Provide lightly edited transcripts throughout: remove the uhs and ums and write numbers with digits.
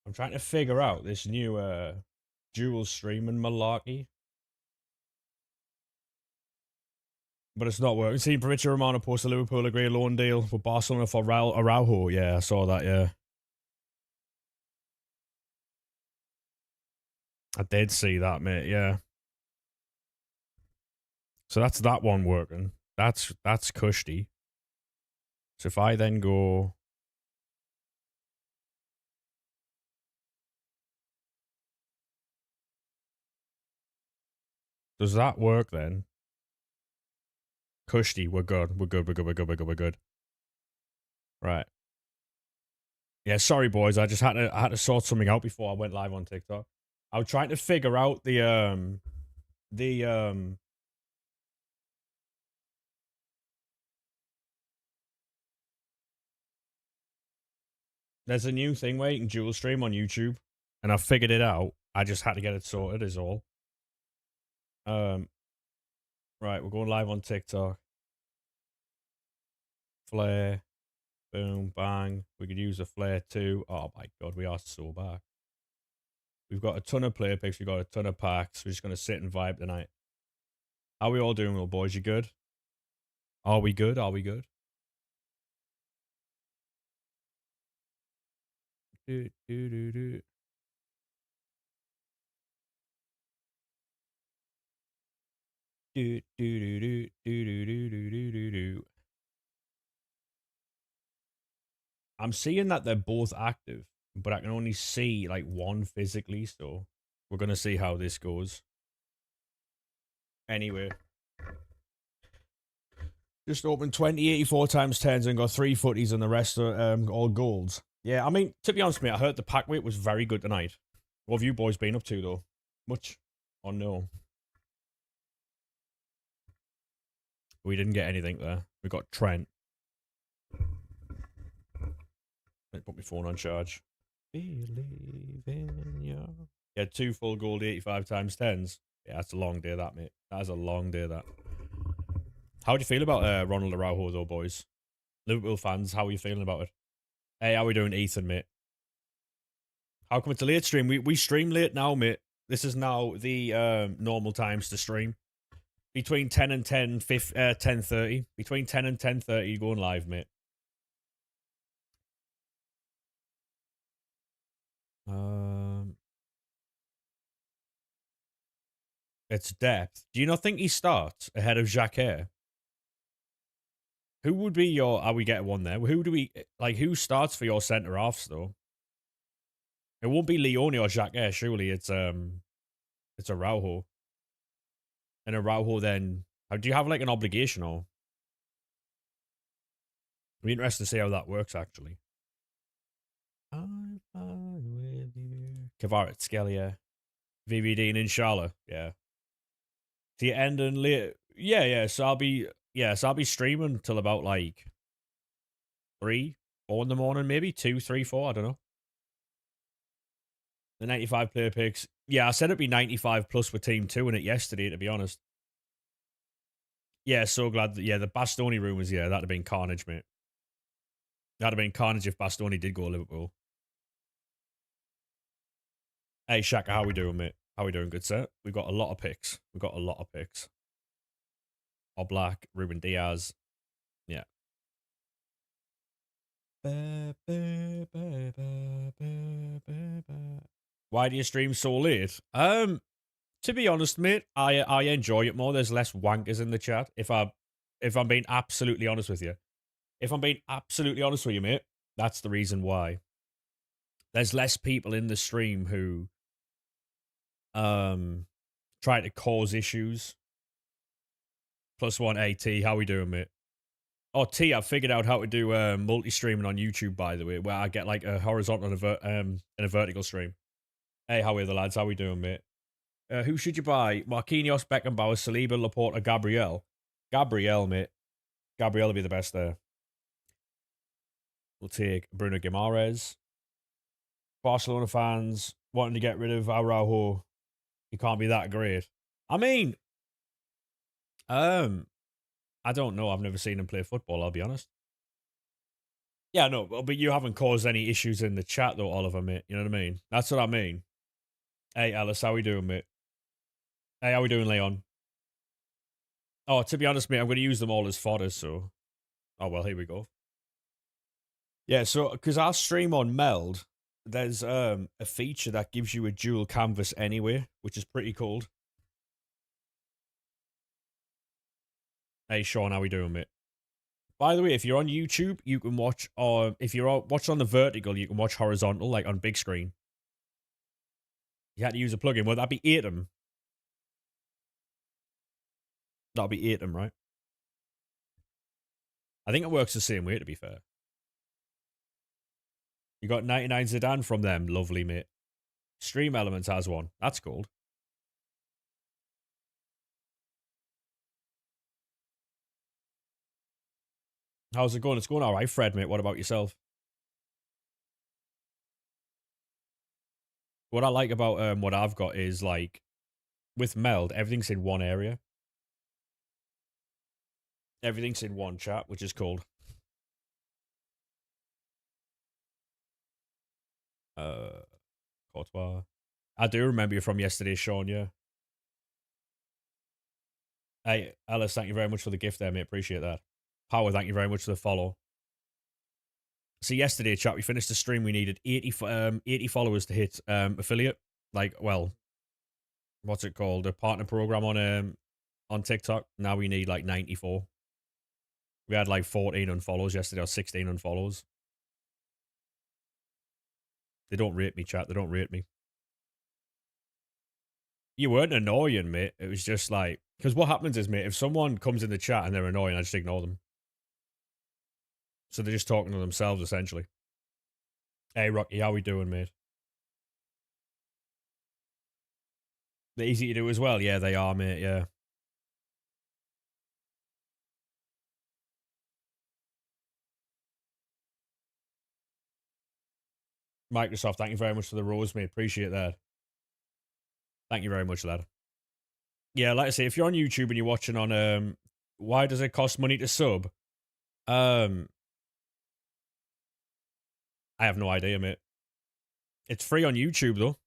I'm trying to figure out this new dual streaming malarkey. But it's not working. See, Fabrizio Romano posted Liverpool agree a loan deal with Barcelona for Araujo. Yeah, I saw that, yeah. I did see that, mate, yeah. So that's that one working. That's cushy. So if I then go... Does that work then? Cushy, we're good. We're good. Right. Yeah, sorry boys, I just had to sort something out before I went live on TikTok. I was trying to figure out the there's a new thing where you can dual stream on YouTube, and I figured it out. I just had to get it sorted, is all. Right, we're going live on TikTok. Flare, boom, bang. We could use a flare too. Oh my god, we are so back. We've got a ton of player picks. We've got a ton of packs. We're just gonna sit and vibe tonight. How are we all doing, little boys? You good? Are we good? Are we good? Do, do, do, do. Do, do, do, do, do, do, do, do, do, do. I'm seeing that they're both active, but I can only see like one physically, so we're gonna see how this goes. Anyway, just opened 2084 times 10s and got 3 footies and the rest are all golds. Yeah, I mean, to be honest, mate, I heard the pack weight was very good tonight. What have you boys been up to, though? Much? Or no? We didn't get anything there. We got Trent. Let me put my phone on charge. Believe in you. Yeah, 2 full gold 85 times 10s. Yeah, that's a long day, that, mate. That is a long day, that. How do you feel about Ronald Araujo, though, boys? Liverpool fans, how are you feeling about it? Hey, how are we doing, Ethan, mate? How come it's a late stream? We stream late now, mate. This is now the normal times to stream. Between 10 and 10:30. Between 10 and 10:30, you're going live, mate. It's depth. Do you not think he starts ahead of Jacquet? Who would be your... Are we getting one there? Who do we... Like, who starts for your centre-halves, though? It won't be Leone or Jacquet, surely. It's Araujo. And Araujo then... Do you have, like, an obligation, or... I'd be interested to see how that works, actually. I'm fine with you. Kvarat, Scalia, VVD, and Inshallah. Yeah. The end and late. Yeah. So I'll be streaming till about like 3, 4 in the morning, maybe 2, 3, 4. I don't know. The 95 player picks. Yeah, I said it'd be 95 plus with Team 2 in it yesterday, to be honest. Yeah, so glad that, the Bastoni rumours, that'd have been carnage, mate. That'd have been carnage if Bastoni did go to Liverpool. Hey, Shaka, how we doing, mate? How we doing? Good set. We've got a lot of picks. Oblak, Ruben Diaz. Yeah. Why do you stream so late? To be honest, mate, I enjoy it more. There's less wankers in the chat. If I'm being absolutely honest with you. If I'm being absolutely honest with you, mate, that's the reason why. There's less people in the stream who try to cause issues. +1 AT, how we doing, mate? Oh, T, I've figured out how to do multi-streaming on YouTube, by the way, where I get like a horizontal and a vertical stream. Hey, how are the lads? How we doing, mate? Who should you buy? Marquinhos, Beckenbauer, Saliba, Laporte, or Gabriel? Gabriel, mate. Gabriel will be the best there. We'll take Bruno Guimaraes. Barcelona fans wanting to get rid of Araujo. He can't be that great. I mean, I don't know. I've never seen him play football, I'll be honest. Yeah, no, but you haven't caused any issues in the chat though, Oliver, mate. You know what I mean? That's what I mean. Hey, Alice, how we doing, mate? Hey, how we doing, Leon? Oh, to be honest, mate, I'm going to use them all as fodder, so... Oh, well, here we go. Yeah, so, because our stream on Meld, there's a feature that gives you a dual canvas anyway, which is pretty cool. Hey, Sean, how we doing, mate? By the way, if you're on YouTube, you can watch, or if you're watching on the vertical, you can watch horizontal, like on big screen. You had to use a plugin. Well, that'd be Atom. That'll be Atom, right? I think it works the same way, to be fair. You got 99 Zidane from them. Lovely, mate. Stream Elements has one. That's cool. How's it going? It's going all right, Fred, mate. What about yourself? What I like about what I've got is, like, with Meld, everything's in one area. Everything's in one chat, which is cool. Courtois. I do remember you from yesterday, Sean, yeah. Hey, Alice, thank you very much for the gift there, mate. Appreciate that. Power, thank you very much for the follow. So yesterday, chat, we finished the stream. We needed 80 followers to hit affiliate. Like, well, what's it called? A partner program on TikTok. Now we need like 94. We had like 14 unfollows yesterday, or 16 unfollows. They don't rate me, chat. They don't rate me. You weren't annoying, mate. It was just like, because what happens is, mate, if someone comes in the chat and they're annoying, I just ignore them. So they're just talking to themselves, essentially. Hey, Rocky, how we doing, mate? They're easy to do as well. Yeah, they are, mate. Yeah. Microsoft, thank you very much for the rose, mate. Appreciate that. Thank you very much, lad. Yeah, like I say, if you're on YouTube and you're watching on why does it cost money to sub? I have no idea, mate. It's free on YouTube though.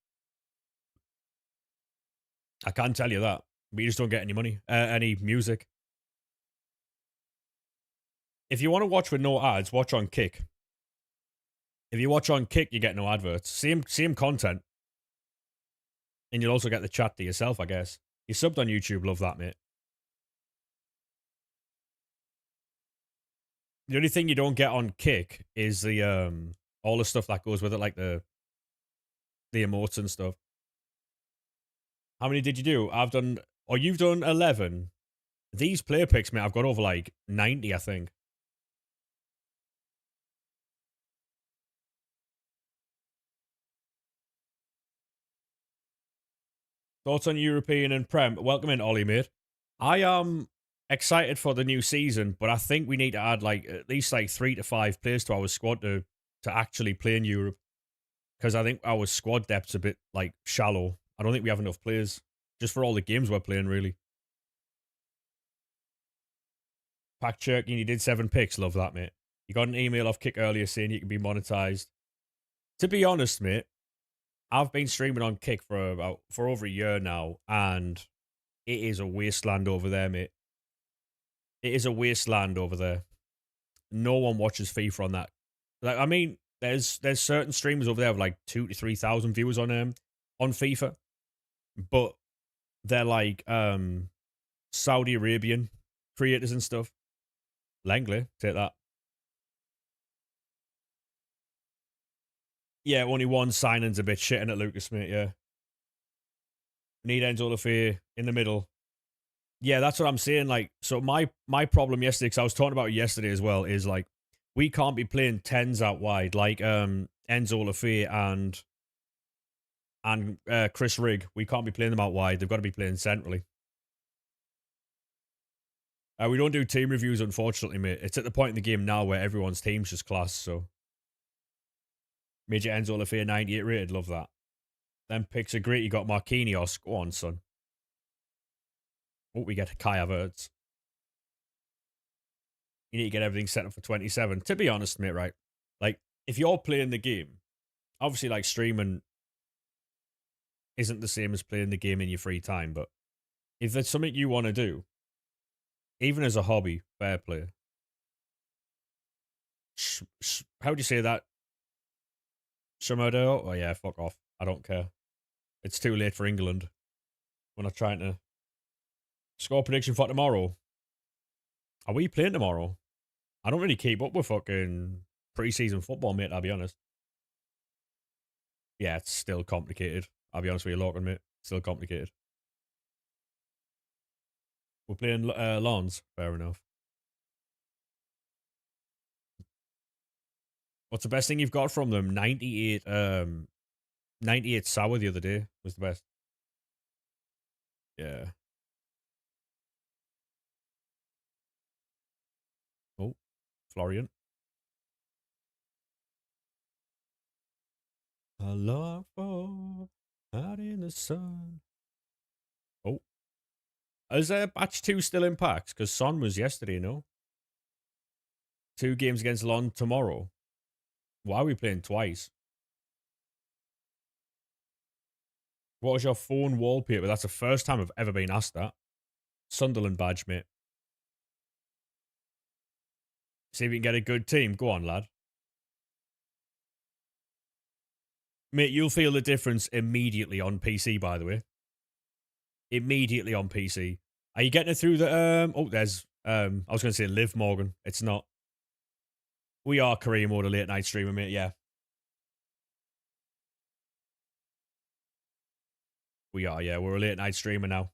I can tell you that. But you just don't get any money, any music. If you want to watch with no ads, watch on Kick. If you watch on Kick, you get no adverts. Same content. And you'll also get the chat to yourself, I guess. You subbed on YouTube, love that, mate. The only thing you don't get on Kick is the all the stuff that goes with it, like the emotes and stuff. How many did you do? I've done, or you've done 11. These player picks, mate, I've got over like 90, I think. Thoughts on European and Prem? Welcome in, Ollie, mate. I am excited for the new season, but I think we need to add like at least like 3 to 5 players to our squad to actually play in Europe. Because I think our squad depth's a bit like shallow. I don't think we have enough players just for all the games we're playing, really. Pack Chirkin, you did 7 picks. Love that, mate. You got an email off Kick earlier saying you can be monetized. To be honest, mate, I've been streaming on Kick for over a year now, and it is a wasteland over there, mate. It is a wasteland over there. No one watches FIFA on that. Like, I mean, there's certain streamers over there with like 2,000 to 3,000 viewers on FIFA, but they're like Saudi Arabian creators and stuff. Langley, take that. Yeah, only one signing's a bit shitting at Lucas, mate. Yeah, need Enzo Lafay in the middle. Yeah, that's what I'm saying. Like, so my problem yesterday, because I was talking about it yesterday as well, is like we can't be playing 10s out wide like Enzo Lafay and Chris Rigg. We can't be playing them out wide. They've got to be playing centrally. We don't do team reviews, unfortunately, mate. It's at the point in the game now where everyone's team's just class, so. Major Enzo Lafay 98 rated, love that. Then picks are great. You got Marquinhos. Go on, son. Oh, we get Kai Havertz. You need to get everything set up for 27. To be honest, mate, right? Like, if you're playing the game, obviously, like, streaming isn't the same as playing the game in your free time, but if there's something you want to do, even as a hobby, fair play. How do you say that? Shamodo? Oh, yeah, fuck off. I don't care. It's too late for England. We're not trying to. Score prediction for tomorrow. Are we playing tomorrow? I don't really keep up with fucking preseason football, mate, I'll be honest. Yeah, it's still complicated. I'll be honest with you, Logan, mate. Still complicated. We're playing Lawns. Fair enough. What's the best thing you've got from them? 98 sour the other day was the best. Yeah. Oh, Florian. I long for out in the sun. Oh. Is batch 2 still in packs? Because Son was yesterday, no? 2 games against Lon tomorrow. Why are we playing twice? What was your phone wallpaper? That's the first time I've ever been asked that. Sunderland badge, mate. See if you can get a good team. Go on, lad. Mate, you'll feel the difference immediately on PC, by the way. Immediately on PC. Are you getting it through the, oh, there's, I was going to say Liv Morgan. It's not. We are career mode a late night streamer, mate, yeah. We are, yeah. We're a late night streamer now.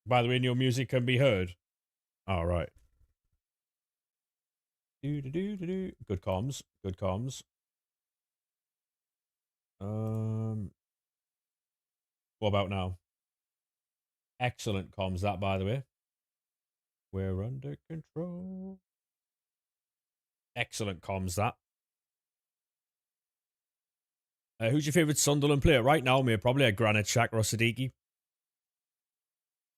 By the way, your music can be heard. All right. Good comms. Good comms. What about now? Excellent comms, that, by the way. We're under control. Excellent comms, that. Who's your favourite Sunderland player? Right now, mate, probably a Granit Xhaka or Siddiqui.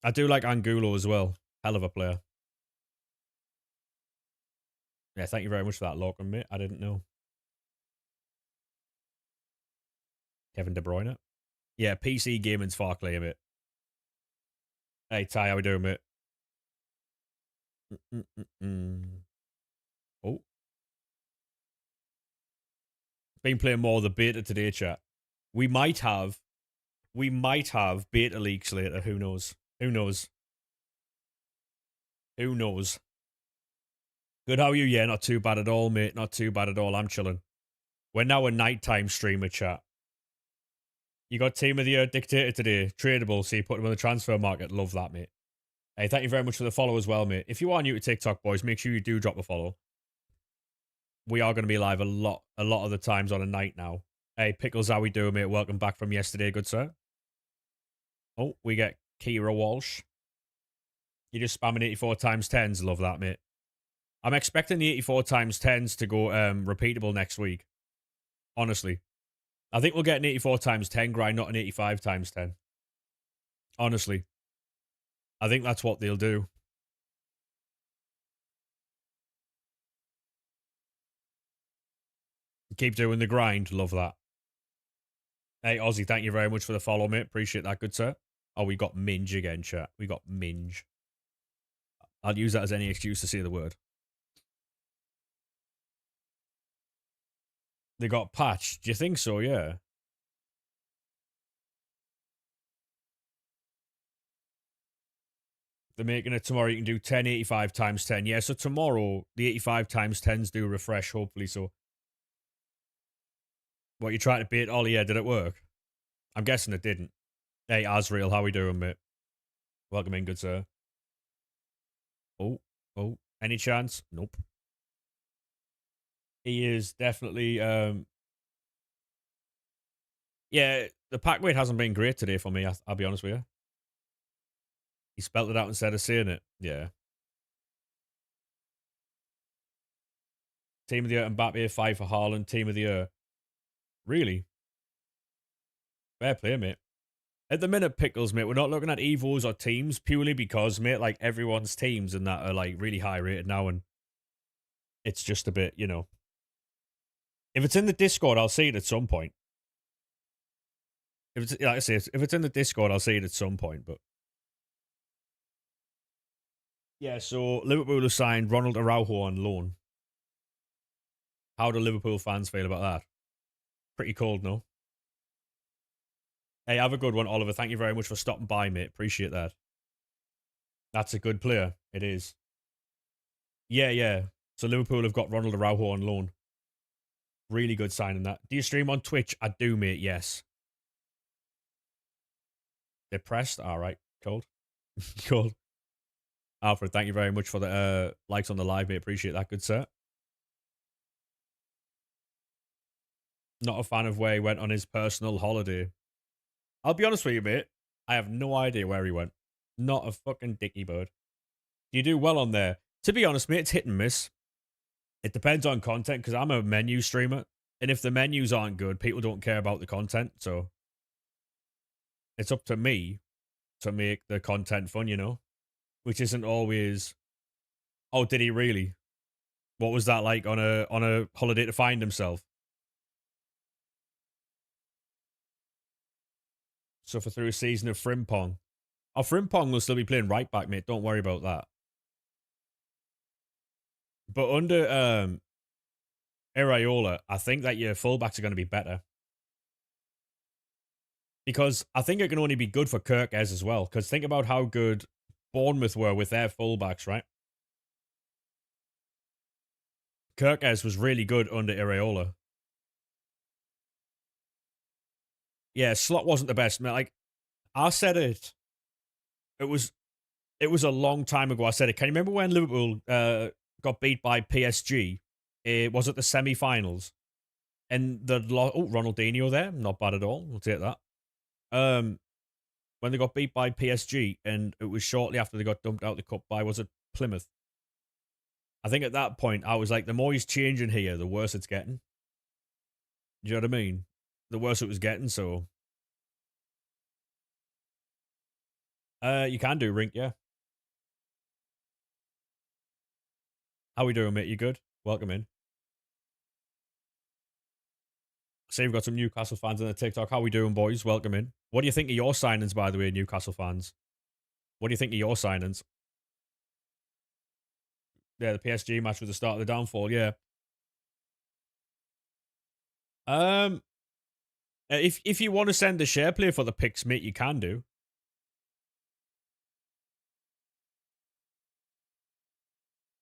I do like Angulo as well. Hell of a player. Yeah, thank you very much for that, Logan, mate. I didn't know. Kevin De Bruyne. Yeah, PC gaming's far clear, mate. Hey, Ty, how we doing, mate? Oh. Been playing more of the beta today, chat. We might have beta leaks later. Who knows? Who knows? Who knows? Good, how are you? Yeah, not too bad at all, mate. Not too bad at all. I'm chilling. We're now a nighttime streamer, chat. You got Team of the Year Dictator today. Tradable, so you put him on the transfer market. Love that, mate. Hey, thank you very much for the follow as well, mate. If you are new to TikTok, boys, make sure you do drop a follow. We are going to be live a lot of the times on a night now. Hey, Pickles, how we doing, mate? Welcome back from yesterday, good sir. Oh, we get Kira Walsh. You're just spamming 84 times 10s. Love that, mate. I'm expecting the 84 times 10s to go repeatable next week. Honestly. I think we'll get an 84 times 10 grind, not an 85 times 10. Honestly. I think that's what they'll do. Keep doing the grind. Love that. Hey, Ozzy, thank you very much for the follow, mate. Appreciate that, good sir. Oh, we got Minge again, chat. We got Minge. I'll use that as any excuse to say the word. They got patched. Do you think so? Yeah. They're making it tomorrow. You can do 1085 times 10. Yeah, so tomorrow, the 85 times 10s do refresh, hopefully. So, what, you trying to bait Ollie? Yeah, did it work? I'm guessing it didn't. Hey, Azrael, how we doing, mate? Welcome in, good sir. Oh, any chance? Nope. He is definitely, yeah, the pack weight hasn't been great today for me, I'll be honest with you. He spelt it out instead of saying it. Yeah. Team of the Year, Mbappe, 5 for Haaland, Team of the Year. Really? Fair play, mate. At the minute, Pickles, mate, we're not looking at Evos or teams purely because, mate, like, everyone's teams and that are, like, really high rated now. And It's just a bit, you know. If it's in the Discord, I'll see it at some point. If it's like I say, if it's in the Discord, I'll see it at some point. But yeah, so Liverpool have signed Ronald Araujo on loan. How do Liverpool fans feel about that? Pretty cold, no? Hey, have a good one, Oliver. Thank you very much for stopping by, mate. Appreciate that. That's a good player. It is. Yeah, yeah. So Liverpool have got Ronald Araujo on loan. Really good signing that. Do you stream on Twitch? I do, mate. Yes. Depressed? All right. Cold. Cold. Alfred, thank you very much for the likes on the live, mate. Appreciate that. Good sir. Not a fan of where he went on his personal holiday. I'll be honest with you, mate. I have no idea where he went. Not a fucking dicky bird. You do well on there. To be honest, mate, it's hit and miss. It depends on content because I'm a menu streamer. And if the menus aren't good, people don't care about the content. So it's up to me to make the content fun, you know? Which isn't always, oh, did he really? What was that like on a holiday to find himself? Suffer through a season of Frimpong. Oh, Frimpong will still be playing right back, mate. Don't worry about that. But under Iraola, I think that your fullbacks are going to be better. Because I think it can only be good for Kirkes as well. Because think about how good Bournemouth were with their fullbacks, right? Kirkes was really good under Iraola. Yeah, Slot wasn't the best, man. Like, I said it. It was a long time ago. I said it. Can you remember when Liverpool got beat by PSG? It was at the semi-finals, and the Ronaldinho there, not bad at all. We'll take that. When they got beat by PSG, and it was shortly after they got dumped out the cup by, was it Plymouth? I think at that point I was like, the more he's changing here, the worse it's getting. Do you know what I mean? The worse it was getting. So, you can do Rink, yeah. How we doing, mate? You good? Welcome in. See, we've got some Newcastle fans on the TikTok. How we doing, boys? Welcome in. What do you think of your signings, by the way, Newcastle fans? What do you think of your signings? Yeah, the PSG match was the start of the downfall. Yeah. If you want to send a share play for the picks, mate, you can do.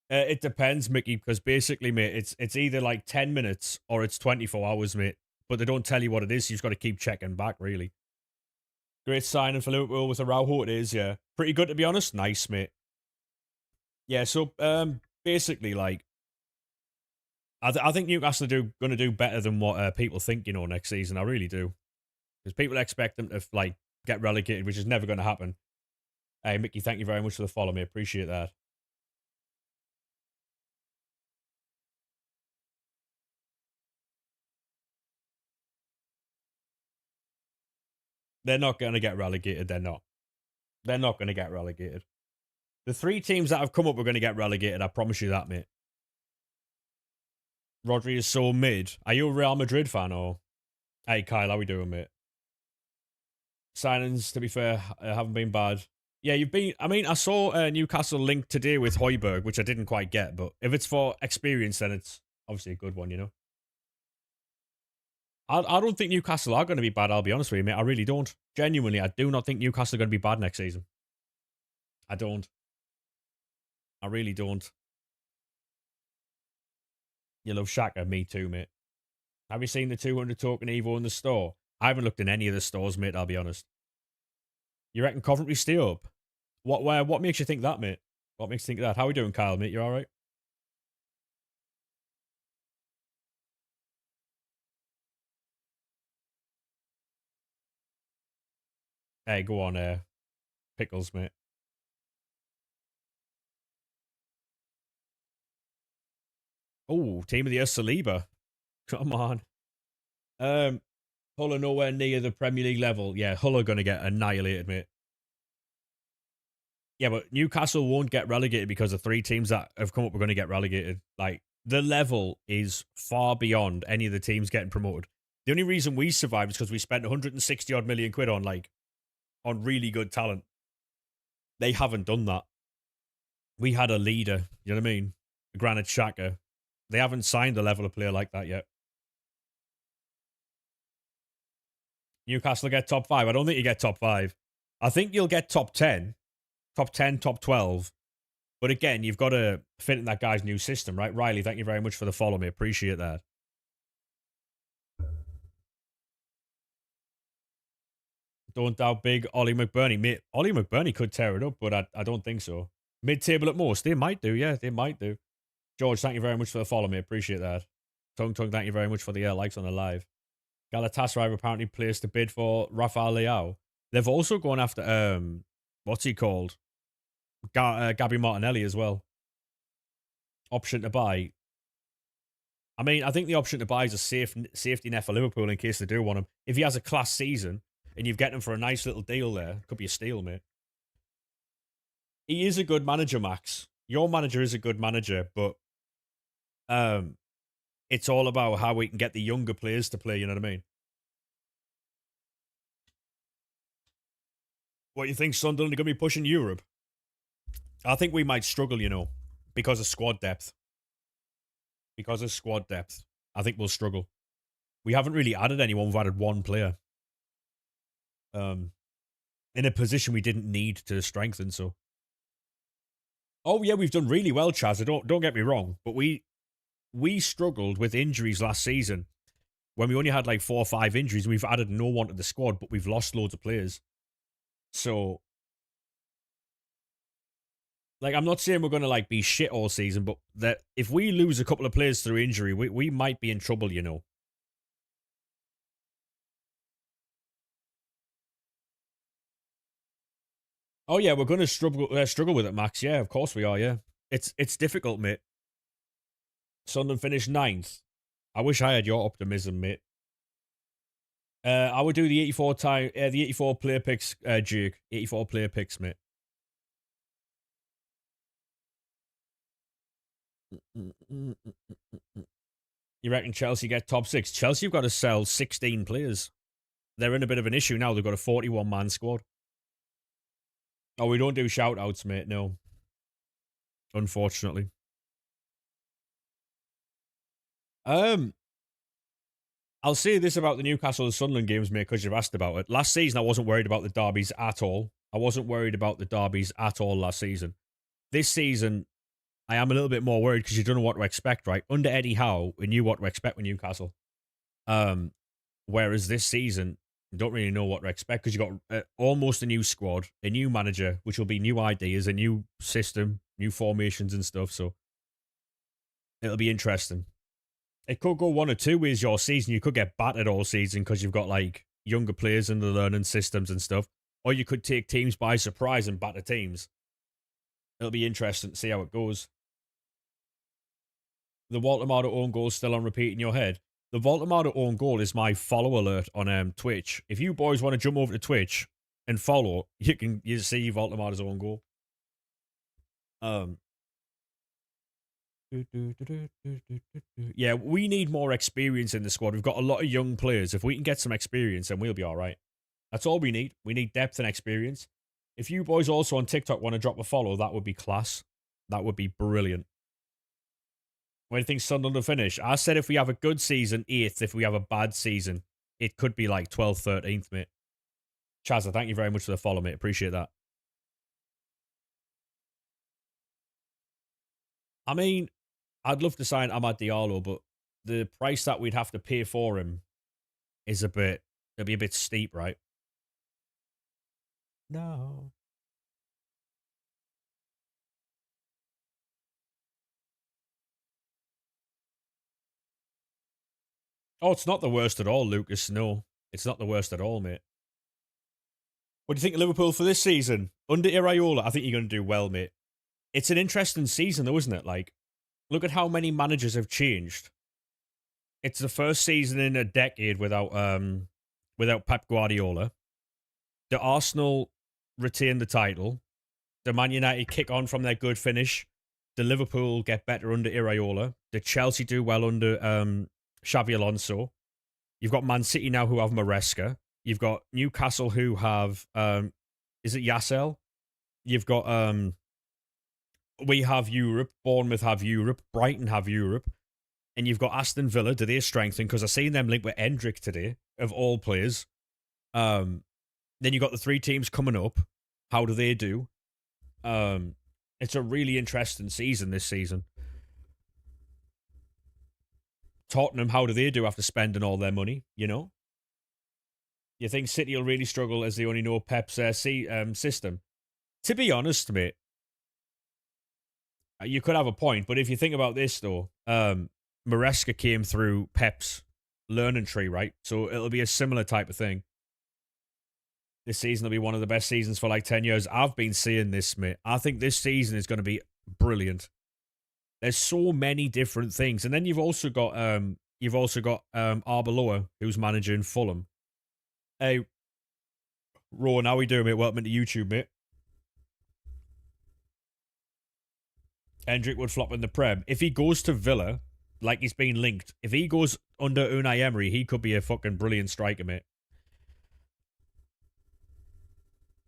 It depends, Mickey, because basically, mate, it's either like 10 minutes or it's 24 hours, mate. But they don't tell you what it is. So you've got to keep checking back, really. Great signing for Liverpool with Araujo, it is, yeah. Pretty good, to be honest. Nice, mate. Yeah, so basically, like, I think Newcastle are going to do better than what people think, you know, next season. I really do. Because people expect them to, like, get relegated, which is never going to happen. Hey, Mickey, thank you very much for the follow, mate. Appreciate that. They're not going to get relegated. They're not. They're not going to get relegated. The three teams that have come up are going to get relegated. I promise you that, mate. Rodri is so mid. Are you a Real Madrid fan or? Hey, Kyle, how we doing, mate? Signings, to be fair, haven't been bad. Yeah, you've been. I mean, I saw Newcastle linked today with Højbjerg, which I didn't quite get. But if it's for experience, then it's obviously a good one, you know. I don't think Newcastle are going to be bad. I'll be honest with you, mate. I really don't. Genuinely, I do not think Newcastle are going to be bad next season. I don't. I really don't. You love Shaka, me too, mate. Have you seen the 200 token Evo in the store? I haven't looked in any of the stores, mate. I'll be honest. You reckon Coventry stay up? What makes you think that, mate? What makes you think that? How we doing, Kyle, mate? You all right? Hey, go on, Pickles, mate. Oh, team of the year, Saliba. Come on. Hull are nowhere near the Premier League level. Yeah, Hull are going to get annihilated, mate. Yeah, but Newcastle won't get relegated because the three teams that have come up are going to get relegated. Like, the level is far beyond any of the teams getting promoted. The only reason we survived is because we spent 160 odd million quid on really good talent. They haven't done that. We had a leader, you know what I mean? Granit Xhaka. They haven't signed a level of player like that yet. Newcastle get top 5. I don't think you get top 5. I think you'll get top 10, top 12. But again, you've got to fit in that guy's new system, right? Riley, thank you very much for the follow, mate. Appreciate that. Don't doubt big Ollie McBurney. Mate, Ollie McBurney could tear it up, but I don't think so. Mid-table at most. They might do, yeah. They might do. George, thank you very much for the follow, mate. Appreciate that. Tung, thank you very much for the likes on the live. Galatasaray have apparently placed a bid for Rafael Leao. They've also gone after, what's he called? Gabby Martinelli as well. Option to buy. I mean, I think the option to buy is a safety net for Liverpool in case they do want him. If he has a class season and you've get him for a nice little deal there, it could be a steal, mate. He is a good manager, Max. Your manager is a good manager, but it's all about how we can get the younger players to play, you know what I mean? What, you think Sunderland are going to be pushing Europe? I think we might struggle, you know, because of squad depth. I think we'll struggle. We haven't really added anyone. We've added one player. In a position we didn't need to strengthen, so. Oh, yeah, we've done really well, Chaz. Don't get me wrong, but we struggled with injuries last season when we only had like 4 or 5 injuries. We've added no one to the squad, but we've lost loads of players. So, like, I'm not saying we're going to like be shit all season, but that if we lose a couple of players through injury, we might be in trouble, you know. Oh yeah, we're going to struggle with it, Max. Yeah, of course we are. Yeah, it's difficult, mate. Sunderland finished 9th. I wish I had your optimism, mate. I would do the 84 player picks, Duke. 84 player picks, mate. You reckon Chelsea get top 6? Chelsea have got to sell 16 players. They're in a bit of an issue now. They've got a 41-man squad. Oh, we don't do shout-outs, mate. No. Unfortunately. I'll say this about the Newcastle and Sunderland games, mate, because you've asked about it. Last season, I wasn't worried about the derbies at all. Last season. This season, I am a little bit more worried because you don't know what to expect, right? Under Eddie Howe, we knew what to expect with Newcastle. Whereas this season, you don't really know what to expect because you've got almost a new squad, a new manager, which will be new ideas, a new system, new formations and stuff. So it'll be interesting. It could go one or two ways your season. You could get battered all season because you've got like younger players and the learning systems and stuff. Or you could take teams by surprise and batter teams. It'll be interesting to see how it goes. The Walter own goal is still on repeat in your head. The Walter own goal is my follow alert on Twitch. If you boys want to jump over to Twitch and follow, you see Walter's own goal. Yeah, we need more experience in the squad. We've got a lot of young players. If we can get some experience, then we'll be all right. That's all we need. We need depth and experience. If you boys also on TikTok want to drop a follow, that would be class. That would be brilliant. When do you think Sunderland will finish? I said if we have a good season, 8th. If we have a bad season, it could be like 12th, 13th, mate. Chazza, thank you very much for the follow, mate. Appreciate that. I mean, I'd love to sign Amad Diallo, but the price that we'd have to pay for him is it'd be a bit steep, right? No. Oh, it's not the worst at all, Lucas. No, it's not the worst at all, mate. What do you think of Liverpool for this season? Under Iraola, I think you're going to do well, mate. It's an interesting season, though, isn't it? Like, look at how many managers have changed. It's the first season in a decade without Pep Guardiola. The Arsenal retain the title. The Man United kick on from their good finish. The Liverpool get better under Iraola. Did Chelsea do well under Xabi Alonso? You've got Man City now who have Maresca. You've got Newcastle who have is it Yassel? You've got we have Europe, Bournemouth have Europe, Brighton have Europe, and you've got Aston Villa. Do they strengthen? Because I've seen them linked with Endrick today, of all players. Then you've got the 3 teams coming up. How do they do? It's a really interesting season this season. Tottenham, how do they do after spending all their money, you know? You think City will really struggle as they only know Pep's system? To be honest, mate, you could have a point, but if you think about this, though, Maresca came through Pep's learning tree, right? So it'll be a similar type of thing. This season will be one of the best seasons for like 10 years. I've been seeing this, mate. I think this season is going to be brilliant. There's so many different things. And then you've also got Arbeloa, who's managing Fulham. Hey, Rowan, how we doing, mate? Welcome to YouTube, mate. Hendrick would flop in the Prem. If he goes to Villa, like he's been linked, if he goes under Unai Emery, he could be a fucking brilliant striker, mate.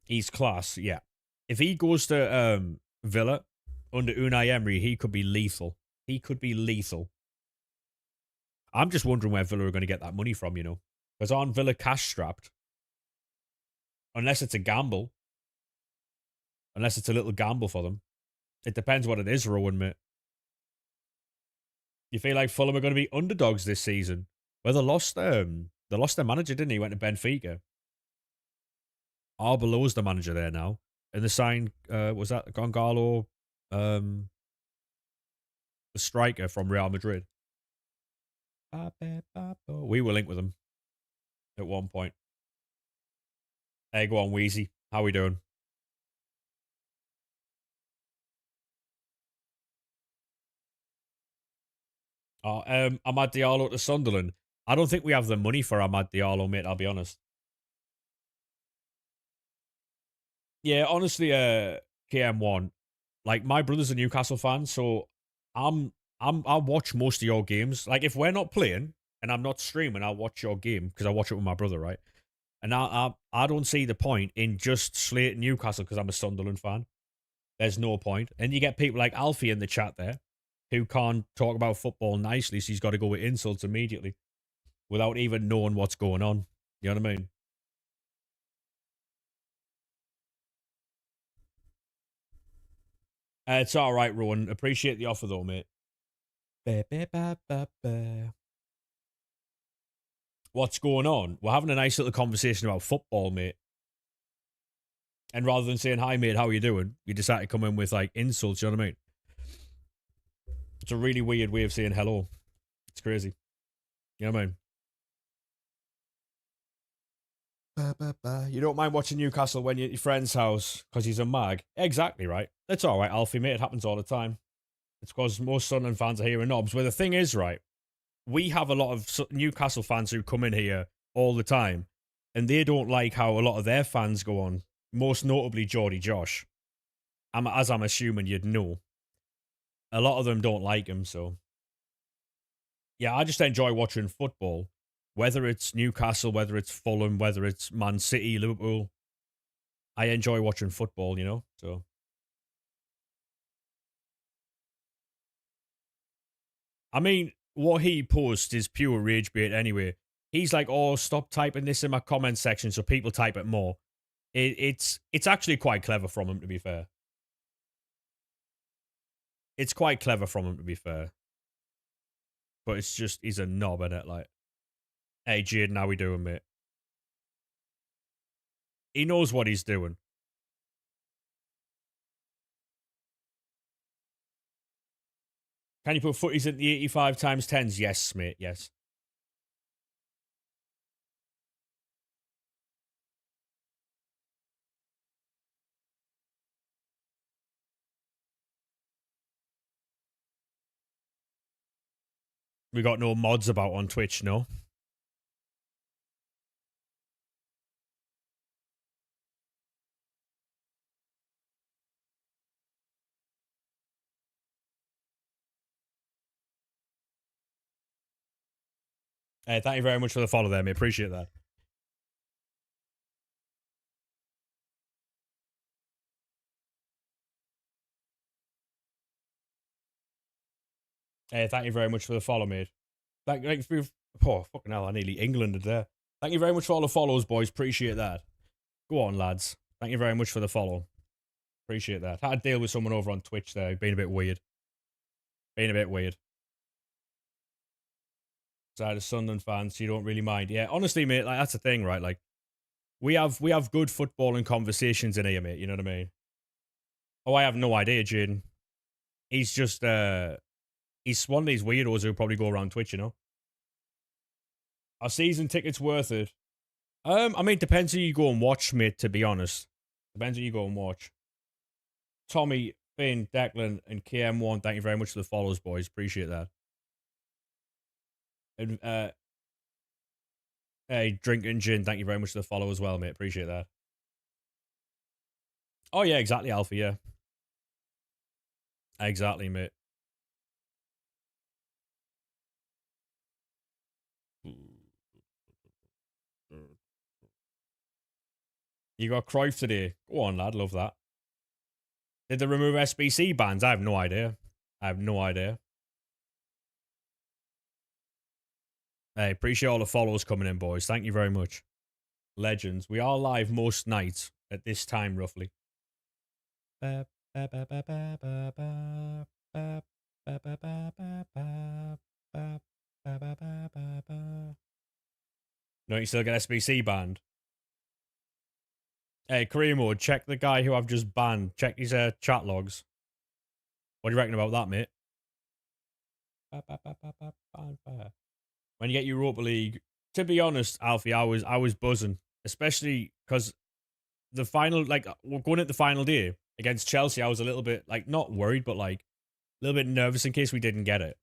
He's class, yeah. If he goes to Villa under Unai Emery, he could be lethal. He could be lethal. I'm just wondering where Villa are going to get that money from, you know. Because aren't Villa cash strapped? Unless it's a gamble. Unless it's a little gamble for them. It depends what it is, Rowan, mate. You feel like Fulham are going to be underdogs this season? Well, they lost their manager, didn't he? He went to Benfica. Arbeloa's the manager there now. And the sign, was that Gonzalo, the striker from Real Madrid? We were linked with him at one point. Hey, go on, Wheezy. How we doing? Amad Diallo to Sunderland. I don't think we have the money for Amad Diallo, mate, I'll be honest. Yeah, honestly, KM1, like my brother's a Newcastle fan, so I watch most of your games. Like if we're not playing and I'm not streaming, I'll watch your game because I watch it with my brother, right? And I don't see the point in just slating Newcastle because I'm a Sunderland fan. There's no point. And you get people like Alfie in the chat there who can't talk about football nicely, so he's got to go with insults immediately without even knowing what's going on. You know what I mean? It's all right, Rowan. Appreciate the offer, though, mate. What's going on? We're having a nice little conversation about football, mate. And rather than saying, hi, mate, how are you doing? You decide to come in with, like, insults, you know what I mean? It's a really weird way of saying hello. It's crazy. You know what I mean? You don't mind watching Newcastle when you're at your friend's house because he's a mag. Exactly, right? That's all right, Alfie, mate. It happens all the time. It's because most Sunderland fans are here in knobs. Where the thing is, right, we have a lot of Newcastle fans who come in here all the time, and they don't like how a lot of their fans go on, most notably Geordie Josh. As I'm assuming you'd know. A lot of them don't like him, so. Yeah, I just enjoy watching football. Whether it's Newcastle, whether it's Fulham, whether it's Man City, Liverpool. I enjoy watching football, you know, so. I mean, what he posts is pure rage bait anyway. He's like, oh, stop typing this in my comment section so people type it more. It's actually quite clever from him, to be fair. It's quite clever from him, to be fair. But it's just, he's a knob, innit? Like, hey, Jaden, how we doing, mate? He knows what he's doing. Can you put Futties in the 85 times 10s? Yes, mate, yes. We got no mods about on Twitch, no? Hey, thank you very much for the follow there, mate. Appreciate that. Hey, thank you very much for the follow, mate. Thank you. Oh, fucking hell, I nearly Englanded there. Thank you very much for all the follows, boys. Appreciate that. Go on, lads. Thank you very much for the follow. Appreciate that. Had to deal with someone over on Twitch there. Being a bit weird. Being a bit weird. Side of Sunderland fans, so you don't really mind. Yeah, honestly, mate, like that's the thing, right? Like we have good footballing conversations in here, mate. You know what I mean? Oh, I have no idea, Jaden. He's just he's one of these weirdos who probably go around Twitch, you know. Are season tickets worth it? I mean, depends who you go and watch, mate, to be honest. Depends who you go and watch. Tommy, Finn, Declan, and KM1, thank you very much for the follows, boys. Appreciate that. And hey, Drink and Gin, thank you very much for the follow as well, mate. Appreciate that. Oh yeah, exactly, Alpha, yeah. Exactly, mate. You got Cruyff today. Go on, lad. Love that. Did they remove SBC bans? I have no idea. I have no idea. Hey, appreciate all the follows coming in, boys. Thank you very much. Legends. We are live most nights at this time, roughly. No, you still get SBC banned. Hey, career mode, check the guy who I've just banned. Check his chat logs. What do you reckon about that, mate? When you get Europa League, to be honest, Alfie, I was buzzing, especially because the final, like, we're going at the final day against Chelsea. I was a little bit like not worried, but like a little bit nervous in case we didn't get it,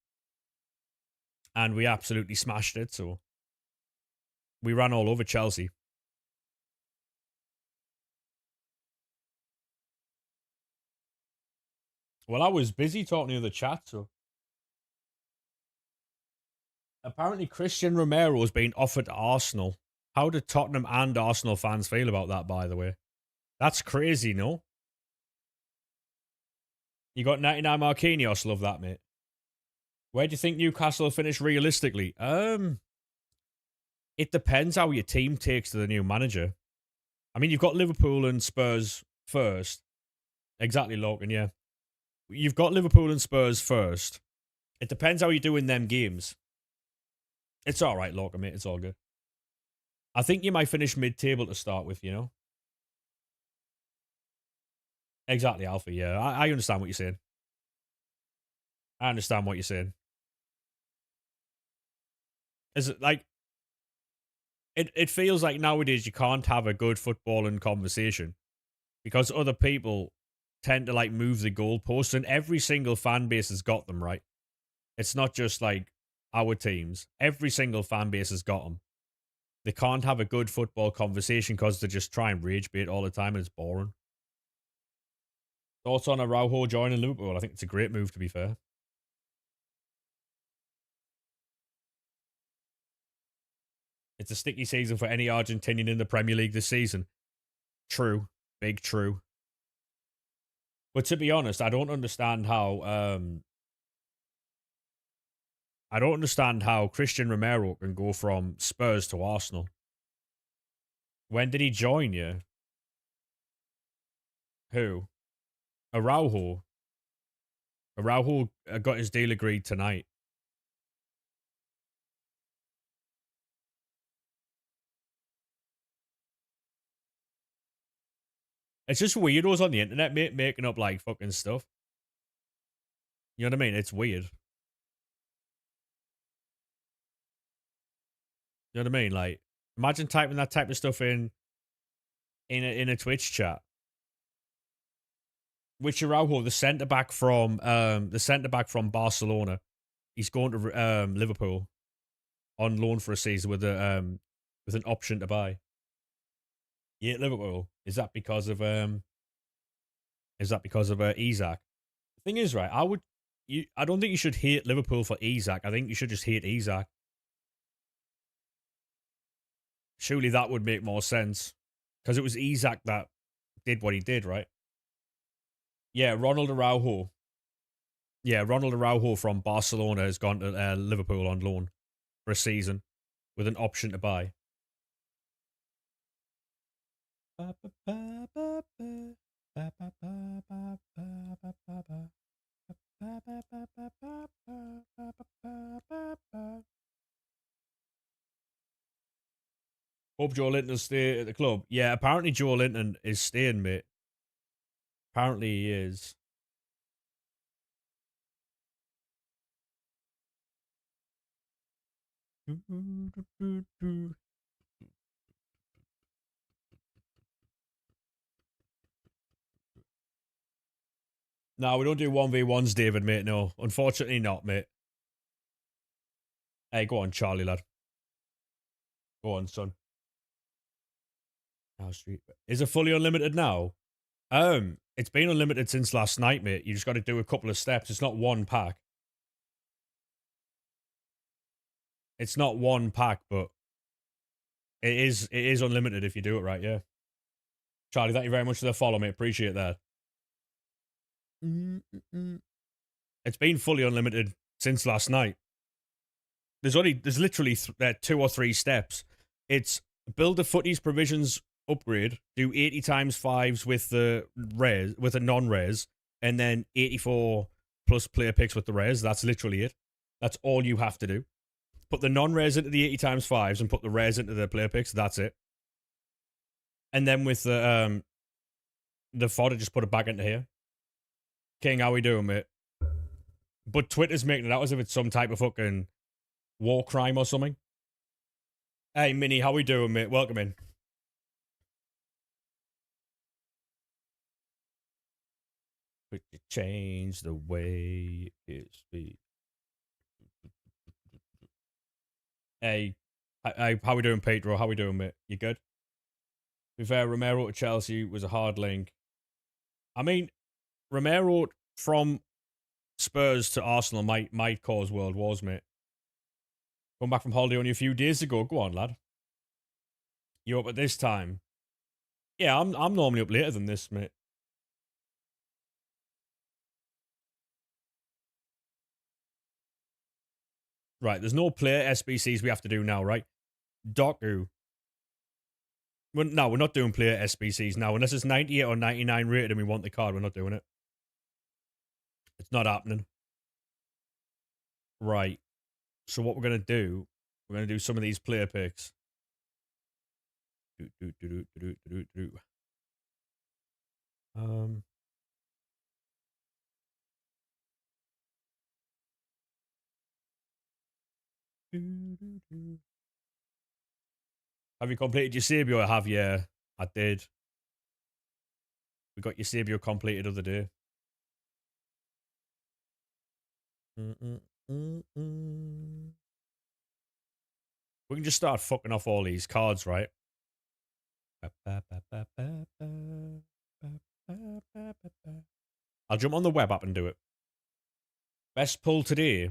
and we absolutely smashed it. So we ran all over Chelsea. Well, I was busy talking to the chat, so apparently Christian Romero has been offered to Arsenal. How did Tottenham and Arsenal fans feel about that, by the way? That's crazy, no? You got 99 Marquinhos, love that, mate. Where do you think Newcastle will finish realistically? It depends how your team takes to the new manager. I mean, you've got Liverpool and Spurs first. Exactly, Logan, yeah. You've got Liverpool and Spurs first. It depends how you do in them games. It's all right, Logan, mate. It's all good. I think you might finish mid-table to start with, you know? Exactly, Alpha, yeah. I understand what you're saying. I understand what you're saying. Is it like... It feels like nowadays you can't have a good footballing conversation because other people tend to like move the goalposts, and every single fan base has got them, right? It's not just like our teams. Every single fan base has got them. They can't have a good football conversation because they just try and rage bait all the time and it's boring. Thoughts on Araujo joining Liverpool? I think it's a great move, to be fair. It's a sticky season for any Argentinian in the Premier League this season. True. Big true. But to be honest, I don't understand how Christian Romero can go from Spurs to Arsenal. When did he join you? Who? Araujo. Araujo got his deal agreed tonight. It's just weirdos on the internet, mate, making up like fucking stuff. You know what I mean? It's weird. You know what I mean? Like, imagine typing that type of stuff in a Twitch chat. Which Araujo, the centre back from Barcelona, he's going to Liverpool on loan for a season with an option to buy. Yeah, Liverpool. Is that because of Isak? The thing is, right, I don't think you should hate Liverpool for Isak. I think you should just hate Isak. Surely that would make more sense. Because it was Isak that did what he did, right? Yeah, Ronald Araujo. Yeah, Ronald Araujo from Barcelona has gone to Liverpool on loan for a season with an option to buy. Hope Joe Linton will stay at the club. Yeah, apparently Joe Linton is staying, mate. Apparently he is. No, we don't do 1v1s, David, mate. No, unfortunately not, mate. Hey, go on, Charlie, lad. Go on, son. House Street. Is it fully unlimited now? It's been unlimited since last night, mate. You just got to do a couple of steps. It's not one pack. It's not one pack, but it is unlimited if you do it right, yeah. Charlie, thank you very much for the follow, mate. Appreciate that. It's been fully unlimited since last night. There's literally 2 or 3 steps. It's build a Futties provisions upgrade, do 80 times 5s with the res, with a non-res, and then 84 plus player picks with the res. That's literally it. That's all you have to do. Put the non-res into the 80 times 5s and put the res into the player picks. That's it. And then with the fodder, just put it back into here. King, how we doing, mate? But Twitter's making it out as if it's some type of fucking war crime or something. Hey, Minnie, how we doing, mate? Welcome in. But you change the way it speaks. Hey, how we doing, Pedro? How we doing, mate? You good? To be fair, Romero to Chelsea was a hard link. I mean, Romero from Spurs to Arsenal might cause world wars, mate. Come back from holiday only a few days ago. Go on, lad. You up at this time? Yeah, I'm normally up later than this, mate. Right, there's no player SBCs we have to do now, right? Doku. No, we're not doing player SBCs now. Unless it's 98 or 99 rated and we want the card, we're not doing it. It's not happening. Right. So what we're going to do, we're going to do some of these player picks. Have you completed your Sabio? I have, yeah. I did. We got your Sabio completed the other day. We can just start fucking off all these cards, right? I'll jump on the web app and do it. Best pull today?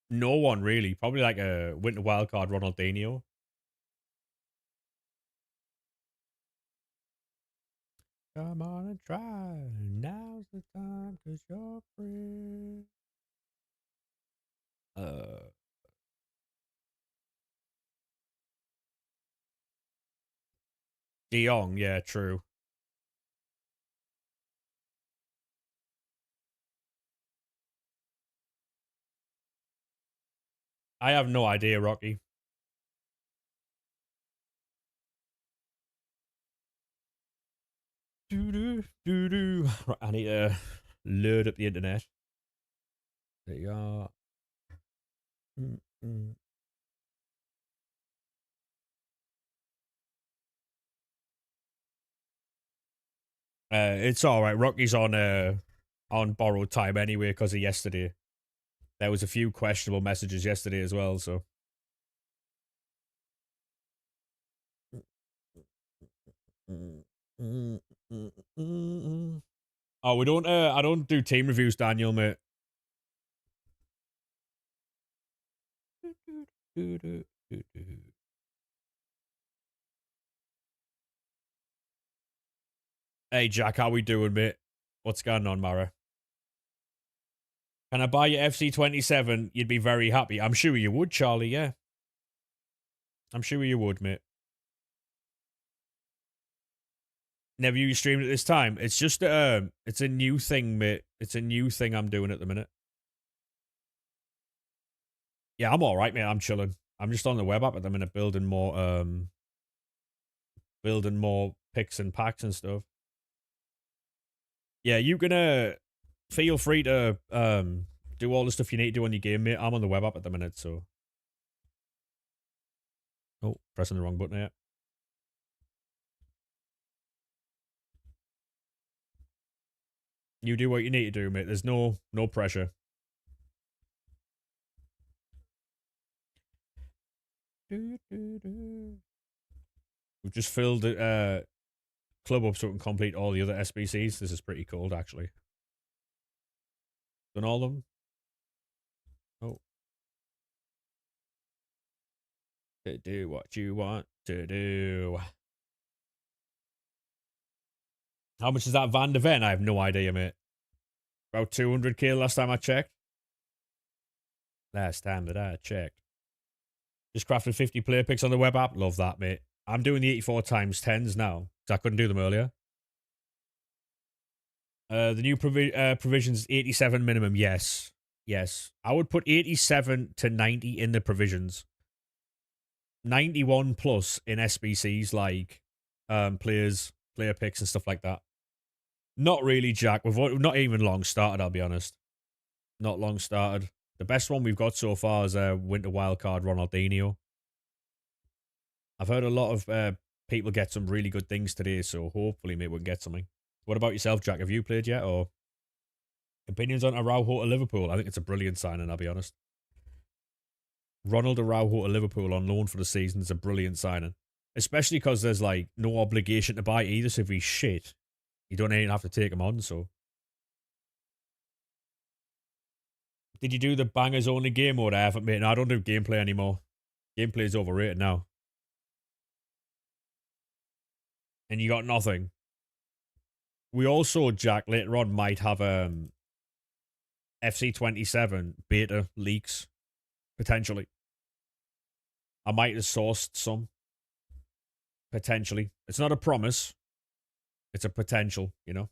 No one really. Probably like a winter wildcard Ronaldinho. Come on and try. Now's the time because you're free. De Jong, yeah, true. I have no idea, Rocky. Right, I need to load up the internet. There you are. It's all right. Rocky's on borrowed time anyway because of yesterday. There was a few questionable messages yesterday as well, so. Oh, we don't. I don't do team reviews, Daniel, mate. Hey, Jack, how we doing, mate? What's going on, Mara? Can I buy your FC27? You'd be very happy. I'm sure you would, Charlie, yeah. I'm sure you would, mate. Never you streamed at this time. It's just, it's a new thing, mate. It's a new thing I'm doing at the minute. Yeah, I'm alright, mate. I'm chilling. I'm just on the web app at the minute building more picks and packs and stuff. Yeah, you can feel free to do all the stuff you need to do on your game, mate. I'm on the web app at the minute, so. Oh, pressing the wrong button here. You do what you need to do, mate. There's no pressure. We've just filled the club up so we can complete all the other SBCs. This is pretty cool, actually. Done all of them? Oh. To do what you want to do. How much is that Van de Ven? I have no idea, mate. About 200k last time I checked. Last time that I checked. Just crafted 50 player picks on the web app. Love that, mate. I'm doing the 84 times 10s now, because I couldn't do them earlier. The new provisions, 87 minimum, yes. Yes. I would put 87 to 90 in the provisions. 91 plus in SBCs, like player picks and stuff like that. Not really, Jack. We've not even long started, I'll be honest. Not long started. The best one we've got so far is Winter Wildcard Ronaldinho. I've heard a lot of people get some really good things today, so hopefully, mate, we can get something. What about yourself, Jack? Have you played yet, or opinions on Araujo to Liverpool? I think it's a brilliant signing, I'll be honest. Ronald Araujo to Liverpool on loan for the season is a brilliant signing. Especially because there's, like, no obligation to buy either, so if he's shit, you don't even have to take him on, so. Did you do the bangers only game mode? I haven't, mate. No, I don't do gameplay anymore. Gameplay is overrated now. And you got nothing. We also, Jack, later on might have FC27 beta leaks. Potentially. I might have sourced some. Potentially. It's not a promise. It's a potential, you know.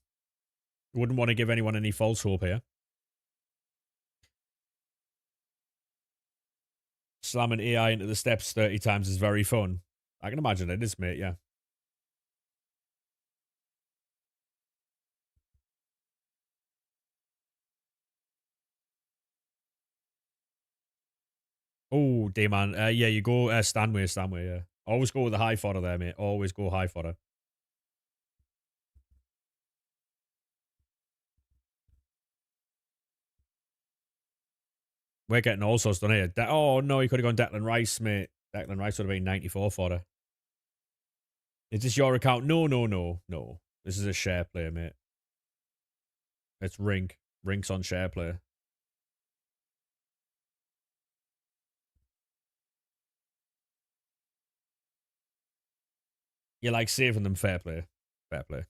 Wouldn't want to give anyone any false hope here. Slamming AI into the steps 30 times is very fun. I can imagine it is, mate, yeah. Oh, D-man. Yeah, you go Stanway, yeah. Always go with the high fodder there, mate. Always go high fodder. We're getting all sorts done here. Oh, no, he could have gone Declan Rice, mate. Declan Rice would have been 94 fodder. Is this your account? No. This is a share player, mate. It's Rink. Rink's on share player. You like saving them, fair play. Fair play.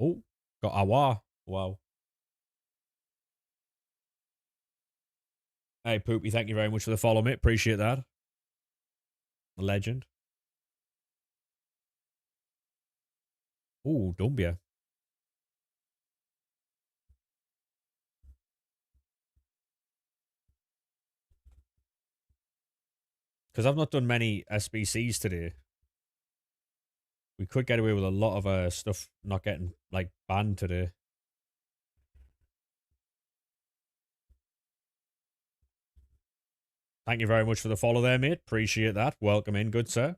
Oh, got Awa. Wow. Hey, Poopy, thank you very much for the follow, mate. Appreciate that. A legend. Oh, Dumbia. Because I've not done many SBCs today. We could get away with a lot of stuff not getting, like, banned today. Thank you very much for the follow there, mate. Appreciate that. Welcome in, good sir.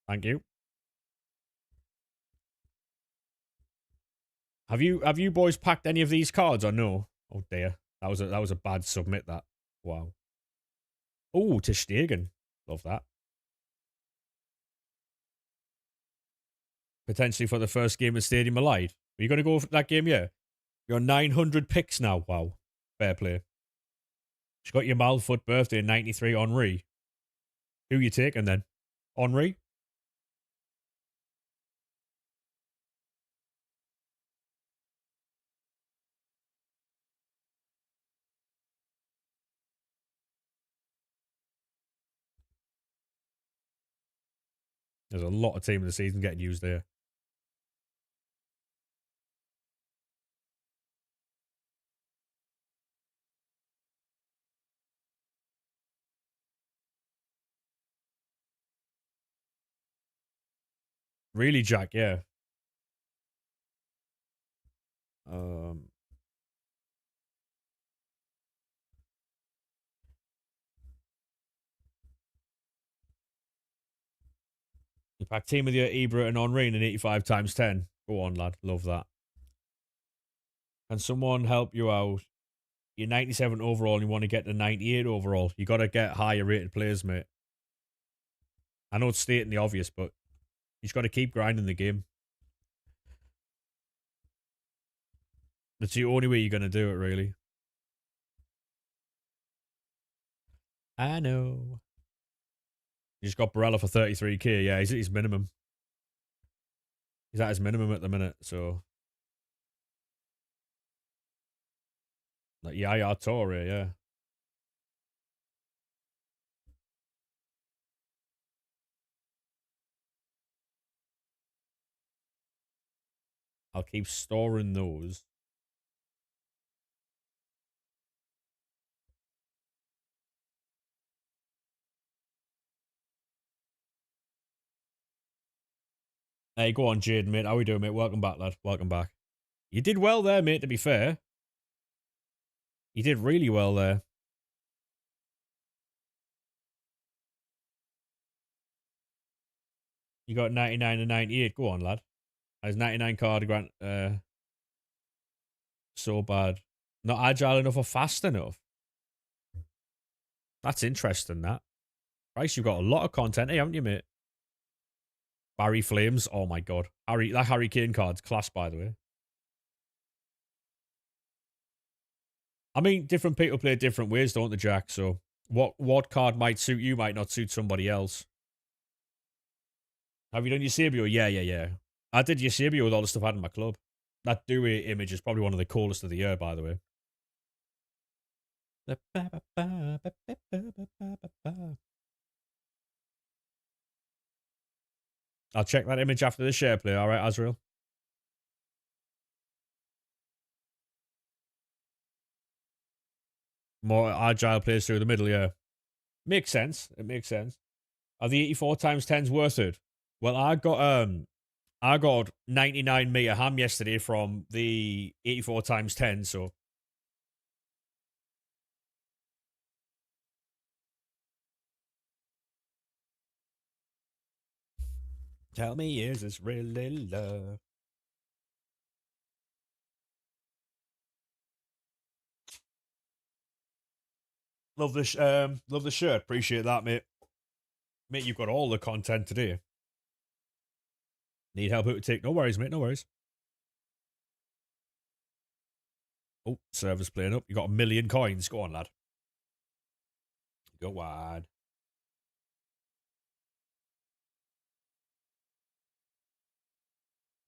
Thank you. Have you boys packed any of these cards or no? Oh dear. That was a bad submit, that. Wow. Oh, Ter Stegen. Love that. Potentially for the first game of Stadium of Light. Are you going to go for that game, yeah? You're 900 picks now. Wow. Fair play. She's got your Malfoot birthday in 93 Henri. Who you taking then? Henri? There's a lot of team of the season getting used there. Really, Jack? Yeah. You pack team with your Ibra and Henri in an 85 times 10. Go on, lad. Love that. Can someone help you out? You're 97 overall and you want to get to 98 overall. You got to get higher rated players, mate. I know it's stating the obvious, but you just got to keep grinding the game. That's the only way you're going to do it, really. I know. You just got Barella for 33k. Yeah, he's at his minimum. He's at his minimum at the minute, so. Like, yeah, Torre, yeah. I'll keep storing those. Hey, go on, Jaden, mate. How we doing, mate? Welcome back, lad. Welcome back. You did well there, mate, to be fair. You did really well there. You got 99 and 98. Go on, lad. His 99 card grant so bad. Not agile enough or fast enough. That's interesting, that. Christ, you've got a lot of content, haven't you, mate? Barry Flames. Oh my god. That Harry Kane card's class, by the way. I mean, different people play different ways, don't they, Jack? So what card might suit you might not suit somebody else. Have you done your Sabio? Yeah. I did your Sabio with all the stuff I had in my club. That Dewey image is probably one of the coolest of the year, by the way. I'll check that image after the share play. All right, Azrael. More agile players through the middle, yeah. Makes sense. It makes sense. Are the 84 times 10s worth it? Well, I got 99 meter ham yesterday from the 84 times 10, so. Tell me, is this really love? Love the shirt. Appreciate that, mate. Mate, you've got all the content today. Need help out to take? No worries, mate. No worries. Oh, server's playing up. You got 1 million coins. Go on, lad. Go wide.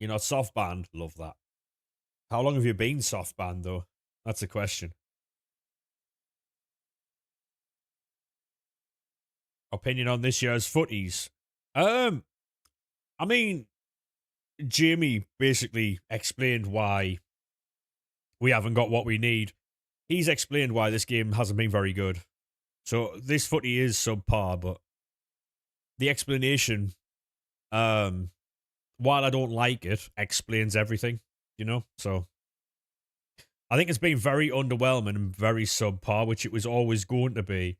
You're not soft banned. Love that. How long have you been soft banned, though? That's the question. Opinion on this year's Futties? I mean, Jamie basically explained why we haven't got what we need. He's explained why this game hasn't been very good. So this footy is subpar, but the explanation, while I don't like it, explains everything, you know? So I think it's been very underwhelming and very subpar, which it was always going to be.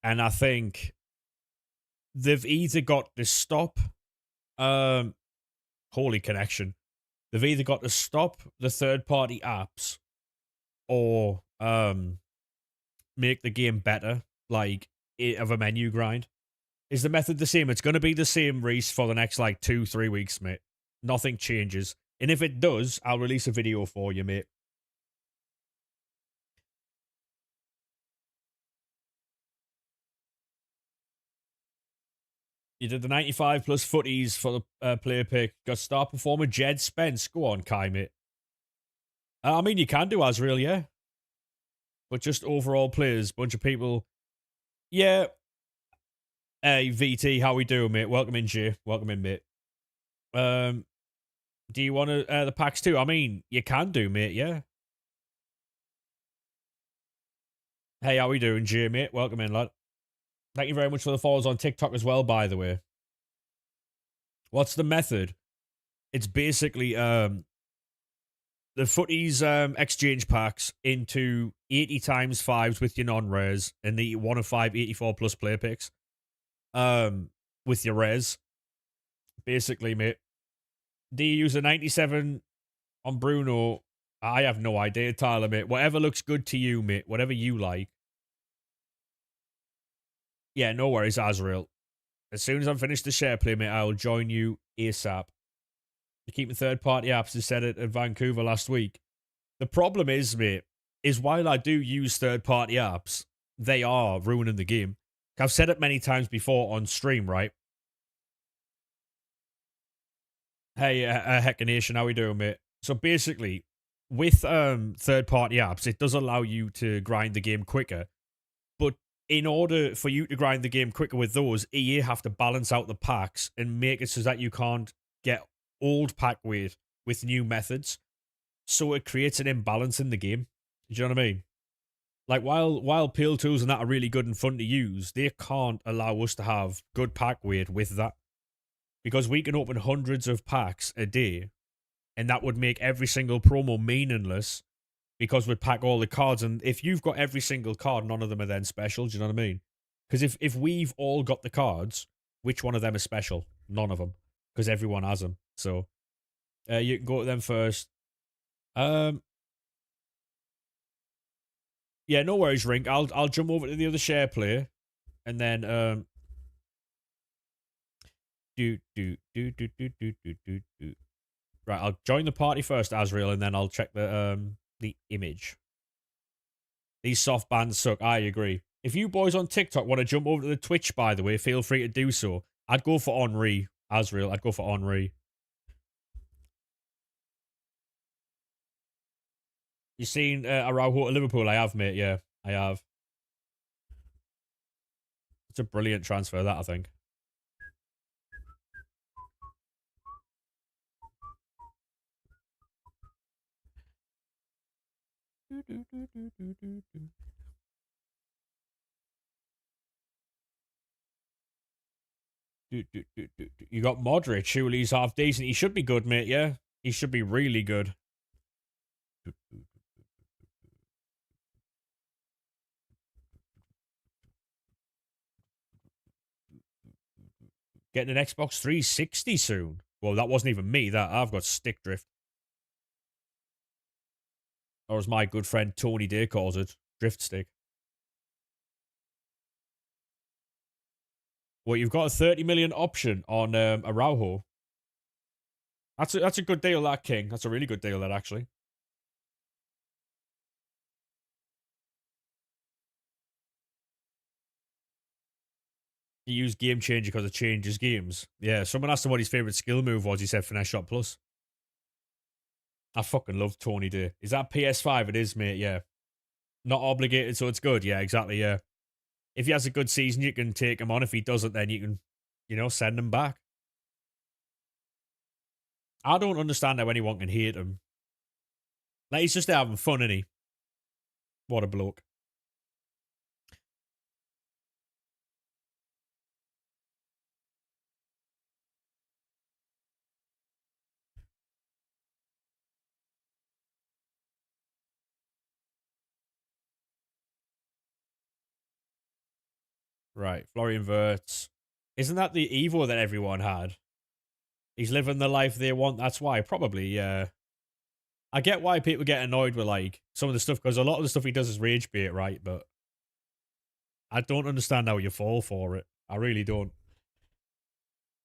And I think they've either got to stop holy connection. They've either got to stop the third-party apps or make the game better, like of a menu grind. Is the method the same? It's going to be the same, Reese, for the next like 2-3 weeks, mate. Nothing changes. And if it does, I'll release a video for you, mate. You did the 95 plus footies for the player pick. Got star performer Jed Spence. Go on, Kai, mate. I mean, you can do Azrael, yeah. But just overall players, bunch of people. Yeah. Hey, VT, how we doing, mate? Welcome in, Jay. Welcome in, mate. Do you want to the packs too? I mean, you can do, mate, yeah. Hey, how we doing, Jay, mate? Welcome in, lad. Thank you very much for the follows on TikTok as well, by the way. What's the method? It's basically the footies exchange packs into 80 times 5s with your non-res and the 1 of 5 84 plus player picks with your res. Basically, mate. Do you use a 97 on Bruno? I have no idea, Tyler, mate. Whatever looks good to you, mate. Whatever you like. Yeah, no worries, Azrael. As soon as I'm finished the share play, mate, I'll join you ASAP. You're keeping third-party apps, as said it at Vancouver last week. The problem is, mate, is while I do use third-party apps, they are ruining the game. I've said it many times before on stream, right? Hey, Hecka Nation, how we doing, mate? So basically, with third-party apps, it does allow you to grind the game quicker. But in order for you to grind the game quicker with those, EA have to balance out the packs and make it so that you can't get old pack weight with new methods. So it creates an imbalance in the game. Do you know what I mean? Like, while peel tools and that are really good and fun to use, they can't allow us to have good pack weight with that. Because we can open hundreds of packs a day, and that would make every single promo meaningless because we'd pack all the cards. And if you've got every single card, none of them are then special. Do you know what I mean? Because if we've all got the cards, which one of them is special? None of them. Because everyone has them. So you can go to them first. Yeah, no worries, Rink. I'll jump over to the other share player, and then Right, I'll join the party first, Azrael, and then I'll check the image. These soft bands suck. I agree. If you boys on TikTok want to jump over to the Twitch, by the way, feel free to do so. I'd go for Henri, Azrael. I'd go for Henri. You seen Araujo at Liverpool? I have, mate. Yeah, I have. It's a brilliant transfer, that, I think. You got Modric. Surely he's half decent. He should be good, mate. Yeah, he should be really good. Getting an Xbox 360 soon. Well, that wasn't even me. That I've got stick drift, or as my good friend Tony Day calls it, drift stick. Well, you've got a 30 million option on Araujo. That's a good deal, that King. That's a really good deal, that actually. He used Game Changer because it changes games. Yeah, someone asked him what his favourite skill move was. He said Finesse Shot Plus. I fucking love Tony Day. Is that PS5? It is, mate, yeah. Not obligated, so it's good. Yeah, exactly, yeah. If he has a good season, you can take him on. If he doesn't, then you can, send him back. I don't understand how anyone can hate him. Like, he's just having fun, isn't he? What a bloke. Right, Florian Wirtz. Isn't that the Evo that everyone had? He's living the life they want. That's why, probably, yeah. I get why people get annoyed with, like, some of the stuff, because a lot of the stuff he does is rage bait, right? But I don't understand how you fall for it. I really don't.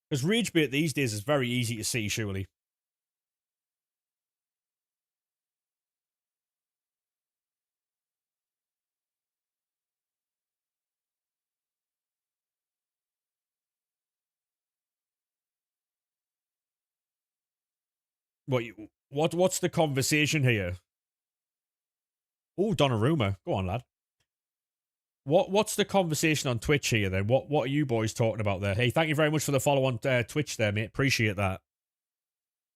Because rage bait these days is very easy to see, surely. What's the conversation here? Oh, Donnarumma. Go on, lad. What's the conversation on Twitch here then? What are you boys talking about there? Hey, thank you very much for the follow on Twitch there, mate. Appreciate that.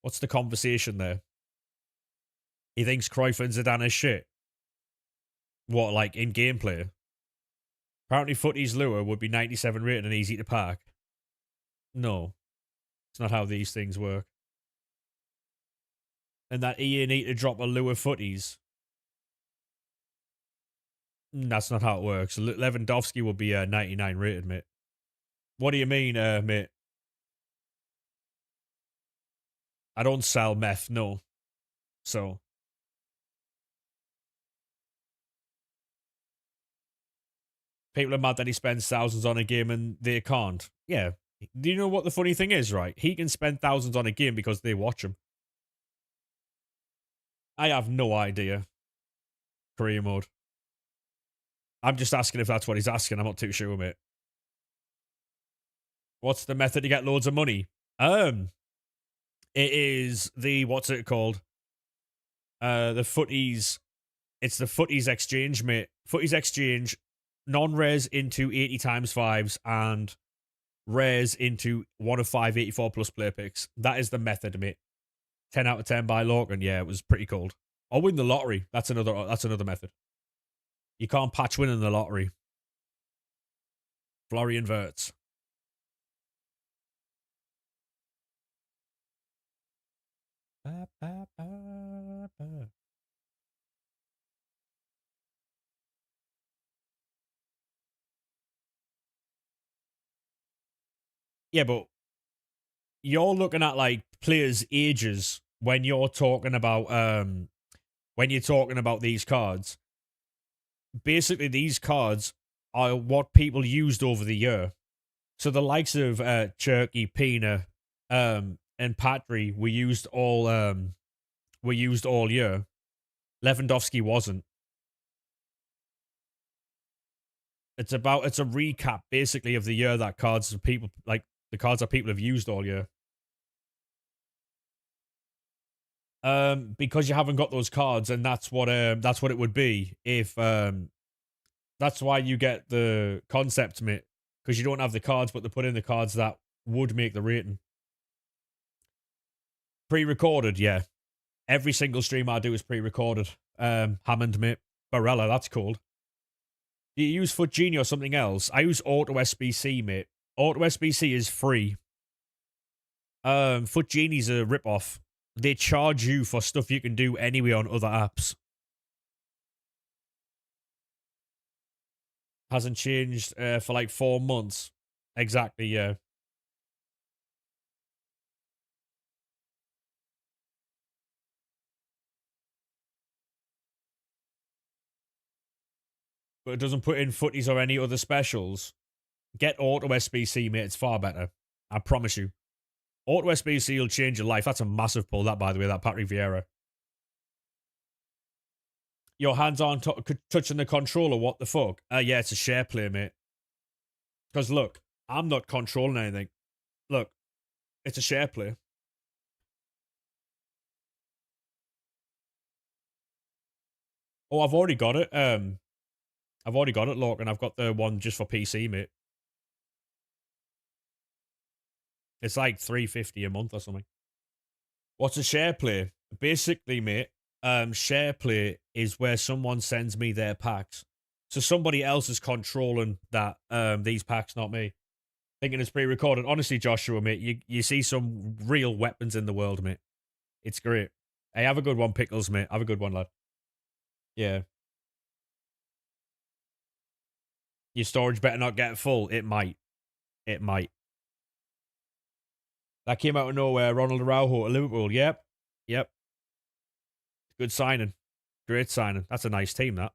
What's the conversation there? He thinks Cruyff and Zidane is shit. What, like in gameplay? Apparently, Futties Lure would be 97 rated and easy to park. No, it's not how these things work. And that EA need to drop a Lure Futties. That's not how it works. Lewandowski will be 99 rated, mate. What do you mean, mate? I don't sell meth, no. So. People are mad that he spends thousands on a game and they can't. Yeah. Do you know what the funny thing is, right? He can spend thousands on a game because they watch him. I have no idea. Career mode. I'm just asking if that's what he's asking. I'm not too sure, mate. What's the method to get loads of money? It is the, what's it called? The Futties. It's the Futties exchange, mate. Futties exchange, non-rares into 80 times 5s and rares into 1 of 5 84 plus player picks. That is the method, mate. 10 out of 10 by Logan. Yeah, it was pretty cold. Or win the lottery. That's another method. You can't patch win in the lottery. Florian Wirtz. Yeah, but you're looking at like players' ages when you're talking about these cards. Basically, these cards are what people used over the year. So the likes of Cherky, Pina, and Patry were used all year. Lewandowski wasn't. It's a recap basically of the year that cards of people like the cards that people have used all year. Because you haven't got those cards, and that's what it would be if that's why you get the concept, mate, because you don't have the cards, but they put in the cards that would make the rating. Pre-recorded, yeah. Every single stream I do is pre-recorded. Hammond, mate. Barella, that's cold. Do you use Foot Genie or something else? I use Auto SBC, mate. Auto SBC is free. Foot Genie's a rip-off. They charge you for stuff you can do anyway on other apps. Hasn't changed for like 4 months. Exactly, yeah. But it doesn't put in Futties or any other specials. Get Auto SBC, mate. It's far better. I promise you. Auto SBC will change your life. That's a massive pull, that, by the way, that Patrick Vieira. Your hands aren't touching the controller. What the fuck? Yeah, it's a share play, mate. Because, look, I'm not controlling anything. Look, it's a share play. Oh, I've already got it. I've already got it, look, and I've got the one just for PC, mate. It's like $3.50 a month or something. What's a share play? Basically, mate, share play is where someone sends me their packs. So somebody else is controlling that these packs, not me. Thinking it's pre-recorded. Honestly, Joshua, mate, you see some real weapons in the world, mate. It's great. Hey, have a good one, Pickles, mate. Have a good one, lad. Yeah. Your storage better not get full. It might. It might. That came out of nowhere. Ronald Araujo at Liverpool. Yep. Yep. Good signing. Great signing. That's a nice team, that.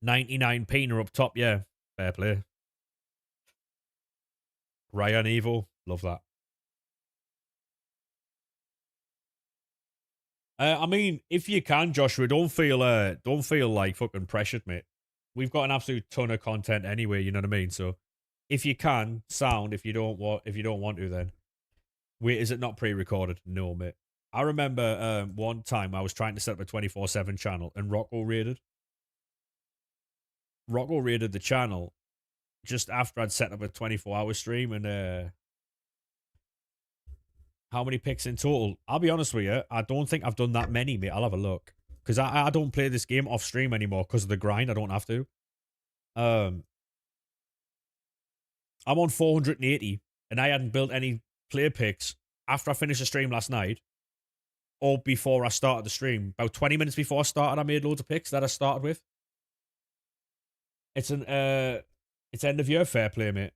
99 Pina up top, yeah. Fair play. Ryan Evil. Love that. I mean, if you can, Joshua, don't feel like fucking pressured, mate. We've got an absolute ton of content anyway, you know what I mean? So if you can, sound. If you don't want to, then wait, is it not pre-recorded? No, mate. I remember one time I was trying to set up a 24/7 channel and Rocco raided the channel just after I'd set up a 24-hour stream. And how many picks in total? I'll be honest with you, I don't think I've done that many, mate. I'll have a look because I don't play this game off stream anymore because of the grind. I don't have to. Um, I'm on 480, and I hadn't built any player picks after I finished the stream last night or before I started the stream. About 20 minutes before I started, I made loads of picks that I started with. It's end of year, fair play, mate.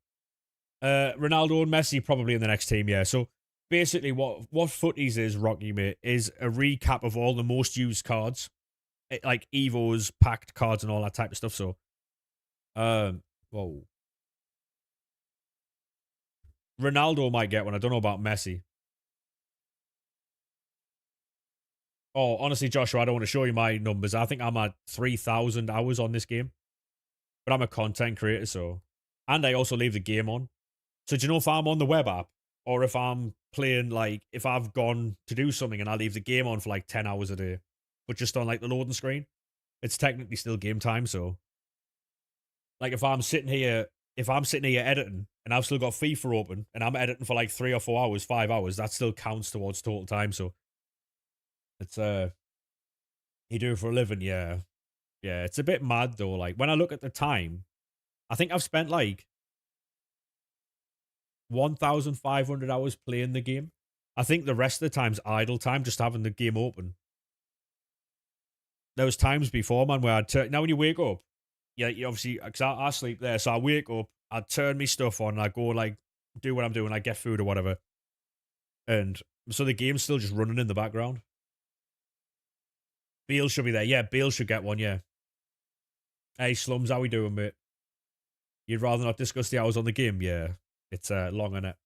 Ronaldo and Messi probably in the next team, yeah. So basically, what Futties is, Rocky, mate, is a recap of all the most used cards, like Evos, packed cards, and all that type of stuff. So, whoa, Ronaldo might get one. I don't know about Messi. Oh, honestly, Joshua, I don't want to show you my numbers. I think I'm at 3,000 hours on this game, but I'm a content creator, so. And I also leave the game on. So, do you know if I'm on the web app or if I'm playing, like, if I've gone to do something and I leave the game on for like 10 hours a day, but just on like the loading screen, it's technically still game time. So, like, if I'm sitting here editing and I've still got FIFA open and I'm editing for like 3 or 4 hours, 5 hours, that still counts towards total time. So, it's, you do it for a living, yeah. Yeah, it's a bit mad though. Like, when I look at the time, I think I've spent like 1,500 hours playing the game. I think the rest of the time's idle time, just having the game open. There was times before, man, where I'd turn. Now, when you wake up, yeah, you obviously, because I sleep there, so I wake up, I'd turn me stuff on, and I go, like, do what I'm doing, I get food or whatever. And so the game's still just running in the background. Beal should be there. Yeah, Beal should get one, yeah. Hey, Slums, how we doing, mate? You'd rather not discuss the hours on the game? Yeah. It's long on it.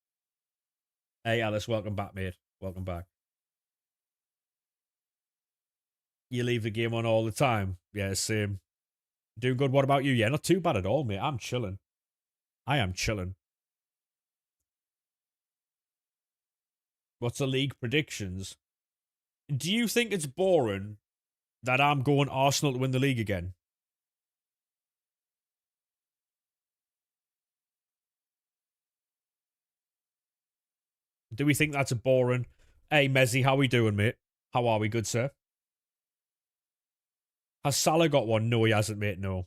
Hey, Alice, welcome back, mate. Welcome back. You leave the game on all the time. Yeah, same. Doing good. What about you? Yeah, not too bad at all, mate. I'm chilling. I am chilling. What's the league predictions? Do you think it's boring that I'm going Arsenal to win the league again? Do we think that's a boring? Hey, Mezzi, how we doing, mate? How are we, good sir? Has Salah got one? No, he hasn't, mate. No.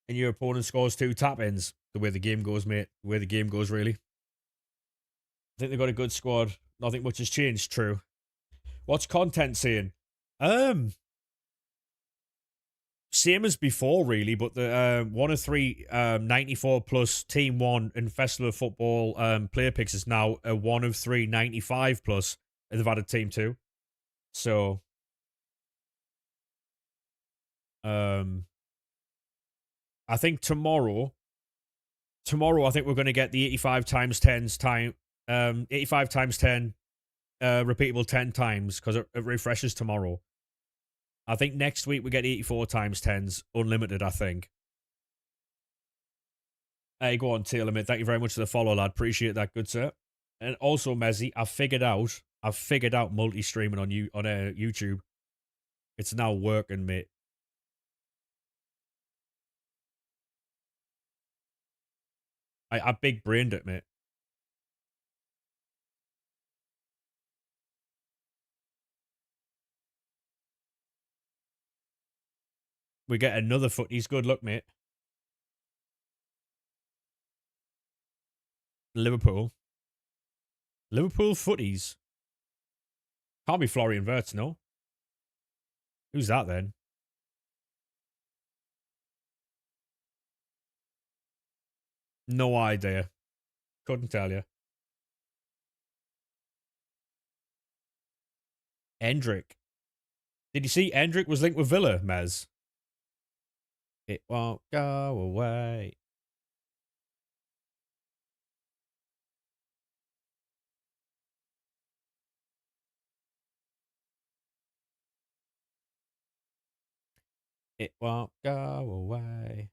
And your opponent scores 2 tap-ins. The way the game goes, mate. The way the game goes, really. I think they've got a good squad. Nothing much has changed. True. What's content saying? Same as before, really, but the one of three 94 plus Team 1 and Festival of Football player picks is now a one of three 95 plus, and they've added Team 2. So, I think tomorrow, I think we're going to get the 85 times 10s time, 85 times 10, repeatable 10 times because it refreshes tomorrow. I think next week we get 84 times 10s, unlimited, I think. Hey, go on, Taylor, mate. Thank you very much for the follow, lad. Appreciate that, good sir. And also, Mezzi, I've figured out multi-streaming on YouTube. It's now working, mate. I big brained it, mate. We get another Futties. Good luck, mate. Liverpool Futties. Can't be Florian Wirtz, no? Who's that then? No idea. Couldn't tell you. Endrick. Did you see Endrick was linked with Villa, Mez? It won't go away. It won't go away.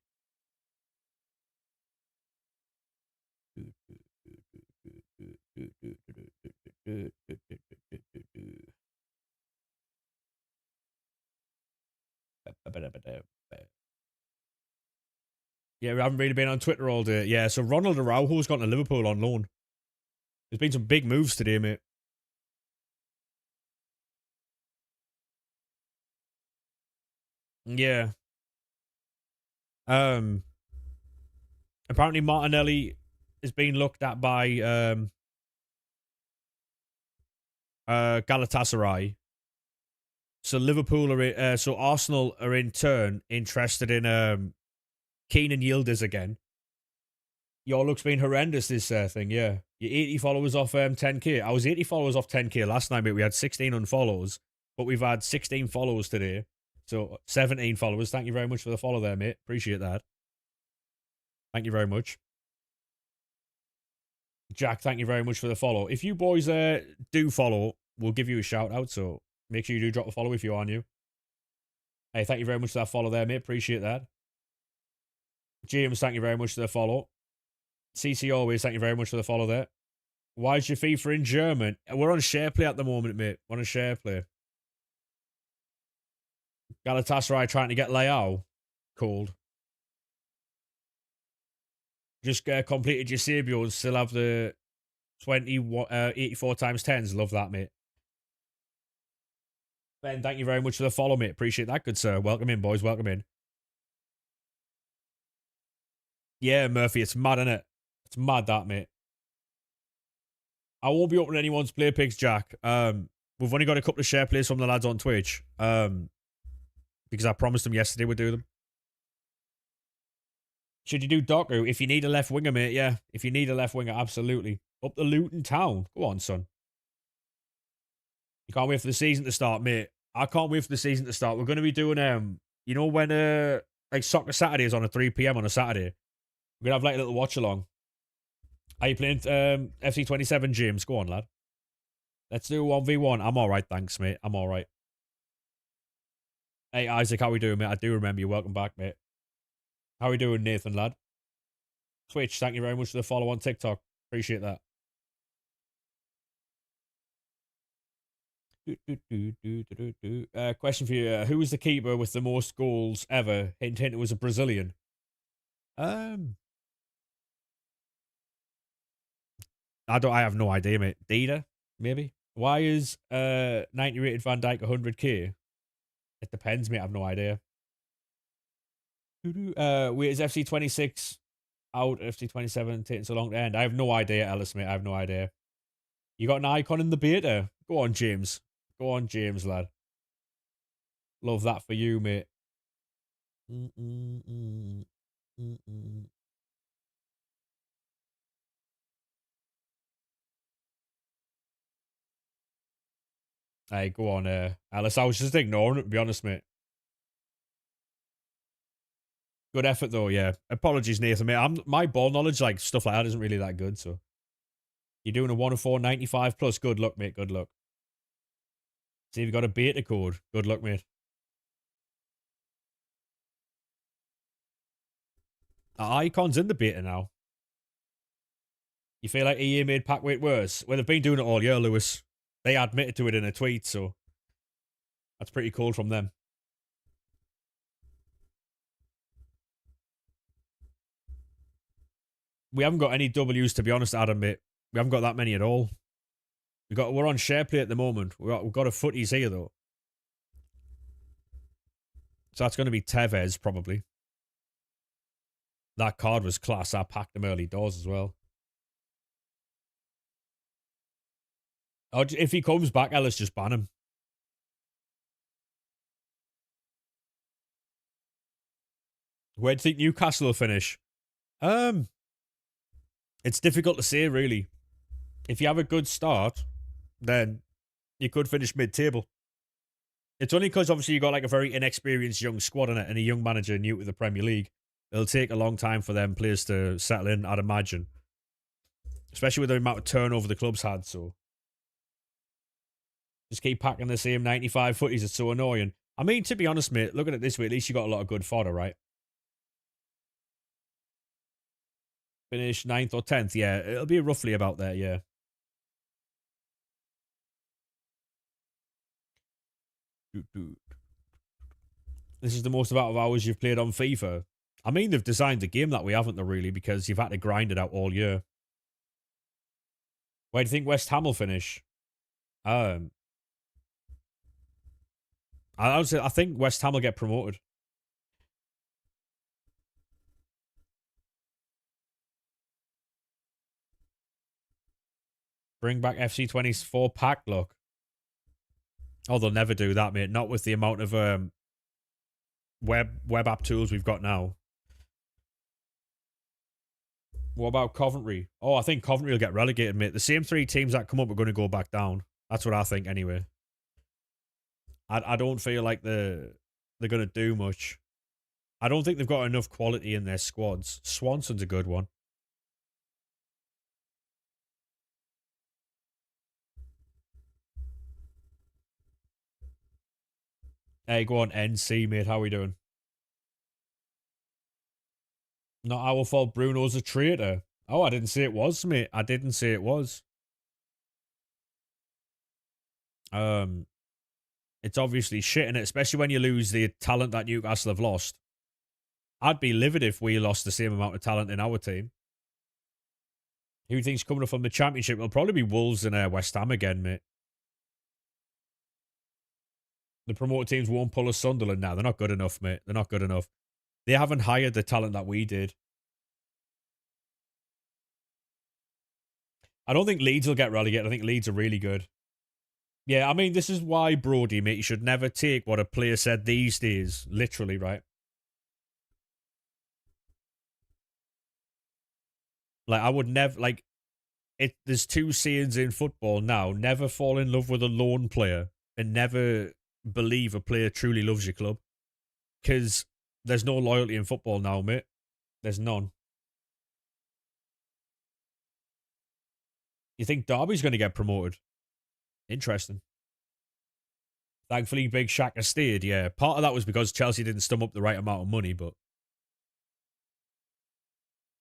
Yeah, we haven't really been on Twitter all day. Yeah, so Ronald Araujo's gone to Liverpool on loan. There's been some big moves today, mate. Yeah. Apparently Martinelli is being looked at by Galatasaray. So Liverpool are so Arsenal are in turn interested in Keenan Yildiz again. Your look's been horrendous this thing, yeah. You're 80 followers off 10k. I was 80 followers off 10k last night, but we had 16 unfollows, but we've had 16 followers today. So 17 followers. Thank you very much for the follow there, mate. Appreciate that. Thank you very much. Jack, thank you very much for the follow. If you boys do follow, we'll give you a shout out, so make sure you do drop a follow if you are new. Hey, thank you very much for that follow there, mate. Appreciate that. James, thank you very much for the follow. CC always, thank you very much for the follow there. Why is your FIFA in German? We're on SharePlay at the moment, mate. We're on a SharePlay. Galatasaray trying to get Leao. Cold. Just completed your Sabio and still have the 84 times 10s. Love that, mate. Ben, thank you very much for the follow, mate. Appreciate that, good sir. Welcome in, boys. Welcome in. Yeah, Murphy, it's mad, innit? It's mad, that, mate. I won't be opening anyone's play picks, Jack. We've only got a couple of share plays from the lads on Twitch. Because I promised them yesterday we'd do them. Should you do Doku? If you need a left winger, mate, yeah. If you need a left winger, absolutely. Up the Luton Town. Go on, son. You can't wait for the season to start, mate. I can't wait for the season to start. We're going to be doing, you know, when, like, Soccer Saturdays on a 3 p.m. on a Saturday. We're going to have, like, a little watch-along. Are you playing FC27, James? Go on, lad. Let's do 1v1. I'm all right, thanks, mate. I'm all right. Hey, Isaac, how we doing, mate? I do remember you. Welcome back, mate. How we doing, Nathan, lad? Twitch, thank you very much for the follow on TikTok. Appreciate that. Question for you. Who was the keeper with the most goals ever? Hint, hint, it was a Brazilian. I have no idea, mate. Dida, maybe? Why is 90 rated Van Dijk 100k? It depends, mate. I have no idea. Wait, is FC26 out? FC27 taking so long to end? I have no idea, Ellis, mate. I have no idea. You got an icon in the beta? Go on, James. Go on, James, lad. Love that for you, mate. Hey, go on, Alice. I was just ignoring it, to be honest, mate. Good effort, though, yeah. Apologies, Nathan, mate. My ball knowledge, like, stuff like that isn't really that good, so. You're doing a 1 of 4, 95 plus. Good luck, mate. Good luck. See if you got a beta code. Good luck, mate. Are icons in the beta now? You feel like EA made pack weight worse? Well, they've been doing it all year, Lewis. They admitted to it in a tweet, so that's pretty cool from them. We haven't got any W's, to be honest, Adam, mate. We haven't got that many at all. We're on SharePlay at the moment. We've got a Futties here, though. So that's going to be Tevez, probably. That card was class. I packed him early doors as well. If he comes back, Ellis, just ban him. Where do you think Newcastle will finish? It's difficult to say, really. If you have a good start, then you could finish mid-table. It's only because, obviously, you got like a very inexperienced young squad in it and a young manager new to the Premier League. It'll take a long time for them players to settle in, I'd imagine. Especially with the amount of turnover the club's had, so. Just keep packing the same 95 footies. It's so annoying. I mean, to be honest, mate, looking at it this way, at least you got a lot of good fodder, right? Finish 9th or 10th, yeah. It'll be roughly about there, yeah. This is the most amount of hours you've played on FIFA. I mean, they've designed the game that way, haven't they, really? Because you've had to grind it out all year. Where do you think West Ham will finish? I would say I think West Ham will get promoted. Bring back FC24 pack look. Oh, they'll never do that, mate. Not with the amount of web app tools we've got now. What about Coventry? Oh, I think Coventry will get relegated, mate. The same 3 teams that come up are going to go back down. That's what I think, anyway. I don't feel like they're going to do much. I don't think they've got enough quality in their squads. Swanson's a good one. Hey, go on, NC, mate. How we doing? Not our fault Bruno's a traitor. Oh, I didn't say it was, mate. I didn't say it was. It's obviously shit, and especially when you lose the talent that Newcastle have lost. I'd be livid if we lost the same amount of talent in our team. Who thinks coming up from the Championship? It'll probably be Wolves and West Ham again, mate. The promoted teams won't pull a Sunderland now. They're not good enough, mate. They're not good enough. They haven't hired the talent that we did. I don't think Leeds will get relegated. I think Leeds are really good. Yeah, I mean, this is why, Brody, mate, you should never take what a player said these days. Literally, right? Like, I would never, like, there's 2 sayings in football now. Never fall in love with a lone player and never believe a player truly loves your club. Because there's no loyalty in football now, mate. There's none. You think Derby's going to get promoted? Interesting. Thankfully, Big Shaka stayed, yeah. Part of that was because Chelsea didn't stum up the right amount of money, but...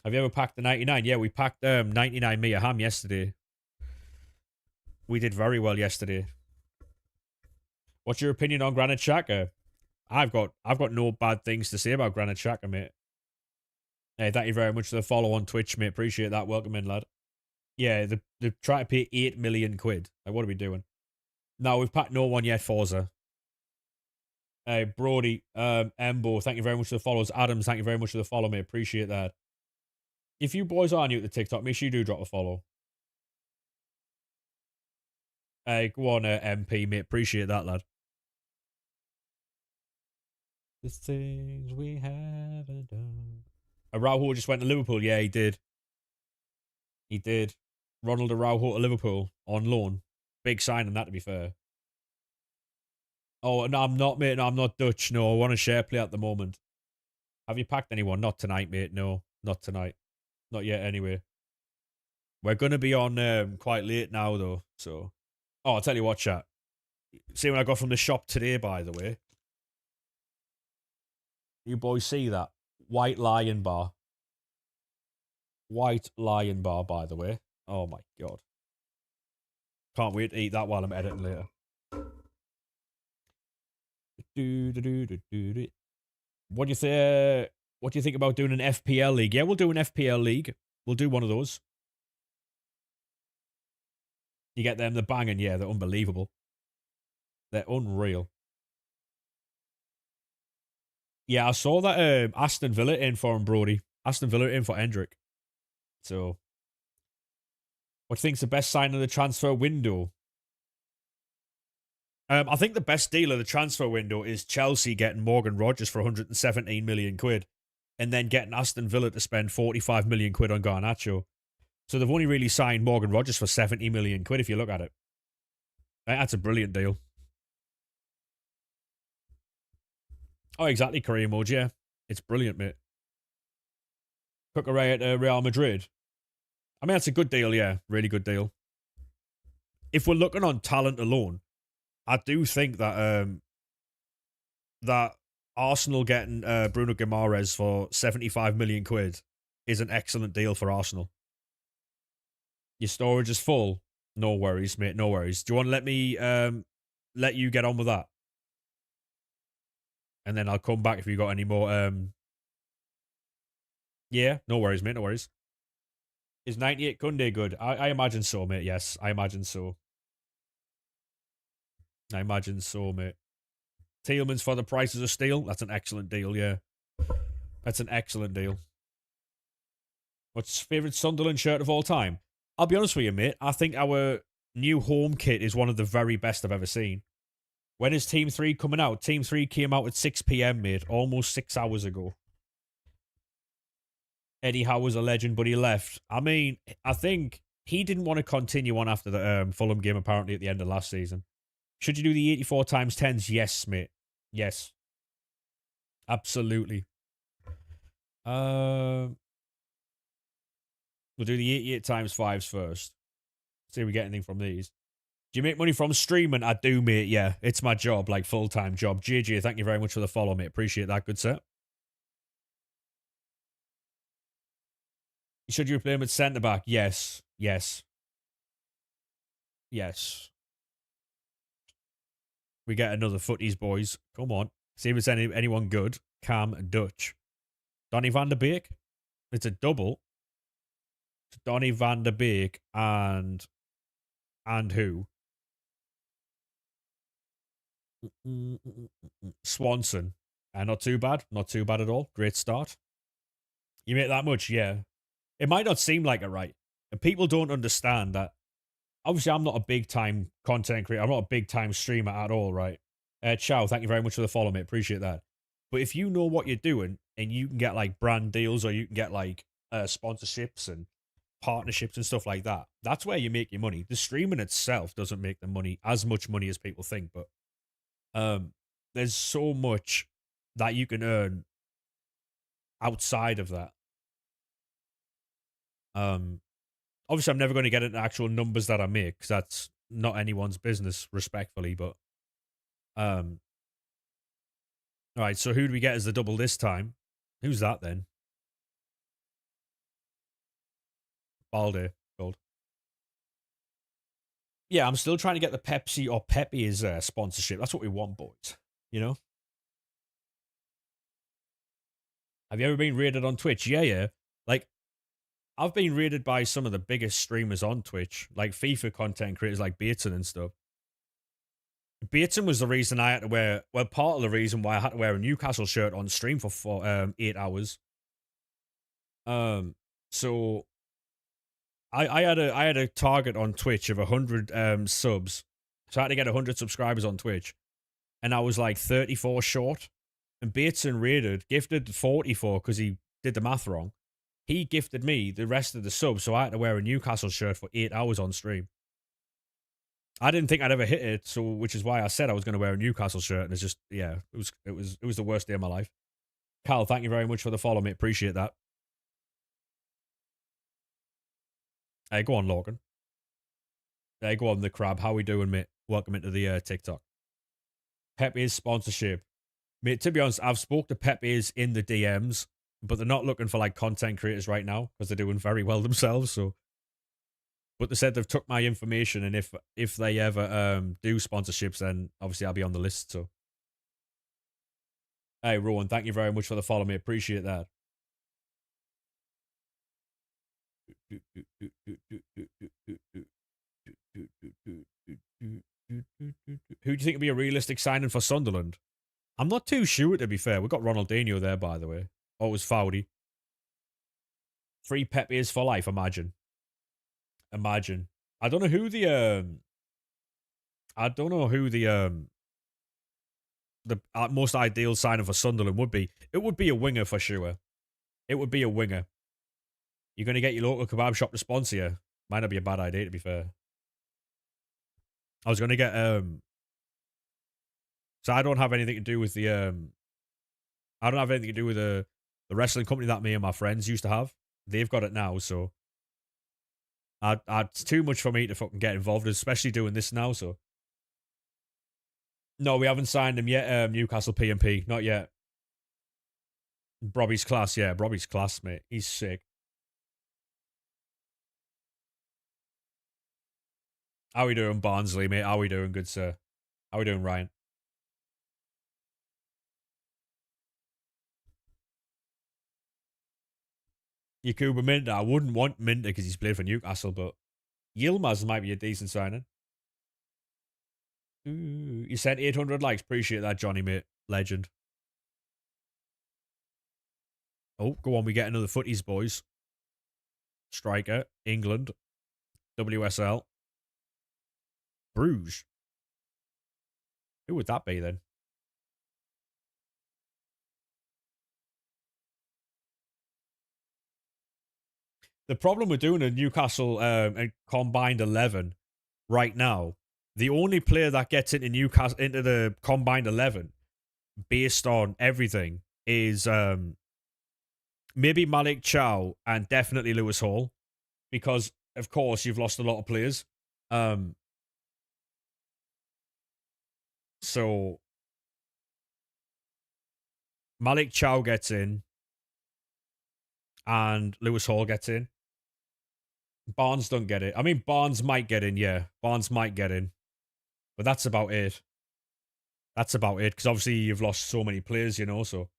Have you ever packed the 99? Yeah, we packed 99 Mia Ham yesterday. We did very well yesterday. What's your opinion on Granit Xhaka? I've got no bad things to say about Granit Xhaka, mate. Hey, thank you very much for the follow on Twitch, mate. Appreciate that. Welcome in, lad. Yeah, they're trying to pay 8 million quid. Like, what are we doing? No, we've packed no one yet, Forza. Hey, Brody, Embo, thank you very much for the follows. Adams, thank you very much for the follow, mate. Appreciate that. If you boys are new at the TikTok, make sure you do drop a follow. Hey, go on, MP, mate. Appreciate that, lad. The things we haven't done. Araujo just went to Liverpool. Yeah, he did. He did. Ronald Araujo to Liverpool on loan. Big signing that, to be fair. Oh, no, I'm not, mate. No, I'm not Dutch. No, I want a share play at the moment. Have you packed anyone? Not tonight, mate. No, not tonight. Not yet, anyway. We're going to be on quite late now, though. So, oh, I'll tell you what, chat. See what I got from the shop today, by the way. You boys see that? White Lion bar. White Lion bar, by the way. Oh, my God. Can't wait to eat that while I'm editing later. What do you think about doing an FPL league? Yeah, we'll do an FPL league. We'll do one of those. You get them, they're banging. Yeah, they're unbelievable. They're unreal. Yeah, I saw that Aston Villa in for him, Brody. Aston Villa in for Hendrick. So, what do you think's the best sign of the transfer window? I think the best deal of the transfer window is Chelsea getting Morgan Rogers for 117 million quid and then getting Aston Villa to spend 45 million quid on Garnacho. So they've only really signed Morgan Rogers for 70 million quid if you look at it. That's a brilliant deal. Oh, exactly, Kareem Mode, yeah. It's brilliant, mate. Cucurella at Real Madrid. I mean, that's a good deal, yeah. Really good deal. If we're looking on talent alone, I do think that that Arsenal getting Bruno Guimaraes for 75 million quid is an excellent deal for Arsenal. Your storage is full. No worries, mate. No worries. Do you want to let me let you get on with that? and then I'll come back if you got any more. Yeah, no worries, mate. No worries. Is 98 Kunde good? I imagine so, mate. Yes, I imagine so. I imagine so, mate. Tielemans for the prices of steel. That's an excellent deal. Yeah, that's an excellent deal. What's your favourite Sunderland shirt of all time? I'll be honest with you, mate. I think our new home kit is one of the very best I've ever seen. When is Team 3 coming out? Team 3 came out at 6 p.m., mate, almost 6 hours ago. Eddie Howe was a legend, but he left. I mean, I think he didn't want to continue on after the Fulham game, apparently, at the end of last season. Should you do the 84 times 10s? Yes, mate. Yes. Absolutely. We'll do the 88 times 5s first. See if we get anything from these. Do you make money from streaming? I do, mate. Yeah, it's my job, like full-time job. JJ, thank you very much for the follow, mate. Appreciate that, good sir. Should you play him at centre-back? Yes. Yes. Yes. We get another Futties, boys. Come on. See if it's anyone good. Cam Dutch. Donny van der Beek. It's a double. Donny van der Beek and who? Swanson. Not too bad. Not too bad at all. Great start. You make that much? Yeah. It might not seem like it, right? And people don't understand that. Obviously, I'm not a big-time content creator. I'm not a big-time streamer at all, right? Chow, thank you very much for the follow, mate. Appreciate that. But if you know what you're doing and you can get, like, brand deals or you can get, like, sponsorships and partnerships and stuff like that, that's where you make your money. The streaming itself doesn't make the money, as much money as people think, but there's so much that you can earn outside of that. Obviously, I'm never going to get into actual numbers that I make because that's not anyone's business, respectfully. But, all right. So who do we get as the double this time? Who's that then? Balde, gold. Yeah, I'm still trying to get the Pepsi or Pepe's sponsorship. That's what we want, boys. You know. Have you ever been rated on Twitch? Yeah, yeah. Like, I've been rated by some of the biggest streamers on Twitch, like FIFA content creators like Bateson and stuff. Bateson was the reason I had to wear, well, part of the reason why I had to wear a Newcastle shirt on stream for 8 hours. So I had a target on Twitch of 100 subs. So I had to get 100 subscribers on Twitch. And I was like 34 short. And Bateson gifted 44 because he did the math wrong. He gifted me the rest of the subs, so I had to wear a Newcastle shirt for 8 hours on stream. I didn't think I'd ever hit it, so which is why I said I was going to wear a Newcastle shirt, and it's just it was the worst day of my life. Carl, thank you very much for the follow, mate. Appreciate that. Hey, go on, Logan. Hey, go on, the crab. How we doing, mate? Welcome into the TikTok. Pepe's sponsorship, mate. To be honest, I've spoke to Pepe's in the DMs, but they're not looking for like content creators right now because they're doing very well themselves. So, but they said they've took my information, and if they ever do sponsorships, then obviously I'll be on the list. So, hey, Rowan, thank you very much for the follow, mate. Appreciate that. Who do you think would be a realistic signing for Sunderland? I'm not too sure, to be fair. We've got Ronaldinho there, by the way. Oh, it was Foudy. 3 Pepe's for life, imagine. Imagine. I don't know who the most ideal signing for Sunderland would be. It would be a winger for sure. It would be a winger. You're going to get your local kebab shop to sponsor you. Might not be a bad idea, to be fair. I was going to get so I don't have anything to do with the I don't have anything to do with the wrestling company that me and my friends used to have. They've got it now, so it's too much for me to fucking get involved, especially doing this now. So no, we haven't signed him yet. Newcastle P&P, not yet. Robbie's class, yeah, Robbie's class, mate. He's sick. How we doing, Barnsley, mate? How we doing, good sir? How we doing, Ryan? Yakuba Minter. I wouldn't want Minter because he's played for Newcastle, but Yilmaz might be a decent signing. Ooh, you sent 800 likes. Appreciate that, Johnny, mate. Legend. Oh, go on. We get another Futties, boys. Striker. England. WSL. Bruges. Who would that be then? The problem with doing a Newcastle combined 11 right now, the only player that gets into Newcastle into the combined 11 based on everything is maybe Malik Chow and definitely Lewis Hall, because of course you've lost a lot of players. So Malik Chow gets in and Lewis Hall gets in. Barnes don't get it. I mean, Barnes might get in, yeah. Barnes might get in. But that's about it. That's about it, because obviously you've lost so many players, you know, so.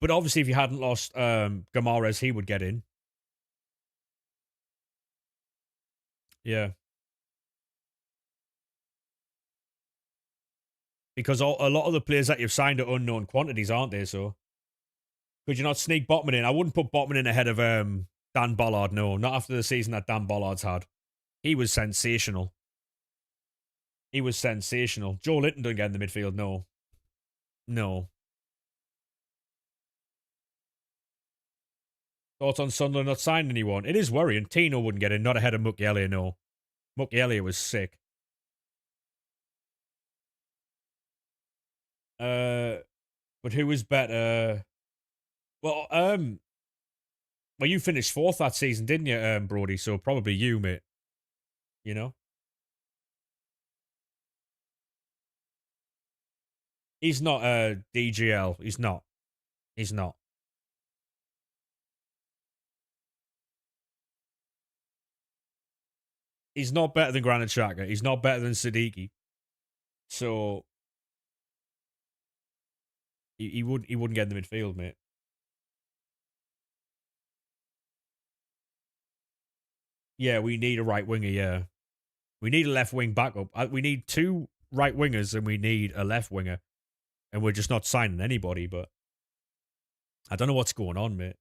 But obviously if you hadn't lost Gamares, he would get in. Yeah. Because a lot of the players that you've signed are unknown quantities, aren't they, so. Could you not sneak Botman in? I wouldn't put Botman in ahead of Dan Bollard, no. Not after the season that Dan Bollard's had. He was sensational. He was sensational. Joe Linton didn't get in the midfield, no. No. Thoughts on Sunderland not signing anyone? It is worrying. Tino wouldn't get in, not ahead of Mukiele, no. Mukiele was sick. But who was better? Well, you finished fourth that season, didn't you, Brody? So probably you, mate. You know? He's not DGL. He's not. He's not. He's not better than Granit Xhaka. He's not better than Siddiqui. So he wouldn't get in the midfield, mate. Yeah, we need a right winger, yeah. We need a left wing backup. We need two right wingers and we need a left winger. And we're just not signing anybody, but I don't know what's going on, mate.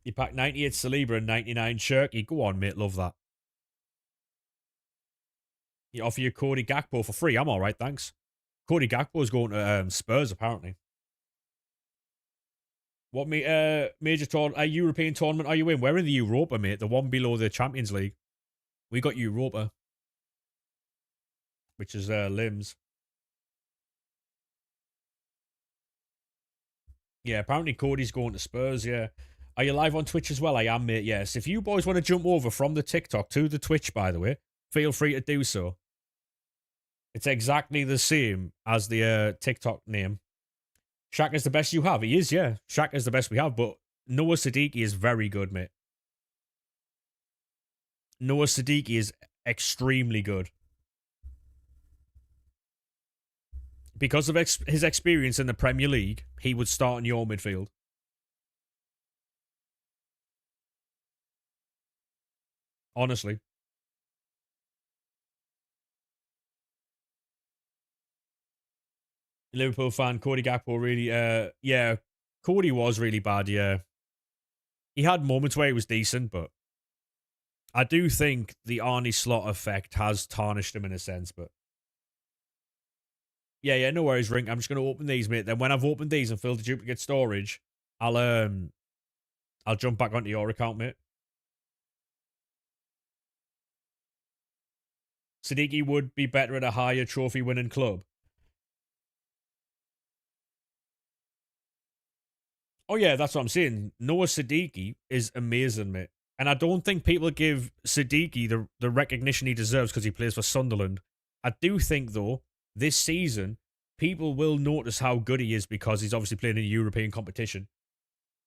You pack 98 Saliba and 99 Shirky. Go on, mate. Love that. You offer your Cody Gakpo for free. I'm all right, thanks. Cody Gakpo is going to Spurs, apparently. What major European tournament are you in? We're in the Europa, mate. The one below the Champions League. We got Europa, which is Limbs. Yeah, apparently Cody's going to Spurs, yeah. Are you live on Twitch as well? I am, mate, yes. If you boys want to jump over from the TikTok to the Twitch, by the way, feel free to do so. It's exactly the same as the TikTok name. Shaq is the best you have. He is, yeah. Shaq is the best we have, but Noah Siddiqui is very good, mate. Noah Siddiqui is extremely good. Because of his experience in the Premier League, he would start in your midfield. Honestly. Liverpool fan, Cody Gakpo really, yeah, Cody was really bad, yeah. He had moments where he was decent, but I do think the Arnie Slot effect has tarnished him in a sense, but yeah, no worries, Rink. I'm just going to open these, mate. Then when I've opened these and filled the duplicate storage, I'll jump back onto your account, mate. Siddiqui would be better at a higher trophy winning club. Oh yeah, that's what I'm saying. Noah Siddiqui is amazing, mate. And I don't think people give Siddiqui the recognition he deserves because he plays for Sunderland. I do think, though, this season, people will notice how good he is because he's obviously playing in a European competition.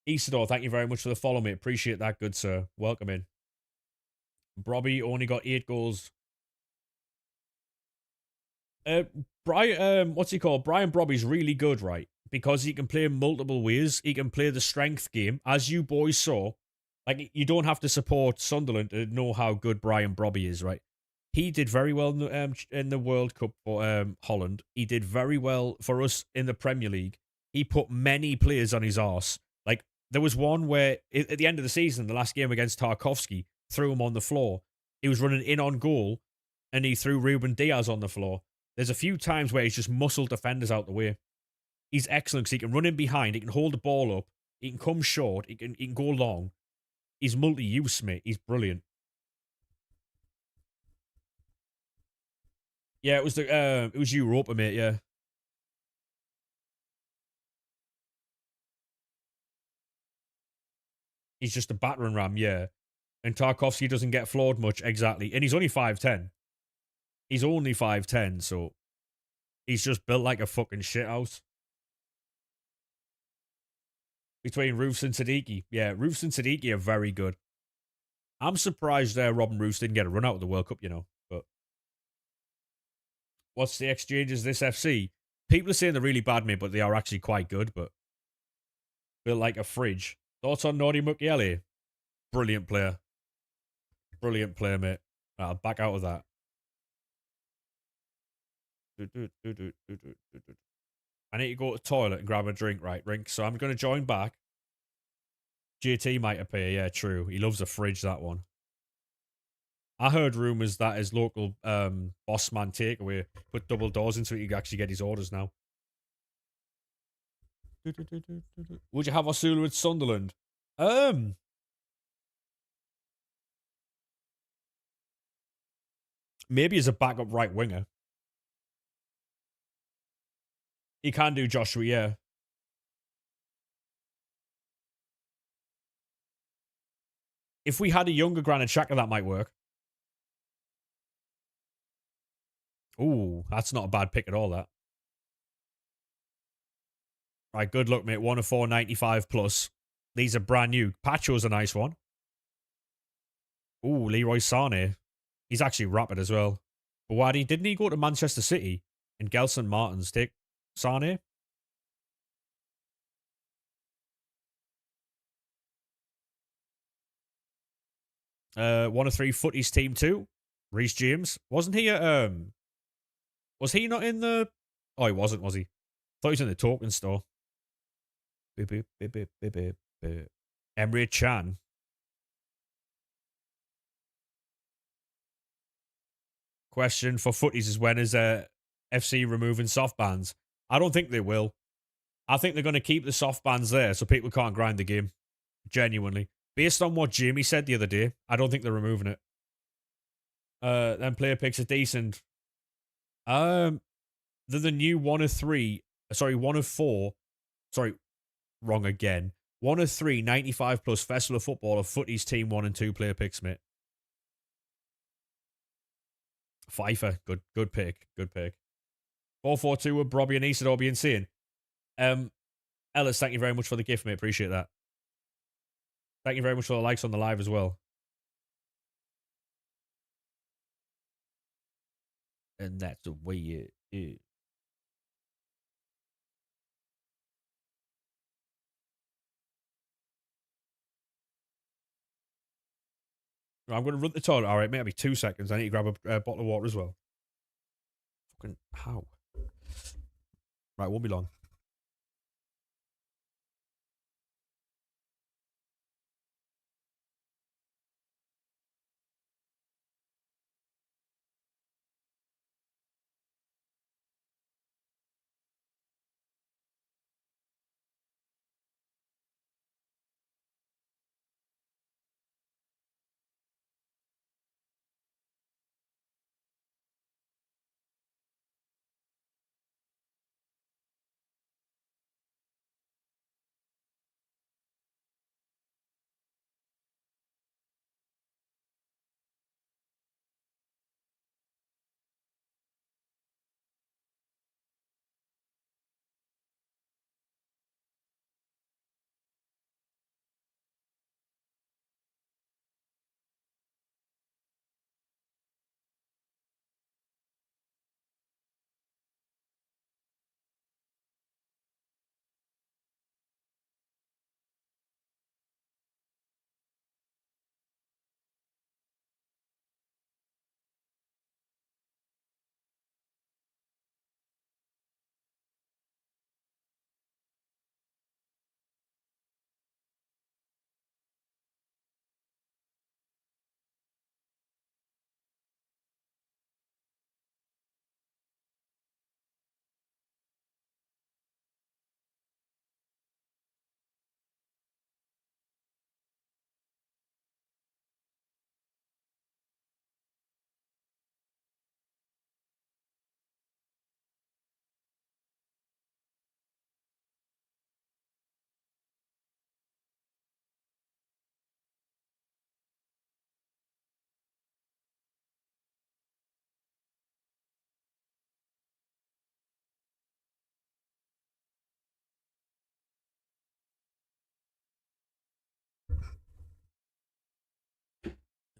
Isidore, thank you very much for the follow, mate. Appreciate that, good sir. Welcome in. Brobby only got 8 goals. Brian, what's he called? Brian Brobby's really good, right? because he can play multiple ways. He can play the strength game, as you boys saw. Like, you don't have to support Sunderland to know how good Brian Brobby is, right? He did very well in the World Cup for Holland. He did very well for us in the Premier League. He put many players on his arse. Like, there was one where, at the end of the season, the last game against Tarkovsky, threw him on the floor. He was running in on goal, and he threw Ruben Diaz on the floor. There's a few times where he's just muscled defenders out the way. He's excellent because he can run in behind, he can hold the ball up, he can come short, he can go long. He's multi-use, mate. He's brilliant. Yeah, it was Europa, mate. Yeah, he's just a battering ram. Yeah, and Tarkovsky doesn't get floored much, exactly. And he's only 5'10". He's only 5'10", so he's just built like a fucking shithouse. Between Roofs and Siddiqui, yeah, Roofs and Siddiqui are very good. I'm surprised Robin Roofs didn't get a run out of the World Cup, you know. But what's the exchanges this FC? People are saying they're really bad, mate, but they are actually quite good. But built like a fridge. Thoughts on Nordi Mukiele? Brilliant player. Brilliant player, mate. I'll back out of that. I need to go to the toilet and grab a drink, right, Rink? So I'm going to join back. JT might appear. Yeah, true. He loves a fridge, that one. I heard rumours that his local boss man takeaway put double doors into it. You can actually get his orders now. Would you have Osula with Sunderland? Maybe as a backup right winger. He can do Joshua, yeah. If we had a younger Granit Xhaka, that might work. Ooh, that's not a bad pick at all, that. Right, good luck, mate. 1 of 4, 95 plus. These are brand new. Pacho's a nice one. Ooh, Leroy Sane. He's actually rapid as well. But why didn't he go to Manchester City and Gelson Martins take Sane? 1 of 3 Futties team 2. Reece James. Wasn't he was he not in the Oh, he wasn't, was he? Thought he was in the token store. Beep, beep, beep, beep, beep, beep, beep. Emre Chan. Question for Futties is, when is FC removing soft bands? I don't think they will. I think they're going to keep the soft bands there so people can't grind the game. Genuinely. Based on what Jamie said the other day, I don't think they're removing it. Then player picks are decent. They're the new 1 of 3. Sorry, 1 of 4. Sorry, wrong again. 1 of 3, 95 plus Festival of Football of Futties team 1 and 2 player picks, mate. FIFA, good pick. Good pick. 442 with Brobby and Isidore being seen. Ellis, thank you very much for the gift, mate. Appreciate that. Thank you very much for the likes on the live as well. And that's the way it is. I'm going to run the toilet. All right, maybe 2 seconds. I need to grab a bottle of water as well. Fucking how? Right, won't be long.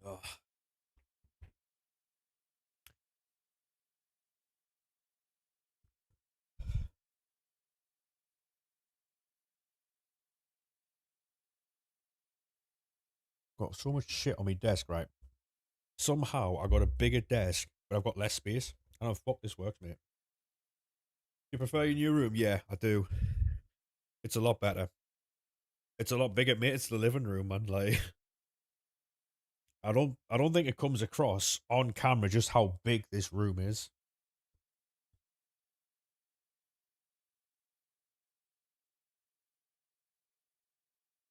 Ugh. Got so much shit on my desk, right? Somehow I got a bigger desk, but I've got less space. I don't know if fuck this works, mate. You prefer your new room? Yeah, I do. It's a lot better. It's a lot bigger, mate. It's the living room, man. Like, I don't think it comes across on camera just how big this room is.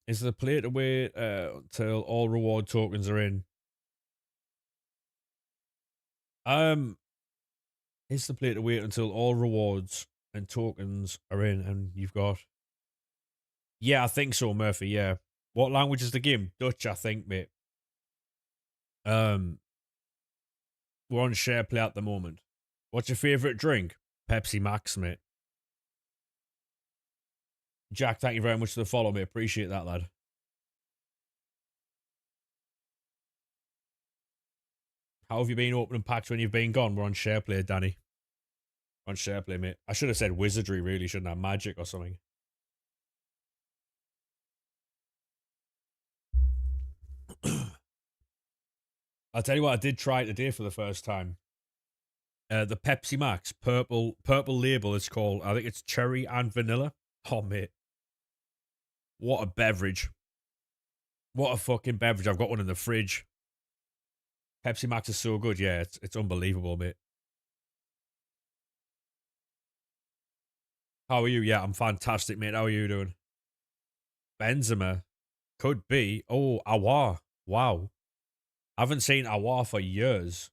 Is the play to wait until all reward tokens are in? Is the play to wait until all rewards and tokens are in, and you've got? Yeah, I think so, Murphy. Yeah. What language is the game? Dutch, I think, mate. Um, we're on share play at the moment. What's your favorite drink? Pepsi Max, mate. Jack, thank you very much for the follow, mate. Appreciate that, lad. How have you been opening packs when you've been gone? We're on share play, Danny. On share play, mate. I should have said wizardry, really, shouldn't I? Magic or something. I'll tell you what I did try today for the first time. The Pepsi Max purple label. It's called. I think it's cherry and vanilla. Oh, mate, what a beverage! What a fucking beverage! I've got one in the fridge. Pepsi Max is so good. Yeah, it's unbelievable, mate. How are you? Yeah, I'm fantastic, mate. How are you doing? Benzema could be. Oh, Awar. Wow, I haven't seen Awar for years.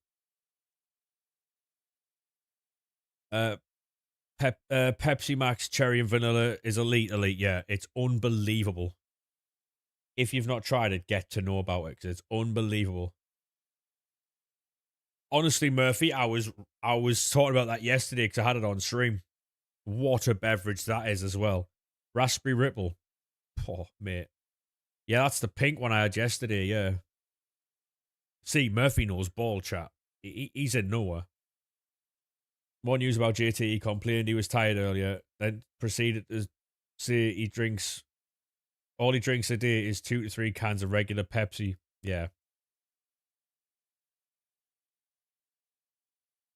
Uh, Pepsi Max cherry and vanilla is elite. Yeah, it's unbelievable. If you've not tried it, get to know about it because it's unbelievable. Honestly, Murphy, I was talking about that yesterday because I had it on stream. What a beverage that is as well. Raspberry Ripple. Oh, mate. Yeah, that's the pink one I had yesterday, yeah. See, Murphy knows ball chat. He's in nowhere. More news about JT. He complained he was tired earlier, then proceeded to say all he drinks a day is 2 to 3 cans of regular Pepsi. Yeah.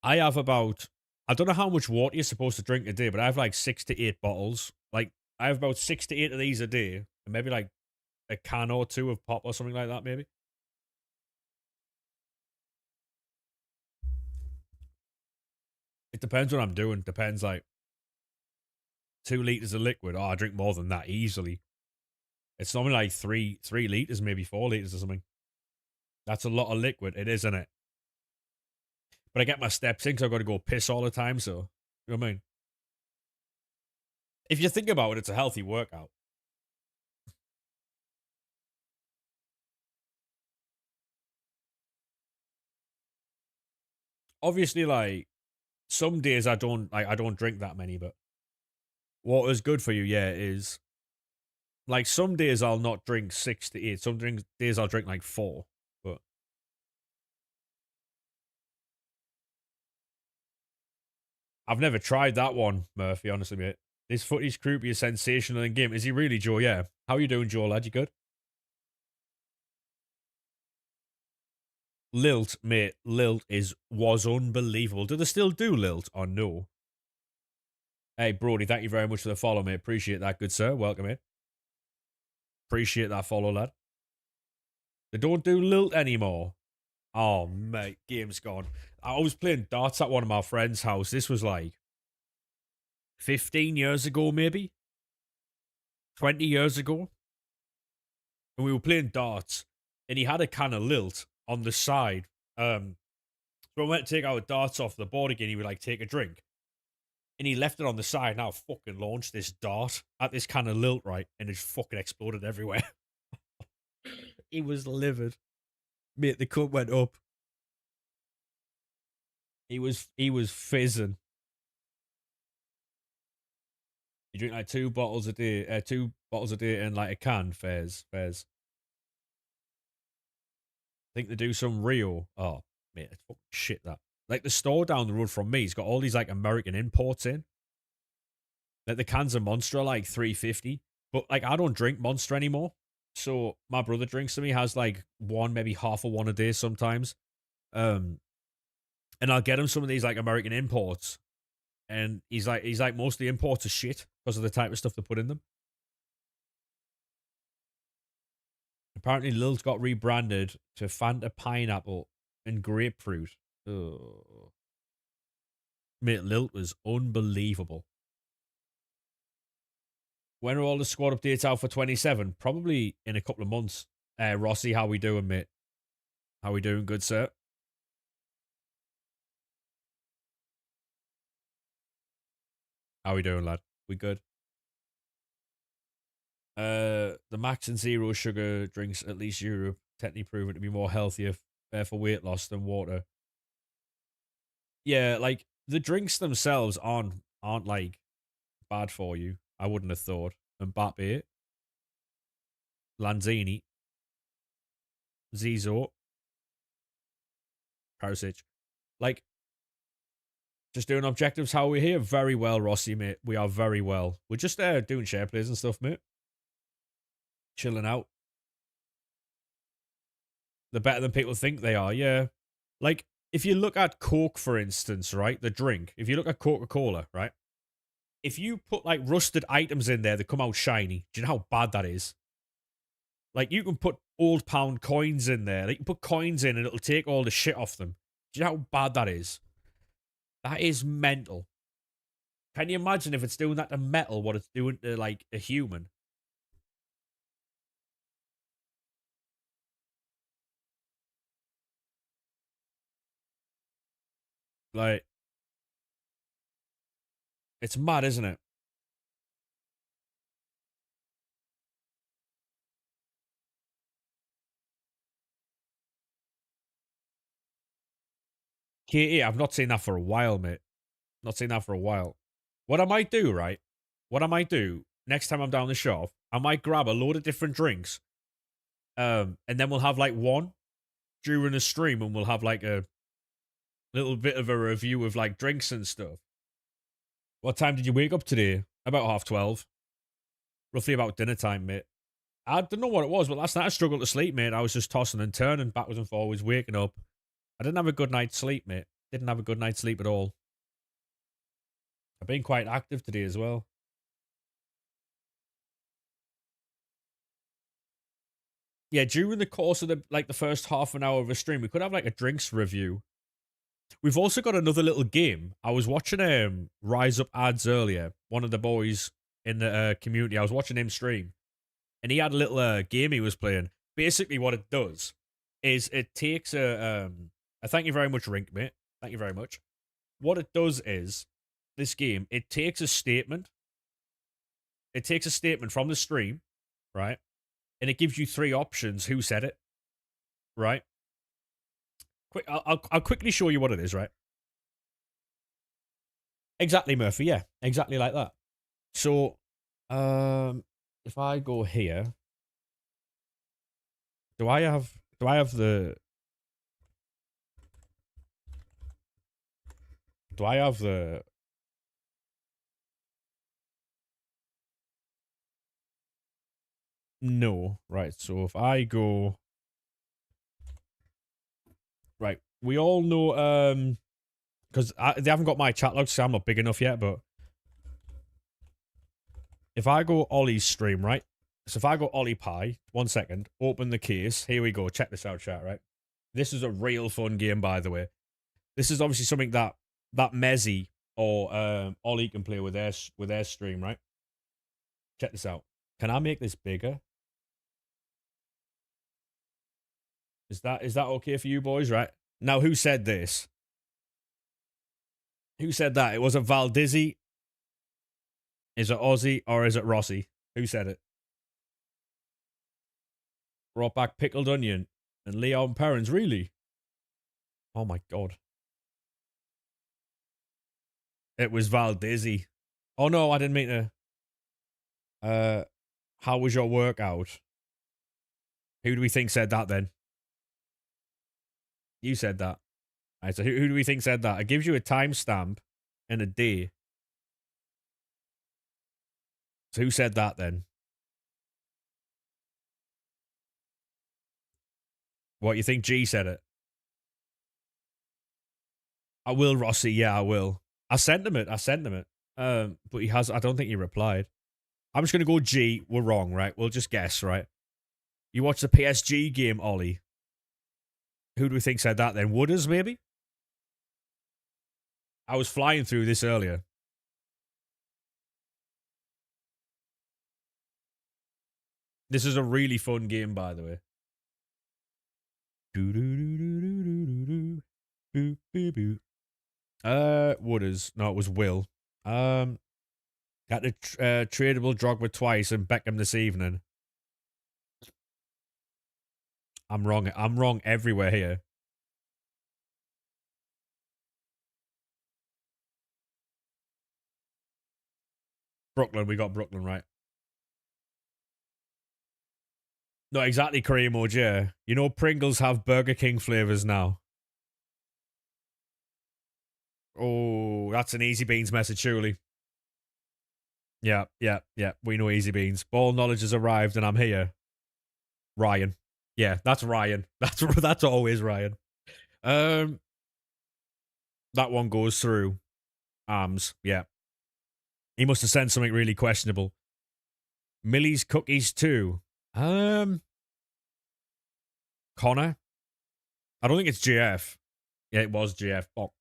I have I don't know how much water you're supposed to drink a day, but I have like 6 to 8 bottles. Like, I have about 6 to 8 of these a day, and maybe like a can or two of pop or something like that, maybe. It depends what I'm doing. Depends, like, 2 liters of liquid. Oh, I drink more than that easily. It's normally like 3 liters, maybe 4 liters or something. That's a lot of liquid. It is, isn't it? But I get my steps in because I've got to go piss all the time, so, you know what I mean? If you think about it, it's a healthy workout. Obviously, like, some days I don't drink that many, but what is good for you, yeah, is like some days I'll not drink 6 to 8. Days I'll drink like 4. But I've never tried that one, Murphy, honestly, mate. This Futties Croupy is sensational in game. Is he really, Joe? Yeah. How you doing, Joe, lad? You good? Lilt, mate. Lilt was unbelievable. Do they still do Lilt or no? Hey, Brody, thank you very much for the follow, mate. Appreciate that, good sir. Welcome in. Appreciate that follow, lad. They don't do Lilt anymore. Oh, mate, game's gone. I was playing darts at one of my friends' house. This was like 15 years ago, maybe 20 years ago. And we were playing darts, and he had a can of Lilt on the side. So I went to take our darts off the board again. He would like take a drink, and he left it on the side. Now fucking launched this dart at this can of Lilt, right, and it fucking exploded everywhere. He was livid, mate. The cup went up. He was fizzing. You drink like 2 bottles a day, 2 bottles a day, and like a can. Fairs. I think they do some Rio. Oh, mate, it's fucking shit that. Like the store down the road from me, it's got all these like American imports in. Like the cans of Monster are like $3.50. But like I don't drink Monster anymore. So my brother drinks to me, has like one, maybe half of one a day sometimes. And I'll get him some of these like American imports. And he's like, most of the imports are shit because of the type of stuff they put in them. Apparently, Lil's got rebranded to Fanta Pineapple and Grapefruit. Oh. Mate, Lil was unbelievable. When are all the squad updates out for 27? Probably in a couple of months. Rossi, how we doing, mate? How we doing, good sir? How we doing, lad? We good? The max and zero sugar drinks, at least Europe, technically proven to be more healthier for weight loss than water. Yeah, like the drinks themselves aren't like bad for you. I wouldn't have thought. Mbappe, Lanzini, Zizo, Perisic. Like, just doing objectives how we're here. Very well, Rossi, mate. We are very well. We're just doing share plays and stuff, mate. Chilling out. They're better than people think they are, yeah. Like, if you look at Coke, for instance, right? The drink. If you look at Coca-Cola, right? If you put, like, rusted items in there that come out shiny, do you know how bad that is? Like, you can put old pound coins in there. Like, you can put coins in and it'll take all the shit off them. Do you know how bad that is? That is mental. Can you imagine if it's doing that to metal, what it's doing to, like, a human? Like, it's mad, isn't it? KE, I've not seen that for a while, mate. Not seen that for a while. What I might do, right? What I might do next time I'm down the shop, I might grab a load of different drinks. And then we'll have like one during the stream and we'll have like a little bit of a review of like drinks and stuff. What time did you wake up today? About 12:30. Roughly about dinner time, mate. I don't know what it was, but last night I struggled to sleep, mate. I was just tossing and turning backwards and forwards, waking up. I didn't have a good night's sleep, mate. Didn't have a good night's sleep at all. I've been quite active today as well. Yeah, during the course of the first half an hour of a stream, we could have like a drinks review. We've also got another little game. I was watching Rise Up ads earlier. One of the boys in the community. I was watching him stream, and he had a little game he was playing. Basically, what it does is it takes a thank you very much, Rink, mate. Thank you very much. What it does is this game. It takes a statement. It takes a statement from the stream, right? And it gives you three options. Who said it? Right? Quick, I'll quickly show you what it is, right? Exactly, Murphy. Yeah, exactly like that. So, if I go here, do I have the no, right? So if I go right, we all know because they haven't got my chat logs, so I'm not big enough yet. But if I go Ollie's stream, right? So if I go Ollie Pie, 1 second, open the case. Here we go. Check this out, chat. Right, this is a real fun game, by the way. This is obviously something that Mezzy or Ollie can play with their stream, right? Check this out. Can I make this bigger? Is that okay for you boys, right? Now, who said this? Who said that? It wasn't Valdizzi. Is it Ozzy or is it Rossi? Who said it? Brought back pickled onion and Leon Perrins. Really? Oh my god. It was Valdizzi. Oh no, I didn't mean to. How was your workout? Who do we think said that then? You said that. All right, so who do we think said that? It gives you a timestamp and a day. So who said that then? What, you think G said it? I will, Rossi. Yeah, I will. I sent him it. But he has. I don't think he replied. I'm just gonna go G. We're wrong, right? We'll just guess, right? You watched the PSG game, Ollie. Who do we think said that then? Wooders, maybe? I was flying through this earlier. This is a really fun game, by the way. Wooders. No, it was Will. Got the tradable Drogba twice and Beckham this evening. I'm wrong. I'm wrong everywhere here. Brooklyn. We got Brooklyn right. No, exactly, Kareem O'J. You know, Pringles have Burger King flavors now. Oh, that's an Easy Beans message, surely. Yeah. We know Easy Beans. Ball knowledge has arrived, and I'm here. Ryan. Yeah, that's Ryan. That's always Ryan. That one goes through. Arms. Yeah. He must have sent something really questionable. Millie's cookies too. Connor. I don't think it's GF. Yeah, it was GF. Oh.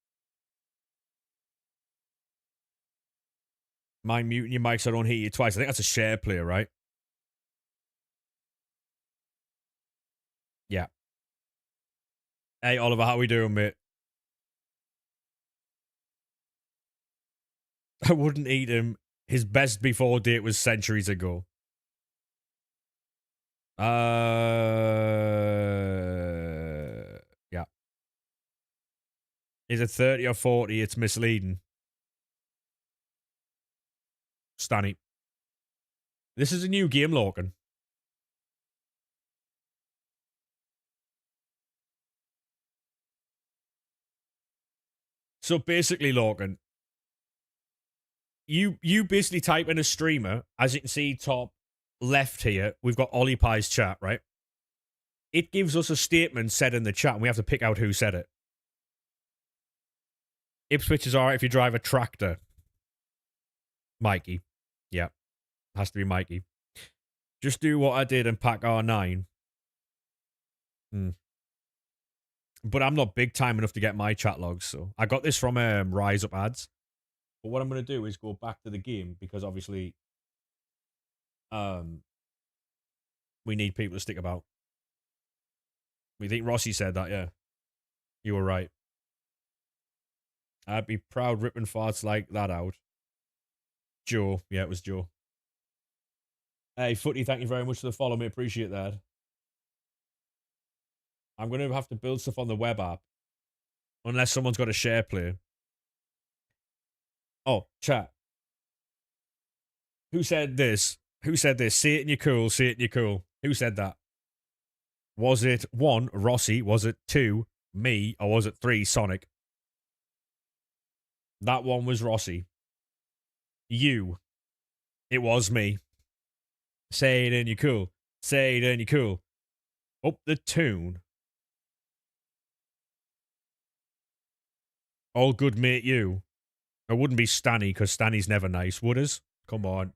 Mind muting your mic so I don't hear you twice. I think that's a share player, right? Yeah. Hey, Oliver, how we doing, mate? I wouldn't eat him. His best before date was centuries ago. Yeah. Is it 30 or 40? It's misleading. Stanny. This is a new game, Lorcan. So basically, Lorcan, you basically type in a streamer. As you can see, top left here, we've got Ollie Pie's chat, right? It gives us a statement said in the chat, and we have to pick out who said it. Ipswich is alright if you drive a tractor. Mikey. Yeah. Has to be Mikey. Just do what I did and pack R9. But I'm not big time enough to get my chat logs, so I got this from Rise Up Ads. But what I'm going to do is go back to the game because obviously we need people to stick about. We think Rossi said that, yeah. You were right. I'd be proud ripping farts like that out. Joe. Yeah, it was Joe. Hey, Footy, thank you very much for the follow, mate. Appreciate that. I'm going to have to build stuff on the web app. Unless someone's got a share play. Oh, chat. Who said this? Who said this? See it and you're cool. See it and you're cool. Who said that? Was it 1, Rossi? Was it 2, me? Or was it 3, Sonic? That one was Rossi. You. It was me. Say it and you're cool. Say it and you're cool. Up the tune. All good, mate, you. It wouldn't be Stanny, because Stanny's never nice, would us? Come on.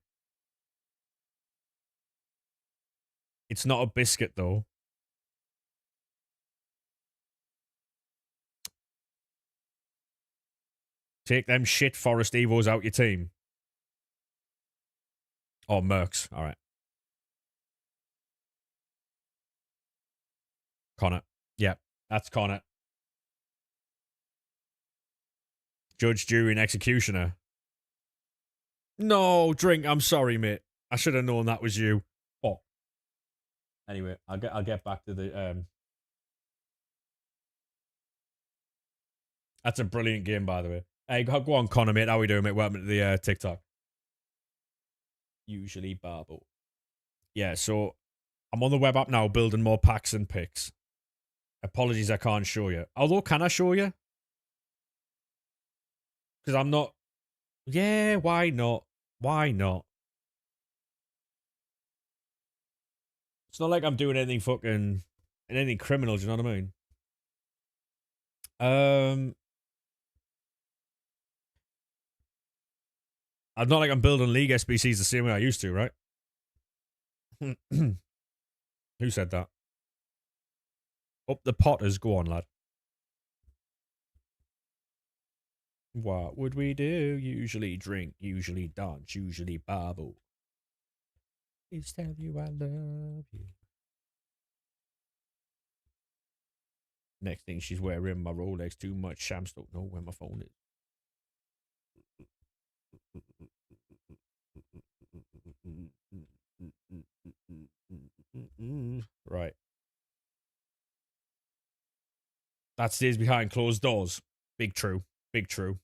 It's not a biscuit, though. Take them shit Forest Evos out your team. Oh, Mercs. All right. Connor. Yeah, that's Connor. Judge, jury, and executioner. No, drink. I'm sorry, mate. I should have known that was you. Oh. Anyway, I'll get back to the That's a brilliant game, by the way. Hey, go on, Connor, mate. How we doing, mate? Welcome to the TikTok. Usually Barbo. Yeah, so I'm on the web app now building more packs and picks. Apologies, I can't show you. Although, can I show you? Because I'm not... Yeah, why not? Why not? It's not like I'm doing anything fucking... anything criminal, do you know what I mean? I'm not like I'm building League SBCs the same way I used to, right? Who said that? Up the Potters. Go on, lad. What would we do? Usually drink, usually dance, usually babble. Please tell you I love you. Next thing she's wearing my Rolex too much. Shams don't know where my phone is. Right. That stays behind closed doors. Big true. Big true.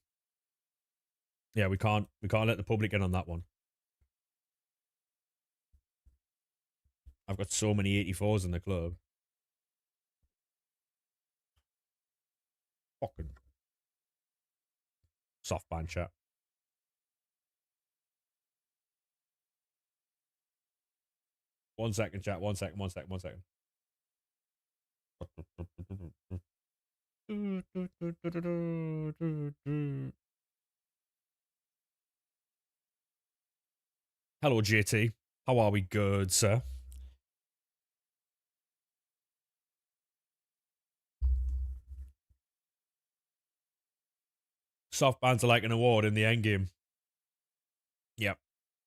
Yeah, we can't let the public in on that one. I've got so many 84s in the club. Fucking soft band chat. One second, chat. One second. Hello, JT. How are we? Good, sir. Soft bands are like an award in the end game. Yep.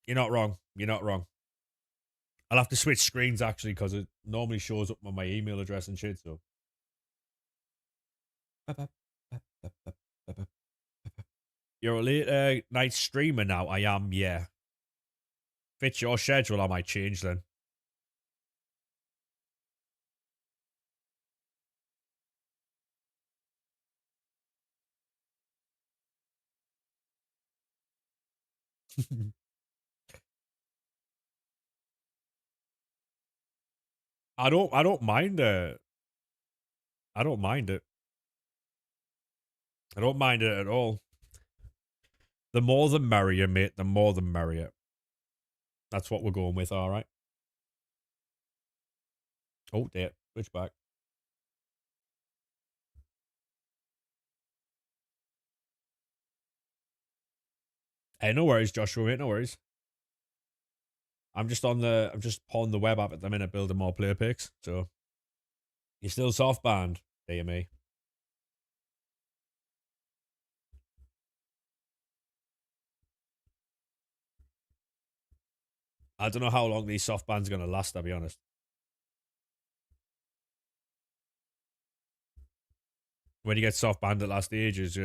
You're not wrong. You're not wrong. I'll have to switch screens actually because it normally shows up on my email address and shit. So. You're a late night streamer now. I am, yeah. Fits your schedule, I might change then. I don't mind it. I don't mind it. I don't mind it at all. The more the merrier, mate. The more the merrier. That's what we're going with, alright? Oh, dear. Switch back. Hey, no worries, Joshua, mate. No worries. I'm just on the web app at the minute building more player picks, so. You're still soft banned, dear me. I don't know how long these soft bans are going to last, I'll be honest. When you get soft banned at last ages,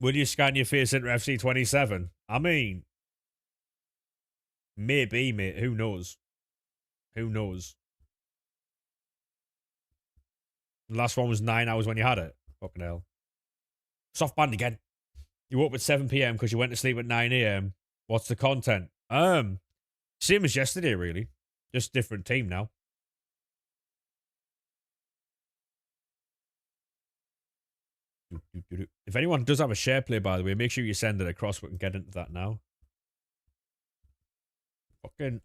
will you scan your face into FC27? I mean, maybe, mate. Who knows? Who knows? The last one was 9 hours when you had it. Fucking hell. Soft banned again. You woke up at 7 p.m. because you went to sleep at 9 a.m. What's the content? Same as yesterday, really. Just different team now. If anyone does have a share play, by the way, make sure you send it across. We can get into that now. Fucking.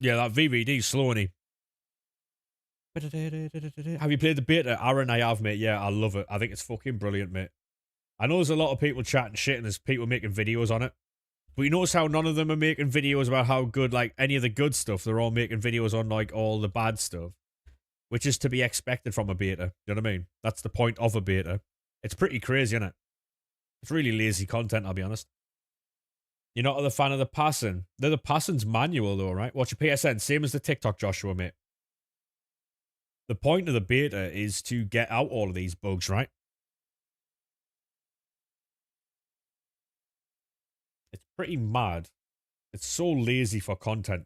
Yeah, that VVD's slowing. Have you played the beta? Aaron, I have, mate. Yeah, I love it. I think it's fucking brilliant, mate. I know there's a lot of people chatting shit and there's people making videos on it. But you notice how none of them are making videos about how good, like, any of the good stuff. They're all making videos on, like, all the bad stuff. Which is to be expected from a beta. You know what I mean? That's the point of a beta. It's pretty crazy, isn't it? It's really lazy content, I'll be honest. You're not a fan of the passing. The passing's manual, though, right? Watch your PSN. Same as the TikTok, Joshua, mate. The point of the beta is to get out all of these bugs, right? It's pretty mad. It's so lazy for content.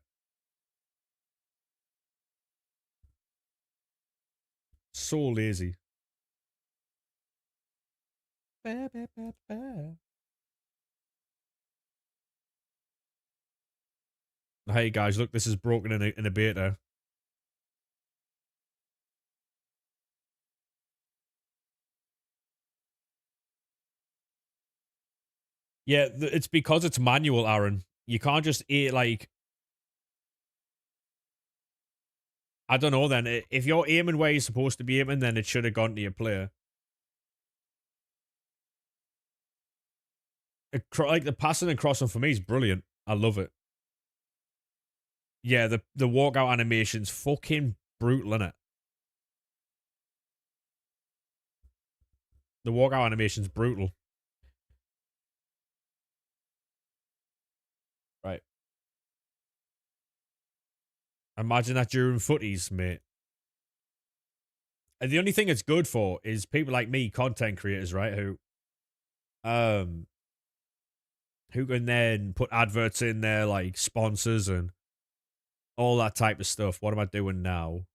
So lazy. Hey guys, look, this is broken in a beta. Yeah, it's because it's manual, Aaron. You can't just eat like, I don't know. Then if you're aiming where you're supposed to be aiming, then it should have gone to your player. Like the passing and crossing for me is brilliant. I love it. Yeah, the walkout animation's fucking brutal, innit? The walkout animation's brutal. Right. Imagine that during Futties, mate. And the only thing it's good for is people like me, content creators, right? Um who can then put adverts in there like sponsors and all that type of stuff. What am I doing now?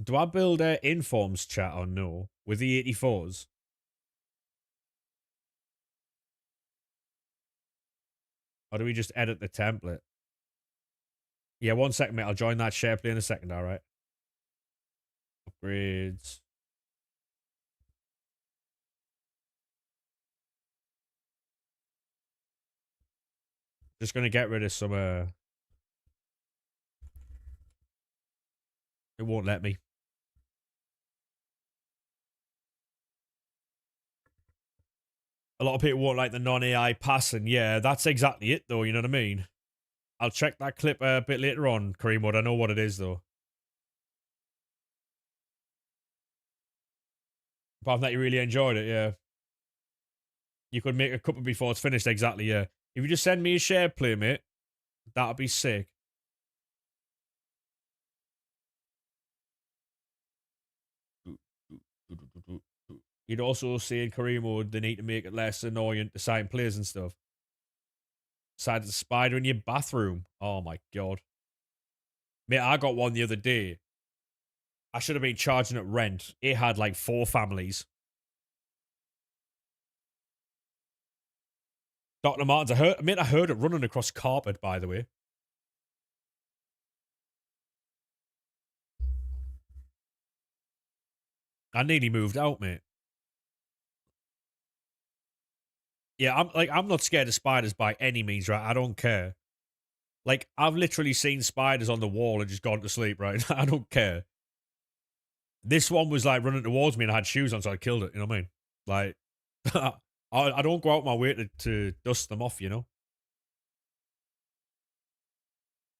Do I build informs chat or no with the 84s? Or do we just edit the template? Yeah, 1 second, mate. I'll join that share play in a second, alright? Upgrades. Just gonna get rid of some it won't let me. A lot of people won't like the non-AI passing. Yeah, that's exactly it though, you know what I mean? I'll check that clip a bit later on, Kareem Wood. I know what it is though. Apart from that, you really enjoyed it, yeah. You could make a couple before it's finished, exactly, yeah. If you just send me a share play, mate, that'd be sick. You'd also say in career mode they need to make it less annoying to sign players and stuff. Besides the spider in your bathroom. Oh my god. Mate, I got one the other day. I should have been charging it rent. It had like 4 families. Dr. Martens, I heard it running across carpet, by the way. I nearly moved out, mate. Yeah, I'm not scared of spiders by any means, right? I don't care. Like, I've literally seen spiders on the wall and just gone to sleep, right? I don't care. This one was like running towards me and I had shoes on, so I killed it. You know what I mean? Like, I don't go out my way to dust them off, you know?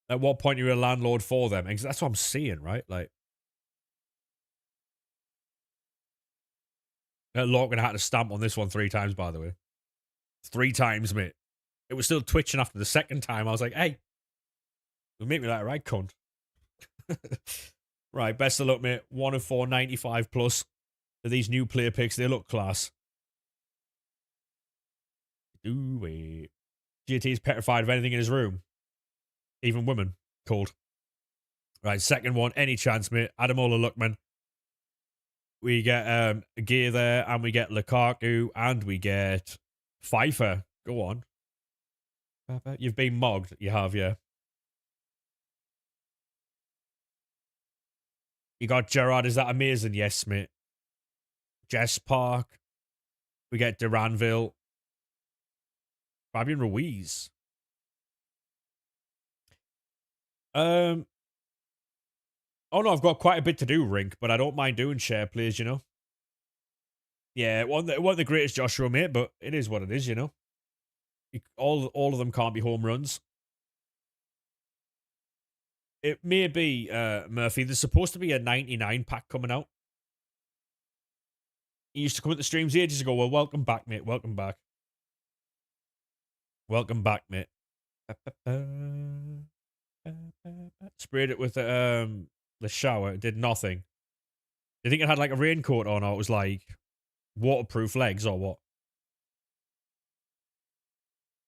At what point are you a landlord for them? That's what I'm seeing, right? Like, Lorcan had to stamp on this one 3 times, by the way. 3 times, mate. It was still twitching after the second time. I was like, hey, you'll make me like a right cunt. Right, best of luck, mate. 1 of 4, 95 plus. For these new player picks, they look class. Do it. GT's petrified of anything in his room. Even women. Cold. Right, second one, any chance, mate. Adamola Luckman. We get Gear there, and we get Lukaku, and we get Fifa. Go on. You've been mogged. You have, yeah. You got Gerard. Is that amazing? Yes, mate. Jess Park. We get Duranville. Fabian Ruiz. Oh no, I've got quite a bit to do, Rink, but I don't mind doing share plays, you know? Yeah, it wasn't the greatest Joshua, mate, but it is what it is, you know? All of them can't be home runs. It may be, Murphy, there's supposed to be a 99 pack coming out. He used to come at the streams ages ago. Well, welcome back, mate. Welcome back. Welcome back, mate. Sprayed it with the shower. It did nothing. Do you think it had like a raincoat on, or it was like waterproof legs, or what?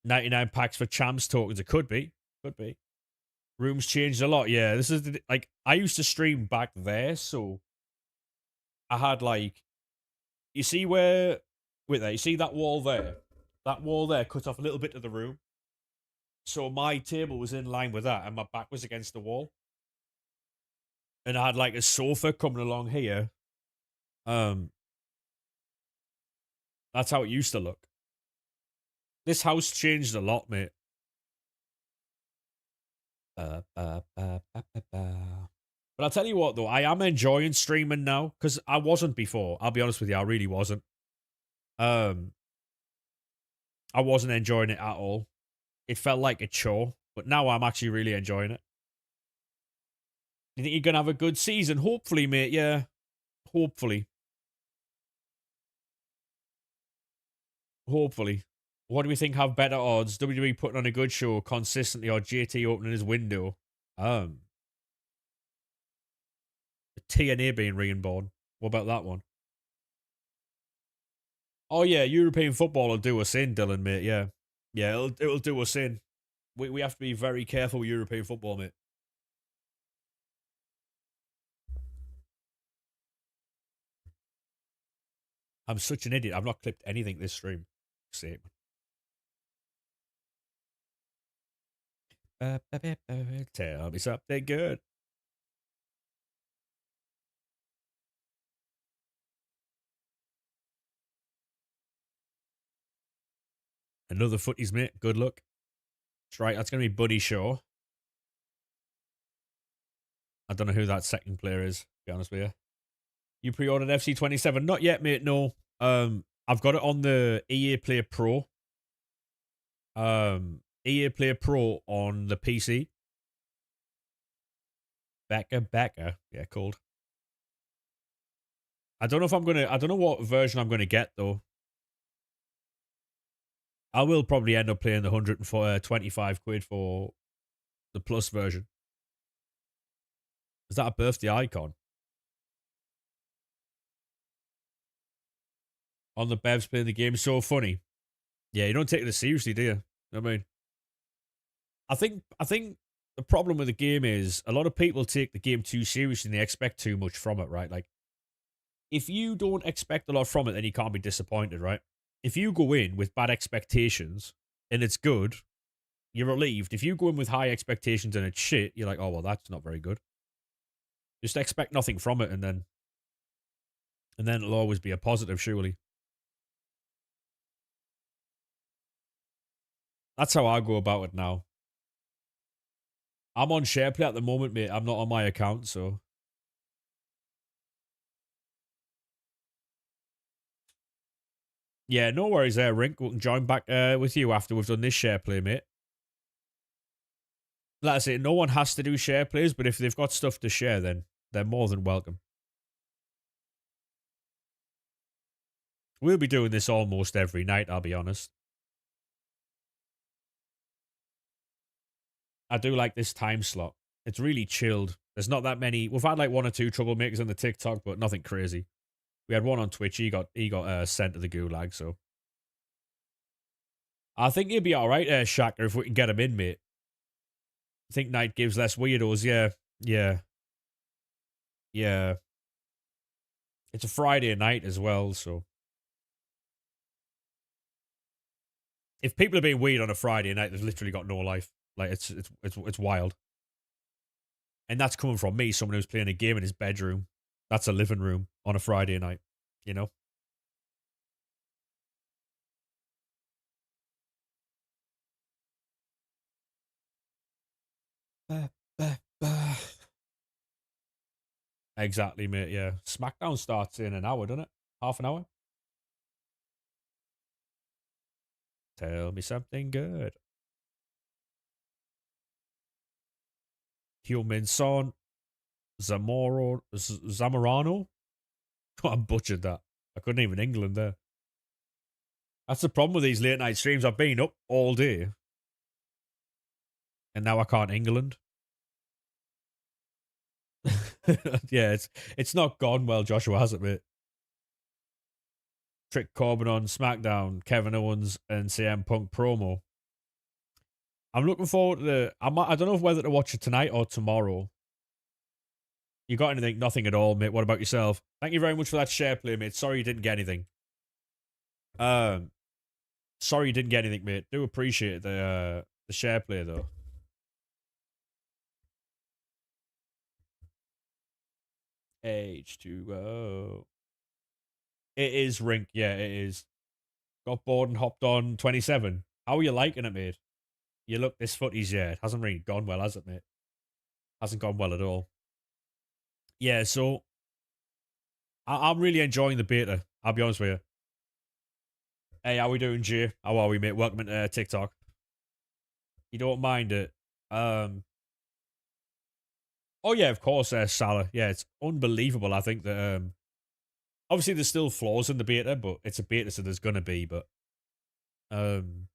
99 packs for champs tokens. It could be. Could be. Rooms changed a lot. Yeah, this is like I used to stream back there, so I had like You see where? Wait there. You see that wall there? That wall there cut off a little bit of the room. So my table was in line with that, and my back was against the wall. And I had like a sofa coming along here. Um, that's how it used to look. This house changed a lot, mate. But I'll tell you what, though, I am enjoying streaming now because I wasn't before. I'll be honest with you, I really wasn't. I wasn't enjoying it at all. It felt like a chore, but now I'm actually really enjoying it. You think you're gonna have a good season? Hopefully, mate. Yeah, hopefully. Hopefully. What do we think have better odds? WWE putting on a good show consistently or JT opening his window? TNA being reborn. What about that one? Oh yeah, European football will do us in, Dylan, mate. Yeah, yeah, it'll do us in. We have to be very careful with European football, mate. I'm such an idiot. I've not clipped anything this stream. Same. Tell me something good. Another footies, mate. Good luck. That's right. That's going to be Buddy Shaw. I don't know who that second player is, to be honest with you. You pre-ordered FC27? Not yet, mate. No. I've got it on the EA Play Pro. EA Play Pro on the PC. Becca. Yeah, called. I don't know if I'm gonna. I don't know what version I'm gonna get though. I will probably end up playing the 125 quid for the plus version. Is that a birthday icon? On the Bevs playing the game, so funny. Yeah, you don't take it seriously, do you? You know what I mean? I think the problem with the game is a lot of people take the game too seriously and they expect too much from it, right? Like, if you don't expect a lot from it, then you can't be disappointed, right? If you go in with bad expectations and it's good, you're relieved. If you go in with high expectations and it's shit, you're like, oh, well, that's not very good. Just expect nothing from it and then it'll always be a positive, surely. That's how I go about it now. I'm on SharePlay at the moment, mate. I'm not on my account, so. Yeah, no worries there, Rink. We can join back with you after we've done this SharePlay, mate. Like I say, no one has to do SharePlays, but if they've got stuff to share, then they're more than welcome. We'll be doing this almost every night, I'll be honest. I do like this time slot. It's really chilled. There's not that many. We've had like one or two troublemakers on the TikTok, but nothing crazy. We had one on Twitch. He got sent to the gulag, so. I think he'll be alright, Shaka, if we can get him in, mate. I think night gives less weirdos, yeah. Yeah. Yeah. It's a Friday night as well, so. If people are being weird on a Friday night, they've literally got no life. Like, it's wild. And that's coming from me, someone who's playing a game in his bedroom. That's a living room on a Friday night, you know? Exactly, mate, yeah. SmackDown starts in an hour, doesn't it? Half an hour? Tell me something good. Human Son. Zamorano? I butchered that. I couldn't even England there. That's the problem with these late night streams. I've been up all day. And now I can't England. Yeah, it's not gone well, Joshua, has it, mate? Trick Corbin on SmackDown, Kevin Owens and CM Punk promo. I'm looking forward to I don't know whether to watch it tonight or tomorrow. You got anything? Nothing at all, mate. What about yourself? Thank you very much for that share play, mate. Sorry you didn't get anything. Um, sorry you didn't get anything, mate. Do appreciate the share play though. H2O. It is Rink. Yeah, it is. Got bored and hopped on 27. How are you liking it, mate? You look this Futties, yeah. It hasn't really gone well, has it, mate? Hasn't gone well at all. Yeah, so I'm really enjoying the beta. I'll be honest with you. Hey, how we doing, Jay? How are we, mate? Welcome into TikTok. You don't mind it? Oh yeah, of course, Salah. Yeah, it's unbelievable. I think that obviously there's still flaws in the beta, but it's a beta, so there's gonna be. But um,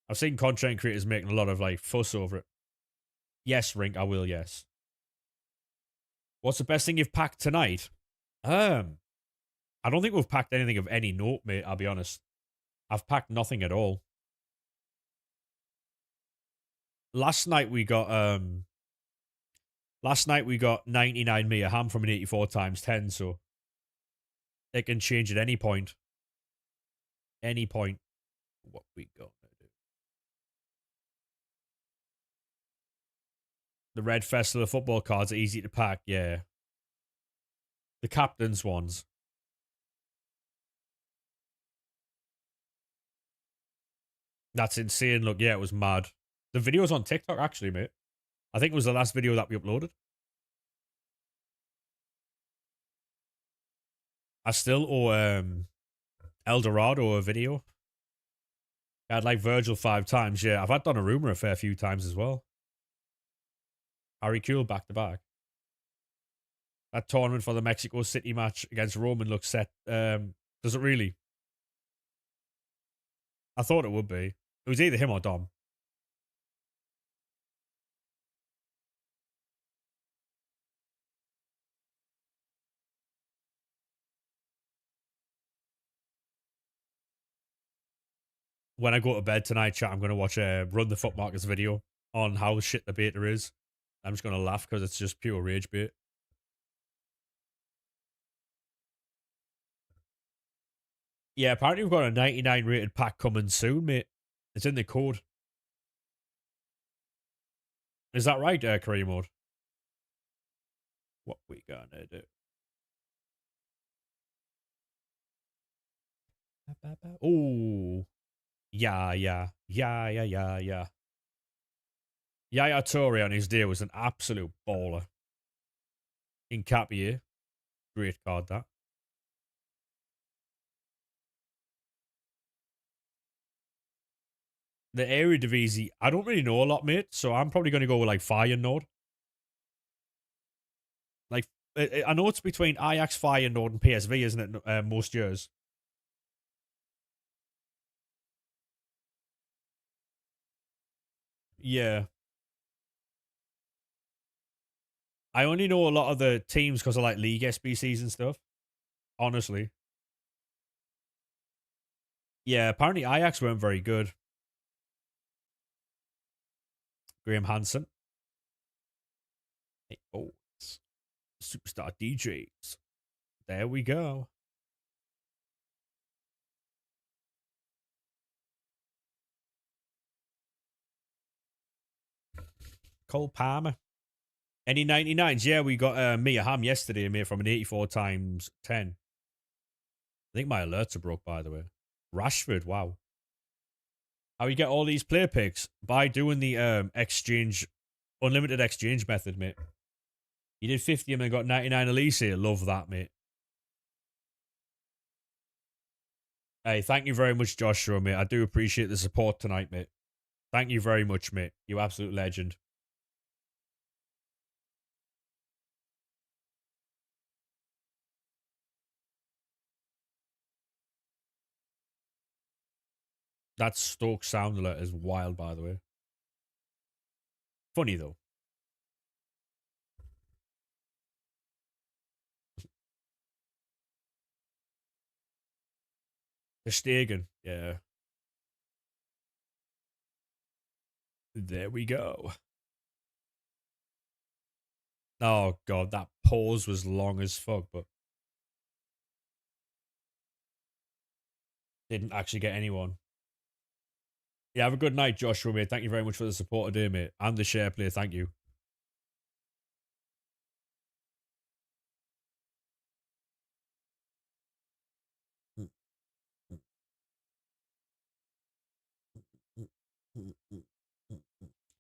I've seen content creators making a lot of like fuss over it. Yes, Rink, I will. Yes. What's the best thing you've packed tonight? I don't think we've packed anything of any note, mate. I'll be honest. I've packed nothing at all. Last night we got 99 Mia ham from an 84 times 10, so it can change at any point. Any point. What we got? The Red Festival football cards are easy to pack, yeah. The captain's ones. That's insane. Look, yeah, it was mad. The video's on TikTok, actually, mate. I think it was the last video that we uploaded. I still owe Eldorado a video. I had like Virgil 5 times, yeah. I've had Donnarumma a fair few times as well. Harry Kuehl back to back. That tournament for the Mexico City match against Roman looks set. Does it really? I thought it would be. It was either him or Dom. When I go to bed tonight, chat, I'm going to watch a Run the Foot Markets video on how shit the beta is. I'm just going to laugh because it's just pure rage bait. Yeah, apparently we've got a 99 rated pack coming soon, mate. It's in the code. Is that right, career mode? What we gonna do? Oh, yeah. Yaya Toure on his day was an absolute baller. In Capier. Great card, that. The Eredivisie, I don't really know a lot, mate, so I'm probably going to go with like Feyenoord. Like, I know it's between Ajax, Feyenoord, and PSV, isn't it, most years? Yeah. I only know a lot of the teams because of like League SBCs and stuff. Honestly. Yeah, apparently Ajax weren't very good. Graham Hansen. Hey, oh, Superstar DJs. There we go. Cole Palmer. Any 99s? Yeah, we got Mia Ham yesterday, mate, from an 84 times 10. I think my alerts are broke, by the way. Rashford, wow. How you get all these player picks? By doing the exchange, unlimited exchange method, mate. You did 50 and then got 99 Elise. Love that, mate. Hey, thank you very much, Joshua, mate. I do appreciate the support tonight, mate. Thank you very much, mate. You absolute legend. That Stoke sound alert is wild, by the way. Funny, though. The Stegen. Yeah. There we go. Oh, God, that pause was long as fuck, but didn't actually get anyone. Yeah, have a good night, Joshua, mate. Thank you very much for the support today, mate. And the share play, thank you.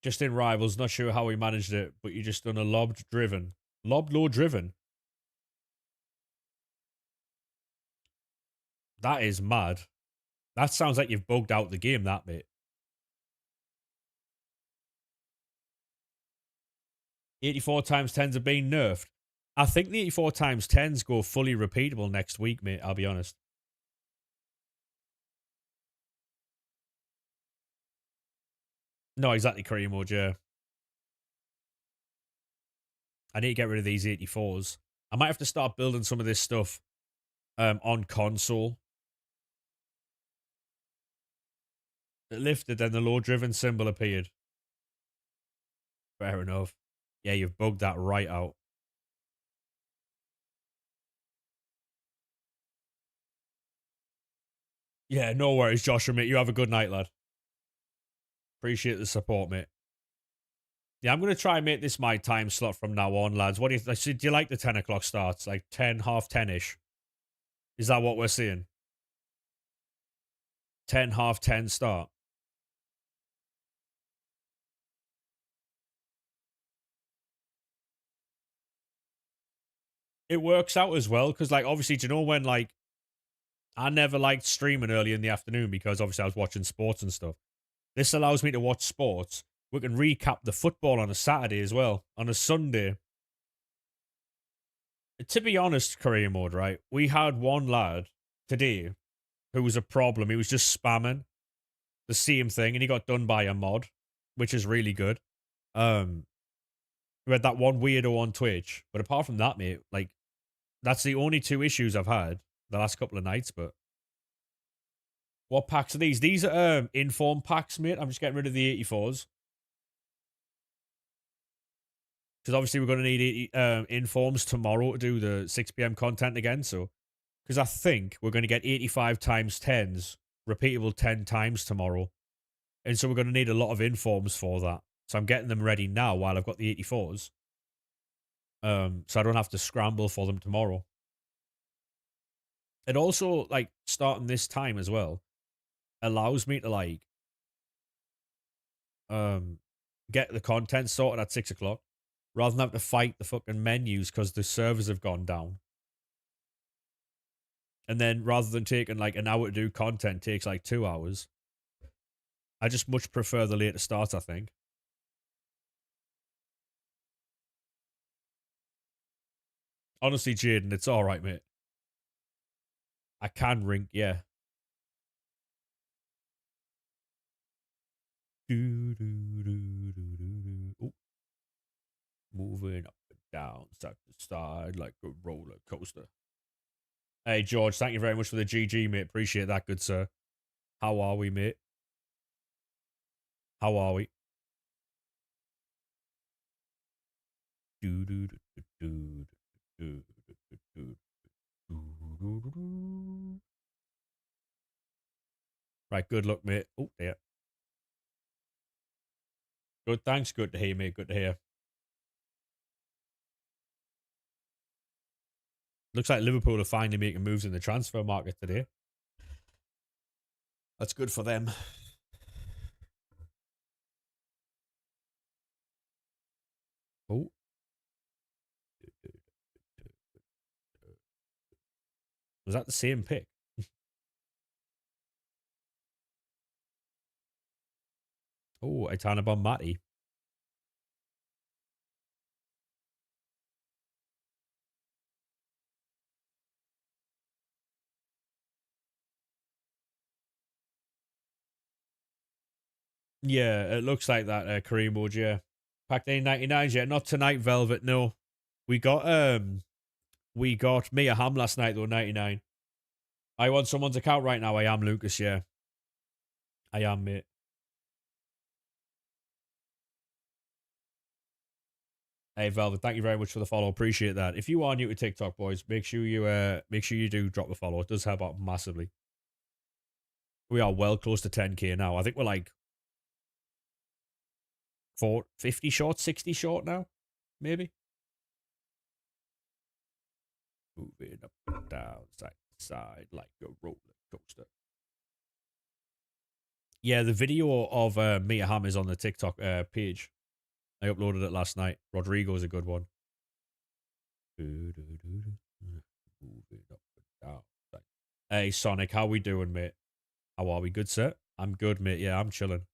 Just in Rivals, not sure how we managed it, but you just done a lobbed driven. Lobbed low driven? That is mad. That sounds like you've bugged out the game, that, mate. 84 times 10s are being nerfed. I think the 84 times 10s go fully repeatable next week, mate, I'll be honest. No, exactly, career mode, yeah. I need to get rid of these 84s. I might have to start building some of this stuff on console. It lifted, then the low driven symbol appeared. Fair enough. Yeah, you've bugged that right out. Yeah, no worries, Joshua, mate. You have a good night, lad. Appreciate the support, mate. Yeah, I'm going to try and make this my time slot from now on, lads. What do you do you like the 10 o'clock starts? Like 10, half 10-ish? Is that what we're seeing? 10, half 10 start? It works out as well, because, like, obviously, do you know when, like, I never liked streaming early in the afternoon because, obviously, I was watching sports and stuff. This allows me to watch sports. We can recap the football on a Saturday as well. On a Sunday, to be honest, career mode, right? We had one lad today who was a problem. He was just spamming the same thing and he got done by a mod, which is really good. We had that one weirdo on Twitch, but apart from that, mate, like that's the only two issues I've had the last couple of nights. But what packs are these? These are inform packs, mate. I'm just getting rid of the 84s. Because obviously we're going to need informs tomorrow to do the 6 p.m. content again. So, because I think we're going to get 85 times 10s, repeatable 10 times tomorrow. And so we're going to need a lot of informs for that. So I'm getting them ready now while I've got the 84s. So I don't have to scramble for them tomorrow. It also, like, starting this time as well, allows me to, like, get the content sorted at 6 o'clock rather than have to fight the fucking menus because the servers have gone down. And then rather than taking like an hour to do content takes like 2 hours. I just much prefer the later start, I think. Honestly, Jaden, it's alright, mate. I can ring, yeah. Ooh. Moving up and down, side to side, like a roller coaster. Hey, George, thank you very much for the GG, mate. Appreciate that, good sir. How are we, mate? How are we? Right, good luck, mate. Oh, dear. Good, thanks. Good to hear, mate. Good to hear. Looks like Liverpool are finally making moves in the transfer market today. That's good for them. Oh. Was that the same pick? Oh, Aitana Bonmati. Yeah, it looks like that Kareem mode, yeah. Packed 99s, yeah. Not tonight, Velvet, no. We got Mia Hamm last night though, 99. I want someone's account right now. I am Lucas, yeah. I am, mate. Hey Velvet, thank you very much for the follow. Appreciate that. If you are new to TikTok, boys, make sure you do drop the follow. It does help out massively. We are well close to 10k now. I think we're like 50 short, 60 short now, maybe. Moving up and down, side to side like a roller coaster. Yeah, the video of Mia Hamm is on the TikTok page. I uploaded it last night. Rodrigo's a good one. Moving up and down. Hey, Sonic, how we doing, mate? How are we? Good, sir? I'm good, mate. Yeah, I'm chilling.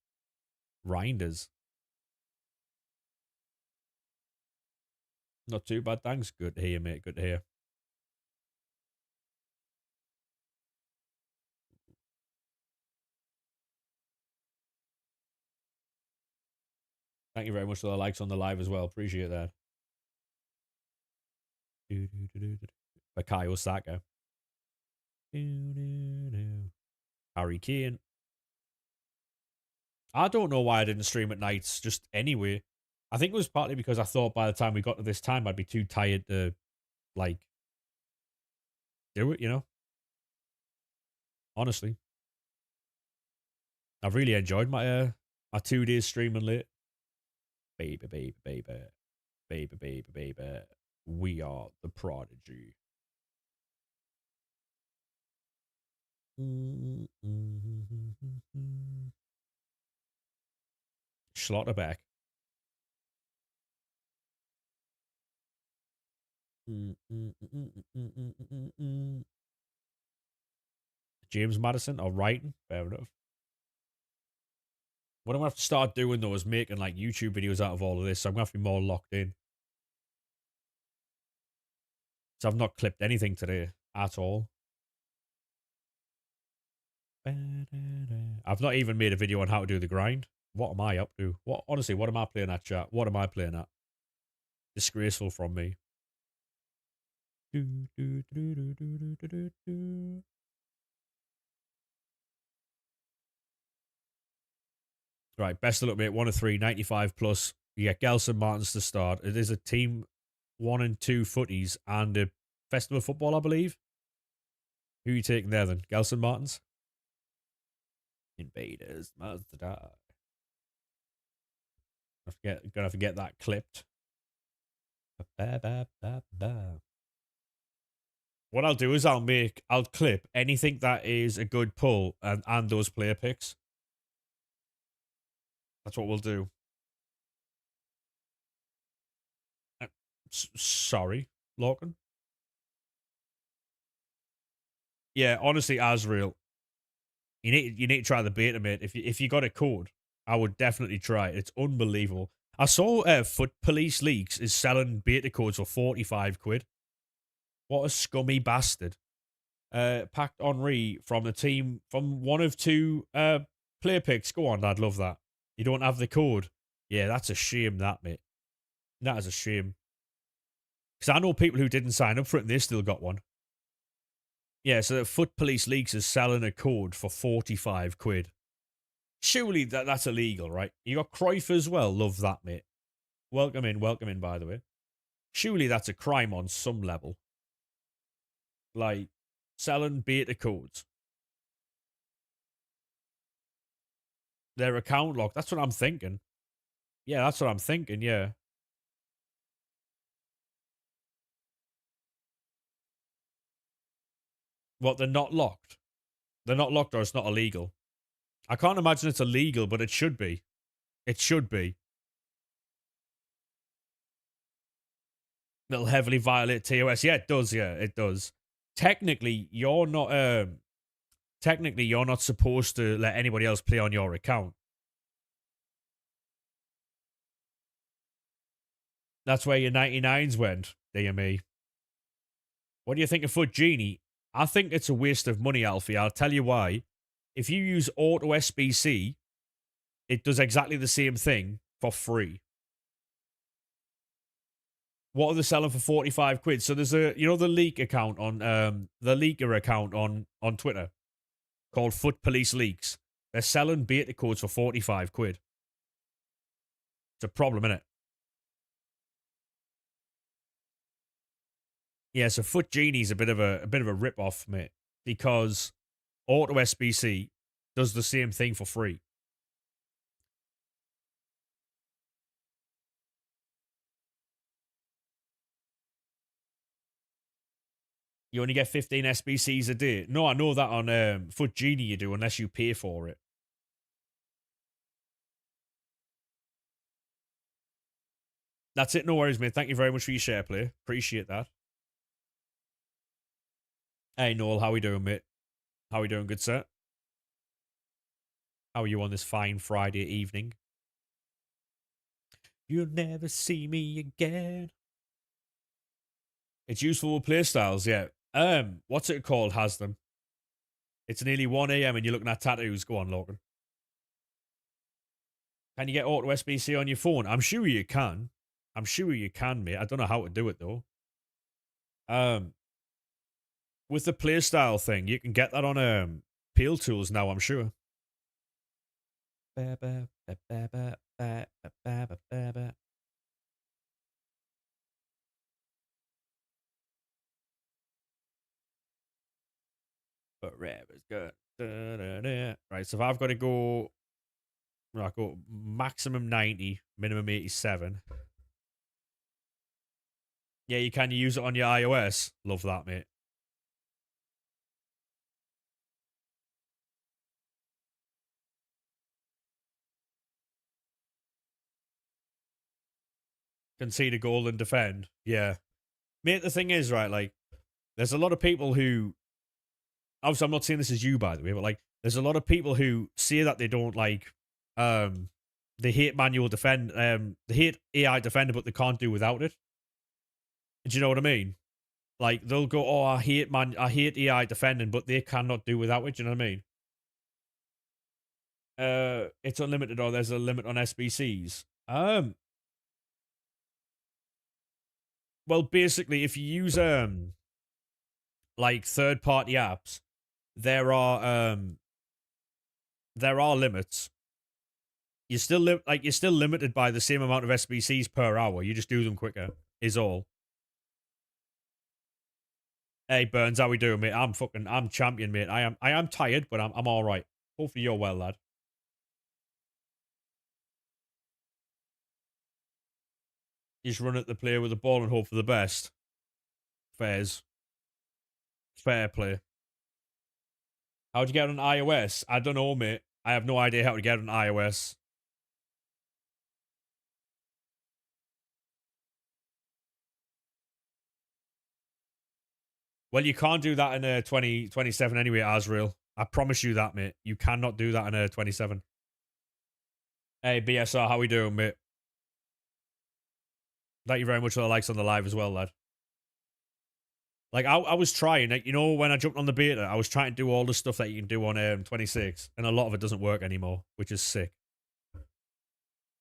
Rinders. Not too bad, thanks. Good to hear, mate. Good to hear. Thank you very much for the likes on the live as well. Appreciate that. Bukayo Saka. Harry Kane. I don't know why I didn't stream at nights, just anyway. I think it was partly because I thought by the time we got to this time, I'd be too tired to, like, do it, you know? Honestly. I've really enjoyed my 2 days streaming late. Baby, baby, baby. Baby, baby, baby. We are the prodigy. Schlotterbeck. James Madison or writing. Fair enough. What I'm going to have to start doing, though, is making, like, YouTube videos out of all of this. So I'm going to have to be more locked in. So I've not clipped anything today at all. I've not even made a video on how to do the grind. What am I up to? Honestly, what am I playing at, chat? What am I playing at? Disgraceful from me. Right, best of luck, mate. 1 of 3, 95 plus. You get Gelson Martins to start. It is a team 1 and 2 footies and a festival football, I believe. Who are you taking there then? Gelson Martins? Invaders must die. Gonna have to get that clipped. What I'll do is I'll clip anything that is a good pull and those player picks. That's what we'll do. Sorry, Logan. Yeah, honestly, Azrael, you need to try the beta, mate. If you got a code, I would definitely try it. It's unbelievable. I saw Foot Police Leaks is selling beta codes for 45 quid. What a scummy bastard. Packed Henri from the team from 1 of 2 player picks. Go on, I'd love that. You don't have the code. Yeah, that's a shame, that, mate. That is a shame. Because I know people who didn't sign up for it and they still got one. Yeah, so the Foot Police Leaks is selling a code for 45 quid. Surely that's illegal, right? You got Cruyff as well. Love that, mate. Welcome in, by the way. Surely that's a crime on some level. Like, selling beta codes. Their account lock. That's what I'm thinking. Yeah, that's what I'm thinking, yeah. What, they're not locked? They're not locked or it's not illegal? I can't imagine it's illegal, but it should be. It should be. It'll heavily violate TOS. Yeah, it does, yeah, it does. Technically, you're not supposed to let anybody else play on your account. That's where your 99s went, dear me. What do you think of Foot Genie? I think it's a waste of money, Alfie. I'll tell you why. If you use Auto SBC, it does exactly the same thing for free. What are they selling for 45 quid? So there's the leak account on the leaker account on Twitter called Foot Police Leaks. They're selling beta codes for 45 quid. It's a problem, isn't it? Yeah, so Foot Genie's a bit of a rip off, mate, because Auto SBC does the same thing for free. You only get 15 SBCs a day. No, I know that on Foot Genie you do, unless you pay for it. That's it. No worries, mate. Thank you very much for your share play. Appreciate that. Hey, Noel, how we doing, mate? How we doing, good sir? How are you on this fine Friday evening? You'll never see me again. It's useful with playstyles, yeah. What's it called? Has them. It's nearly 1 a.m. and you're looking at tattoos. Go on, Logan. Can you get Auto SBC on your phone? I'm sure you can. I'm sure you can, mate. I don't know how to do it though. With the playstyle thing, you can get that on Peel Tools now, I'm sure. But Forever's good. Right, so if I've got to go, right, go maximum 90, minimum 87. Yeah, you can use it on your iOS. Love that, mate. Concede a goal and defend. Yeah. Mate, the thing is, right, like, there's a lot of people who, obviously, I'm not saying this is you, by the way, but, like, there's a lot of people who say that they don't like, they hate manual defend, they hate AI defender, but they can't do without it. Do you know what I mean? Like, they'll go, oh, I hate AI defending, but they cannot do without it. Do you know what I mean? It's unlimited, or there's a limit on SBCs. Well, basically, if you use like third party apps, there are limits. You're still you're still limited by the same amount of SBCs per hour. You just do them quicker. Is all. Hey Burns, how we doing, mate? I'm champion, mate. I am tired, but I'm all right. Hopefully you're well, lad. You just run at the player with the ball and hope for the best. Fairs. Fair play. How'd you get on iOS? I don't know, mate. I have no idea how to get on iOS. Well, you can't do that in a 2027 anyway, Azrael. I promise you that, mate. You cannot do that in a 27. Hey, BSR, how we doing, mate? Thank you very much for the likes on the live as well, lad. Like, I was trying, like, you know, when I jumped on the beta, I was trying to do all the stuff that you can do on 26, and a lot of it doesn't work anymore, which is sick.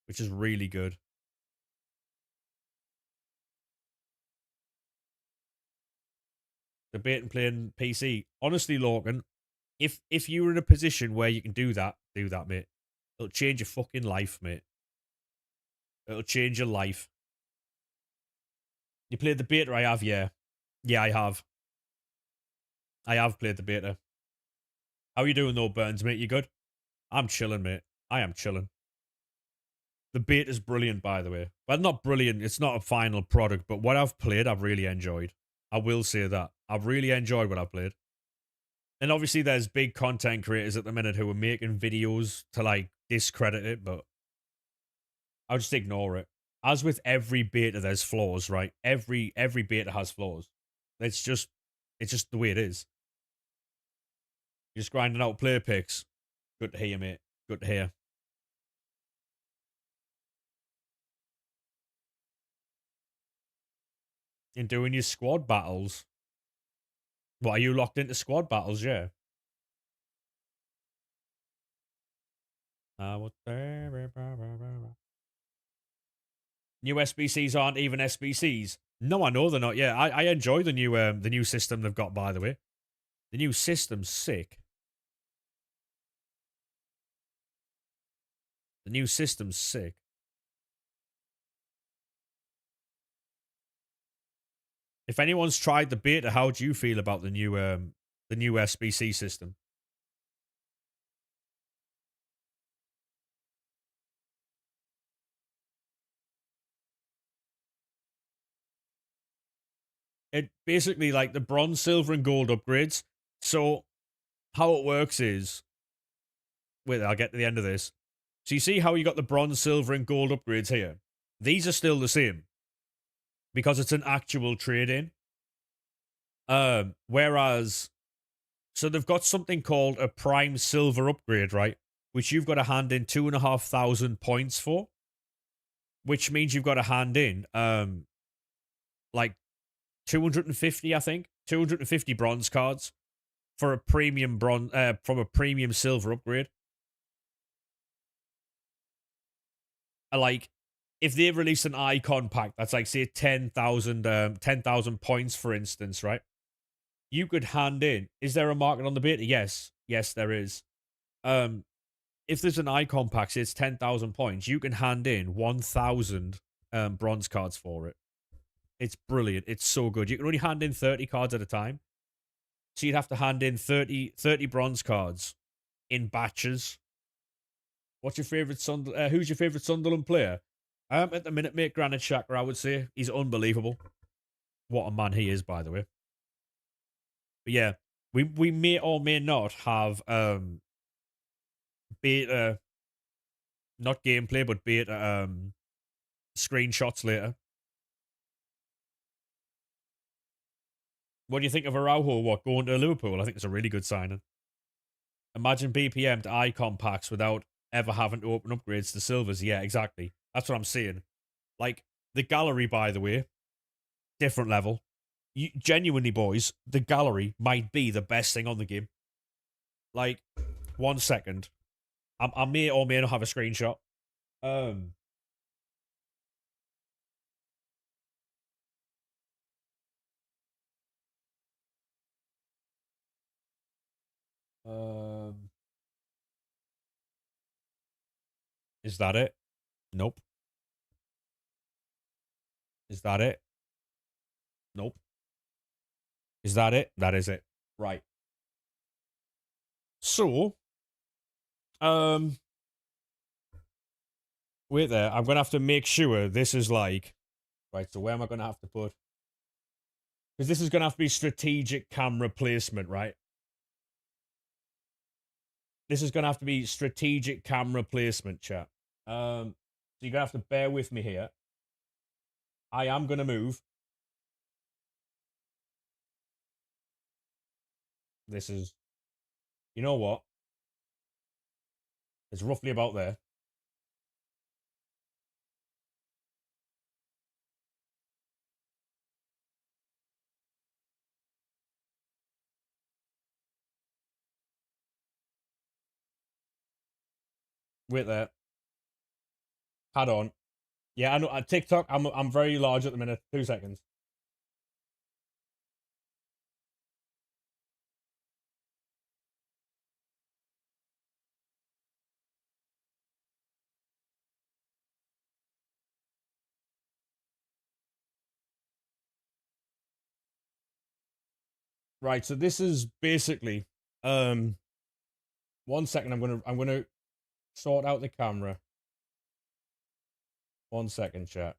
Which is really good. Debating playing PC. Honestly, Logan, if you were in a position where you can do that, mate. It'll change your fucking life, mate. It'll change your life. You played the beta, I have, yeah. Yeah, I have. I have played the beta. How you doing though, Burns, mate? You good? I'm chilling, mate. I am chilling. The beta's brilliant, by the way. Well, not brilliant. It's not a final product, but what I've played, I've really enjoyed. I will say that. I've really enjoyed what I've played. And obviously, there's big content creators at the minute who are making videos to, like, discredit it, but I'll just ignore it. As with every beta, there's flaws, right? Every beta has flaws. It's just the way it is. You're just grinding out player picks. Good to hear, mate. Good to hear. In doing your squad battles. What, are you locked into squad battles? Yeah. New SBCs aren't even SBCs. No, I know they're not. Yeah, I enjoy the new system they've got. By the way, the new system's sick. The new system's sick. If anyone's tried the beta, how do you feel about the new SBC system? It basically like the bronze, silver, and gold upgrades. So how it works is, wait, I'll get to the end of this. So you see how you got the bronze, silver, and gold upgrades here? These are still the same because it's an actual trade-in. Whereas, so they've got something called a prime silver upgrade, right? Which you've got to hand in 2,500 points for. Which means you've got to hand in like 250, I think, 250 bronze cards for a premium bronze from a premium silver upgrade. Like, if they release an icon pack that's like say 10,000 points, for instance, right? You could hand in. Is there a market on the beta? Yes, there is. If there's an icon pack, say it's 10,000 points, you can hand in 1,000 bronze cards for it. It's brilliant. It's so good. You can only hand in 30 cards at a time. So you'd have to hand in 30 bronze cards in batches. What's your favourite who's your favourite Sunderland player? At the minute, mate, Granit Xhaka, I would say. He's unbelievable. What a man he is, by the way. But yeah, we may or may not have beta, not gameplay, but beta screenshots later. What do you think of Araujo? What, going to Liverpool? I think it's a really good signing. Imagine BPM to icon packs without ever having to open upgrades to silvers. Yeah, exactly. That's what I'm saying. Like, the gallery, by the way, different level. Genuinely, boys, the gallery might be the best thing on the game. Like, 1 second. I may or may not have a screenshot. Is that it? Nope. Is that it? Nope. Is that it? That is it. Right. So, wait there. I'm gonna have to make sure this is like, right. So where am I gonna have to put? Because this is gonna have to be strategic camera placement, right? This is gonna have to be strategic camera placement, chat. So you're gonna have to bear with me here. I am gonna move. This is, you know what? It's roughly about there. Wait there. Had on. Yeah, I know. At TikTok, I'm very large at the minute. 2 seconds. Right. So this is basically 1 second. I'm gonna sort out the camera. 1 second, chat.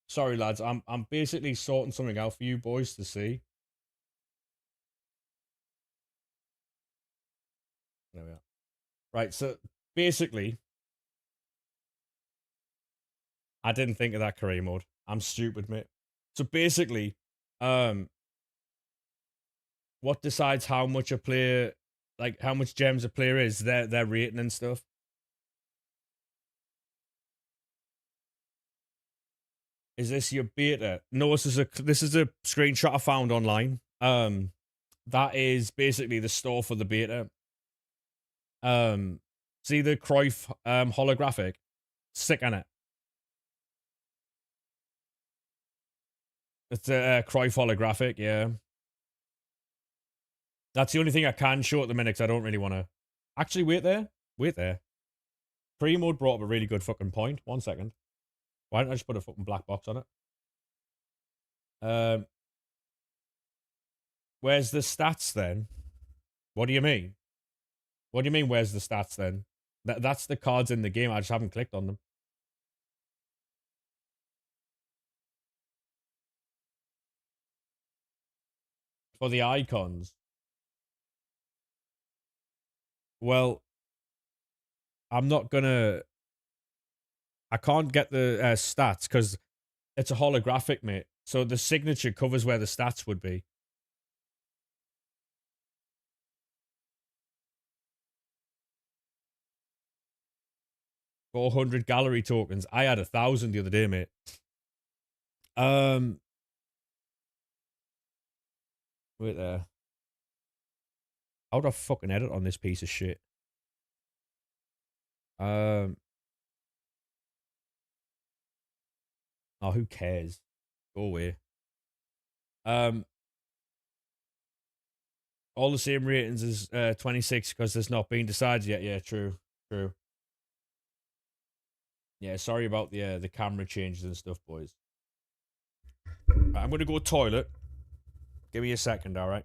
Sorry, lads. I'm basically sorting something out for you boys to see. There we are. Right. So basically, I didn't think of that career mode. I'm stupid, mate. So basically, what decides how much a player, like how much gems a player is, their rating and stuff. Is this your beta? No, this is a screenshot I found online. That is basically the store for the beta. See the Cruyff holographic? Sick on it. It's a Cruyff holographic, yeah. That's the only thing I can show at the minute because I don't really want to. Actually, wait there. Wait there. Pre-mode brought up a really good fucking point. 1 second. Why don't I just put a fucking black box on it? Um, where's the stats then? What do you mean? What do you mean? Where's the stats then? That's the cards in the game. I just haven't clicked on them. For the icons. Well, I'm not gonna. I can't get the stats because it's a holographic, mate. So the signature covers where the stats would be. 400 gallery tokens. I had 1,000 the other day, mate. Um, wait there. How do I fucking edit on this piece of shit? Um, oh, who cares? Go away. Um, all the same ratings as 26 because there's not been decided yet. Yeah, true, true. Yeah, sorry about the camera changes and stuff, boys. Right, I'm gonna go toilet. Give me a second, all right.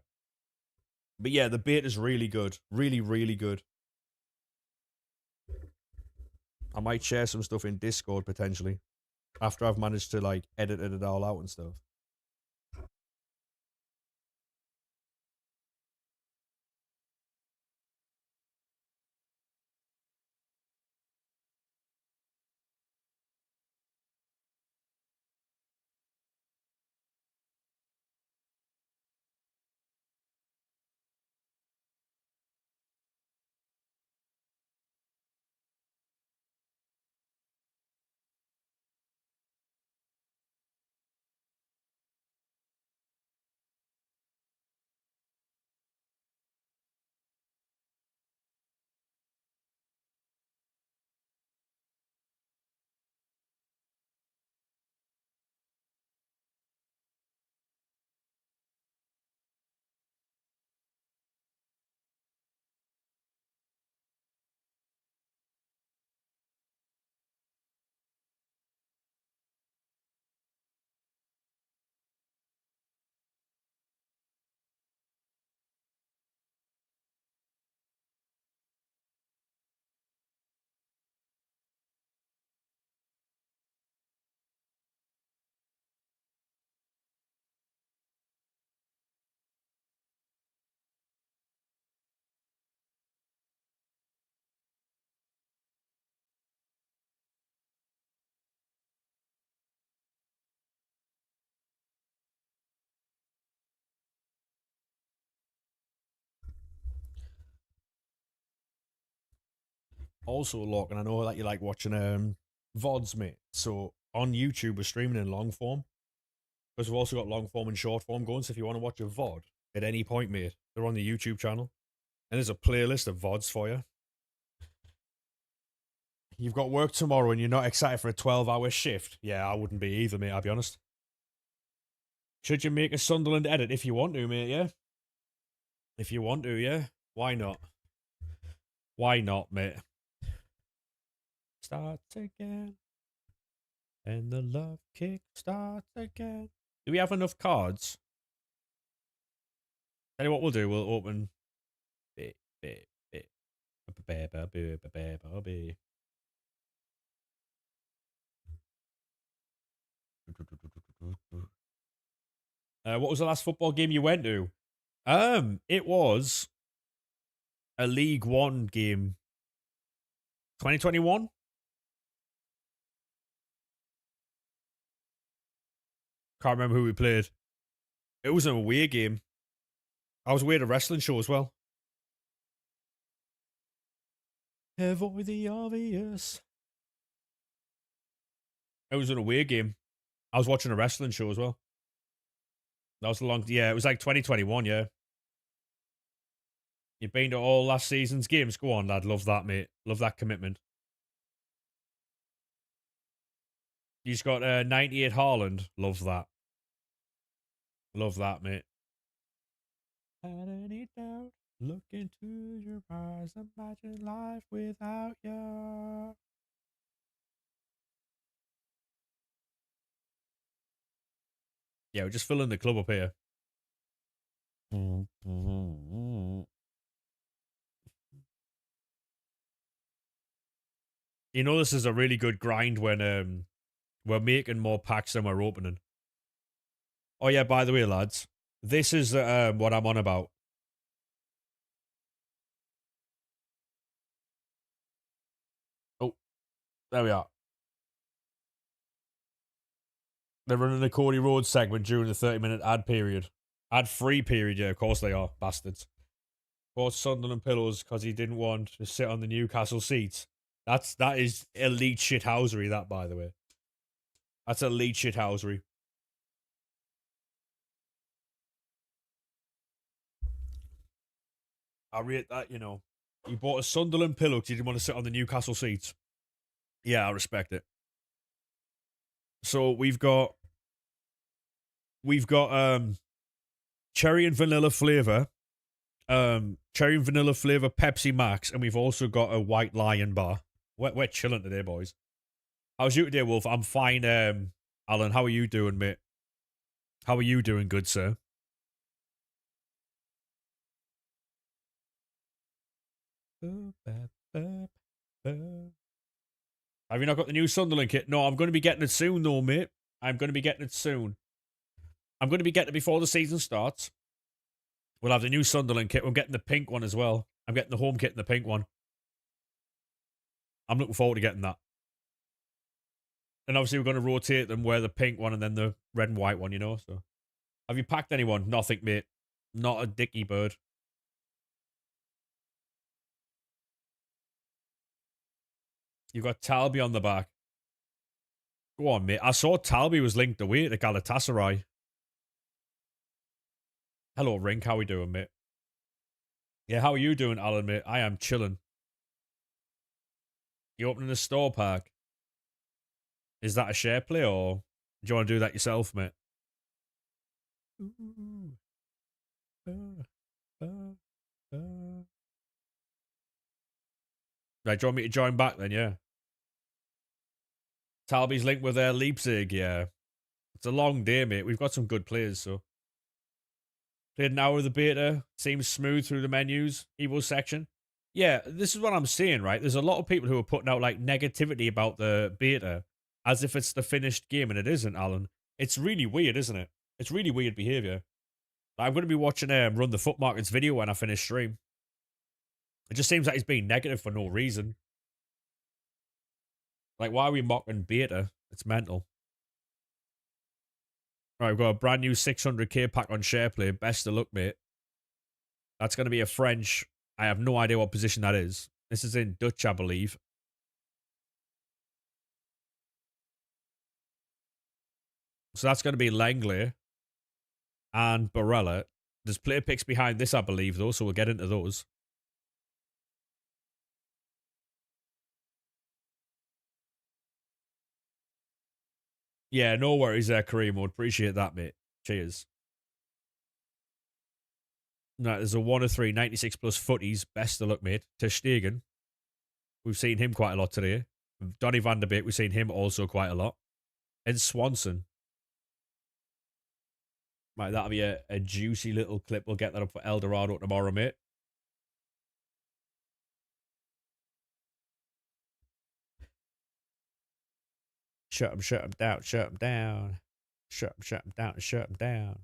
But yeah, the beta's really good, really, really good. I might share some stuff in Discord potentially after I've managed to like edit it all out and stuff. Also, look, and I know that you like watching VODs, mate. So on YouTube, we're streaming in long form because we've also got long form and short form going. So if you want to watch a VOD at any point, mate, they're on the YouTube channel, and there's a playlist of VODs for you. You've got work tomorrow and you're not excited for a 12-hour shift. Yeah, I wouldn't be either, mate. I'll be honest. Should you make a Sunderland edit if you want to, mate? Yeah. If you want to, yeah. Why not? Why not, mate? Starts again. And the love kick starts again. Do we have enough cards? Tell you what we'll do. We'll open. What was the last football game you went to? It was a League One game. 2021? Can't remember who we played. It was an away game. I was away at a wrestling show as well. Avoid the obvious. It was an away game. I was watching a wrestling show as well. That was a long. Yeah, it was like 2021. Yeah, you've been to all last season's games. Go on, lad. Love that, mate. Love that commitment. You just got 98 Haaland. Love that. Love that, mate. Had any doubt? Look into your eyes. Imagine life without you. Yeah, we're just filling the club up here. You know, this is a really good grind when we're making more packs than we're opening. Oh yeah, by the way, lads, this is what I'm on about. Oh, there we are. They're running a Cody Rhodes segment during the 30-minute ad period. Ad-free period, yeah, of course they are, bastards. Bought Sunderland pillows because he didn't want to sit on the Newcastle seats. That is elite shithousery, that, by the way. That's elite shithousery. I rate that, you know. He bought a Sunderland pillow because he didn't want to sit on the Newcastle seats. Yeah, I respect it. So we've got cherry and vanilla flavor, cherry and vanilla flavor Pepsi Max, and we've also got a White Lion bar. We're chilling today, boys. How's you today, Wolf? I'm fine. Alan, how are you doing, mate? How are you doing, good sir? Have you not got the new Sunderland kit? No, I'm going to be getting it soon, though, mate. I'm going to be getting it soon. I'm going to be getting it before the season starts. We'll have the new Sunderland kit. We're getting the pink one as well. I'm getting the home kit and the pink one. I'm looking forward to getting that. And obviously, we're going to rotate them, wear the pink one and then the red and white one, you know? So, have you packed anyone? Nothing, mate. Not a dicky bird. You've got Talby on the back. Go on, mate. I saw Talby was linked away to Galatasaray. Hello, Rink. How we doing, mate? Yeah, how are you doing, Alan, mate? I am chilling. You opening a store pack? Is that a share play or do you want to do that yourself, mate? Right, do you want me to join back then, yeah? Talby's linked with Leipzig, yeah. It's a long day, mate. We've got some good players, so. Played an hour of the beta. Seems smooth through the menus. Evo section. Yeah, this is what I'm saying, right? There's a lot of people who are putting out, like, negativity about the beta as if it's the finished game, and it isn't, Alan. It's really weird, isn't it? It's really weird behavior. I'm going to be watching Run the Foot Markets video when I finish stream. It just seems like he's being negative for no reason. Like, why are we mocking beta? It's mental. All right, we've got a brand new 600k pack on SharePlay. Best of luck, mate. That's going to be a French. I have no idea what position that is. This is in Dutch, I believe. So that's going to be Langley and Barella. There's player picks behind this, I believe, though, so we'll get into those. Yeah, no worries there, Kareem. Would appreciate that, mate. Cheers. No, there's a 1 of 3, 96 plus Futties. Best of luck, mate. Ter Stegen. We've seen him quite a lot today. Donny van der Beek, we've seen him also quite a lot. And Swanson. Right, that'll be a juicy little clip. We'll get that up for Eldorado tomorrow, mate. Shut him down, shut him down. Shut him down, shut him down.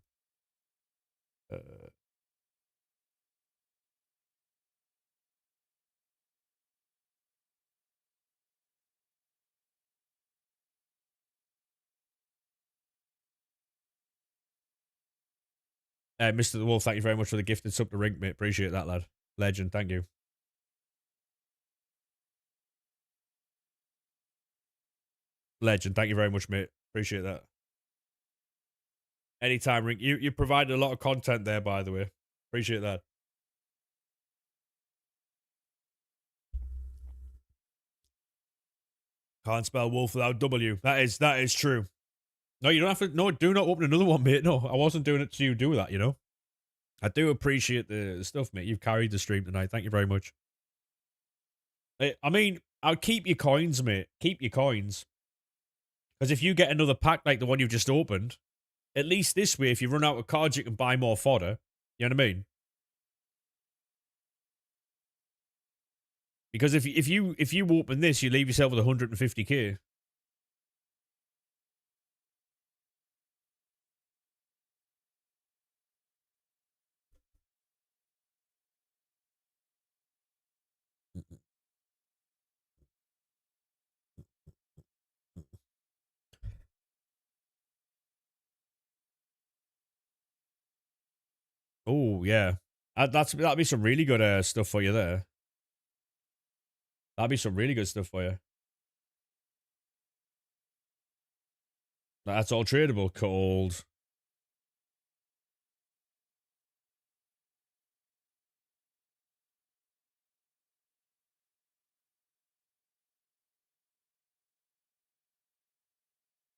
Mr. The Wolf, thank you very much for the gifted sub to Rink, mate. Appreciate that, lad. Legend, thank you. Legend, thank you very much, mate. Appreciate that. Anytime, Rink. You provided a lot of content there, by the way. Appreciate that. Can't spell wolf without W. That is true. No, you don't have to. No, do not open another one, mate. No, I wasn't doing it to you do that, you know? I do appreciate the stuff, mate. You've carried the stream tonight. Thank you very much. I mean, I'll keep your coins, mate. Keep your coins. Because if you get another pack like the one you've just opened, At least this way, if you run out of cards, you can buy more fodder. You know what I mean? Because if you open this, you leave yourself with 150k. Oh yeah, that'd be some really good stuff for you there. That'd be some really good stuff for you. That's all tradable. Cold.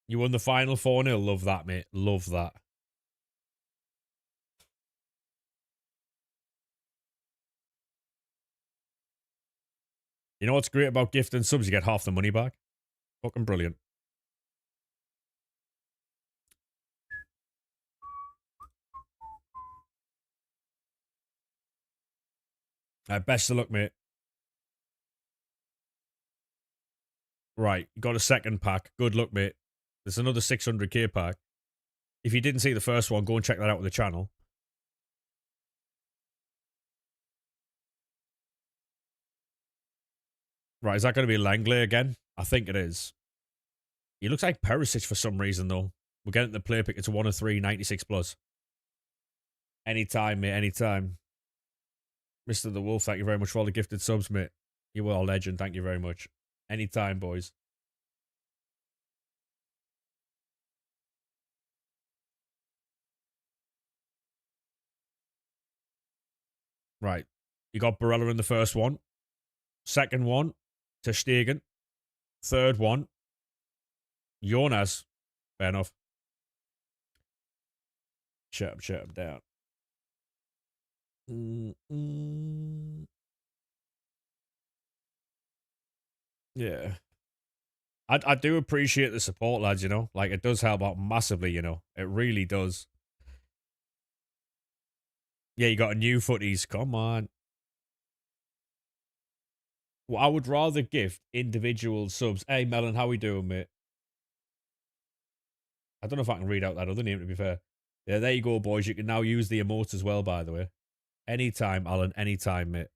You won the final 4-0. Love that, mate. Love that. You know what's great about gifting subs? You get half the money back. Fucking brilliant. Best of luck, mate. Right, you got a second pack. Good luck, mate. There's another 600k pack. If you didn't see the first one, go and check that out with the channel. Right, is that going to be Langley again? I think it is. He looks like Perisic for some reason, though. We're getting the player pick. It's a 1 of 3, 96 plus. Anytime, mate, anytime. Mr. The Wolf, thank you very much for all the gifted subs, mate. You were a legend. Thank you very much. Anytime, boys. Right. You got Barella in the first one. Second one, Ter Stegen. Third one, Jonas. Fair enough. Shut him down. Yeah. I do appreciate the support, lads, you know? Like, it does help out massively, you know? It really does. Yeah, you got a new Futties. Come on. Well, I would rather gift individual subs. Hey, Melon, how we doing, mate? I don't know if I can read out that other name, to be fair. Yeah, there you go, boys. You can now use the emotes as well, by the way. Anytime, Alan. Anytime, mate.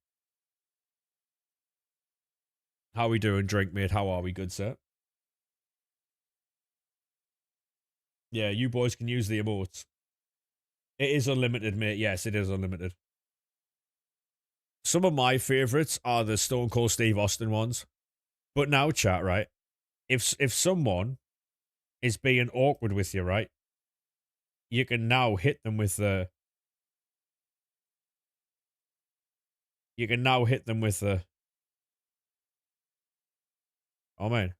How we doing, drink, mate? How are we? Good, sir? Yeah, you boys can use the emotes. It is unlimited, mate. Yes, it is unlimited. Some of my favorites are the Stone Cold Steve Austin ones. But now, chat, right? If someone is being awkward with you, right? You can now hit them with the... You can now hit them with the... Oh, man.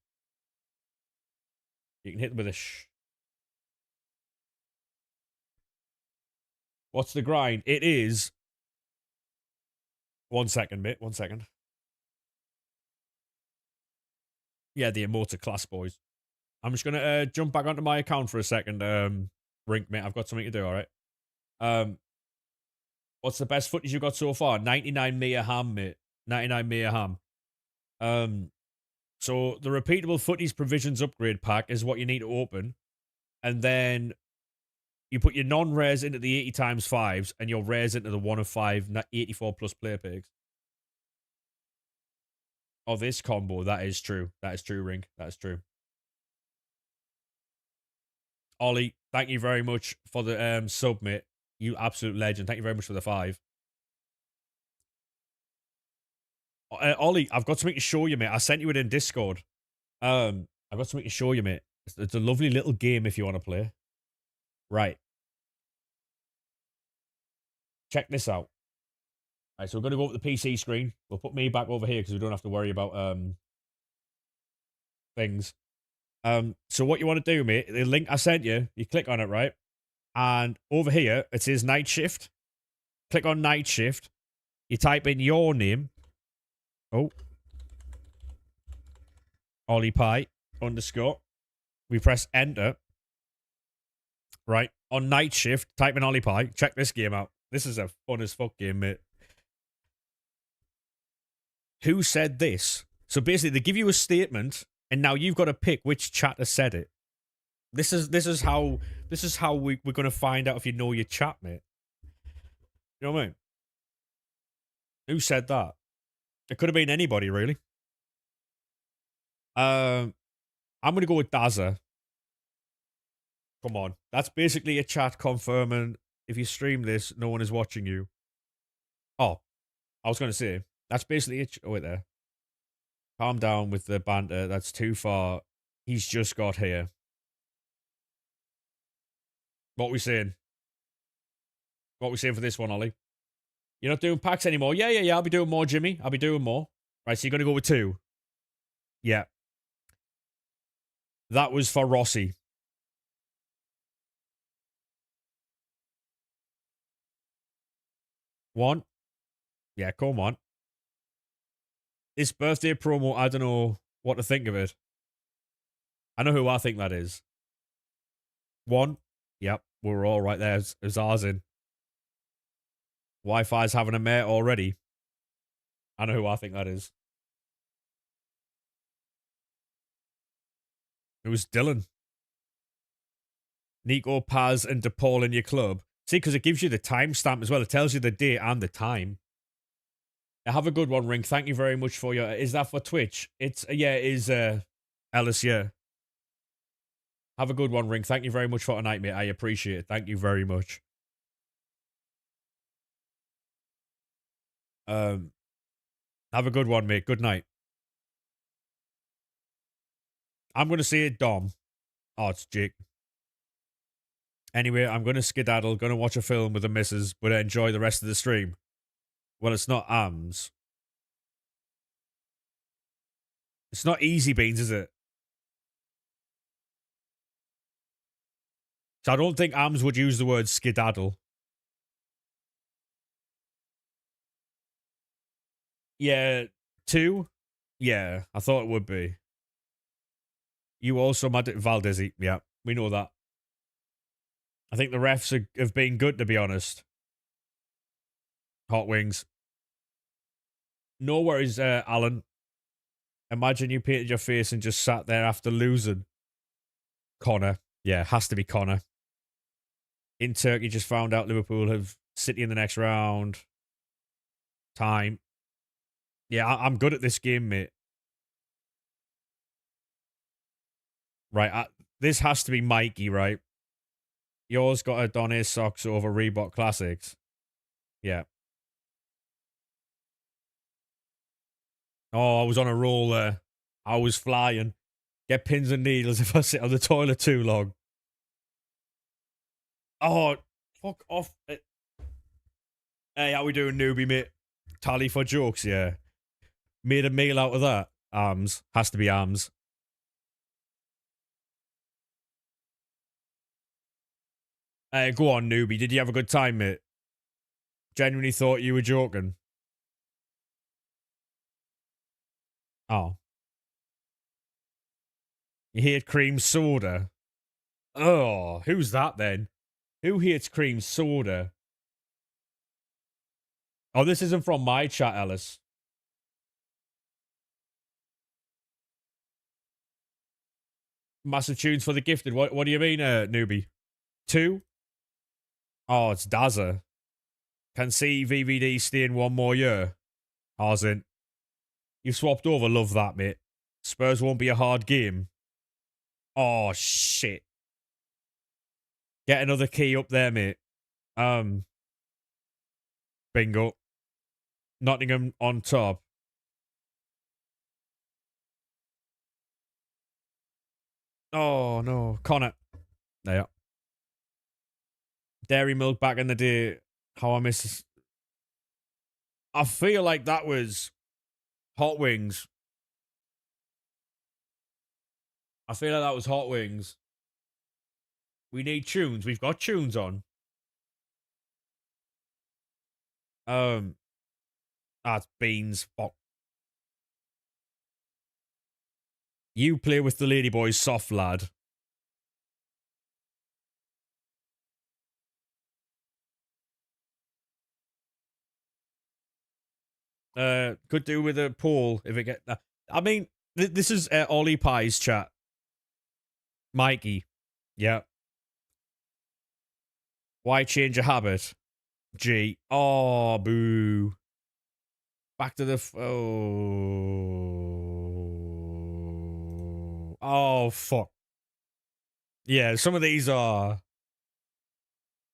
You can hit them with a shh. What's the grind? It is... 1 second, mate. 1 second. Yeah, the emotes are class, boys. I'm just going to jump back onto my account for a second. Rink, mate. I've got something to do, all right? What's the best footage you got so far? 99 Mia Ham, mate. 99 Mia Ham. So the repeatable Futties provisions upgrade pack is what you need to open. And then you put your non-rares into the 80 times 5s and your rares into the 1 of 5 84 plus player picks. Oh, this combo. That is true. That is true, Ring. That is true. Ollie, thank you very much for the sub, mate. You absolute legend. Thank you very much for the 5. Ollie, I've got something to show you, mate. I sent you it in Discord. I've got something to show you, mate. It's a lovely little game if you want to play. Right. Check this out. Right, so we're going to go over the PC screen. We'll put me back over here because we don't have to worry about things. So what you want to do, mate, the link I sent you, you click on it, right? And over here, it says Night Shift. Click on Night Shift. You type in your name. Oh. Ollie Pie _ We press enter. right? On night shift, type in Ollie Pie. Check this game out. This is a fun as fuck game, mate. Who said this? So basically, they give you a statement, and now you've got to pick which chatter said it. This is how we're gonna find out if you know your chat, mate. You know what I mean? Who said that? It could have been anybody, really. I'm gonna go with Dazza. Come on, that's basically a chat confirming if you stream this, no one is watching you. Oh, I was gonna say that's basically it. Oh wait, there. Calm down with the banter. That's too far. He's just got here. What we saying? What we saying for this one, Ollie? You're not doing packs anymore? Yeah. I'll be doing more, Jimmy. I'll be doing more. Right, so you're going to go with 2. Yeah. That was for Rossi. 1. Yeah, come on. This birthday promo, I don't know what to think of it. I know who I think that is. 1. Yep, we're all right there. It's ours in. Wi-Fi's having a mate already. I know who I think that is. It was Dylan. Nico, Paz, and DePaul in your club. See, because it gives you the timestamp as well. It tells you the date and the time. Have a good one, Ring. Thank you very much for your... Is that for Twitch? It's... Yeah, it is, Ellis, yeah. Have a good one, Ring. Thank you very much for tonight, mate. I appreciate it. Thank you very much. Have a good one, mate. Good night. I'm going to say it, Dom. Oh, it's Jake. Anyway, I'm going to skedaddle, going to watch a film with the missus, but enjoy the rest of the stream. Well, it's not AMS. It's not Easy Beans, is it? So I don't think AMS would use the word skedaddle. Yeah, 2? Yeah, I thought it would be. You also mad at Valdezi. Yeah, we know that. I think the refs have been good, to be honest. Hot wings. No worries, Alan. Imagine you painted your face and just sat there after losing. Connor. Yeah, has to be Connor. In Turkey, just found out Liverpool have City in the next round. Time. Yeah, I'm good at this game, mate. Right, this has to be Mikey, right? Yours got a Don Ace socks over Reebok Classics. Yeah. Oh, I was on a roll there. I was flying. Get pins and needles if I sit on the toilet too long. Oh, fuck off. Hey, how we doing, newbie, mate? Tally for jokes, yeah. Made a meal out of that. Arms. Has to be arms. Hey, go on, newbie. Did you have a good time, mate? Genuinely thought you were joking. Oh. You hate cream soda? Oh, who's that then? Who hates cream soda? Oh, this isn't from my chat, Ellis. Massive tunes for the gifted. What do you mean, newbie? 2? Oh, it's Dazza. Can see VVD staying 1 more year. Hasn't. You've swapped over. Love that, mate. Spurs won't be a hard game. Oh, shit. Get another key up there, mate. Bingo. Nottingham on top. Oh, no. Connor. There. Dairy milk back in the day. How I miss this. I feel like that was Hot Wings. I feel like that was Hot Wings. We need tunes. We've got tunes on. That's Beans. Fuck. You play with the ladyboys, soft lad. Could do with a poll if it get. I mean, this is Ollie Pie's chat. Mikey, yeah. Why change a habit? G. Oh, boo. Back to the. Oh. Oh, fuck. Yeah, some of these are.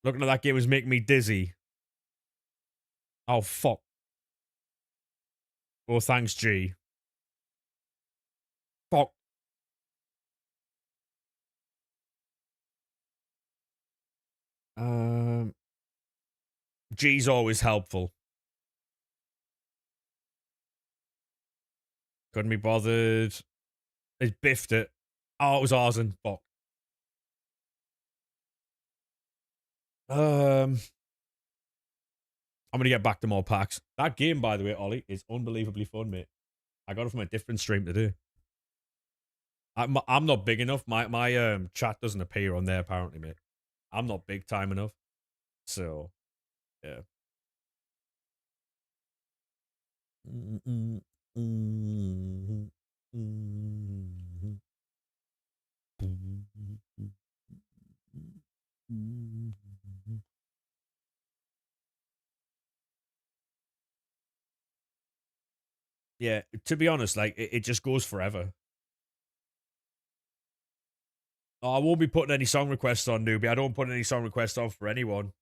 Looking at that game was making me dizzy. Oh, fuck. Well, thanks, G. Fuck. G's always helpful. Couldn't be bothered. It biffed it. Oh, it was Arsen. Fuck. I'm gonna get back to more packs. That game, by the way, Ollie, is unbelievably fun, mate. I got it from a different stream today. I'm not big enough. My chat doesn't appear on there apparently, mate. I'm not big time enough. So yeah. Yeah, to be honest, like it just goes forever. Oh, I won't be putting any song requests on, newbie. I don't put any song requests on for anyone.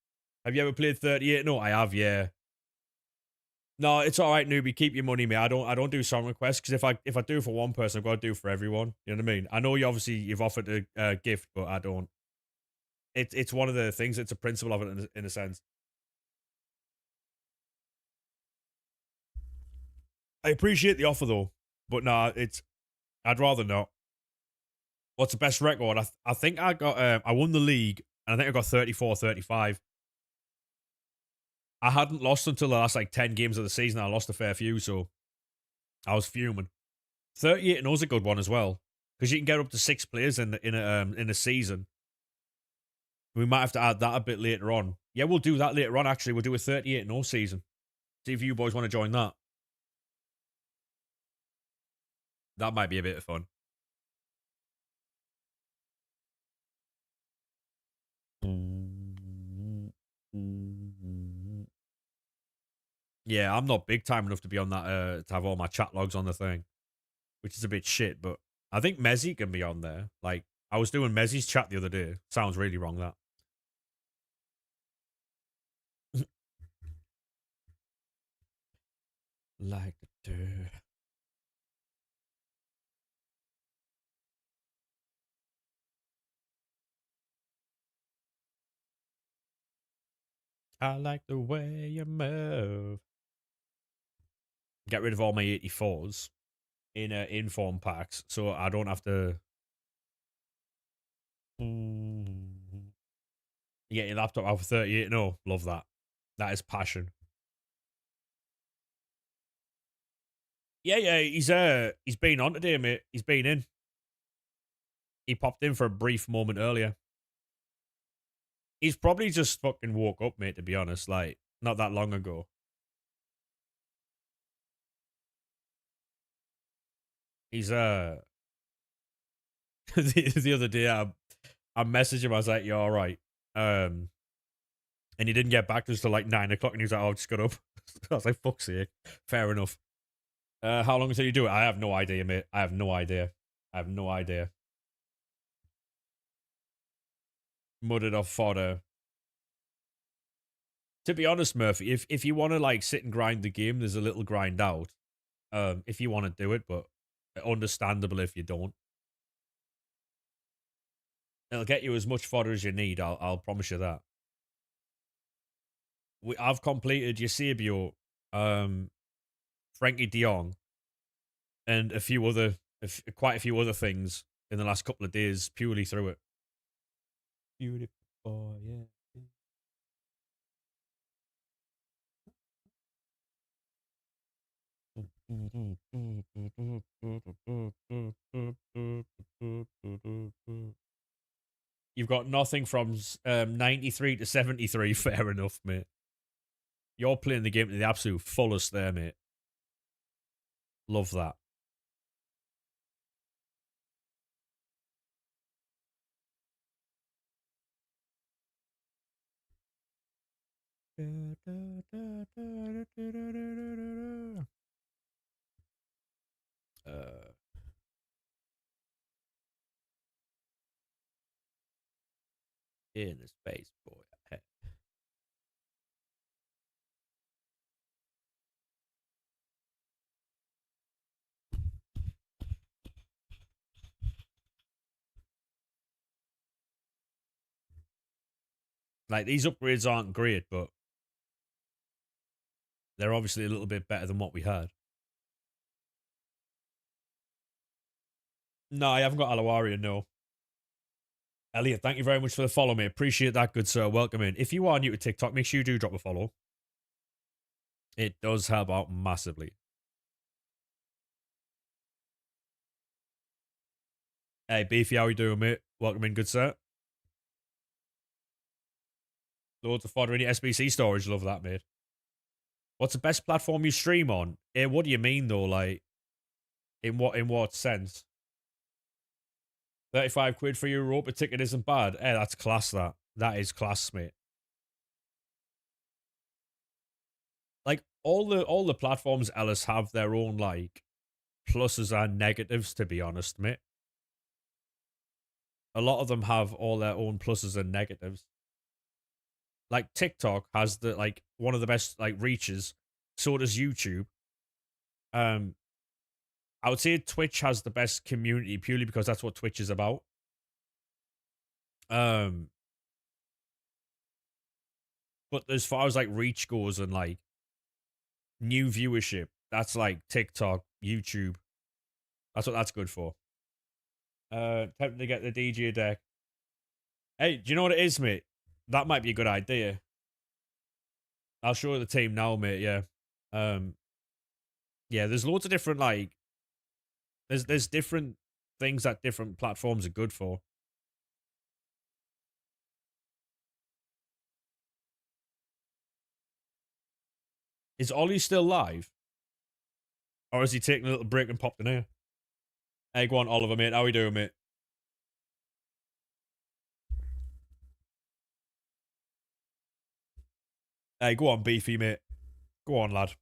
Have you ever played 38? No, I have, yeah. No, it's all right, newbie. Keep your money, mate. I don't do song requests because if I do for one person, I've got to do for everyone. You know what I mean? I know you've offered a gift, but I don't. It's one of the things. It's a principle of it in a sense. I appreciate the offer though, but nah, I'd rather not. What's the best record? I think I got I won the league and I think I got 34-35. I hadn't lost until the last like 10 games of the season. I lost a fair few, so I was fuming. 38 and was a good one as well because you can get up to 6 players in a season. We might have to add that a bit later on. Yeah, we'll do that later on. Actually, we'll do a 38 and 0 season. See if you boys want to join that. That might be a bit of fun. Yeah, I'm not big time enough to be on that to have all my chat logs on the thing, which is a bit shit. But I think Mezzy can be on there. Like I was doing Mezzy's chat the other day. Sounds really wrong that. Like the I like the way you move. Get rid of all my 84s in inform packs, so I don't have to. You get your laptop out for 38. No, love that. That is passion. Yeah, he's been on today, mate. He's been in. He popped in for a brief moment earlier. He's probably just fucking woke up, mate, to be honest. Like, not that long ago. He's the other day I messaged him, I was like, "You alright?" And he didn't get back to us till like 9 o'clock and he was like, "Oh, I just got up." I was like, "Fuck's sake." Fair enough. How long until you do it? I have no idea, mate. I have no idea. Mudded off fodder. To be honest, Murphy, if you want to like sit and grind the game, there's a little grind out. If you want to do it, but understandable if you don't. It'll get you as much fodder as you need. I'll promise you that. I've completed Eusebio, Frankie De Jong, and quite a few other things in the last couple of days purely through it. Beautiful, yeah. You've got nothing from 93 to 73. Fair enough, mate. You're playing the game to the absolute fullest there, mate. Love that. In the space, boy. Like, these upgrades aren't great, but they're obviously a little bit better than what we had. No, I haven't got Alawarian, no. Elliot, thank you very much for the follow, mate. Appreciate that, good sir. Welcome in. If you are new to TikTok, make sure you do drop a follow. It does help out massively. Hey, Beefy, how you doing, mate? Welcome in, good sir. Loads of fodder in your SBC storage. Love that, mate. What's the best platform you stream on? What do you mean, though? Like, in what sense? 35 quid for your Europa ticket isn't bad. Hey, that's class, that. That is class, mate. Like, all the platforms, Ellis, have their own, like, pluses and negatives, to be honest, mate. A lot of them have all their own pluses and negatives. Like, TikTok has the, like, one of the best, like, reaches. So does YouTube. I would say Twitch has the best community purely because that's what Twitch is about. But as far as, like, reach goes and, like, new viewership, that's like TikTok, YouTube. That's what that's good for. Tempting to get the DJ deck. Hey, do you know what it is, mate? That might be a good idea. I'll show you the team now, mate. Yeah. Yeah, there's loads of different, like, there's different things that different platforms are good for. Is Ollie still live? Or is he taking a little break and popped in here? Hey, go on, Oliver, mate. How we doing, mate? Hey, go on, Beefy, mate. Go on, lad.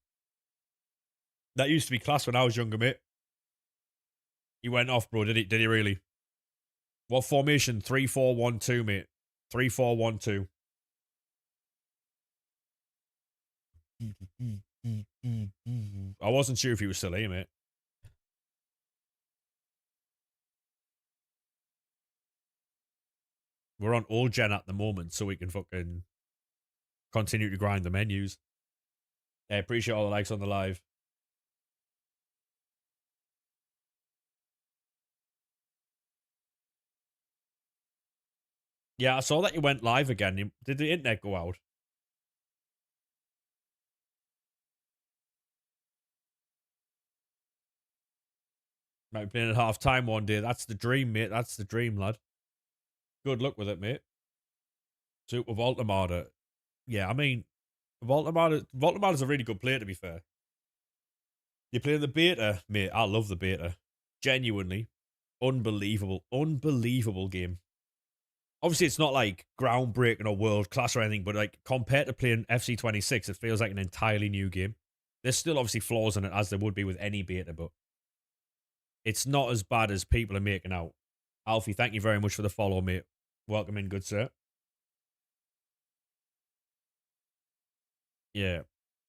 That used to be class when I was younger, mate. He went off, bro. Did he? Did he really? What formation? 3-4-1-2, mate. 3-4-1-2. I wasn't sure if he was still here, mate. We're on old gen at the moment, so we can fucking continue to grind the menus. Yeah, appreciate all the likes on the live. Yeah, I saw that you went live again. Did the internet go out? Might be playing at half time one day. That's the dream, mate. That's the dream, lad. Good luck with it, mate. Super Voltamada. Yeah, I mean, Voltamada's a really good player, to be fair. You play the beta, mate. I love the beta. Genuinely. Unbelievable game. Obviously, it's not like groundbreaking or world class or anything, but like compared to playing FC26, it feels like an entirely new game. There's still obviously flaws in it, as there would be with any beta, but it's not as bad as people are making out. Alfie, thank you very much for the follow, mate. Welcome in, good sir. Yeah.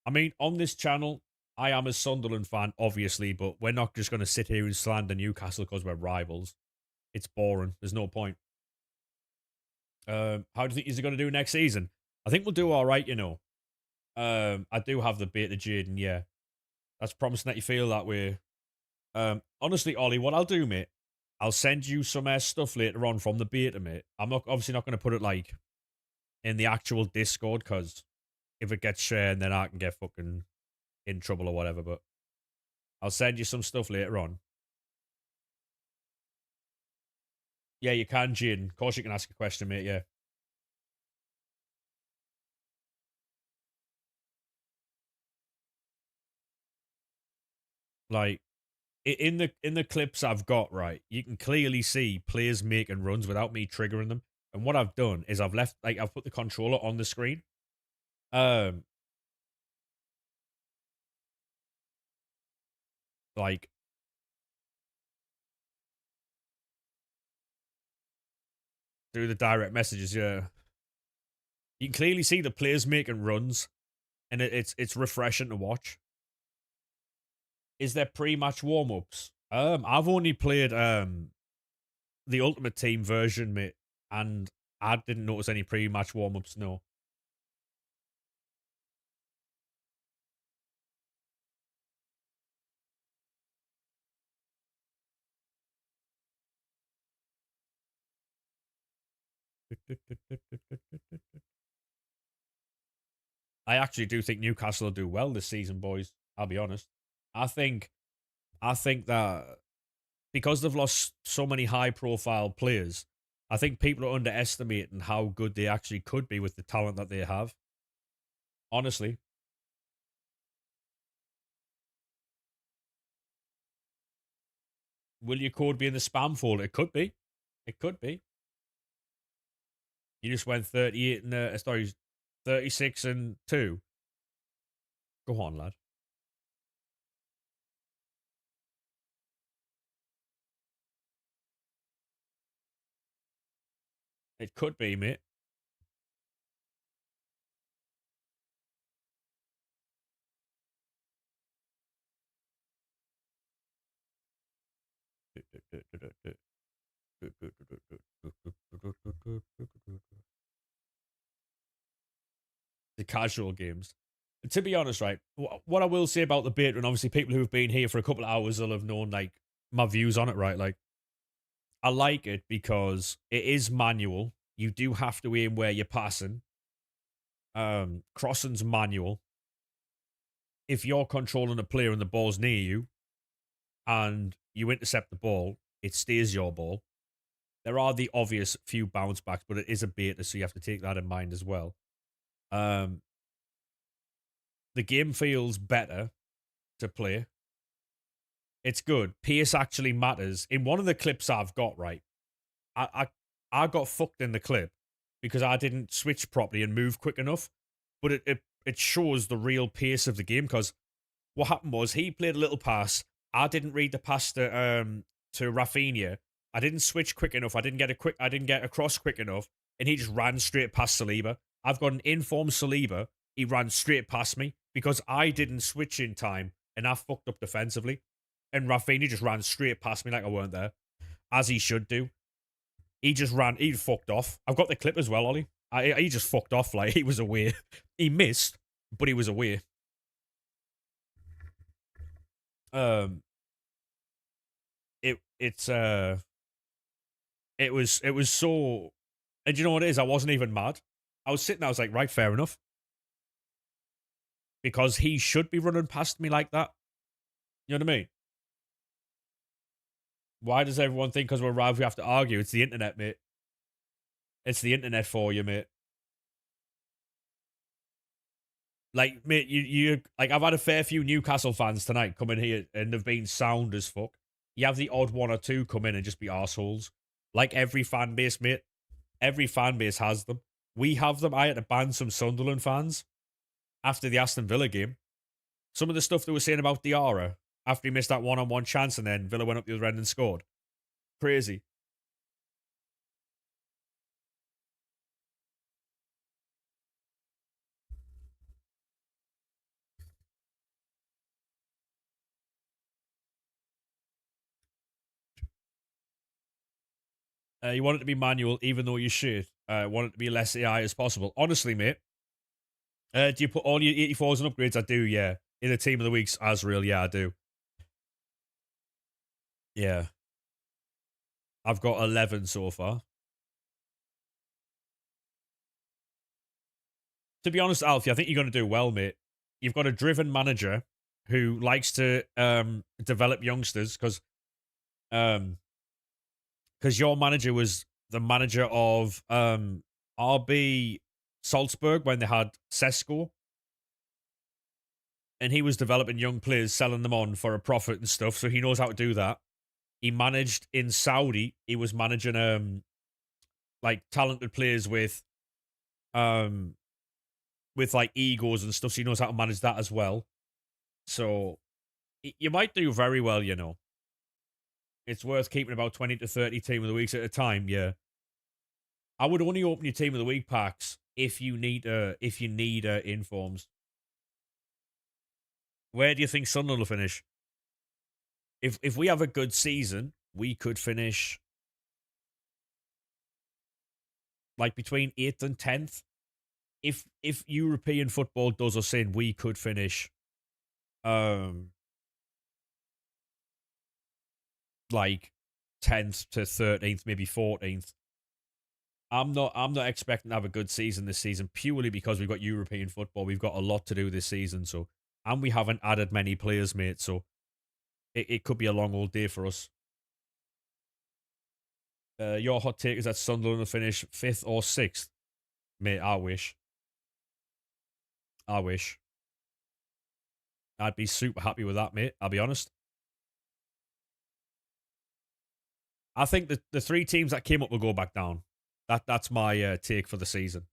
I mean, on this channel, I am a Sunderland fan, obviously, but we're not just going to sit here and slander Newcastle because we're rivals. It's boring. There's no point. How do you think he's going to do next season? I think we'll do all right, you know. I do have the beta Jaden, yeah. That's promising that you feel that way. Honestly, Ollie, what I'll do, mate, I'll send you some stuff later on from the beta, mate. I'm not obviously not going to put it like in the actual Discord because if it gets shared, then I can get fucking in trouble or whatever. But I'll send you some stuff later on. Yeah, you can, Jaden. Of course, you can ask a question, mate. Yeah. Like, in the clips I've got, right, you can clearly see players making runs without me triggering them. And what I've done is I've put the controller on the screen. Um, like through the direct messages, yeah. You can clearly see the players making runs, and it's refreshing to watch. Is there pre-match warm-ups? I've only played the Ultimate Team version, mate, and I didn't notice any pre-match warm-ups, no. I actually do think Newcastle will do well this season, boys. I'll be honest. I think I think that because they've lost so many high profile players, I think people are underestimating how good they actually could be with the talent that they have. Honestly. Will your code be in the spam folder? It could be. It could be. You just went 38 and 36 and 2. Go on, lad. It could be, mate. The casual games. To be honest, right, what I will say about the beta, and obviously people who have been here for a couple of hours will have known like my views on it, right? Like, I like it because it is manual. You do have to aim where you're passing. Crossing's manual. If you're controlling a player and the ball's near you and you intercept the ball, it stays your ball. There are the obvious few bounce backs, but it is a beta, so you have to take that in mind as well. Um, the game feels better to play. It's good. Pace actually matters. In one of the clips I've got, right, I got fucked in the clip because I didn't switch properly and move quick enough. But it shows the real pace of the game because what happened was he played a little pass. I didn't read the pass to Rafinha. I didn't switch quick enough. I didn't get across quick enough, and he just ran straight past Saliba. I've got an informed Saliba. He ran straight past me because I didn't switch in time, and I fucked up defensively. And Rafinha just ran straight past me like I weren't there, as he should do. He just ran. He fucked off. I've got the clip as well, Ollie. He just fucked off like he was away. He missed, but he was away. Um, it's it was so. And you know what it is? I wasn't even mad. I was sitting there. I was like, right, fair enough, because he should be running past me like that. You know what I mean? Why does everyone think because we're rival we have to argue? It's the internet, mate. It's the internet for you, mate. Like, mate, you like I've had a fair few Newcastle fans tonight come in here and they've been sound as fuck. You have the odd one or two come in and just be assholes. Like every fan base, mate. Every fan base has them. We have them. I had to ban some Sunderland fans after the Aston Villa game. Some of the stuff they were saying about Diarra after he missed that one-on-one chance and then Villa went up the other end and scored. Crazy. You want it to be manual, even though you should. Want it to be less AI as possible. Honestly, mate, do you put all your 84s and upgrades? I do, yeah. In the team of the weeks, Azrael, yeah, I do. Yeah. I've got 11 so far. To be honest, Alfie, I think you're going to do well, mate. You've got a driven manager who likes to develop youngsters um, your manager was the manager of RB Salzburg when they had Sesko. and he was developing young players, selling them on for a profit and stuff. So he knows how to do that. He managed in Saudi. He was managing like talented players with like egos and stuff. So he knows how to manage that as well. So you might do very well, you know. It's worth keeping about 20 to 30 team of the weeks at a time, yeah. I would only open your team of the week packs if you need informs. Where do you think Sunderland will finish? If we have a good season, we could finish like between 8th and 10th. If European football does us in, we could finish like 10th to 13th, maybe 14th. I'm not expecting to have a good season this season purely because we've got European football. We've got a lot to do this season, so and we haven't added many players, mate. So it could be a long old day for us. Your hot take is that Sunderland will finish 5th or 6th, mate. I wish. I wish. I'd be super happy with that, mate. I'll be honest. I think the three teams that came up will go back down. That's my take for the season.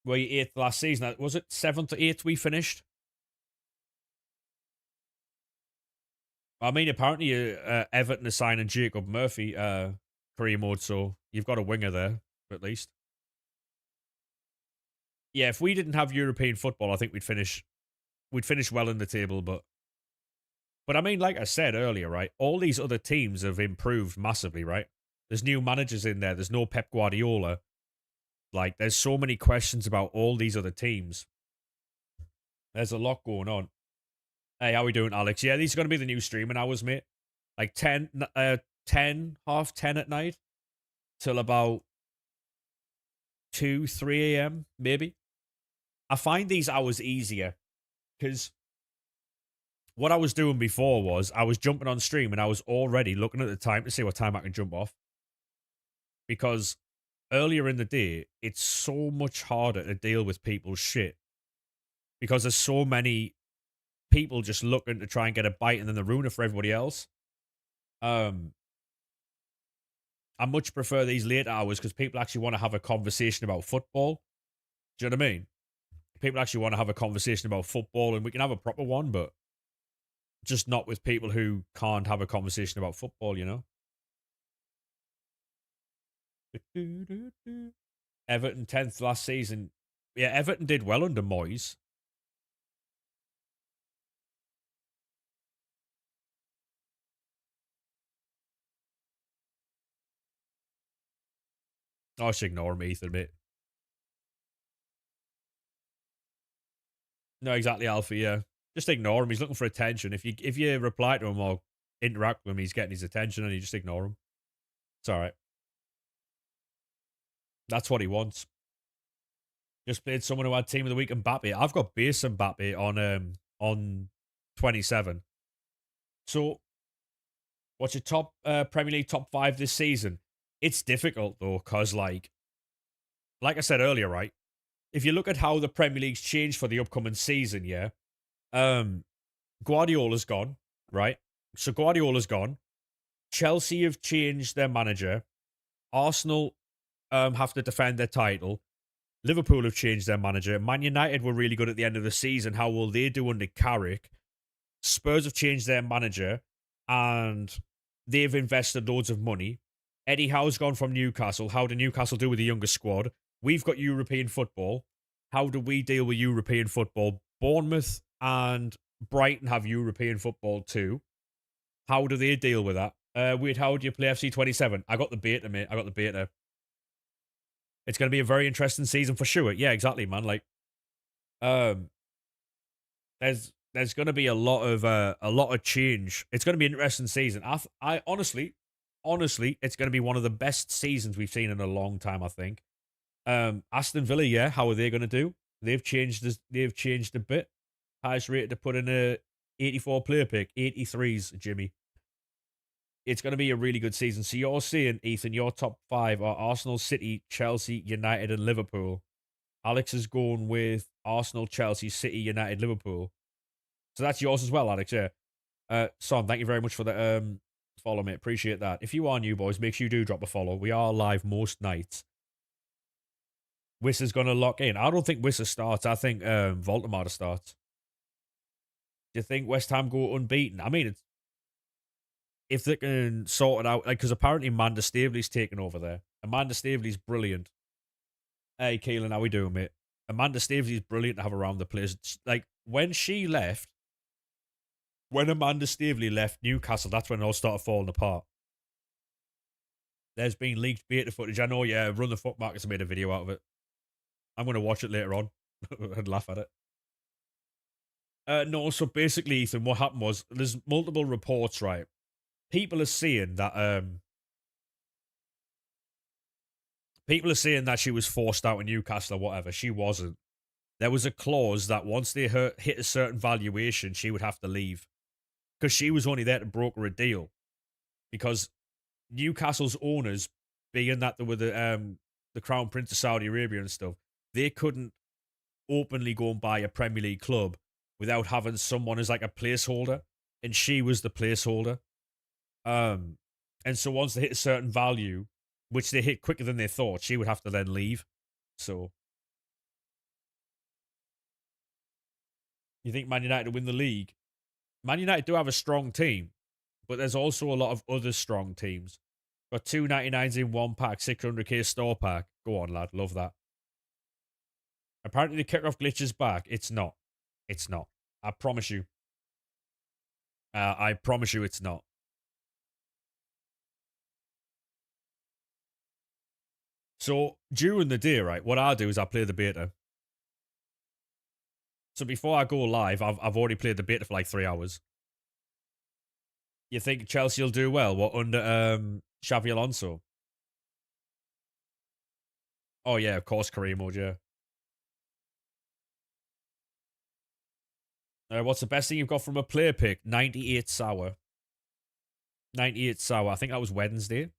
Were you 8th last season? Was it 7th or 8th we finished? I mean, apparently Everton is signing Jacob Murphy career mode, so you've got a winger there, at least. Yeah, if we didn't have European football, I think we'd finish well in the table, but I mean, like I said earlier, right? All these other teams have improved massively, right? There's new managers in there. There's no Pep Guardiola. Like, there's so many questions about all these other teams. There's a lot going on. Hey, how we doing, Alex? Yeah, these are going to be the new streaming hours, mate. Like 10, half 10 at night till about 2, 3 a.m., maybe. I find these hours easier because what I was doing before was I was jumping on stream and I was already looking at the time to see what time I can jump off. Because earlier in the day, it's so much harder to deal with people's shit. Because there's so many people just looking to try and get a bite and then they ruin it for everybody else. I much prefer these late hours because people actually want to have a conversation about football. Do you know what I mean? People actually want to have a conversation about football and we can have a proper one, but just not with people who can't have a conversation about football, you know? Everton 10th last season. Yeah, Everton did well under Moyes. I should ignore him, Ethan, mate. No, exactly, Alfie, yeah. Just ignore him. He's looking for attention. If you reply to him or interact with him, he's getting his attention and you just ignore him. It's alright. That's what he wants. Just played someone who had team of the week Mbappe. I've got base Mbappe on 27. So what's your top Premier League top 5 this season? It's difficult though, because like I said earlier, right? If you look at how the Premier League's changed for the upcoming season, yeah, Guardiola's gone, right? So Guardiola's gone. Chelsea have changed their manager. Arsenal have to defend their title. Liverpool have changed their manager. Man United were really good at the end of the season. How will they do under Carrick? Spurs have changed their manager and they've invested loads of money. Eddie Howe's gone from Newcastle. How do Newcastle do with a younger squad? We've got European football. How do we deal with European football? Bournemouth and Brighton have European football too. How do they deal with that? Wait, how do you play FC27? I got the beta, mate. I got the beta. It's going to be a very interesting season for sure. Yeah, exactly, man. Like, there's going to be a lot of change. It's going to be an interesting season. I honestly, it's going to be one of the best seasons we've seen in a long time. I think. Aston Villa, yeah. How are they going to do? They've changed a bit. Highest rated to put in a 84 player pick, 83s, Jimmy. It's going to be a really good season. So you're seeing, Ethan, your top 5 are Arsenal, City, Chelsea, United, and Liverpool. Alex is going with Arsenal, Chelsea, City, United, Liverpool. So that's yours as well, Alex, yeah. Son, thank you very much for the follow, mate. Appreciate that. If you are new, boys, make sure you do drop a follow. We are live most nights. Wissa's going to lock in. I don't think Wissa starts. I think Voldemort starts. Do you think West Ham go unbeaten? I mean, if they can sort it out, like, because apparently Amanda Staveley's taken over there. Amanda Staveley's brilliant. Hey, Keelan, how we doing, mate? Amanda Staveley's brilliant to have around the place. Like, when Amanda Staveley left Newcastle, that's when it all started falling apart. There's been leaked beta footage. I know, yeah, Run the Foot Markets made a video out of it. I'm going to watch it later on and laugh at it. No, so basically, Ethan, what happened was there's multiple reports, right? People are saying that she was forced out of Newcastle or whatever. She wasn't. There was a clause that once they hit a certain valuation, she would have to leave. Because she was only there to broker a deal. Because Newcastle's owners, being that they were the Crown Prince of Saudi Arabia and stuff, they couldn't openly go and buy a Premier League club without having someone as like a placeholder. And she was the placeholder. And so once they hit a certain value, which they hit quicker than they thought, she would have to then leave. So, you think Man United will win the league? Man United do have a strong team, but there's also a lot of other strong teams. Got 299s in one pack, 600k store pack. Go on, lad. Love that. Apparently the kickoff glitch is back. It's not. It's not. I promise you. I promise you it's not. So, during the day, right, what I do is I play the beta. So before I go live, I've already played the beta for like 3 hours. You think Chelsea will do well? What, under Xavi Alonso? Oh yeah, of course, Kareem would, yeah. What's the best thing you've got from a player pick? 98 sour. 98 sour. I think that was Wednesday.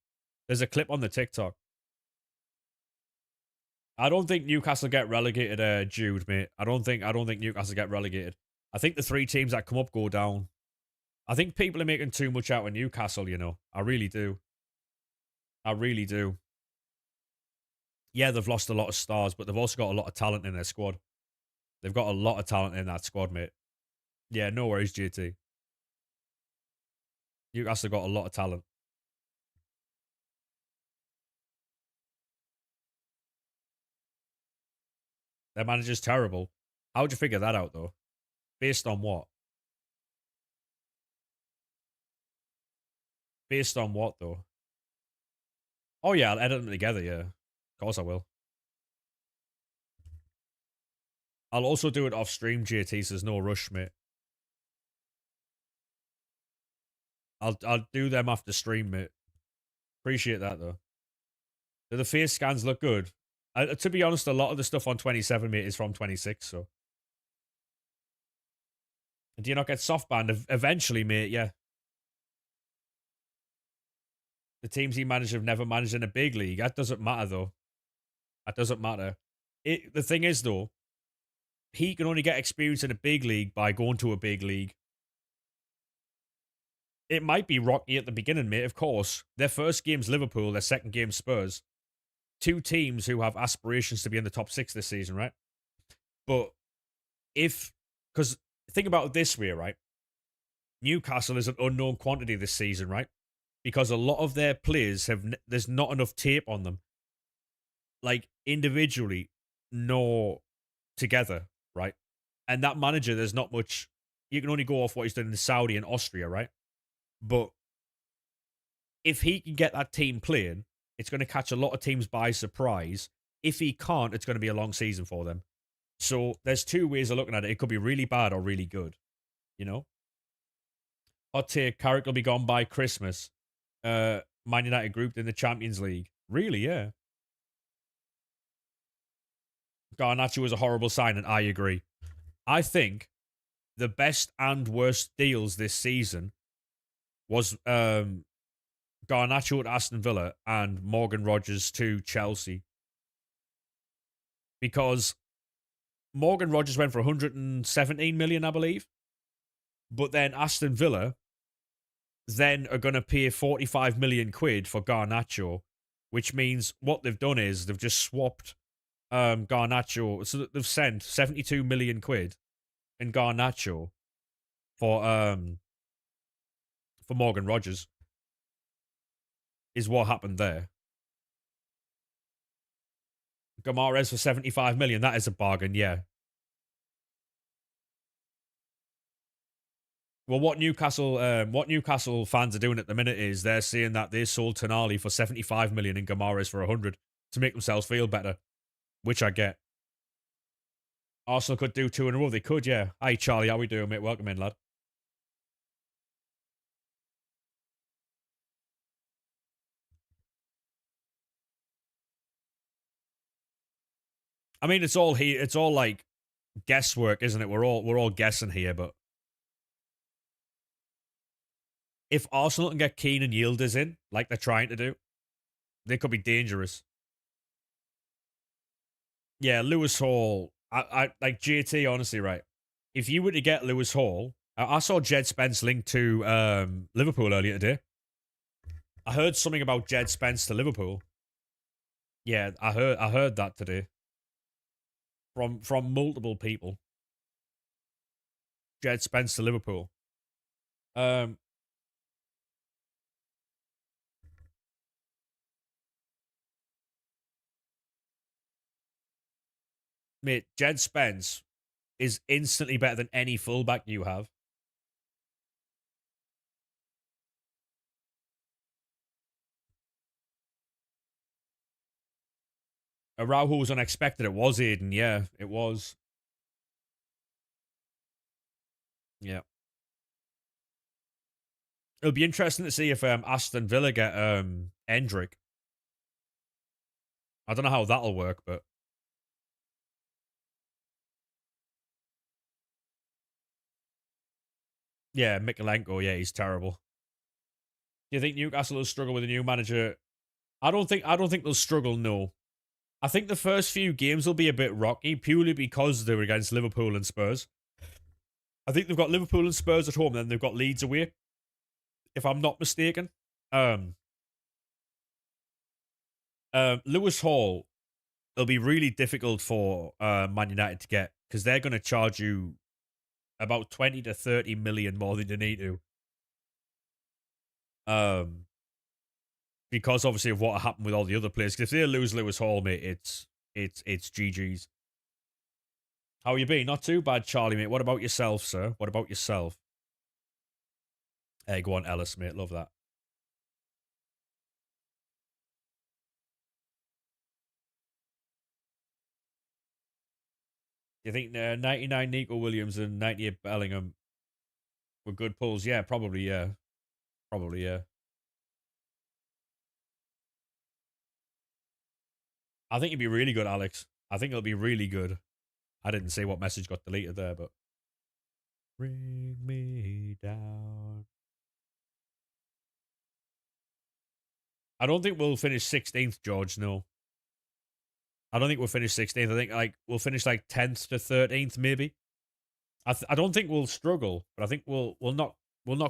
There's a clip on the TikTok. I don't think Newcastle get relegated, Jude, mate. I don't think Newcastle get relegated. I think the 3 teams that come up go down. I think people are making too much out of Newcastle, you know. I really do. I really do. Yeah, they've lost a lot of stars, but they've also got a lot of talent in their squad. They've got a lot of talent in that squad, mate. Yeah, no worries, GT. Newcastle got a lot of talent. Their manager's terrible. How'd you figure that out, though? Based on what? Based on what, though? Oh, yeah, I'll edit them together, yeah. Of course I will. I'll also do it off stream, JT, so there's no rush, mate. I'll do them after stream, mate. Appreciate that, though. Do the face scans look good? To be honest, a lot of the stuff on 27, mate, is from 26, so. Do you not get soft banned? Eventually, mate, yeah. The teams he managed have never managed in a big league. That doesn't matter, though. That doesn't matter. The thing is, though, he can only get experience in a big league by going to a big league. It might be rocky at the beginning, mate, of course. Their first game's Liverpool, their second game's Spurs. 2 teams who have aspirations to be in the top 6 this season, right? But because think about it this way, right? Newcastle is an unknown quantity this season, right? Because a lot of their players there's not enough tape on them. Like, individually, nor together, right? And that manager, there's not much. You can only go off what he's done in Saudi and Austria, right? But if he can get that team playing, it's going to catch a lot of teams by surprise. If he can't, it's going to be a long season for them. So there's 2 ways of looking at it. It could be really bad or really good, you know? Hot take, Carrick will be gone by Christmas. Man United grouped in the Champions League. Really, yeah. Garnacho was a horrible signing. I agree. I think the best and worst deals this season was Garnacho to Aston Villa and Morgan Rogers to Chelsea. Because Morgan Rogers went for 117 million, I believe. But then Aston Villa then are going to pay 45 million quid for Garnacho, which means what they've done is they've just swapped Garnacho. So they've sent 72 million quid in Garnacho for Morgan Rogers, is what happened there. Gomares for 75 million. That is a bargain, yeah. Well, what Newcastle fans are doing at the minute is they're saying that they sold Tonali for 75 million and Gomares for 100 to make themselves feel better, which I get. Arsenal could do 2 in a row. They could, yeah. Hi, Charlie. How we doing, mate? Welcome in, lad. I mean, it's all here. It's all like guesswork, isn't it? We're all guessing here, but if Arsenal can get Keane and Yildiz in, like they're trying to do, they could be dangerous. Yeah, Lewis Hall. I like JT. Honestly, right? If you were to get Lewis Hall, I saw Jed Spence linked to Liverpool earlier today. I heard something about Jed Spence to Liverpool. Yeah, I heard that today from multiple people. Jed Spence to Liverpool. Mate, Jed Spence is instantly better than any fullback you have. Araujo was unexpected. It was Aiden. Yeah, it was. Yeah. It'll be interesting to see if Aston Villa get Endrick. I don't know how that'll work, but yeah, Mikolenko, yeah, he's terrible. Do you think Newcastle will struggle with a new manager? I don't think they'll struggle, no. I think the first few games will be a bit rocky purely because they were against Liverpool and Spurs. I think they've got Liverpool and Spurs at home, and then they've got Leeds away, if I'm not mistaken. Lewis Hall, it'll be really difficult for Man United to get because they're going to charge you about 20 to 30 million more than you need to. Because obviously of what happened with all the other players. Because if they lose Lewis Hall, mate, it's GG's. How you been? Not too bad, Charlie, mate. What about yourself, sir? What about yourself? Hey, go on, Ellis, mate. Love that. Do you think 99 Nico Williams and 98 Bellingham were good pulls? Yeah, probably, yeah. Probably, yeah. I think it'd be really good, Alex. I think it'll be really good. I didn't say what message got deleted there, but bring me down. I don't think we'll finish 16th, George. No. I don't think we'll finish 16th. I think like we'll finish like 10th to 13th, maybe. I don't think we'll struggle, but I think we'll not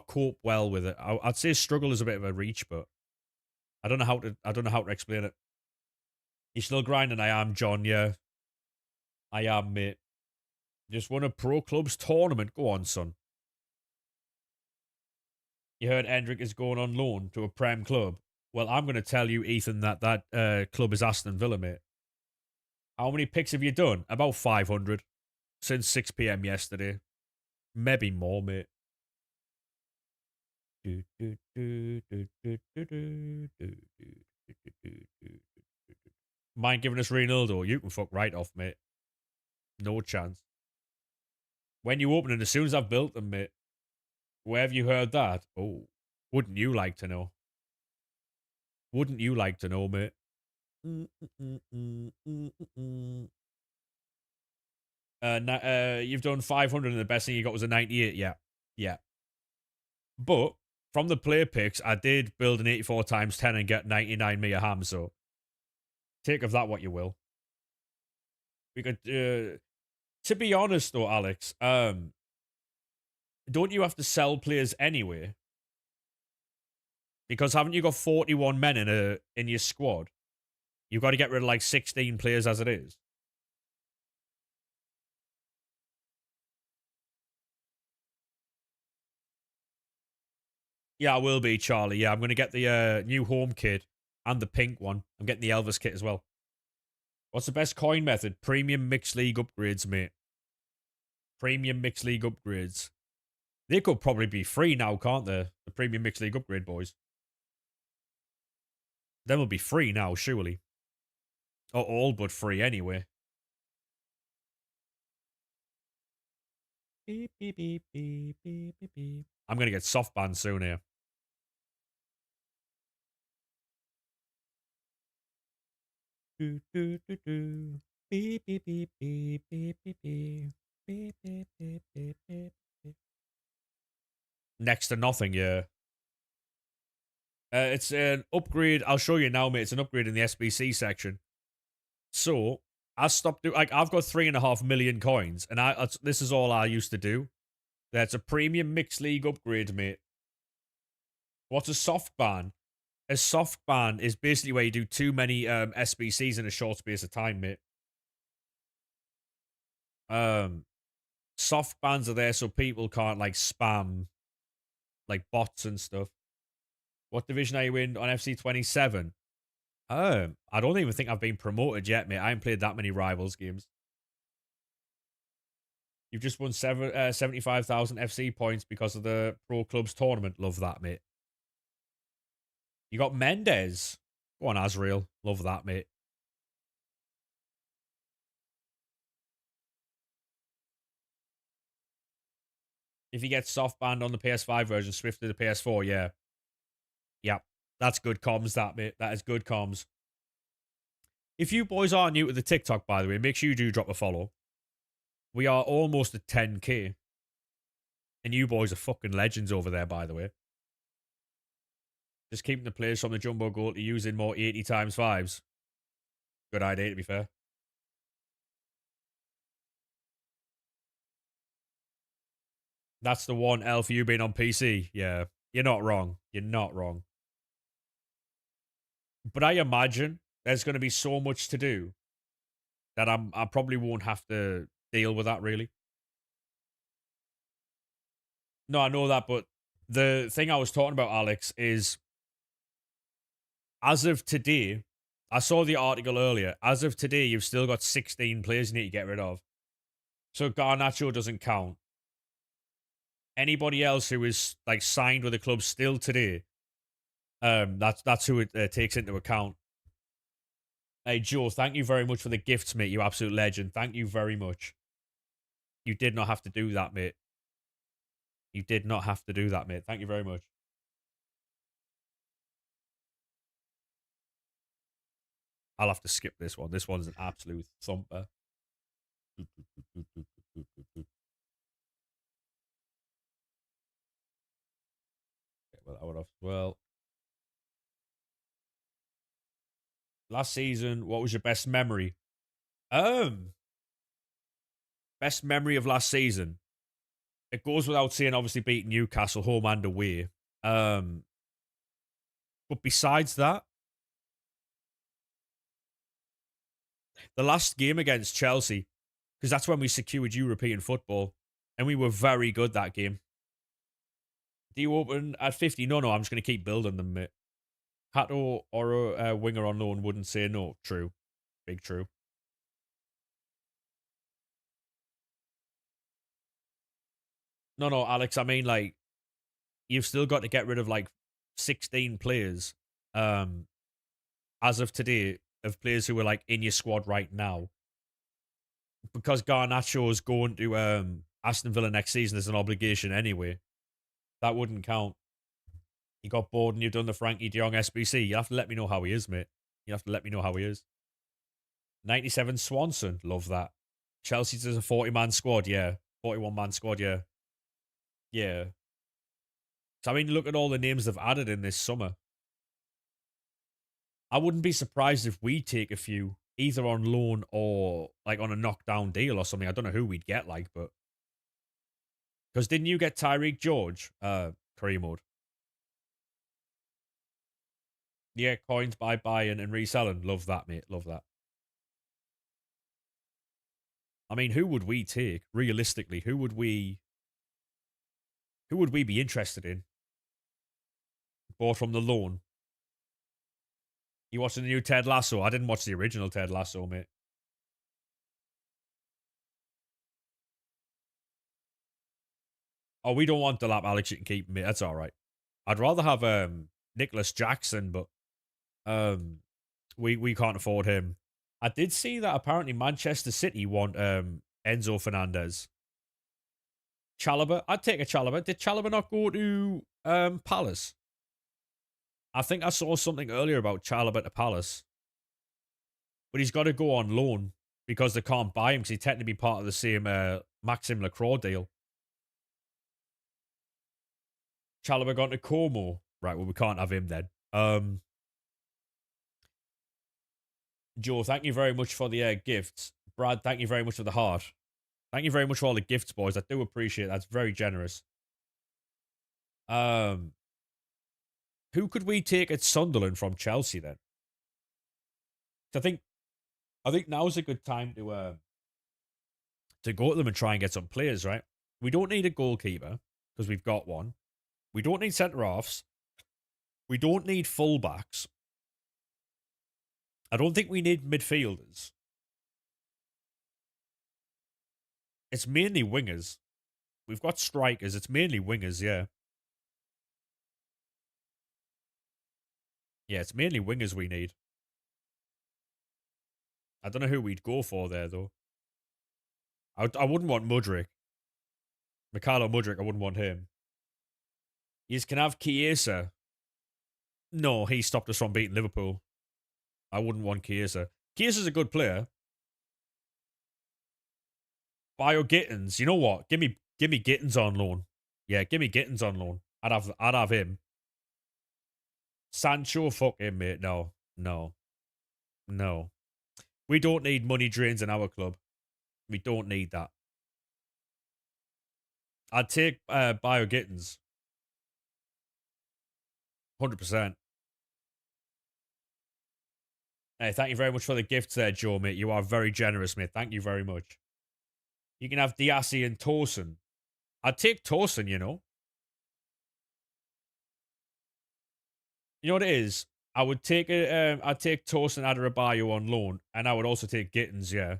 cope well with it. I'd say struggle is a bit of a reach, but I don't know how to explain it. You're still grinding. I am, John. Yeah, I am, mate. Just won a pro clubs tournament. Go on, son. You heard Endrick is going on loan to a Prem club. Well, I'm going to tell you, Ethan, that club is Aston Villa, mate. How many picks have you done? About 500 since 6 p.m. yesterday. Maybe more, mate. Mind giving us Ronaldo? You can fuck right off, mate. No chance. When you open it, as soon as I've built them, mate. Where have you heard that? Oh, wouldn't you like to know? Wouldn't you like to know, mate? You've done 500 and the best thing you got was a 98. Yeah. Yeah. But from the player picks, I did build an 84 times 10 and get 99 Mia Ham, so take of that what you will. We could, to be honest though, Alex, don't you have to sell players anyway? Because haven't you got 41 men in your squad? You've got to get rid of like 16 players as it is. Yeah, I will be, Charlie. Yeah, I'm going to get the new home kit and the pink one. I'm getting the Elvis kit as well. What's the best coin method? Premium Mixed League upgrades, mate. Premium Mixed League upgrades. They could probably be free now, can't they? The Premium Mixed League upgrade boys. Them will be free now, surely. Or all but free anyway. Beep, beep, beep, beep, beep, beep, beep. I'm going to get soft banned soon here. Do, do, do, do. Beep, beep, beep, beep, beep, beep, beep. Beep, beep, beep, beep, beep, beep. Next to nothing, yeah. It's an upgrade. I'll show you now, mate. It's an upgrade in the SBC section. So I stopped doing like I've got 3.5 million coins, and this is all I used to do. That's a premium mixed league upgrade, mate. What's a soft ban? A soft ban is basically where you do too many SBCs in a short space of time, mate. Soft bans are there so people can't like spam like bots and stuff. What division are you in on FC 27? I don't even think I've been promoted yet, mate. I haven't played that many rivals games. You've just won 75,000 FC points because of the Pro Clubs tournament. Love that, mate. You got Mendes. Go on, Azrael. Love that, mate. If you get soft banned on the PS5 version, Swift to the PS4, yeah. Yep. That's good comms, that, mate. That is good comms. If you boys are new to the TikTok, by the way, make sure you do drop a follow. We are almost at 10k. And you boys are fucking legends over there, by the way. Just keeping the players from the jumbo goal to using more 80 times 5s. Good idea, to be fair. That's the one L for you being on PC. Yeah, you're not wrong. You're not wrong. But I imagine there's going to be so much to do that I probably won't have to deal with that, really. No, I know that, but the thing I was talking about, Alex, is as of today, I saw the article earlier. As of today, you've still got 16 players you need to get rid of. So Garnacho doesn't count. Anybody else who is like signed with the club still today, that's who it takes into account. Hey Joe, thank you very much for the gifts, mate. You absolute legend. Thank you very much. You did not have to do that, mate. You did not have to do that, mate. Thank you very much. I'll have to skip this one. This one's an absolute thumper. Well, last season, what was your best memory? Best memory of last season. It goes without saying, obviously beating Newcastle home and away. But besides that, the last game against Chelsea, because that's when we secured European football, and we were very good that game. Do you open at 50? No, I'm just going to keep building them, mate. Hato or a winger on loan wouldn't say no. True. Big true. No, Alex, I mean, like, you've still got to get rid of, like, 16 players, as of today, of players who are, like, in your squad right now. Because Garnacho is going to Aston Villa next season as an obligation anyway. That wouldn't count. You got bored and you've done the Frankie de Jong SBC. You have to let me know how he is, mate. You have to let me know how he is. 97 Swanson. Love that. Chelsea's a 40-man squad, yeah. 41-man squad, yeah. Yeah. So, I mean, look at all the names they've added in this summer. I wouldn't be surprised if we take a few, either on loan or like on a knockdown deal or something. I don't know who we'd get, like, but because didn't you get Tyreek George, career mode? Yeah, coins by buying and reselling. Love that, mate. Love that. I mean, who would we take realistically? Who would we be interested in? Bought from the loan. You watching the new Ted Lasso? I didn't watch the original Ted Lasso, mate. Oh, we don't want Delap, Alex. You can keep him, mate. That's all right. I'd rather have Nicholas Jackson, but we can't afford him. I did see that apparently Manchester City want Enzo Fernandez. Chalobah, I'd take a Chalobah. Did Chalobah not go to Palace? I think I saw something earlier about Chalobah to Palace, but he's got to go on loan because they can't buy him because he's technically part of the same Maxim Lacroix deal. Chalobah gone to Como. Right, well, we can't have him then. Joe, thank you very much for the gifts. Brad, thank you very much for the heart. Thank you very much for all the gifts, boys. I do appreciate that. That's very generous. Who could we take at Sunderland from Chelsea then? I think now's a good time to go to them and try and get some players, right? We don't need a goalkeeper because we've got one. We don't need centre halves. We don't need fullbacks. I don't think we need midfielders. It's mainly wingers. We've got strikers. It's mainly wingers, yeah. Yeah, it's mainly wingers we need. I don't know who we'd go for there, though. I wouldn't want Mudryk. Mikhailo Mudryk, I wouldn't want him. You can have Chiesa. No, he stopped us from beating Liverpool. I wouldn't want Chiesa. Chiesa's a good player. Bio Gittins, you know what? Give me Gittins on loan. Yeah, give me Gittins on loan. I'd have him. Sancho, fuck him, mate. No. We don't need money drains in our club. We don't need that. I'd take Bio Gittins. 100%. Hey, thank you very much for the gifts there, Joe, mate. You are very generous, mate. Thank you very much. You can have Diassi and Torsen. I'd take Torsen, you know. You know what it is? I would take I'd take Torsen Adarabioyo on loan, and I would also take Gittins, yeah.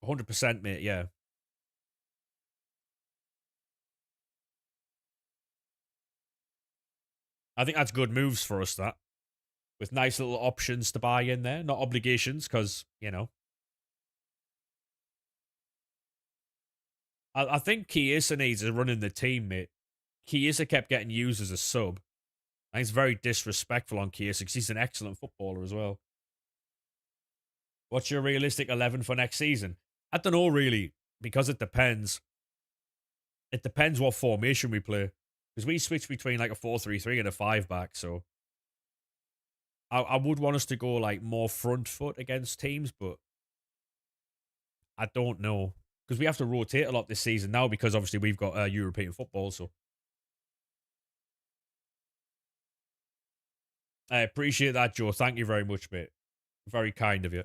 100%, mate, yeah. I think that's good moves for us, that. With nice little options to buy in there, not obligations, because, you know. I think Chiesa needs to run in the team, mate. Chiesa kept getting used as a sub. I think it's very disrespectful on Chiesa because he's an excellent footballer as well. What's your realistic 11 for next season? I don't know, really, because it depends. It depends what formation we play. Because we switch between like a 4-3-3 and a 5-back, so I would want us to go like more front foot against teams, but I don't know. Because we have to rotate a lot this season now because obviously we've got European football, so I appreciate that, Joe. Thank you very much, mate. Very kind of you.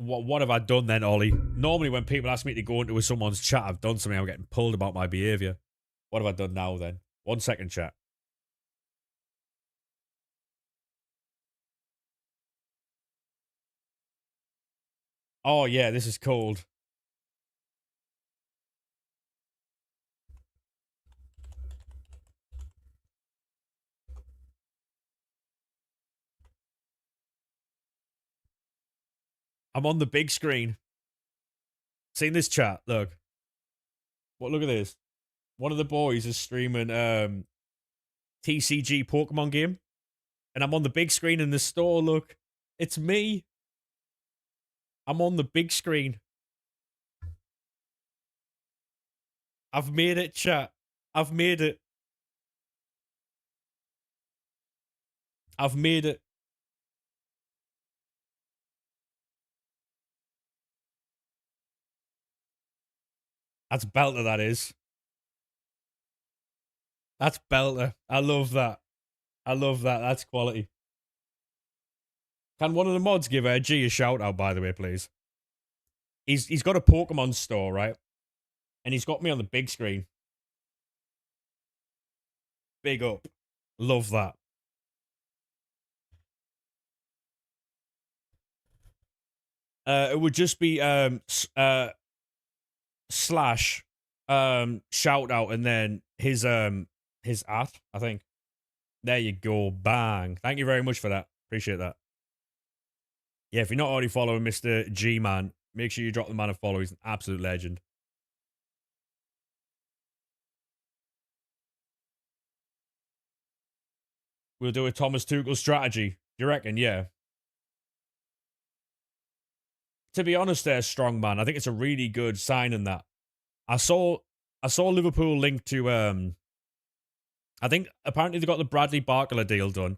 What have I done then, Ollie? Normally, when people ask me to go into someone's chat, I've done something. I'm getting pulled about my behaviour. What have I done now then? 1 second, chat. Oh yeah, this is cold. I'm on the big screen. Seen this chat? Look. What? Look at this. One of the boys is streaming TCG Pokemon game, and I'm on the big screen in the store. Look. It's me. I'm on the big screen. I've made it, chat. I've made it. I've made it. That's belter, that is. That's belter. I love that. I love that. That's quality. Can one of the mods give G a shout out, by the way, please? He's got a Pokemon store, right? And he's got me on the big screen. Big up. Love that. It would just be slash shout out and then his at, I think. There you go. Bang. Thank you very much for that. Appreciate that. Yeah, if you're not already following Mr. G Man, make sure you drop the man a follow. He's an absolute legend. We'll do a Thomas Tuchel strategy. Do you reckon? Yeah. To be honest, there, strong man. I think it's a really good sign in that. I saw Liverpool linked to I think apparently they got the Bradley Barcola deal done.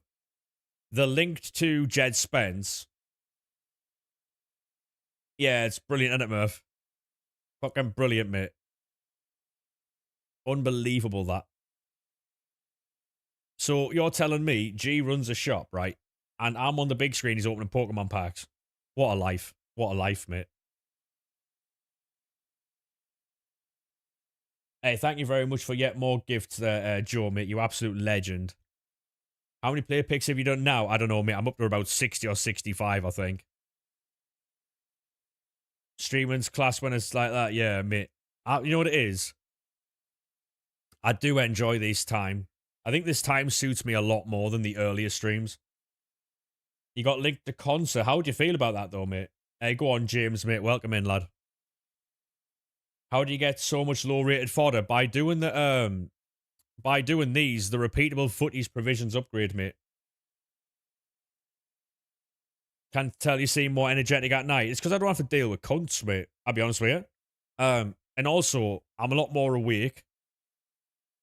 They're linked to Jed Spence. Yeah, it's brilliant, isn't it, Murph? Fucking brilliant, mate. Unbelievable, that. So you're telling me G runs a shop, right? And I'm on the big screen, he's opening Pokemon packs. What a life. What a life, mate. Hey, thank you very much for yet more gifts there, Joe, mate. You absolute legend. How many player picks have you done now? I don't know, mate. I'm up to about 60 or 65, I think. Streaming's class when it's like that. Yeah, mate. You know what it is? I do enjoy this time. I think this time suits me a lot more than the earlier streams. You got linked to concert. How do you feel about that, though, mate? Hey, go on, James, mate. Welcome in, lad. How do you get so much low-rated fodder? By doing the, by doing these, the repeatable Futties provisions upgrade, mate. Can't tell you seem more energetic at night. It's because I don't have to deal with cunts, mate. I'll be honest with you. And also, I'm a lot more awake.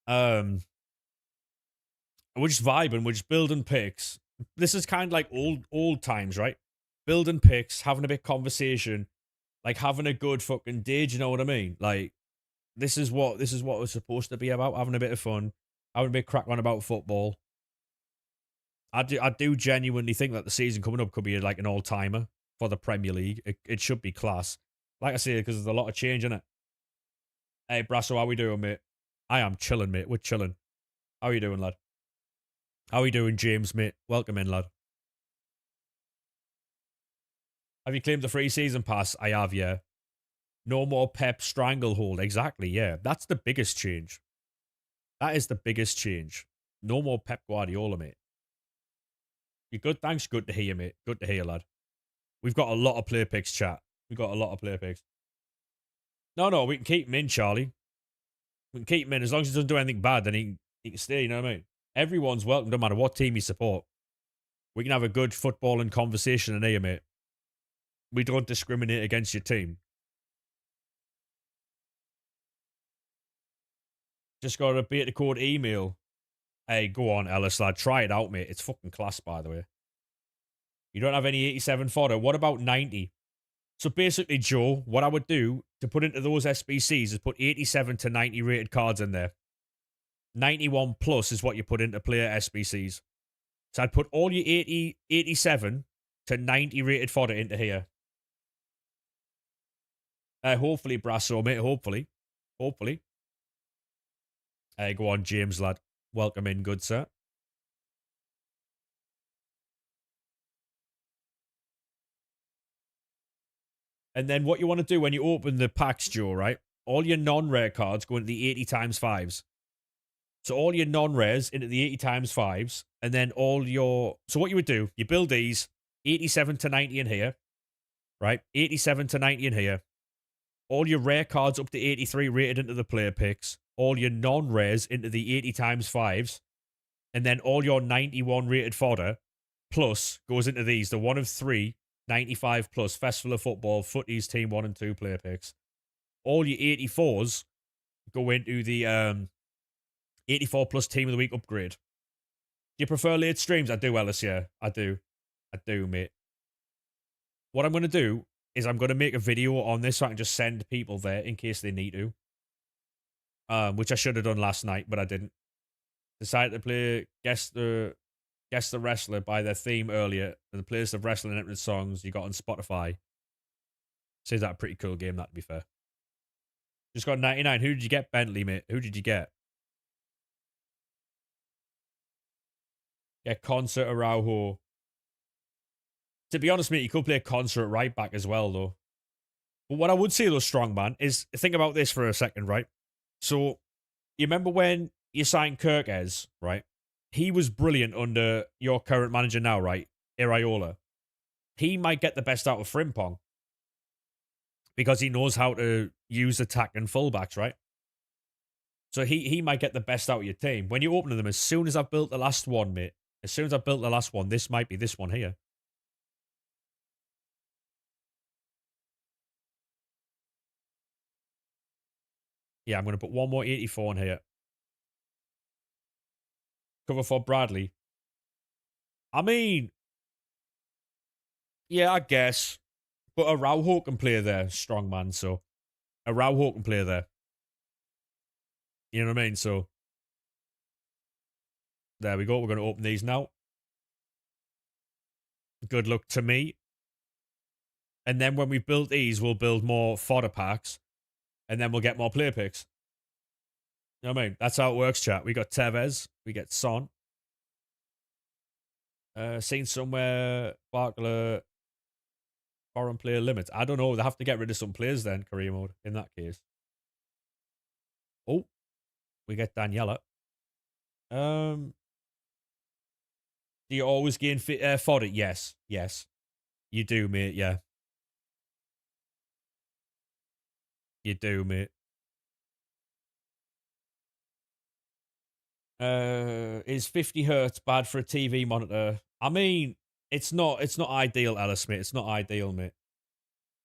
We're just vibing. We're just building picks. This is kind of like old times, right? Building picks, having a bit of conversation, like having a good fucking day. Do you know what I mean? Like, this is what we're supposed to be about. Having a bit of fun, having a bit of crack on about football. I do genuinely think that the season coming up could be like an all-timer for the Premier League. It should be class. Like I say, because there's a lot of change in it. Hey, Brasso, how we doing, mate? I am chilling, mate. We're chilling. How are you doing, lad? How are you doing, James, mate? Welcome in, lad. Have you claimed the free season pass? I have, yeah. No more Pep stranglehold. Exactly, yeah. That's the biggest change. That is the biggest change. No more Pep Guardiola, mate. You good? Thanks. Good to hear, mate. Good to hear, lad. We've got a lot of player picks, chat. We've got a lot of player picks. No, we can keep him in, Charlie. We can keep him in. As long as he doesn't do anything bad, then he can stay, you know what I mean? Everyone's welcome, no matter what team you support. We can have a good footballing conversation in here, mate. We don't discriminate against your team. Just got a beta code email. Hey, go on, Ellis, lad. Try it out, mate. It's fucking class, by the way. You don't have any 87 fodder. What about 90? So basically, Joe, what I would do to put into those SBCs is put 87 to 90 rated cards in there. 91 plus is what you put into player SBCs. So I'd put all your 87 to 90 rated fodder into here. Hopefully, Brasso, mate. Hopefully. Go on, James, lad. Welcome in, good sir. And then what you want to do when you open the packs, Joe, right? All your non-rare cards go into the 80 times 5s. So all your non-rares into the 80 times 5s. And then all your... So what you would do, you build these 87 to 90 in here. Right? 87 to 90 in here. All your rare cards up to 83 rated into the player picks. All your non-rares into the 80 times 5s. And then all your 91 rated fodder plus goes into these. The one of 3 95 plus Festival of Football Futties Team 1 and 2 player picks. All your 84s go into the 84 plus Team of the Week upgrade. Do you prefer late streams? I do, Ellis, yeah. I do. I do, mate. What I'm going to do is I'm going to make a video on this so I can just send people there in case they need to. Which I should have done last night, but I didn't. Decided to play Guess the Wrestler by their theme earlier. The playlist of wrestling and entrance songs you got on Spotify. Seems that a pretty cool game, that, to be fair. Just got 99. Who did you get, Bentley, mate? Who did you get? Get Concert Araujo. To be honest, mate, you could play Concert right back as well, though. But what I would say, though, Strongman, is think about this for a second, right? So, you remember when you signed Kirkez, right? He was brilliant under your current manager now, right? Iraola. He might get the best out of Frimpong because he knows how to use attack and fullbacks, right? So he might get the best out of your team. When you open them, as soon as I've built the last one, mate, as soon as I've built the last one, this might be this one here. Yeah, I'm going to put one more 84 in here. Cover for Bradley. I mean, yeah, I guess. But Araujo can play there, strong man, so Araujo can play there. You know what I mean? So, there we go. We're going to open these now. Good luck to me. And then when we build these, we'll build more fodder packs. And then we'll get more player picks. You know what I mean? That's how it works, chat. We got Tevez. We get Son. Seen somewhere Barkler foreign player limits. I don't know. They have to get rid of some players then, career mode, in that case. Oh, we get Daniela. Do you always gain fodder? Yes. Yes. You do, mate. Yeah. You do, mate. Is 50 hertz bad for a TV monitor? I mean, it's not ideal, Ellis, mate. It's not ideal, mate.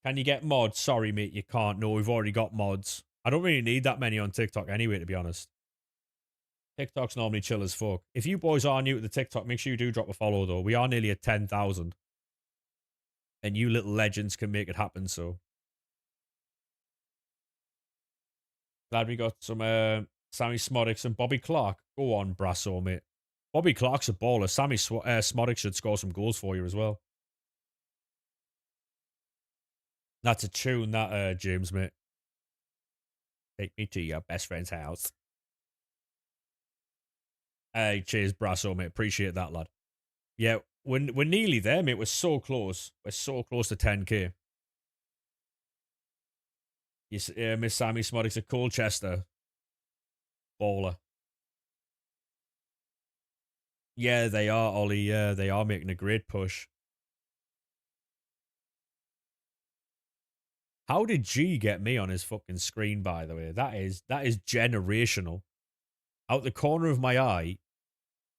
Can you get mods? Sorry, mate, you can't. No, we've already got mods. I don't really need that many on TikTok anyway, to be honest. TikTok's normally chill as fuck. If you boys are new to the TikTok, make sure you do drop a follow, though. We are nearly at 10,000. And you little legends can make it happen, so. Glad we got some Sammy Smodics and Bobby Clark. Go on, Brasso, mate. Bobby Clark's a baller. Sammy Smodic should score some goals for you as well. That's a tune, that, James, mate. Take me to your best friend's house. Hey, cheers, Brasso, mate. Appreciate that, lad. Yeah, we're nearly there, mate. We're so close. We're so close to 10k. Miss Sammy Smodic's a Colchester baller. Yeah, they are, Ollie. Yeah, they are making a great push. How did G get me on his fucking screen, by the way? That is generational. Out the corner of my eye,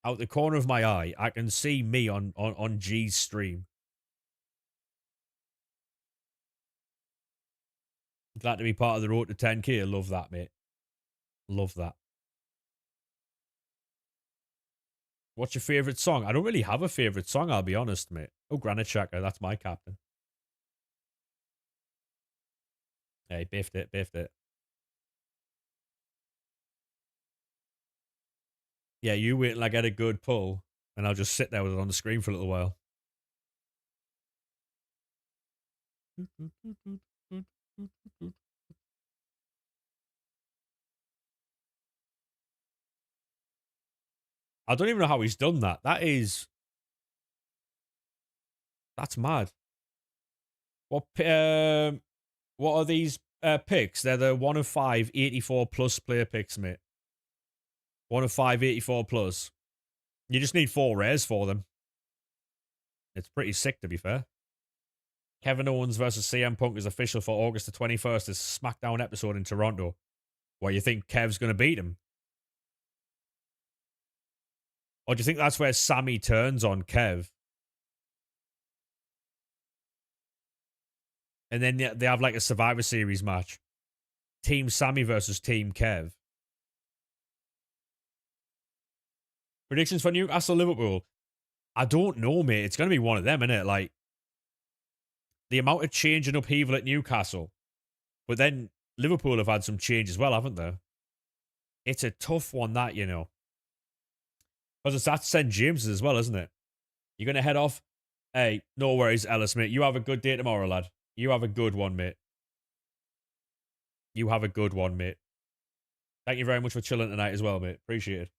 I can see me on G's stream. Glad to be part of the road to 10k. I love that, mate. Love that. What's your favourite song? I don't really have a favourite song, I'll be honest, mate. Oh, Granite Shaka, that's my captain. Hey, biffed it, biffed it. Yeah, you wait till I get a good pull, and I'll just sit there with it on the screen for a little while. I don't even know how he's done that. That's mad. What are these picks? They're the 1 of 5 84 plus player picks, mate. 1 of 5 84 plus. You just need 4 rares for them. It's pretty sick, to be fair. Kevin Owens versus CM Punk is official for August the 21st. It's a SmackDown episode in Toronto. What, you think Kev's going to beat him? Or do you think that's where Sammy turns on Kev? And then they have like a Survivor Series match. Team Sammy versus Team Kev. Predictions for Newcastle Liverpool. I don't know, mate. It's going to be one of them, isn't it? Like, the amount of change and upheaval at Newcastle. But then Liverpool have had some change as well, haven't they? It's a tough one, that, you know. Because it's at St. James's as well, isn't it? You're going to head off. Hey, no worries, Ellis, mate. You have a good day tomorrow, lad. You have a good one, mate. You have a good one, mate. Thank you very much for chilling tonight as well, mate. Appreciate it.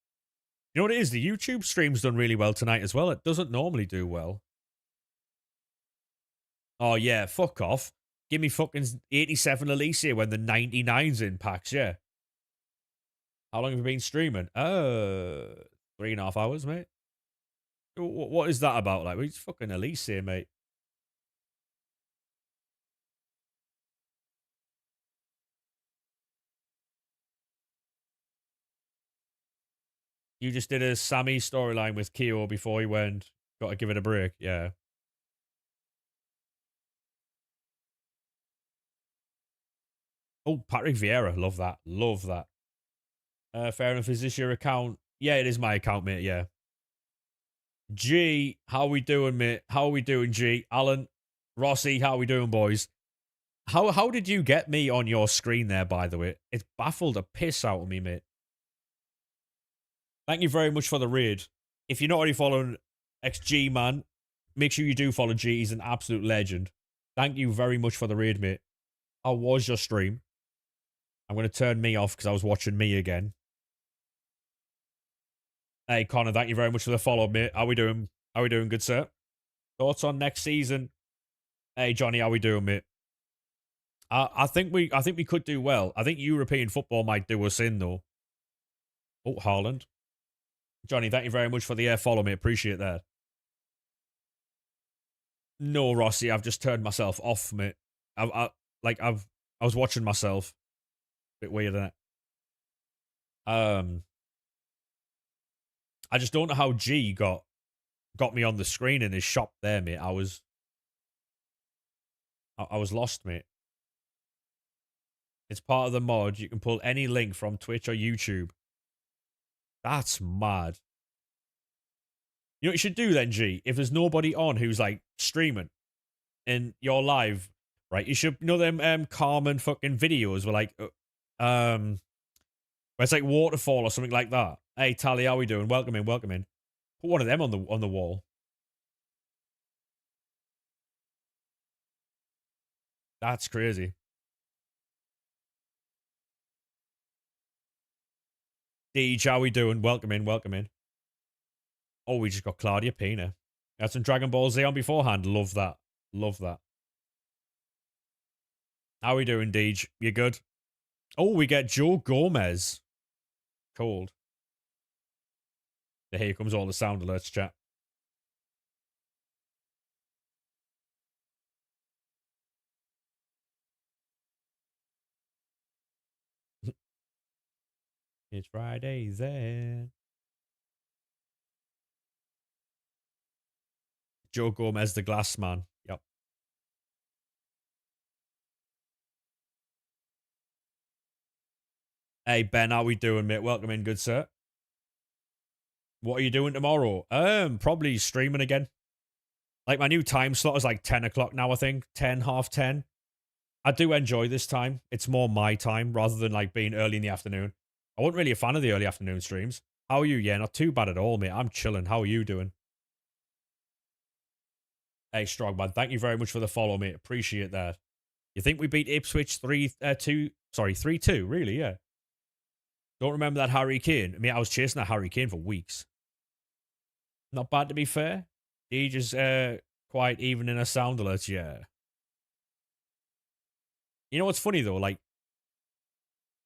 You know what it is? The YouTube stream's done really well tonight as well. It doesn't normally do well. Oh, yeah. Fuck off. Give me fucking 87 Elise here when the 99's in packs, yeah. How long have you been streaming? 3.5 hours, mate. What is that about? Like, it's fucking Elise here, mate. You just did a Sammy storyline with Keo before he went. Got to give it a break, yeah. Oh, Patrick Vieira. Love that. Love that. Fair enough. Is this your account? Yeah, it is my account, mate, yeah. G, how we doing, mate? How are we doing, G? Alan, Rossi, how we doing, boys? How did you get me on your screen there, by the way? It's baffled the piss out of me, mate. Thank you very much for the raid. If you're not already following XG, man, make sure you do follow G. He's an absolute legend. Thank you very much for the raid, mate. How was your stream? I'm going to turn me off because I was watching me again. Hey, Connor, thank you very much for the follow, mate. How we doing? How we doing, good sir? Thoughts on next season? Hey, Johnny, how we doing, mate? I think we could do well. I think European football might do us in, though. Oh, Haaland. Johnny, thank you very much for the follow, mate. Appreciate that. No, Rossi, I've just turned myself off, mate. I was watching myself. Bit weird, isn't it? I just don't know how G got me on the screen in his shop there, mate. I was lost, mate. It's part of the mod. You can pull any link from Twitch or YouTube. That's mad. You know what you should do then, G? If there's nobody on who's like streaming and you're live, right? You should, you know them Carmen fucking videos where like where it's like waterfall or something like that. Hey Tally, how we doing? Welcome in, welcome in. Put one of them on the wall. That's crazy. Deej, how we doing? Welcome in, welcome in. Oh, we just got Claudia Pina. Got some Dragon Ball Z on beforehand. Love that. Love that. How we doing, Deej? You good? Oh, we get Joe Gomez. Cold. Here comes all the sound alerts, chat. It's Friday then. Joe Gomez, the glass man. Yep. Hey, Ben, how we doing, mate? Welcome in, good sir. What are you doing tomorrow? Probably streaming again. Like, my new time slot is like 10 o'clock now, I think. 10, half 10. I do enjoy this time. It's more my time rather than like being early in the afternoon. I wasn't really a fan of the early afternoon streams. How are you? Yeah, not too bad at all, mate. I'm chilling. How are you doing? Hey, Strongman, thank you very much for the follow, mate. Appreciate that. You think we beat Ipswich 3-2? Really, yeah. Don't remember that Harry Kane. I mean, I was chasing that Harry Kane for weeks. Not bad, to be fair. He just quite even in a sound alert, yeah. You know what's funny, though? Like,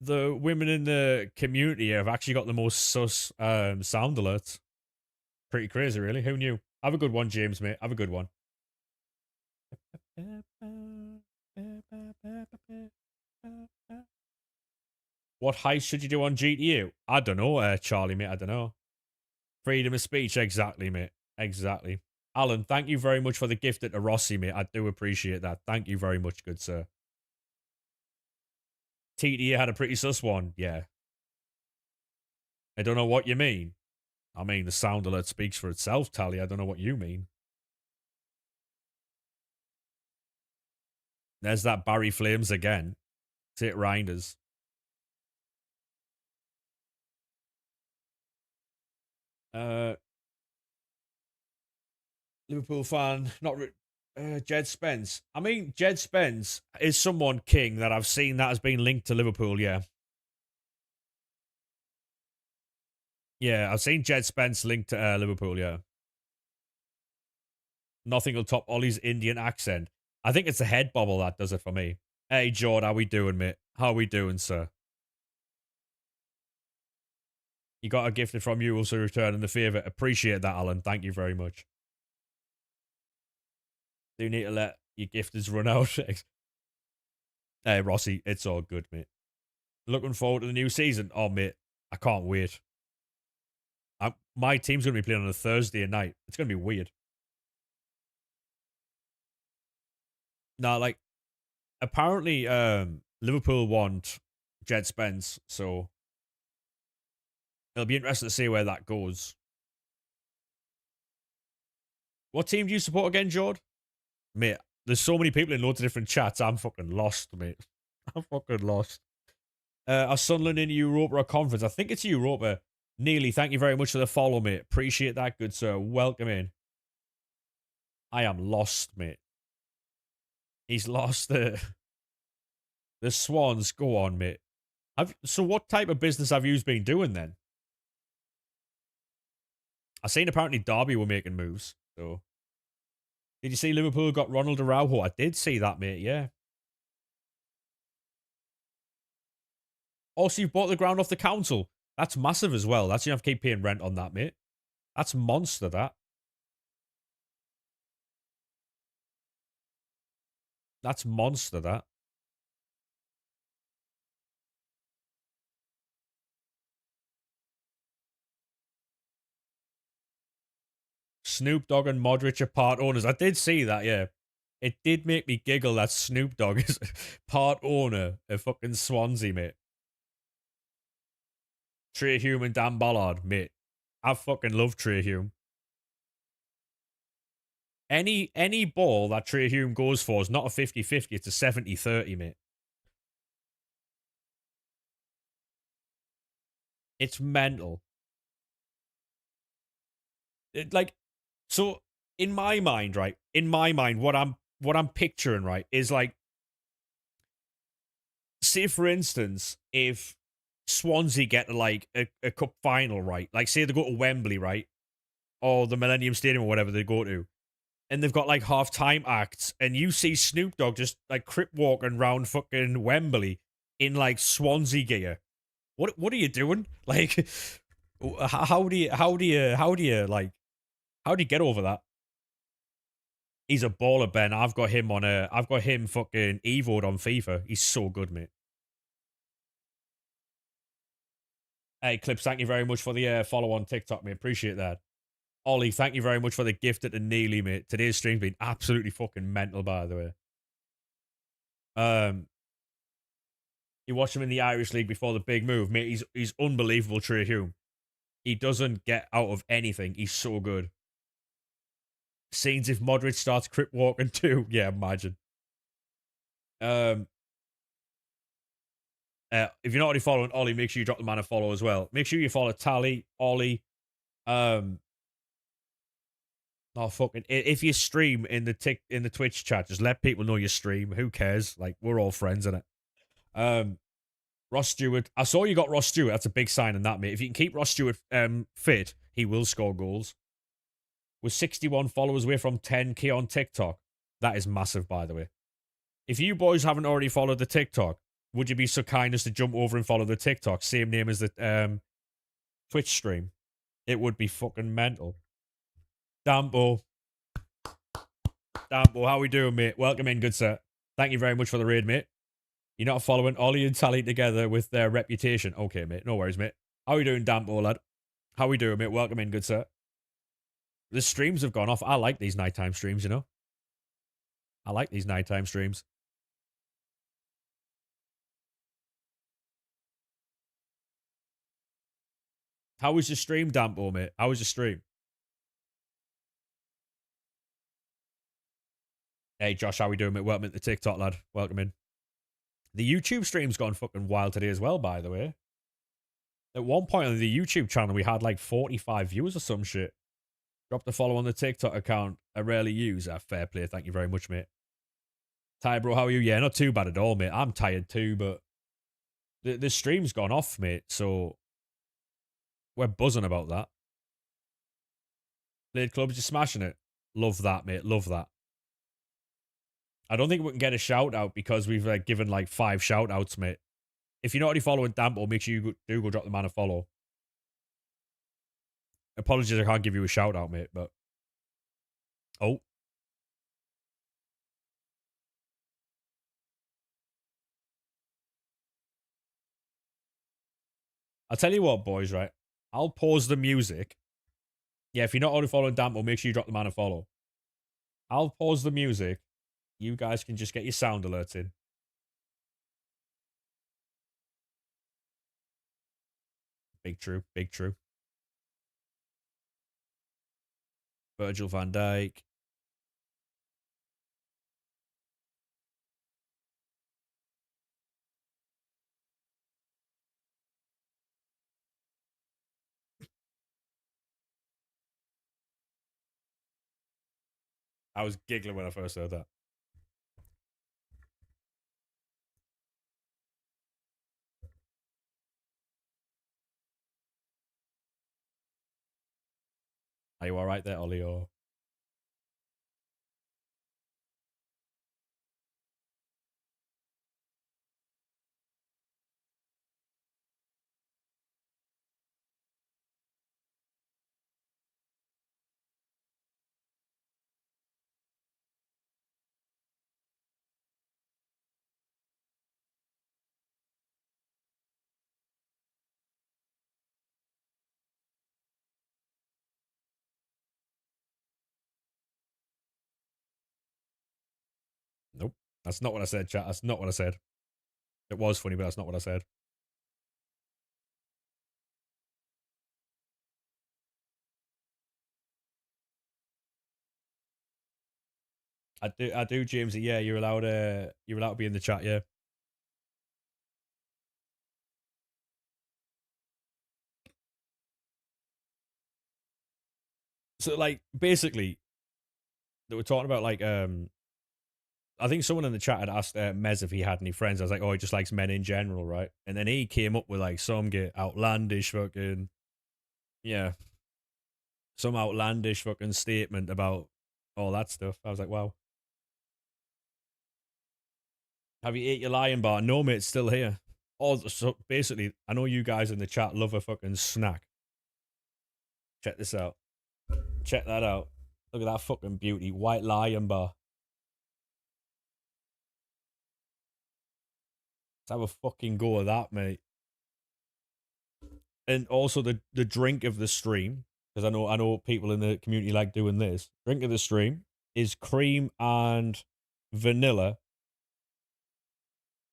the women in the community have actually got the most sus sound alerts. Pretty crazy, really. Who knew? Have a good one, James, mate. Have a good one. What heist should you do on GTU? I don't know, Charlie, mate. I don't know. Freedom of speech, exactly, mate. Exactly. Alan, thank you very much for the gift to Rossi, mate. I do appreciate that. Thank you very much, good sir. TDA had a pretty sus one. Yeah. I don't know what you mean. I mean, the sound alert speaks for itself, Tally. I don't know what you mean. There's that Barry Flames again. It's it, Reinders. Liverpool fan, not Jed Spence. I mean, Jed Spence is someone, King, that I've seen that has been linked to Liverpool, yeah. Yeah, I've seen Jed Spence linked to Liverpool, yeah. Nothing will top Ollie's Indian accent. I think it's the head bobble that does it for me. Hey, Jord, how we doing, mate? How we doing, sir? You got a gifted from you, also returning the favour. Appreciate that, Alan. Thank you very much. Do you need to let your gifteds run out? Hey, Rossi, it's all good, mate. Looking forward to the new season. Oh, mate, I can't wait. My team's going to be playing on a Thursday night. It's going to be weird. Now, like, apparently, Liverpool want Jed Spence, so it'll be interesting to see where that goes. What team do you support again, Jord? Mate, there's so many people in loads of different chats. I'm fucking lost, mate. I'm fucking lost. Are Sunderland in Europa or conference? I think it's Europa. Neely, thank you very much for the follow, mate. Appreciate that, good sir. Welcome in. I am lost, mate. He's lost the Swans. Go on, mate. So what type of business have you been doing then? I seen apparently Derby were making moves. So did you see Liverpool got Ronald Araujo? I did see that, mate. Yeah. Also, you've bought the ground off the council. That's massive as well. That's you have to keep paying rent on that, mate. That's monster, that. That's monster, that. Snoop Dogg and Modric are part owners. I did see that, yeah. It did make me giggle that Snoop Dogg is part owner of fucking Swansea, mate. Trey Hume and Dan Ballard, mate. I fucking love Trey Hume. Any ball that Trey Hume goes for is not a 50-50, it's a 70-30, mate. It's mental. So in my mind, right? In my mind, what I'm picturing, right, is like, say for instance, if Swansea get like a cup final, right? Like say they go to Wembley, right? Or the Millennium Stadium or whatever they go to, and they've got like half-time acts, and you see Snoop Dogg just like crip walking around fucking Wembley in like Swansea gear. What are you doing? Like, how do you get over that? He's a baller, Ben. I've got him fucking evoed on FIFA. He's so good, mate. Hey, Clips, thank you very much for the follow on TikTok, mate. Appreciate that. Ollie, thank you very much for the gift at the Neely, mate. Today's stream's been absolutely fucking mental, by the way. You watch him in the Irish League before the big move, mate. He's unbelievable, Trey Hume. He doesn't get out of anything. He's so good. Scenes if Modric starts crip walking too. Yeah, imagine. If you're not already following Ollie, make sure you drop the man a follow as well. Make sure you follow Tally, Ollie. Oh fucking! If you stream in the Twitch chat, just let people know you stream. Who cares? Like we're all friends in it. Ross Stewart. I saw you got Ross Stewart. That's a big sign in that, mate. If you can keep Ross Stewart fit, he will score goals. With 61 followers, we're from 10k on TikTok. That is massive, by the way. If you boys haven't already followed the TikTok, would you be so kind as to jump over and follow the TikTok? Same name as the Twitch stream. It would be fucking mental. Dambo, how we doing, mate? Welcome in, good sir. Thank you very much for the raid, mate. You're not following Ollie and Tally together with their reputation. Okay, mate. No worries, mate. How we doing, Dambo, lad? How we doing, mate? Welcome in, good sir. The streams have gone off. I like these nighttime streams, you know? I like these nighttime streams. How was your stream, Dampo, mate? How was your stream? Hey, Josh, how we doing, mate? Welcome to the TikTok, lad. Welcome in. The YouTube stream's gone fucking wild today as well, by the way. At one point on the YouTube channel, we had like 45 viewers or some shit. Dropped a follow on the TikTok account. I rarely use. Fair play. Thank you very much, mate. Ty, bro, how are you? Yeah, not too bad at all, mate. I'm tired too, but the stream's gone off, mate. So we're buzzing about that. Blade Clubs, you're smashing it. Love that, mate. Love that. I don't think we can get a shout out because we've given like 5 shout outs, mate. If you're not already following Dampo, make sure you do go drop the man a follow. Apologies, I can't give you a shout out, mate, but. Oh. I'll tell you what, boys, right? I'll pause the music. Yeah, if you're not already following Dampo, make sure you drop the man a follow. I'll pause the music. You guys can just get your sound alerts in. Big true, big true. Virgil van Dijk. I was giggling when I first heard that. Are you alright there, Ollie? Or... Nope. That's not what I said, chat. That's not what I said. It was funny, but that's not what I said. I do, James. Yeah, you're allowed to be in the chat, yeah. So like basically they were talking about like I think someone in the chat had asked Mez if he had any friends. I was like, oh, he just likes men in general, right? And then he came up with like some outlandish fucking some outlandish fucking statement about all that stuff. I was like, wow. Have you ate your lion bar? No, mate, it's still here. Oh, so basically, I know you guys in the chat love a fucking snack. Check this out. Check that out. Look at that fucking beauty. White lion bar. Let's have a fucking go of that, mate. And also the drink of the stream, because I know people in the community like doing this. Drink of the stream is cream and vanilla.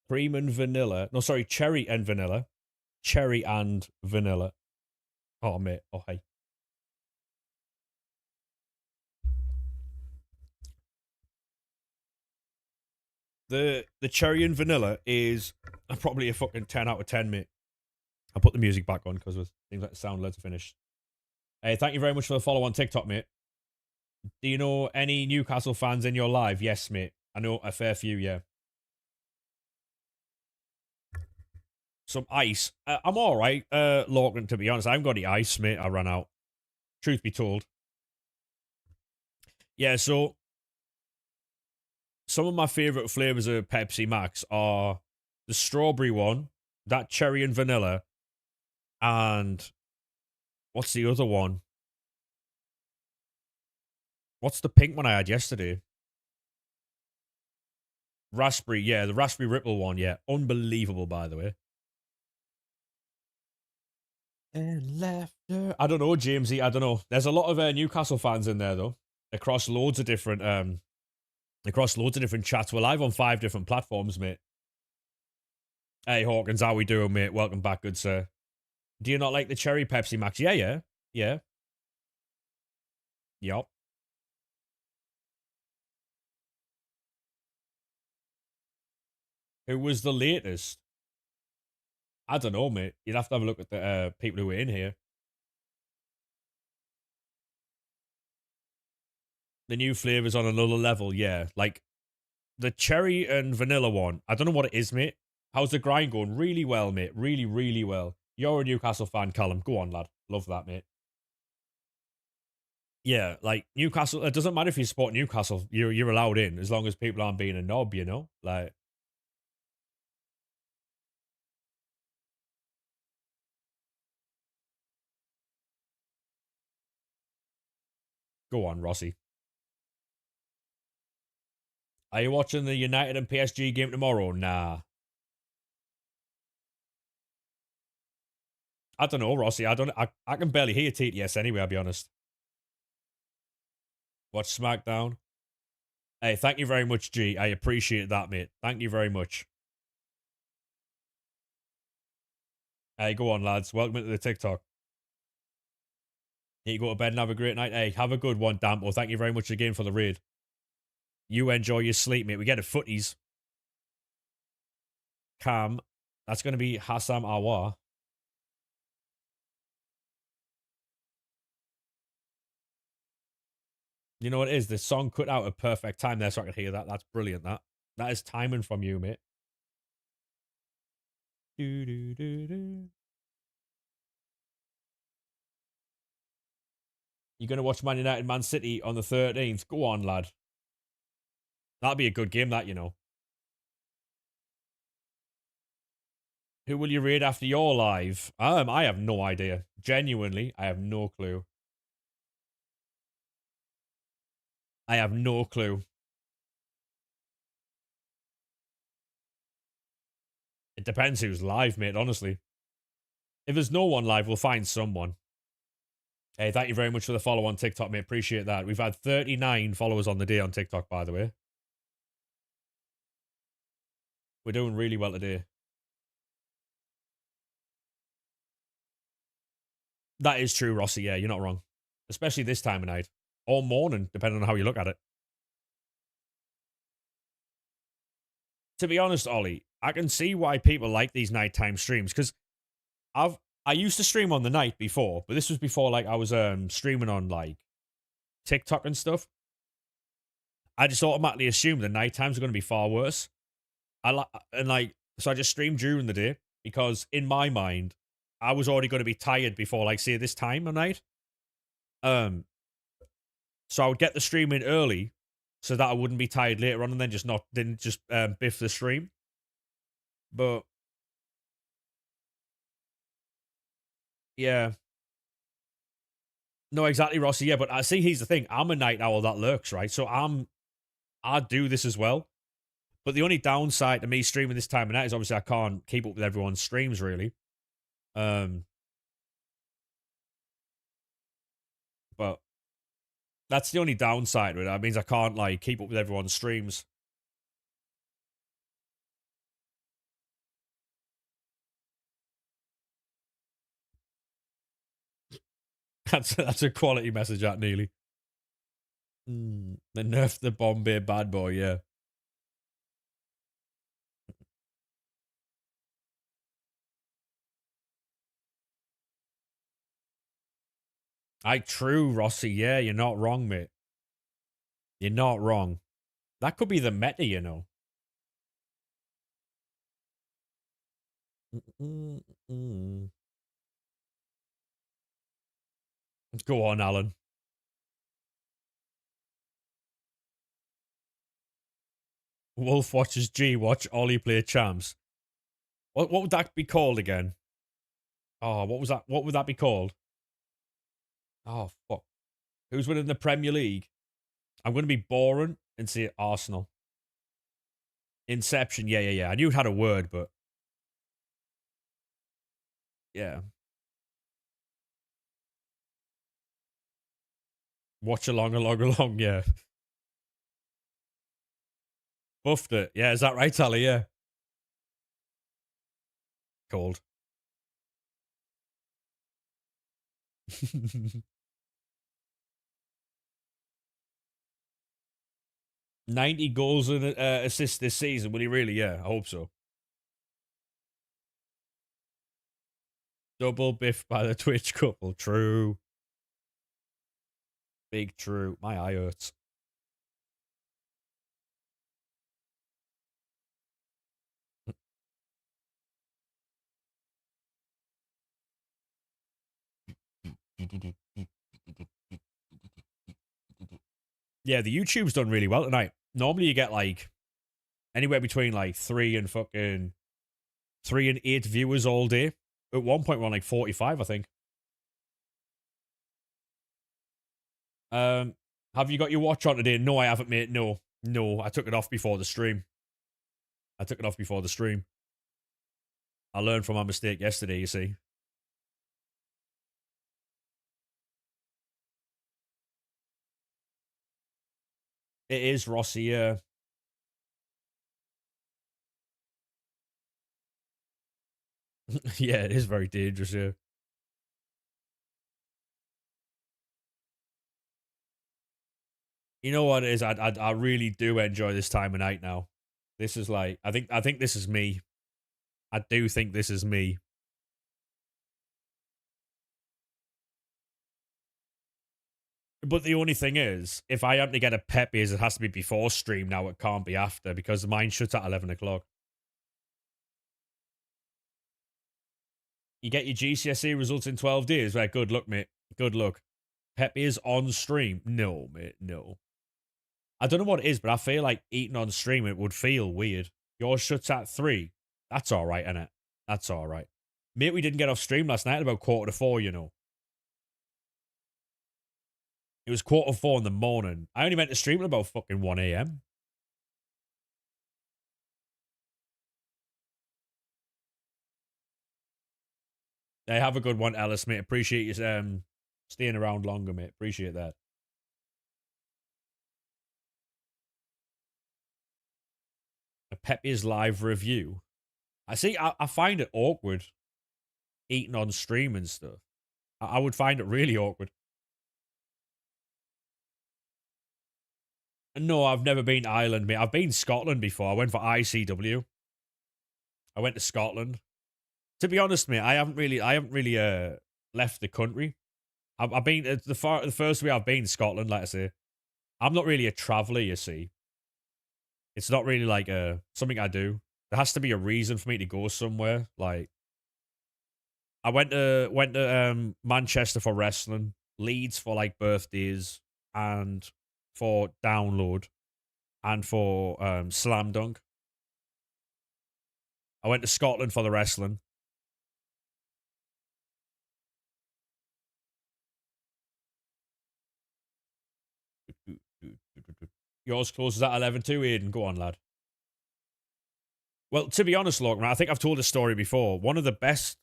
Cream and vanilla. No, sorry, cherry and vanilla. Cherry and vanilla. Oh, mate. Oh, hey. The cherry and vanilla is probably a fucking 10 out of 10, mate. I'll put the music back on because it seems like the sound alerts are finished. Hey, thank you very much for the follow on TikTok, mate. Do you know any Newcastle fans in your live? Yes, mate. I know a fair few, yeah. Some ice. I'm alright, Lorcan, to be honest. I haven't got any ice, mate. I ran out. Truth be told. Yeah, so some of my favourite flavours of Pepsi Max are the strawberry one, that cherry and vanilla, and what's the other one? What's the pink one I had yesterday? Raspberry, yeah, the raspberry ripple one, yeah. Unbelievable, by the way. And laughter. I don't know, Jamesy. I don't know. There's a lot of Newcastle fans in there though, across loads of different chats. We're live on 5 different platforms, mate. Hey Hawkins, how we doing, mate? Welcome back, good sir. Do you not like the cherry Pepsi Max? Yeah. Yup. Who was the latest? I don't know, mate. You'd have to have a look at the people who were in here. The new flavors on another level, yeah. Like the cherry and vanilla one. I don't know what it is, mate. How's the grind going? Really well, mate. Really, really well. You're a Newcastle fan, Callum. Go on, lad. Love that, mate. Yeah, like Newcastle. It doesn't matter if you support Newcastle. You're allowed in as long as people aren't being a knob. You know, like. Go on, Rossi. Are you watching the United and PSG game tomorrow? Nah. I don't know, Rossi. I can barely hear TTS anyway, I'll be honest. Watch SmackDown. Hey, thank you very much, G. I appreciate that, mate. Thank you very much. Hey, go on, lads. Welcome to the TikTok. You go to bed and have a great night. Hey, have a good one, Dampo. Thank you very much again for the raid. You enjoy your sleep, mate. We get a Futties. Cam. That's going to be Hassam Awar. You know what it is? The song cut out at perfect time there so I could hear that. That's brilliant, that. That is timing from you, mate. Do, do, do, do. You're going to watch Man United, Man City on the 13th. Go on, lad. That'll be a good game, that, you know. Who will you raid after your live? I have no idea. Genuinely, I have no clue. I have no clue. It depends who's live, mate, honestly. If there's no one live, we'll find someone. Hey, thank you very much for the follow on TikTok, mate. Appreciate that. We've had 39 followers on the day on TikTok, by the way. We're doing really well today. That is true, Rossi. Yeah, you're not wrong. Especially this time of night. Or morning, depending on how you look at it. To be honest, Ollie, I can see why people like these nighttime streams, because I used to stream on the night before, but this was before like I was streaming on like TikTok and stuff. I just automatically assumed the night times are going to be far worse. So I just streamed during the day because in my mind, I was already going to be tired before like say this time of night. So I would get the stream in early so that I wouldn't be tired later on and then didn't just biff the stream. But yeah. No, exactly, Rossi. Yeah, but I see here's the thing. I'm a night owl that lurks, right? So I do this as well. But the only downside to me streaming this time of night is obviously I can't keep up with everyone's streams really. But that's the only downside with it. That means I can't like keep up with everyone's streams. That's a quality message at Neely. The nerf the Bombay bad boy, yeah. True, Rossi. Yeah, you're not wrong, mate. You're not wrong. That could be the meta, you know. Go on, Alan. Wolf watches G. Watch Ollie play champs. What would that be called again? Oh, what was that? What would that be called? Oh, fuck. Who's winning the Premier League? I'm going to be boring and say Arsenal. Inception. Yeah. I knew it had a word, but yeah. Watch along, yeah. Buffed it. Yeah, is that right, Tally? Yeah. Cold. 90 goals and assists this season. Will he really? Yeah, I hope so. Double biffed by the Twitch couple. True. Big true. My eye hurts. Yeah, the YouTube's done really well tonight. Normally you get like anywhere between like 3 and 8 viewers all day. At one point we're on like 45, I think. Have you got your watch on today? No, I haven't, mate. No. I took it off before the stream. I learned from my mistake yesterday, you see. It is, Rossi, yeah. Yeah, it is very dangerous, yeah. You know what it is? I really do enjoy this time of night now. This is like I think this is me. I do think this is me. But the only thing is, if I am to get a Pepe's, it has to be before stream now. It can't be after because mine shuts at 11 o'clock. You get your GCSE results in 12 days. Right, good luck, mate. Good luck. Pepe's on stream? No, mate, no. I don't know what it is, but I feel like eating on stream, it would feel weird. Yours shuts at 3. That's all right, innit? That's all right. Mate, we didn't get off stream last night at about 3:45, you know. It was 4:45 in the morning. I only went to stream at about fucking 1 a.m. Hey, have a good one, Ellis, mate. Appreciate you staying around longer, mate. Appreciate that. A Pepe's live review. I see. I find it awkward eating on stream and stuff. I would find it really awkward. No, I've never been to Ireland, mate. I've been to Scotland before. I went for ICW. I went to Scotland. To be honest, mate, I haven't really left the country. I've been the first way I've been to Scotland. Like I say, I'm not really a traveler. You see, it's not really like something I do. There has to be a reason for me to go somewhere. Like I went to Manchester for wrestling, Leeds for like birthdays, and for download, and for slam dunk. I went to Scotland for the wrestling. Yours closes at 11 too, Aiden. Go on, lad. Well, to be honest, Logan, I think I've told this story before. One of the best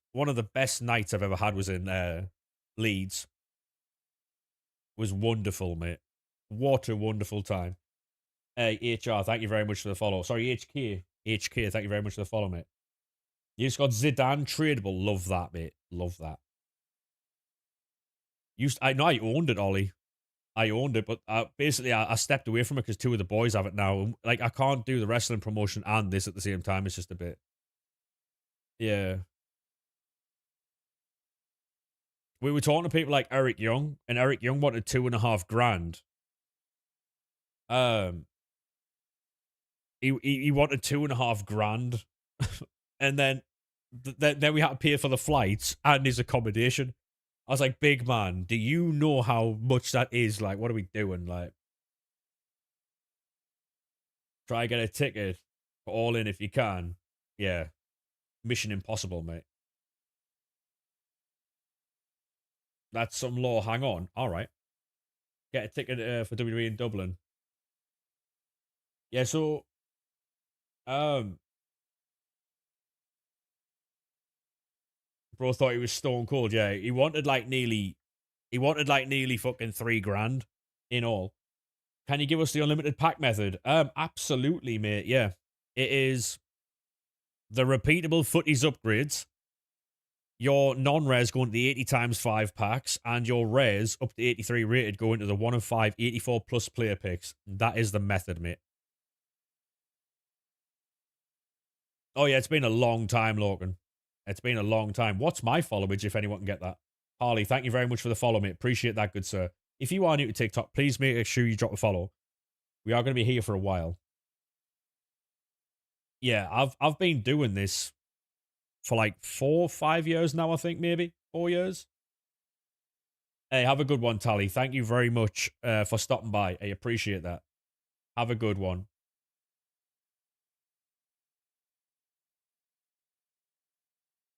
nights I've ever had was in Leeds. It was wonderful, mate. What a wonderful time. Hey, HR, thank you very much for the follow. Sorry, HK, thank you very much for the follow, mate. You just got Zidane tradable. Love that, mate. Love that. I know I owned it, Ollie. I owned it, but basically I stepped away from it because 2 of the boys have it now. Like, I can't do the wrestling promotion and this at the same time. It's just a bit. Yeah. We were talking to people like Eric Young, and Eric Young wanted 2.5 grand. He wanted 2.5 grand, and then we had to pay for the flights and his accommodation. I was like, big man, do you know how much that is? Like, what are we doing? Like, try to get a ticket for all in if you can. Yeah, mission impossible, mate. That's some law. Hang on. All right, get a ticket for WWE in Dublin. Yeah, so bro thought he was stone cold. Yeah, he wanted like nearly fucking 3 grand. in all. Can you give us the unlimited pack method? Absolutely, mate. Yeah. It is the repeatable Futties upgrades, your non-rares going to the 80 times 5 packs, and your rares up to 83 rated going to the 1 of 5 84 plus player picks. That is the method, mate. Oh, yeah, it's been a long time, Logan. It's been a long time. What's my followage, if anyone can get that? Harley, thank you very much for the follow, mate. Appreciate that, good sir. If you are new to TikTok, please make sure you drop a follow. We are going to be here for a while. Yeah, I've been doing this for like 4 or 5 years now, I think, maybe 4 years. Hey, have a good one, Tally. Thank you very much for stopping by. I appreciate that. Have a good one.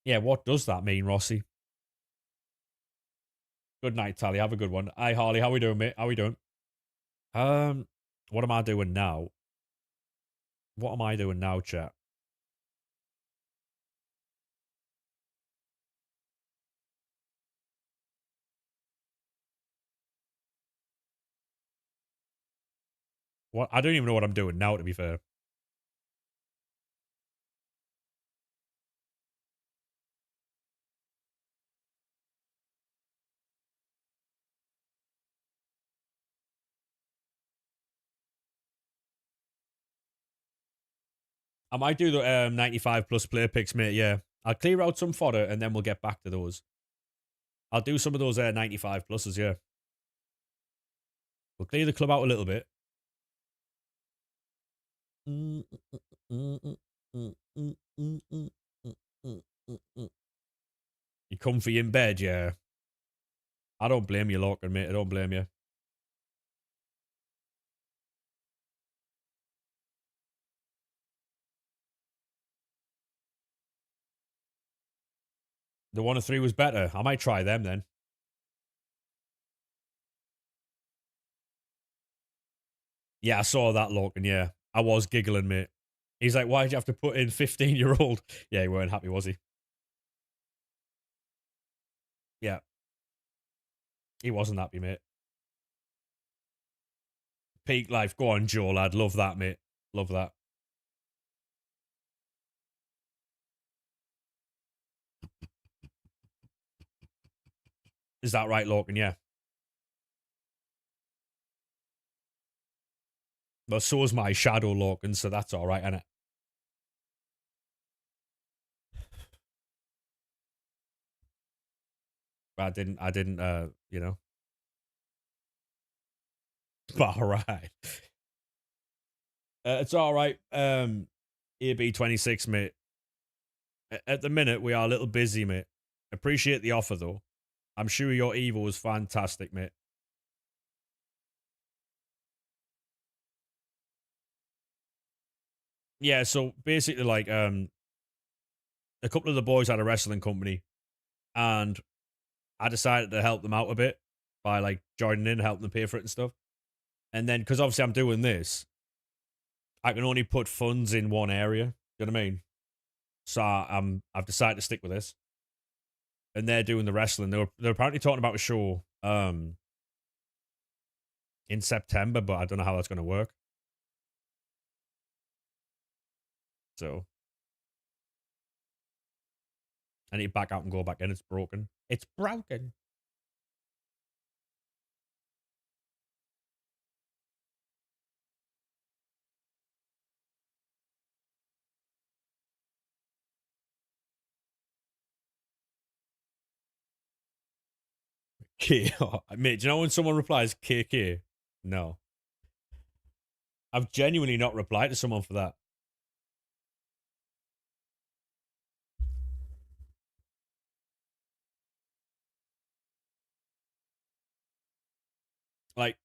Yeah, what does that mean, Rossi? Good night, Tally. Have a good one. Hi, Harley. How we doing, mate? How we doing? What am I doing now? What am I doing now, chat? What? I don't even know what I'm doing now, to be fair. I might do the 95 plus player picks, mate. Yeah. I'll clear out some fodder and then we'll get back to those. I'll do some of those 95 pluses, yeah. We'll clear the club out a little bit. You comfy in bed, yeah. I don't blame you, Logan, mate. I don't blame you. The 1 of 3 was better. I might try them then. Yeah, I saw that, Logan, yeah. I was giggling, mate. He's like, why'd you have to put in 15-year-old? Yeah, he weren't happy, was he? Yeah. He wasn't happy, mate. Peak life. Go on, Joe, lad. Love that, mate. Love that. Is that right, Logan? Yeah. Well, so is my shadow, Logan, so that's all right, innit? I didn't, you know. All right. It's all right. AB26, mate. At the minute, we are a little busy, mate. Appreciate the offer, though. I'm sure your evil was fantastic, mate. Yeah, so basically, like, a couple of the boys had a wrestling company, and I decided to help them out a bit by, like, joining in, helping them pay for it and stuff. And then, because obviously I'm doing this, I can only put funds in one area. You know what I mean? So I've decided to stick with this. And they're doing the wrestling. They're apparently talking about a show in September, but I don't know how that's going to work. So I need to back out and go back in. It's broken. It's broken. K. Mate, do you know when someone replies KK? No. I've genuinely not replied to someone for that. Like,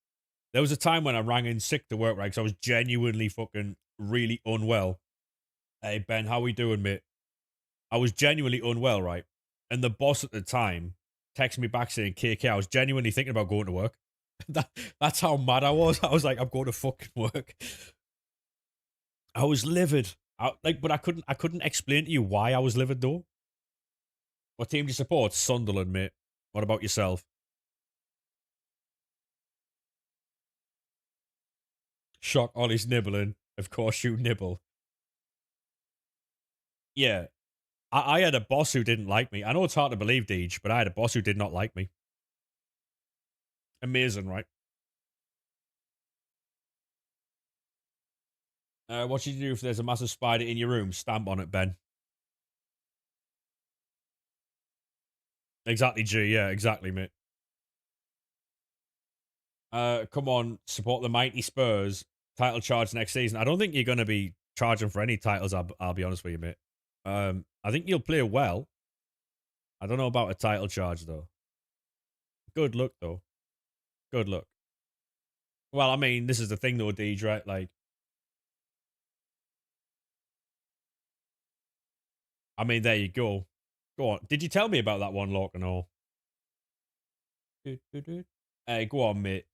there was a time when I rang in sick to work, right? Because I was genuinely fucking really unwell. Hey, Ben, how we doing, mate? I was genuinely unwell, right? And the boss at the time texted me back saying KK. I was genuinely thinking about going to work. That's how mad I was. I was like, I'm going to fucking work. I was livid. But I couldn't explain to you why I was livid though. What team do you support? Sunderland, mate. What about yourself? Shock, Ollie's nibbling. Of course you nibble. Yeah. I had a boss who didn't like me. I know it's hard to believe, Deej, but I had a boss who did not like me. Amazing, right? What should you do if there's a massive spider in your room? Stamp on it, Ben. Exactly, G. Yeah, exactly, mate. Come on, support the mighty Spurs. Title charge next season. I don't think you're going to be charging for any titles. I'll be honest with you, mate. I think you'll play well. I don't know about a title charge though. Good luck though. Good luck. Well, I mean, this is the thing though, Deej, right? Like, I mean, there you go. Go on. Did you tell me about that one, Lorcan? Or hey, go on, mate.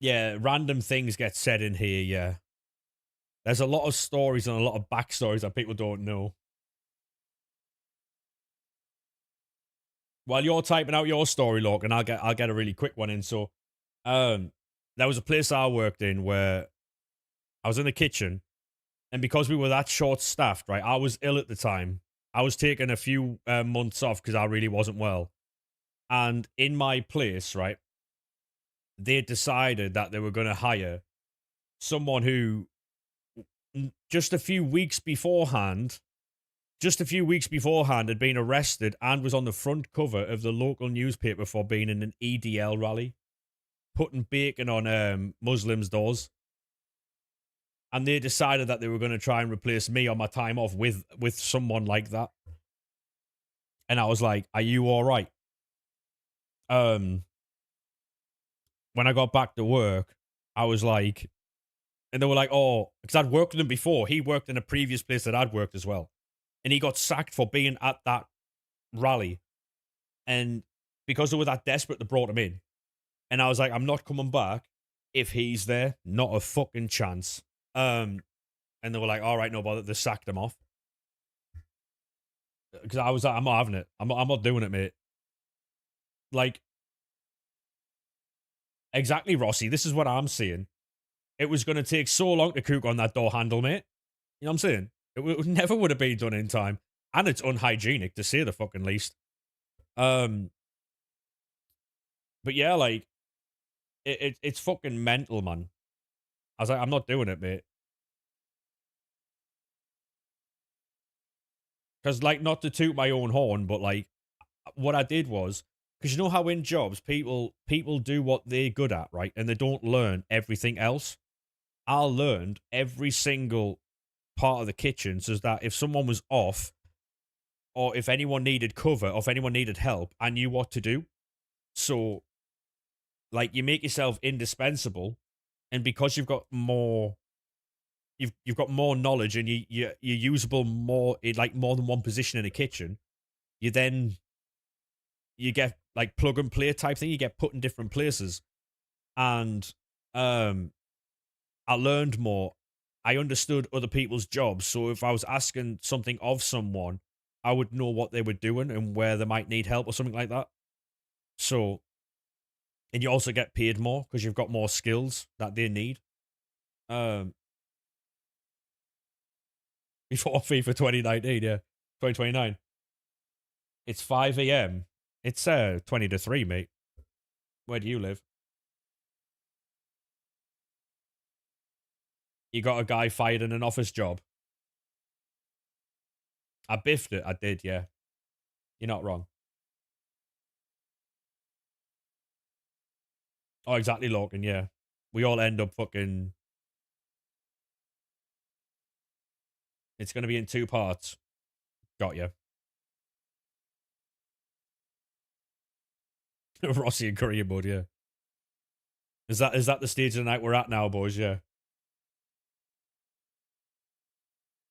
Yeah, random things get said in here. Yeah, there's a lot of stories and a lot of backstories that people don't know. While you're typing out your story, Lorcan, I'll get a really quick one in. So, um, there was a place I worked in where I was in the kitchen, and because we were that short staffed, right? I was ill at the time. I was taking a few months off because I really wasn't well. And in my place, right, they decided that they were going to hire someone who just a few weeks beforehand, had been arrested and was on the front cover of the local newspaper for being in an EDL rally, putting bacon on Muslims' doors. And they decided that they were going to try and replace me on my time off with someone like that. And I was like, "Are you all right?" Um, when I got back to work, I was like, and they were like, "Oh," because I'd worked with him before. He worked in a previous place that I'd worked as well, and he got sacked for being at that rally. And because they were that desperate, they brought him in. And I was like, "I'm not coming back if he's there. Not a fucking chance." Um, and they were like, "All right, no bother." They sacked him off because I was like, "I'm not having it. I'm not doing it, mate." Like, exactly, Rossi. This is what I'm seeing. It was going to take so long to cook on that door handle, mate. You know what I'm saying? It never would have been done in time. And it's unhygienic, to say the fucking least. Um, but yeah, like, it's fucking mental, man. I was like, I'm not doing it, mate. Because, like, not to toot my own horn, but, like, what I did was, because you know how in jobs, people do what they're good at, right? And they don't learn everything else. I learned every single part of the kitchen so that if someone was off, or if anyone needed cover, or if anyone needed help, I knew what to do. So, like, you make yourself indispensable, and because you've got more knowledge, and you're usable more in like more than one position in a kitchen. You then you get like plug and play type thing. You get put in different places, and um, I learned more. I understood other people's jobs, so if I was asking something of someone, I would know what they were doing and where they might need help or something like that. So, and you also get paid more because you've got more skills that they need. Um, before FIFA 2019, yeah, 2029. It's 5 a.m. It's 20 to 3, mate. Where do you live? You got a guy fired in an office job. I biffed it. I did, yeah. You're not wrong. Oh, exactly, Logan, yeah. We all end up fucking. It's going to be in 2 parts. Got you. Rossi and Korea, bud, yeah. Is that the stage of the night we're at now, boys? Yeah.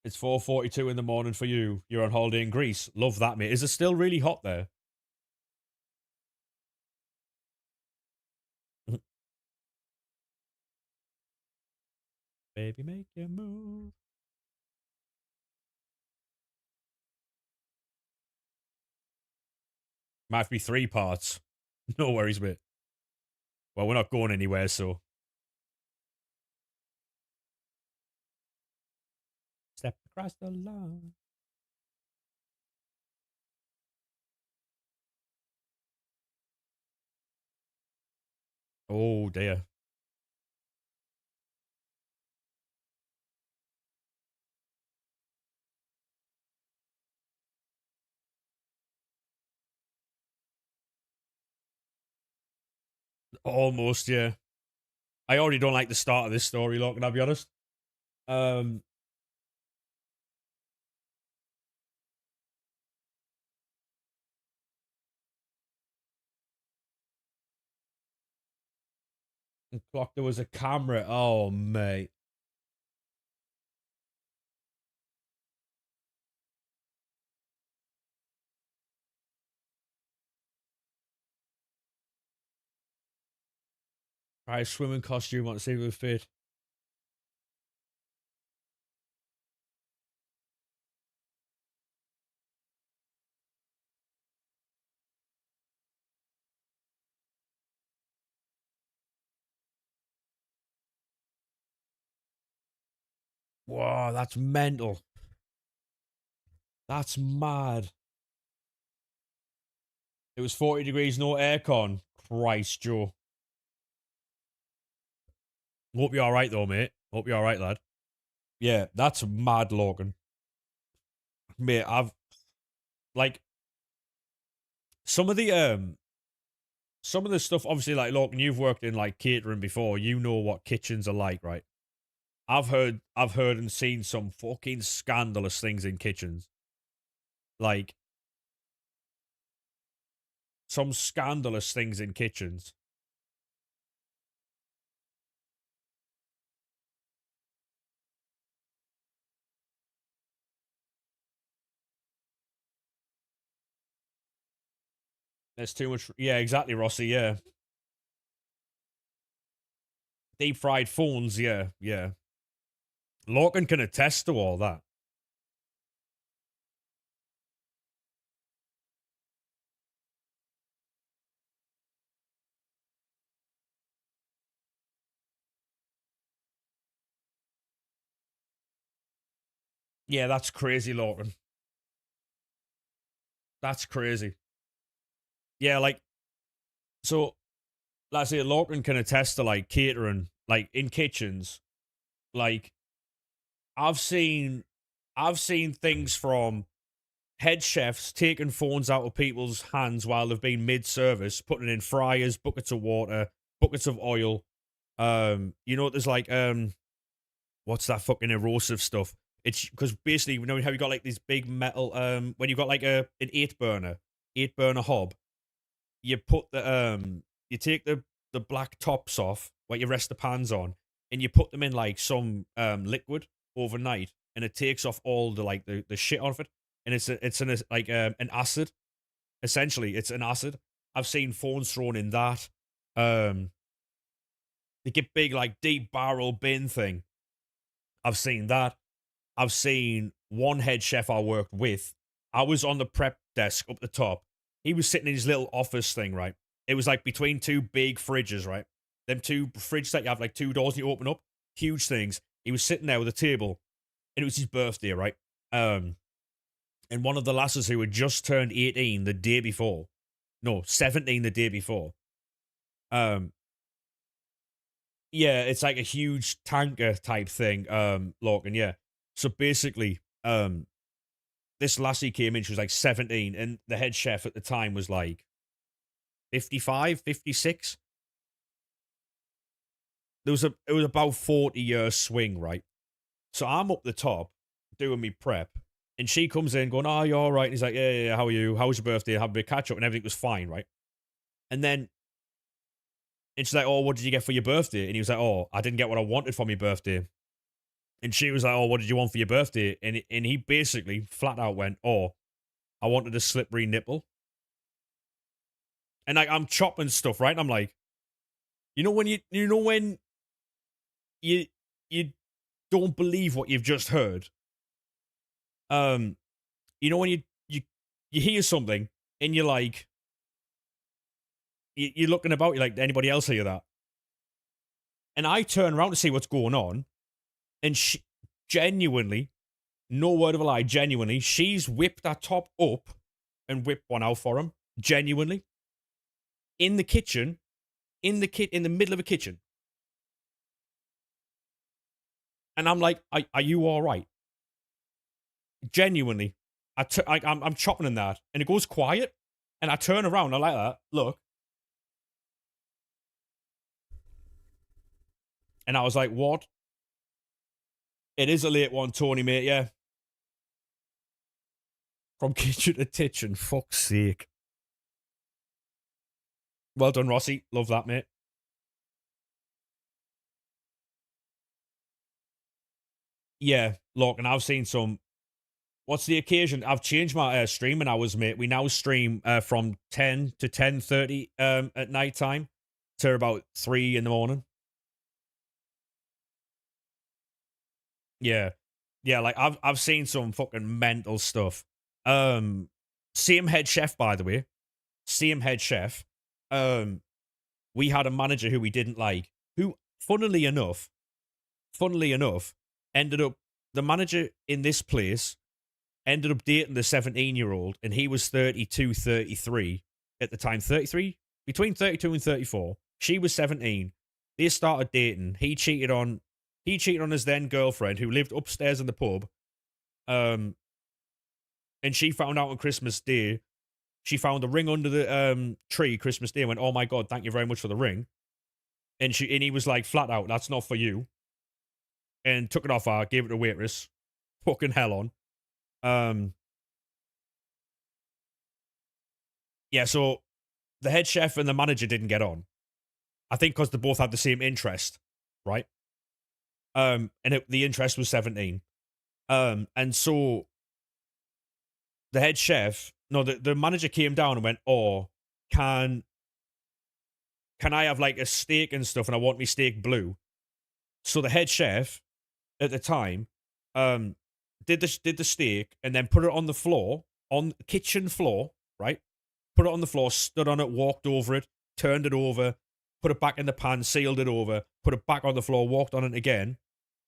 It's 4:42 in the morning for you. You're on holiday in Greece. Love that, mate. Is it still really hot there? Baby, make your move. Might have to be 3 parts. No worries, mate. Well, we're not going anywhere, so. Step across the line. Oh, dear. Almost, yeah. I already don't like the start of this story, look, can I be honest? Um, clock, there was a camera. Oh, mate. Right, swimming costume, want to see if it fit. Whoa, that's mental. That's mad. It was 40 degrees, no aircon. Christ, Joe. Hope you're alright, though, mate. Hope you're alright, lad. Yeah, that's mad, Logan. Mate, I've, like, some of the, some of the stuff, obviously, like, Logan, you've worked in, like, catering before. You know what kitchens are like, right? I've heard and seen some fucking scandalous things in kitchens. Like, some scandalous things in kitchens. There's too much. Yeah, exactly, Rossi. Yeah. Deep fried phones. Yeah, yeah. Lorcan can attest to all that. Yeah, that's crazy, Lorcan. That's crazy. Yeah, like, so, like I say, Lorcan can attest to, like, catering, like, in kitchens. Like, I've seen, I've seen things from head chefs taking phones out of people's hands while they've been mid-service, putting in fryers, buckets of water, buckets of oil. You know, there's like, what's that fucking erosive stuff? It's because basically, you know how you got like these big metal, when you got like an eight burner hob, you put the you take the black tops off, what you rest the pans on, and you put them in like some liquid overnight, and it takes off all the like the shit off it, and it's like an acid. Essentially, it's an acid. I've seen phones thrown in that. Um, they get big like deep barrel bin thing. I've seen that. I've seen one head chef I worked with. I was on the prep desk up the top. He was sitting in his little office thing, right? It was like between two big fridges, right? Them two fridges that you have like two doors and you open up, huge things. He was sitting there with a table, and it was his birthday, right? Um, and one of the lasses who had just turned 18 the day before, no, 17 the day before. Um, yeah, it's like a huge tanker type thing, Lorcan, yeah. So basically, this lassie came in, she was like 17, and the head chef at the time was like 55, 56. It was about 40-year swing, right? So I'm up the top doing me prep, and she comes in going, "Oh, you all right?" And he's like, "Yeah, yeah, yeah, how are you? How was your birthday? Have a bit of catch up," and everything was fine, right? And then, and she's like, "Oh, what did you get for your birthday?" And he was like, "Oh, I didn't get what I wanted for my birthday." And she was like, "Oh, what did you want for your birthday?" And he basically flat out went, "Oh, I wanted a slippery nipple." And like I'm chopping stuff, right? And I'm like, you know when you you don't believe what you've just heard. Um, you know when you hear something and you're like, you're looking about, you're like, did anybody else hear that? And I turn around to see what's going on, and she genuinely, no word of a lie, genuinely, she's whipped that top up and whipped one out for him. Genuinely. In the kitchen, in the middle of a kitchen. And I'm like, are you all right? Genuinely. I'm chopping in that, and it goes quiet, and I turn around, I like that, look. And I was like, what? It is a late one, Tony, mate, yeah. From kitchen to kitchen, fuck's sake. Well done, Rossi. Love that, mate. Yeah, look, and I've seen some. What's the occasion? I've changed my streaming hours, mate. We now stream from 10 to 10:30 at night time to about 3 in the morning. Yeah. Yeah, like I've seen some fucking mental stuff. Same head chef, by the way. Same head chef. We had a manager who we didn't like, who, funnily enough, ended up the manager in this place ended up dating the 17-year-old, and he was 32, 33 at the time. 33? Between 32 and 34. She was 17. They started dating. He cheated on his then girlfriend, who lived upstairs in the pub. And she found out on Christmas Day. She found the ring under the tree Christmas Day and went, "Oh my God, thank you very much for the ring." And he was like, flat out, "That's not for you." And took it off her, gave it to waitress. Fucking hell on. Yeah, so the head chef and the manager didn't get on. I think because they both had the same interest, right? And the interest was 17. And so the head chef, no, the manager came down and went, "Oh, can I have like a steak and stuff, and I want me steak blue?" So the head chef at the time did the steak and then put it on the floor, on the kitchen floor, right? Put it on the floor, stood on it, walked over it, turned it over, put it back in the pan, sealed it over, put it back on the floor, walked on it again,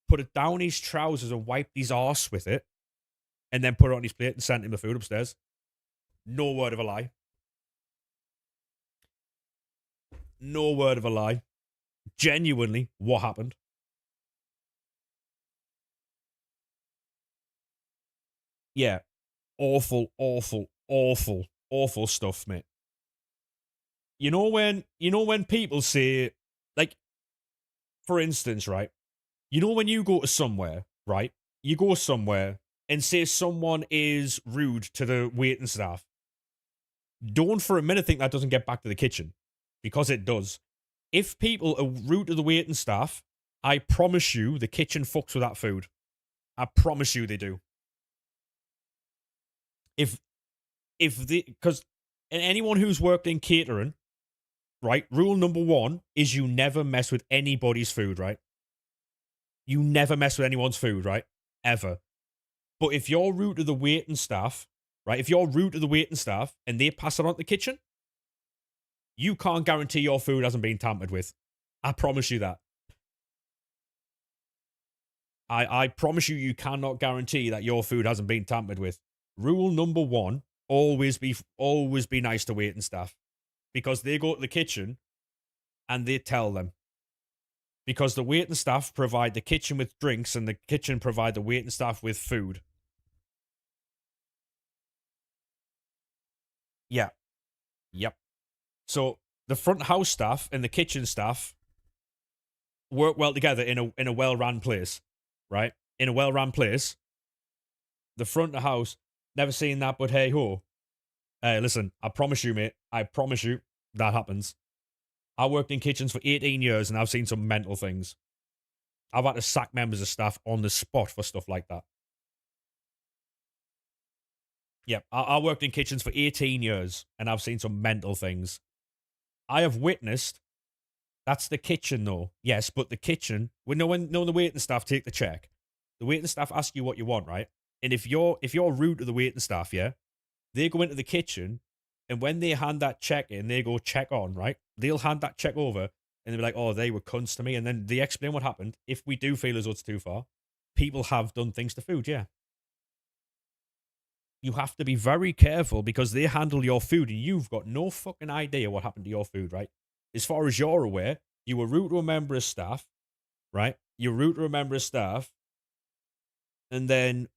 put it down his trousers and wiped his arse with it, and then put it on his plate and sent him the food upstairs. No word of a lie. No word of a lie. Genuinely, what happened? Yeah. Awful, awful, awful, awful stuff, mate. You know when people say, like, for instance, right? You know when you go to somewhere, right? You go somewhere and say someone is rude to the waiting staff. Don't for a minute think that doesn't get back to the kitchen, because it does. If people are rude to the waiting staff, I promise you the kitchen fucks with that food. I promise you they do. Because anyone who's worked in catering, right? Rule number 1 is you never mess with anybody's food, right? You never mess with anyone's food, right? Ever. But if you're rude to the waiting staff, right? If you're rude to the waiting staff and they pass it on to the kitchen, you can't guarantee your food hasn't been tampered with. I promise you that. I promise you cannot guarantee that your food hasn't been tampered with. Rule number 1, always be nice to waiting staff. Because they go to the kitchen and they tell them. Because the waiting staff provide the kitchen with drinks and the kitchen provide the waiting staff with food. Yeah. Yep. So the front house staff and the kitchen staff work well together in a well-run place, right? In a well-run place, the front of house, never seen that, but hey ho. Hey, listen, I promise you, mate, I promise you that happens. I worked in kitchens for 18 years and I've seen some mental things. I've had to sack members of staff on the spot for stuff like that. Yep, I worked in kitchens for 18 years and I've seen some mental things. I have witnessed. That's the kitchen, though. Yes, but the kitchen. When the waiting staff take the check, the waiting staff ask you what you want, right? And if you're rude to the waiting staff, yeah, they go into the kitchen And when they hand that check in, they go check on, right? They'll hand that check over and they'll be like, oh, they were cunts to me. And then they explain what happened. If we do feel as though it's too far, people have done things to food, yeah. You have to be very careful because they handle your food and you've got no fucking idea what happened to your food, right? As far as you're aware, you were rude to a member of staff, right? You're rude to a member of staff, and then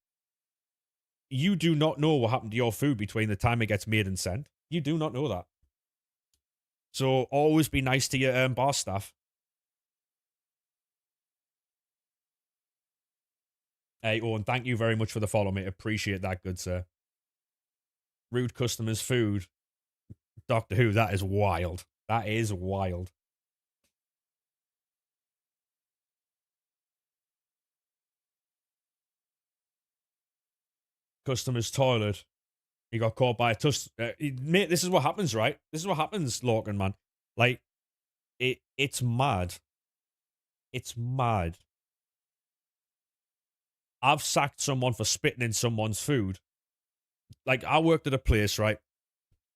you do not know what happened to your food between the time it gets made and sent. You do not know that. So always be nice to your bar staff. Hey, Owen, thank you very much for the follow, mate. Appreciate that, good sir. Rude customers' food. Doctor Who, that is wild. That is wild. Customer's toilet. He got caught by a mate, this is what happens, right? This is what happens, Lorcan, man. Like, it's mad. It's mad. I've sacked someone for spitting in someone's food. Like, I worked at a place, right?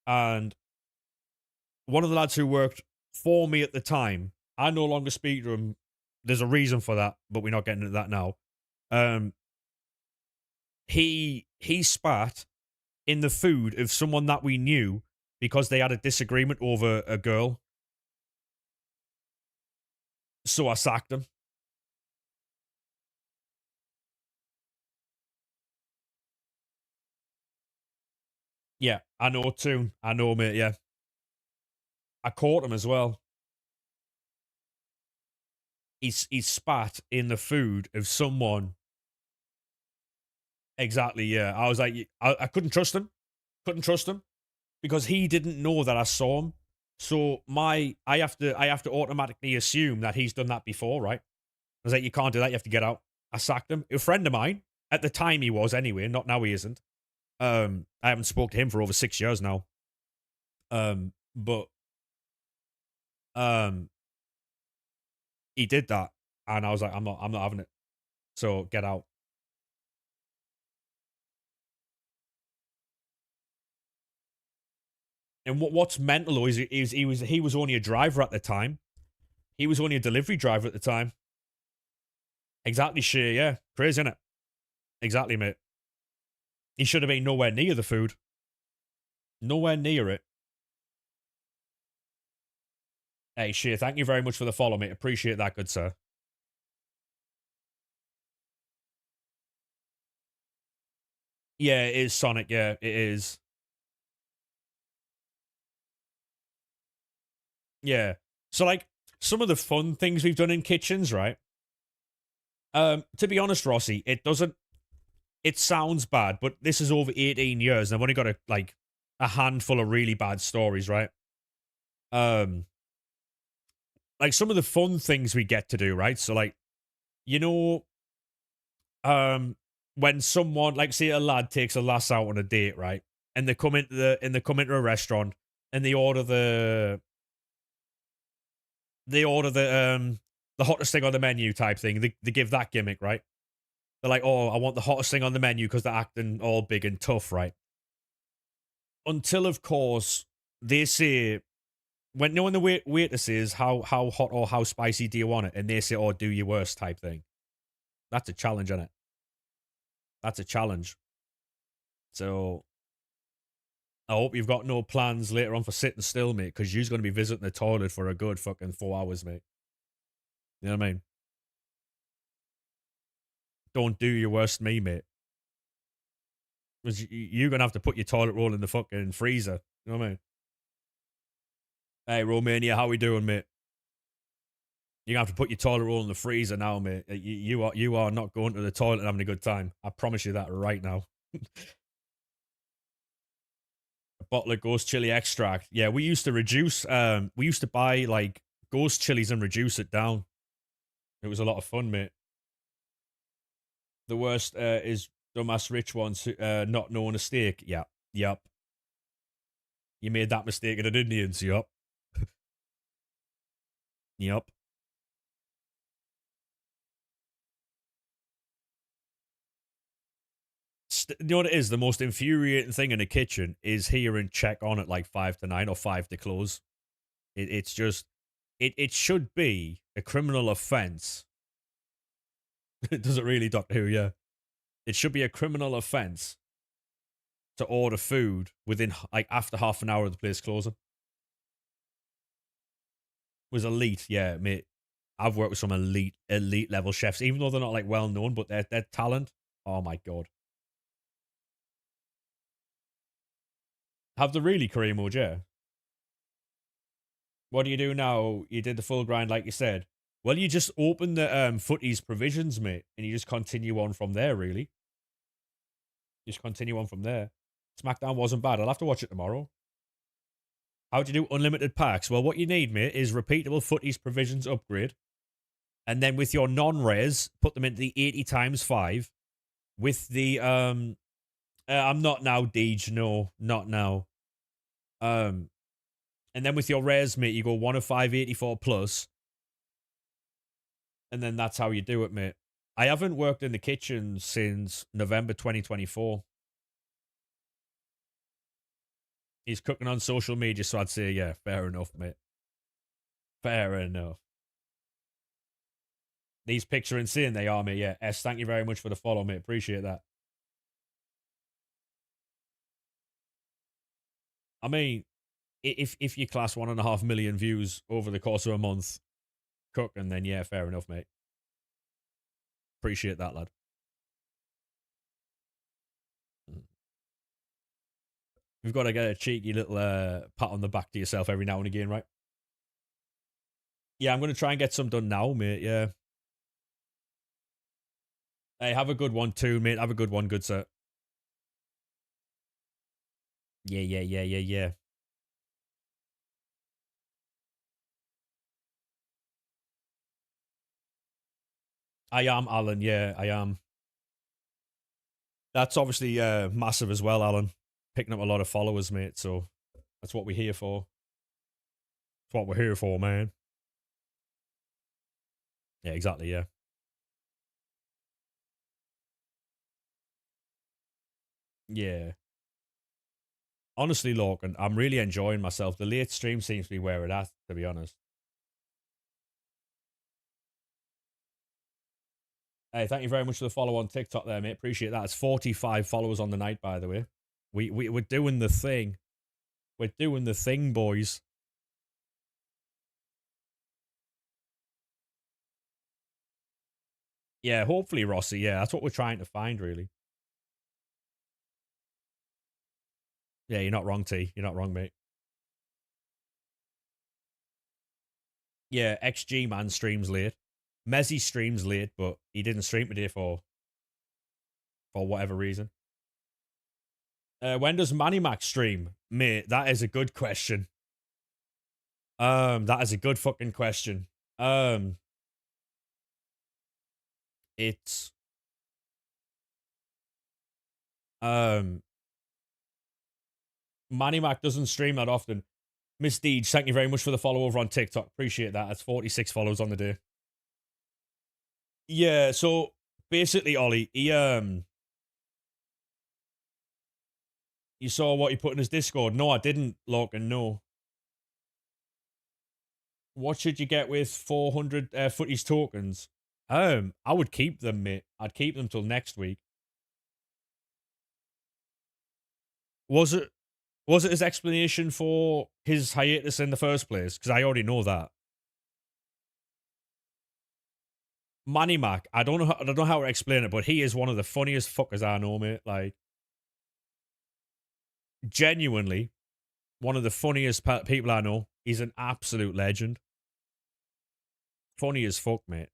And one of the lads who worked for me at the time, I no longer speak to him. There's a reason for that, but we're not getting into that now. He spat in the food of someone that we knew because they had a disagreement over a girl. So I sacked him. Yeah, I know too. I know, mate, yeah. I caught him as well. He spat in the food of someone. Exactly, yeah. I was like, I couldn't trust him. Couldn't trust him because he didn't know that I saw him. So I have to automatically assume that he's done that before, right? I was like, you can't do that. You have to get out. I sacked him. A friend of mine at the time he was anyway. Not now he isn't. I haven't spoke to him for over 6 years now. But he did that, and I was like, I'm not having it. So get out. And what's mental though is he was only a driver at the time. He was only a delivery driver at the time. Exactly, Shay. Yeah, crazy, isn't it? Exactly, mate. He should have been nowhere near the food. Nowhere near it. Hey, Shay, thank you very much for the follow, mate. Appreciate that, good sir. Yeah, it is Sonic. Yeah, it is. Yeah. So, like, some of the fun things we've done in kitchens, right? To be honest, Rossi, it doesn't. It sounds bad, but this is over 18 years, and I've only got a handful of really bad stories, right? Like some of the fun things we get to do, right? So, like, you know, when someone, like, say, a lad takes a lass out on a date, right? And they come into a restaurant and they order the hottest thing on the menu type thing. They give that gimmick, right? They're like, oh, I want the hottest thing on the menu because they're acting all big and tough, right? Until, of course, they say, when the waiter says, how hot or how spicy do you want it? And they say, oh, do your worst type thing. That's a challenge, isn't it? That's a challenge. So I hope you've got no plans later on for sitting still, mate, because you're going to be visiting the toilet for a good fucking 4 hours, mate. You know what I mean? Don't do your worst, me, mate. Because you're going to have to put your toilet roll in the fucking freezer. You know what I mean? Hey, Romania, how we doing, mate? You're going to have to put your toilet roll in the freezer now, mate. You are not going to the toilet and having a good time. I promise you that right now. A bottle of ghost chili extract. Yeah, we used to buy, like, ghost chilies and reduce it down. It was a lot of fun, mate. The worst is dumbass rich ones not knowing a steak. Yeah. Yep. You made that mistake at an Indians. Yep. Yep. you know what it is? The most infuriating thing in the kitchen is hearing check on at like 5 to 9 or 5 to close. It's just, it should be a criminal offense. Does it really, Doctor Who? Yeah. It should be a criminal offense to order food within, like, after half an hour of the place closing. Was elite, yeah, mate. I've worked with some elite level chefs, even though they're not like well known, but their talent. Oh my god. Have the really career mode, yeah. What do you do now? You did the full grind, like you said. Well, you just open the Futties provisions, mate, and you just continue on from there. Really, just continue on from there. SmackDown wasn't bad. I'll have to watch it tomorrow. How do you do unlimited packs? Well, what you need, mate, is repeatable Futties provisions upgrade, and then with your non-res, put them into the 80 times 5. With the I'm not now, Deej. No, not now. And then with your res, mate, you go 1 of 584 plus, and then that's how you do it, mate. I haven't worked in the kitchen since November 2024. He's cooking on social media, so I'd say, yeah, fair enough, mate. Fair enough. These pics are insane, they are, mate. Yeah, S, thank you very much for the follow, mate. Appreciate that. I mean, if you class 1.5 million views over the course of a month cooking, then yeah, fair enough, mate. Appreciate that, lad. You've got to get a cheeky little pat on the back to yourself every now and again, right? Yeah, I'm going to try and get some done now, mate. Yeah. Hey, have a good one too, mate. Have a good one, good sir. Yeah. I am, Alan. Yeah, I am. That's obviously massive as well, Alan. Picking up a lot of followers, mate. So that's what we're here for. That's what we're here for, man. Yeah, exactly. Yeah. Yeah. Honestly, Logan, I'm really enjoying myself. The late stream seems to be where it at, to be honest. Hey, thank you very much for the follow on TikTok there, mate. Appreciate that. It's 45 followers on the night, by the way. We're doing the thing. We're doing the thing, boys. Yeah, hopefully, Rossi. Yeah, that's what we're trying to find, really. Yeah, you're not wrong, T. You're not wrong, mate. Yeah, XG man streams late. Mezzy streams late, but he didn't stream today for whatever reason. When does Manny Mac stream? Mate, that is a good question. That is a good fucking question. It's Manny Mac doesn't stream that often. Miss Deej, thank you very much for the follow over on TikTok. Appreciate that. That's 46 follows on the day. Yeah, so basically, Ollie, you saw what he put in his Discord. No, I didn't, Logan, no. What should you get with 400 Futties tokens? I would keep them, mate. I'd keep them till next week. Was it his explanation for his hiatus in the first place? Because I already know that. Manny Mac, I don't know how to explain it, but he is one of the funniest fuckers I know, mate. Like, genuinely, one of the funniest people I know. He's an absolute legend. Funny as fuck, mate.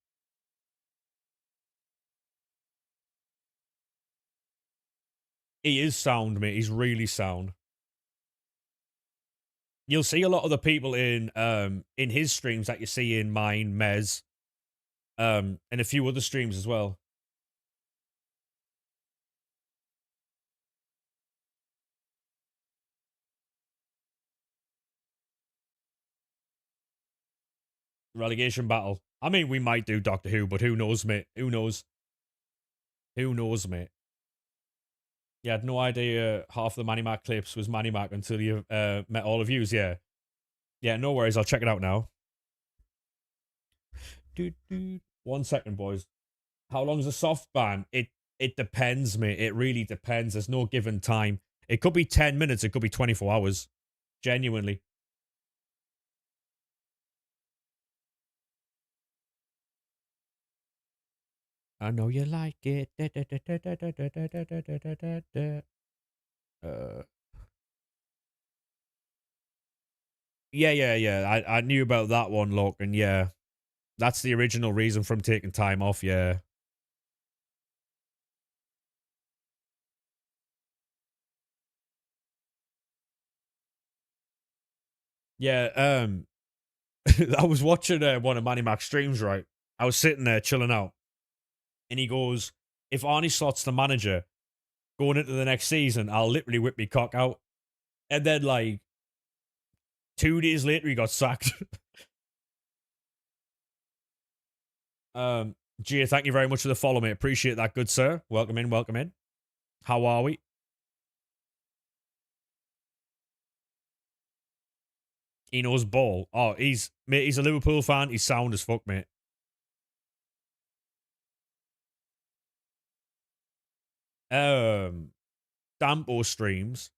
He is sound, mate. He's really sound. You'll see a lot of the people in his streams that you see in mine, Mez, and a few other streams as well. Relegation battle. I mean, we might do Doctor Who, but who knows, mate? Who knows? Who knows, mate? Yeah, I had no idea half the Manny Mac clips was Manny Mac until you met all of yous. Yeah. Yeah, no worries. I'll check it out now. 1 second, boys. How long's a soft ban? It depends, mate. It really depends. There's no given time. It could be 10 minutes. It could be 24 hours. Genuinely. I know you like it. Uh, yeah. I knew about that one, look, and yeah, that's the original reason from taking time off. Yeah, yeah. I was watching one of Manny Mac's streams. Right, I was sitting there chilling out, and he goes, "If Arnie Slot's the manager going into the next season, I'll literally whip me cock out." And then, like 2 days later, he got sacked. Gia, thank you very much for the follow, mate. Appreciate that, good sir. Welcome in, welcome in. How are we? He knows ball. Oh, he's a Liverpool fan. He's sound as fuck, mate. Um, Dampo streams.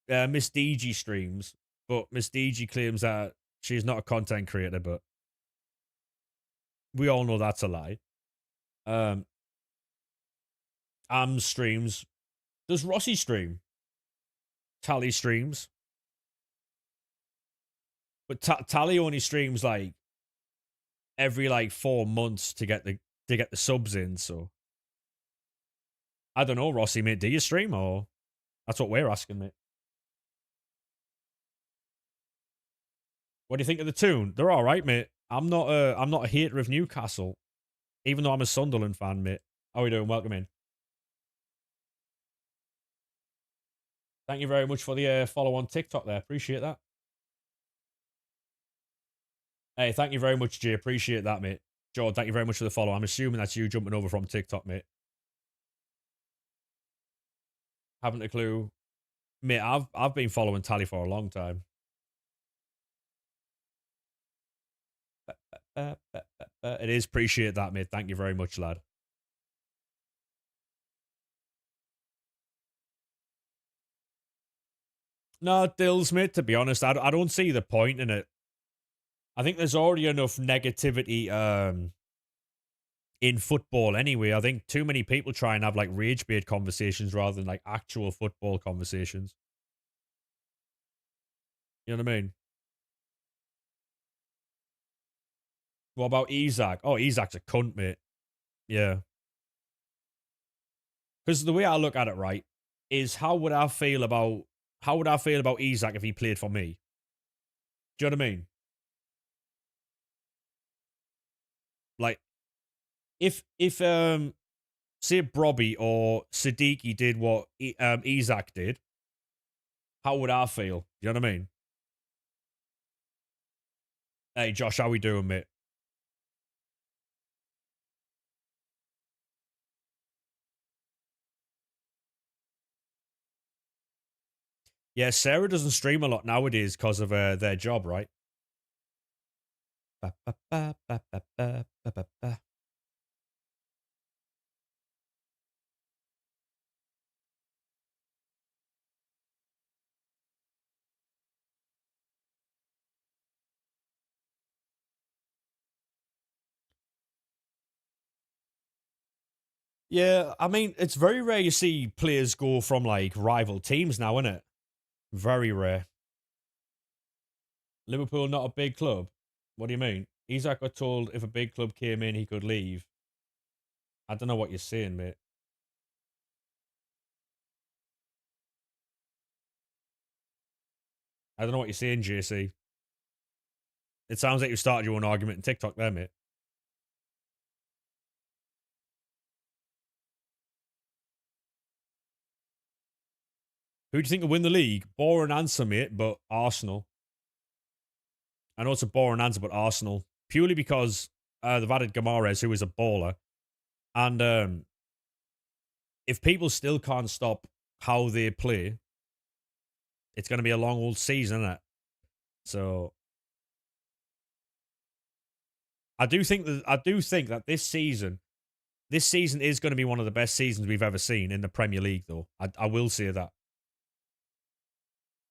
Miss DG streams, but Miss DG claims that she's not a content creator, but we all know that's a lie. Am streams. Does Rossi stream? Tally streams. But Tally only streams like every like 4 months to get the subs in, so I don't know, Rossi, mate. Do you stream or that's what we're asking, mate? What do you think of the tune? They're all right, mate. I'm not a hater of Newcastle, even though I'm a Sunderland fan, mate. How are we doing? Welcome in. Thank you very much for the follow on TikTok there. Appreciate that. Hey, thank you very much, G. Appreciate that, mate. George, thank you very much for the follow. I'm assuming that's you jumping over from TikTok, mate. Haven't a clue. Mate, I've been following Tally for a long time. It is. Appreciate that, mate. Thank you very much, lad. No, Dills, mate, to be honest, I don't see the point in it. I think there's already enough negativity in football anyway. I think too many people try and have like rage bait conversations rather than like actual football conversations. You know what I mean? What about Isaac? Oh, Isaac's a cunt, mate. Yeah. Because the way I look at it, right, is how would I feel about Isaac if he played for me? Do you know what I mean? Like if say Brobby or Siddiqui did what Isaac did, how would I feel? You know what I mean? Hey Josh, how we doing, mate? Yeah, Sarah doesn't stream a lot nowadays because of their job, right? Ba, ba, ba, ba, ba, ba, ba, ba, ba. Yeah, I mean, it's very rare you see players go from like rival teams now, isn't it? Very rare. Liverpool not a big club. What do you mean? Isaac got told if a big club came in, he could leave. I don't know what you're saying, mate. I don't know what you're saying, JC. It sounds like you started your own argument in TikTok there, mate. Who do you think will win the league? Boring answer, mate, but Arsenal. I know it's a boring answer, but Arsenal. Purely because they've added Gamares, who is a baller. And if people still can't stop how they play, it's going to be a long old season, isn't it? So I do think that this season is going to be one of the best seasons we've ever seen in the Premier League, though. I will say that.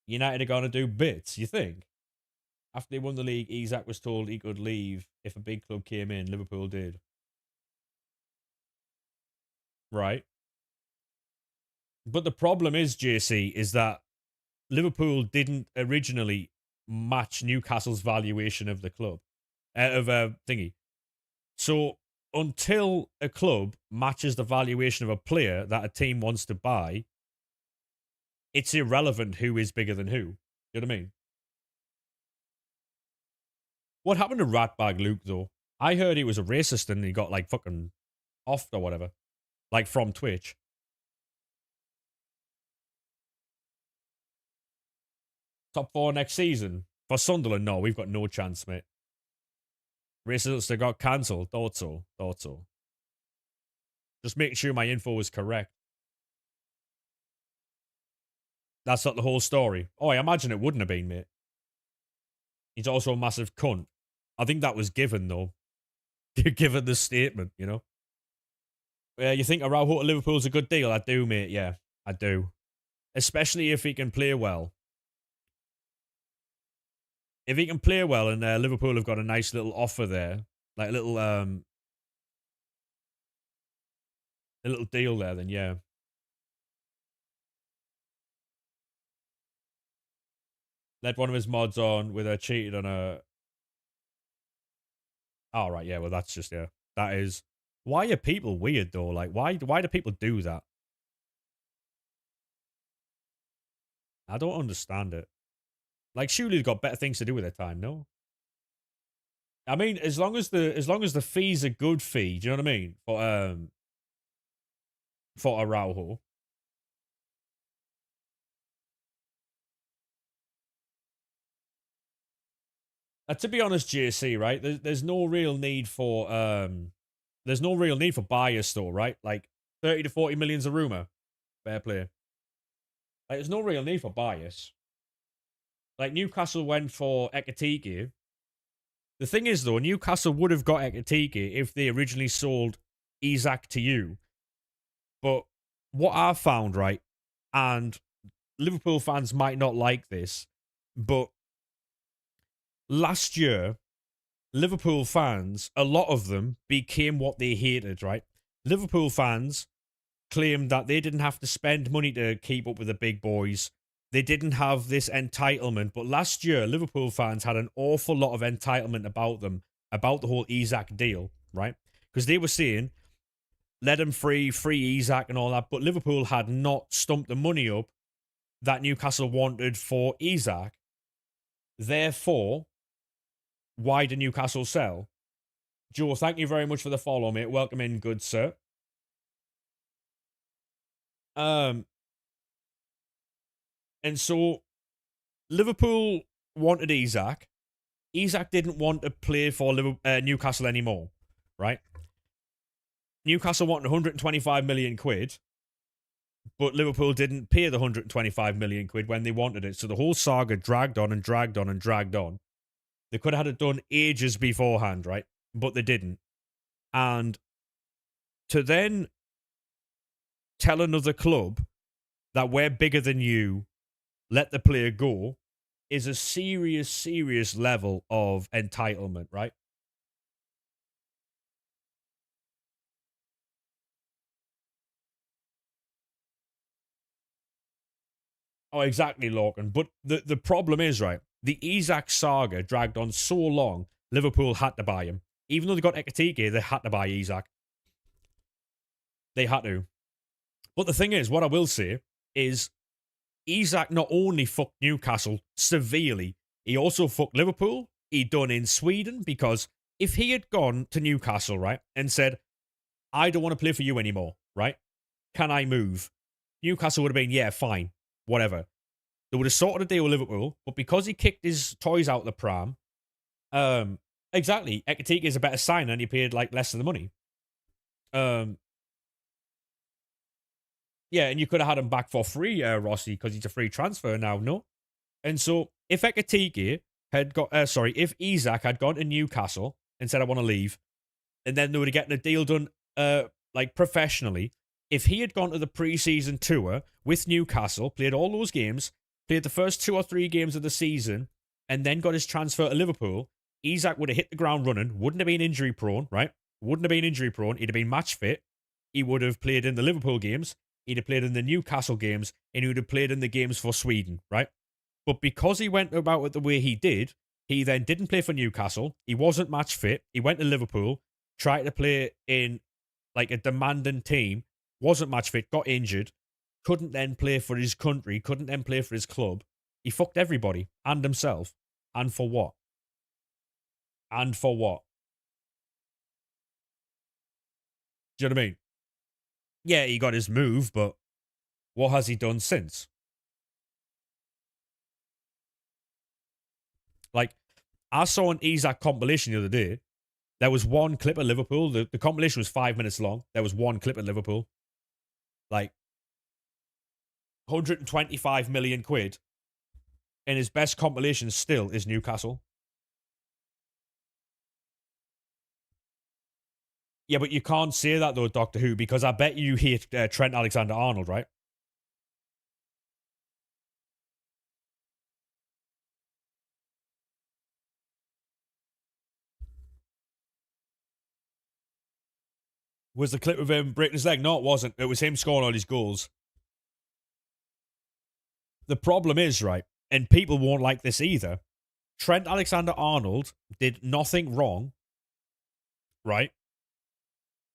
United are going to do bits, you think? After they won the league, Isak was told he could leave if a big club came in. Liverpool did. Right. But the problem is, JC, is that Liverpool didn't originally match Newcastle's valuation of the club, of a thingy. So until a club matches the valuation of a player that a team wants to buy, it's irrelevant who is bigger than who. You know what I mean? What happened to Ratbag Luke, though? I heard he was a racist and he got, like, fucking offed or whatever. Like, from Twitch. Top 4 next season? For Sunderland, no, we've got no chance, mate. Racists got cancelled. Thought so. Just making sure my info was correct. That's not the whole story. Oh, I imagine it wouldn't have been, mate. He's also a massive cunt. I think that was given, though. Given the statement, you know? You think Araujo to Liverpool's a good deal? I do, mate. Yeah, I do. Especially if he can play well. If he can play well and Liverpool have got a nice little offer there, like a little deal there, then yeah. Led one of his mods on with a cheated on a... Oh, right, yeah, well, that's just, yeah. That is... Why are people weird, though? Like, why do people do that? I don't understand it. Like, surely they've got better things to do with their time, no? I mean, as long as the fee's a good fee, do you know what I mean? For Araujo. To be honest, JC, right? There's no real need for bias, though, right? Like 30 to 40 million's a rumor. Fair play. Like, there's no real need for bias. Like, Newcastle went for Ekatike. The thing is, though, Newcastle would have got Ekatike if they originally sold Isak to you. But what I've found, right, and Liverpool fans might not like this, but last year, Liverpool fans, a lot of them became what they hated, right? Liverpool fans claimed that they didn't have to spend money to keep up with the big boys. They didn't have this entitlement. But last year, Liverpool fans had an awful lot of entitlement about them, about the whole Isak deal, right? Because they were saying, let him free Isak and all that. But Liverpool had not stumped the money up that Newcastle wanted for Isak. Therefore, why did Newcastle sell? Joe, thank you very much for the follow, mate. Welcome in, good sir. And so Liverpool wanted Isak. Isak didn't want to play for Newcastle anymore, right? Newcastle wanted 125 million quid, but Liverpool didn't pay the 125 million quid when they wanted it. So the whole saga dragged on and dragged on and dragged on. They could have had it done ages beforehand, right? But they didn't. And to then tell another club that we're bigger than you, let the player go, is a serious, serious level of entitlement, right? Oh, exactly, Lorcan. But the problem is, right, the Isak saga dragged on so long, Liverpool had to buy him. Even though they got Ekatike, they had to buy Isak. They had to. But the thing is, what I will say is Isak not only fucked Newcastle severely, he also fucked Liverpool. He done in Sweden, because if he had gone to Newcastle, right, and said, I don't want to play for you anymore, right? Can I move? Newcastle would have been, yeah, fine, whatever. They would have sorted a deal with Liverpool, but because he kicked his toys out the pram, exactly, Ekatike is a better sign and he paid like less of the money. Yeah, and you could have had him back for free, Rossi, because he's a free transfer now, no? And so if Ekatike had got, if Isak had gone to Newcastle and said, I want to leave, and then they were getting a deal done, like professionally, if he had gone to the preseason tour with Newcastle, played all those games, played the first 2 or 3 games of the season, and then got his transfer to Liverpool, Isak would have hit the ground running, wouldn't have been injury prone, right? Wouldn't have been injury prone. He'd have been match fit. He would have played in the Liverpool games. He'd have played in the Newcastle games, and he would have played in the games for Sweden, right? But because he went about it the way he did, he then didn't play for Newcastle. He wasn't match fit. He went to Liverpool, tried to play in like a demanding team, wasn't match fit, got injured, couldn't then play for his country, couldn't then play for his club. He fucked everybody and himself. And for what? And for what? Do you know what I mean? Yeah, he got his move, but what has he done since? Like, I saw an Isak compilation the other day. There was one clip at Liverpool. The compilation was 5 minutes long. There was one clip at Liverpool. Like, 125 million quid. And his best compilation still is Newcastle. Yeah, but you can't say that though, Doctor Who, because I bet you hate Trent Alexander-Arnold, right? Was the clip of him breaking his leg? No, it wasn't. It was him scoring all his goals. The problem is, right, and people won't like this either, Trent Alexander-Arnold did nothing wrong, right?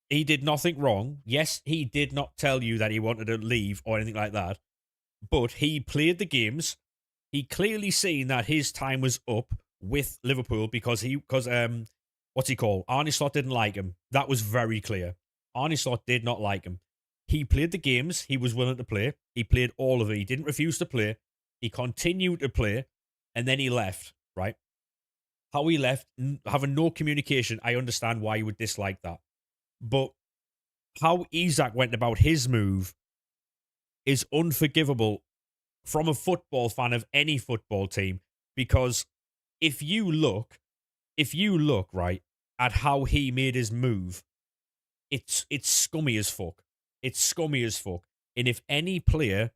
He did nothing wrong. Yes, he did not tell you that he wanted to leave or anything like that, but he played the games. He clearly seen that his time was up with Liverpool because what's he called? Arne Slot didn't like him. That was very clear. Arne Slot did not like him. He played the games he was willing to play. He played all of it. He didn't refuse to play. He continued to play, and then he left, right? How he left, having no communication, I understand why you would dislike that. But how Isak went about his move is unforgivable from a football fan of any football team, because if you look right at how he made his move, it's scummy as fuck. It's scummy as fuck. And if any player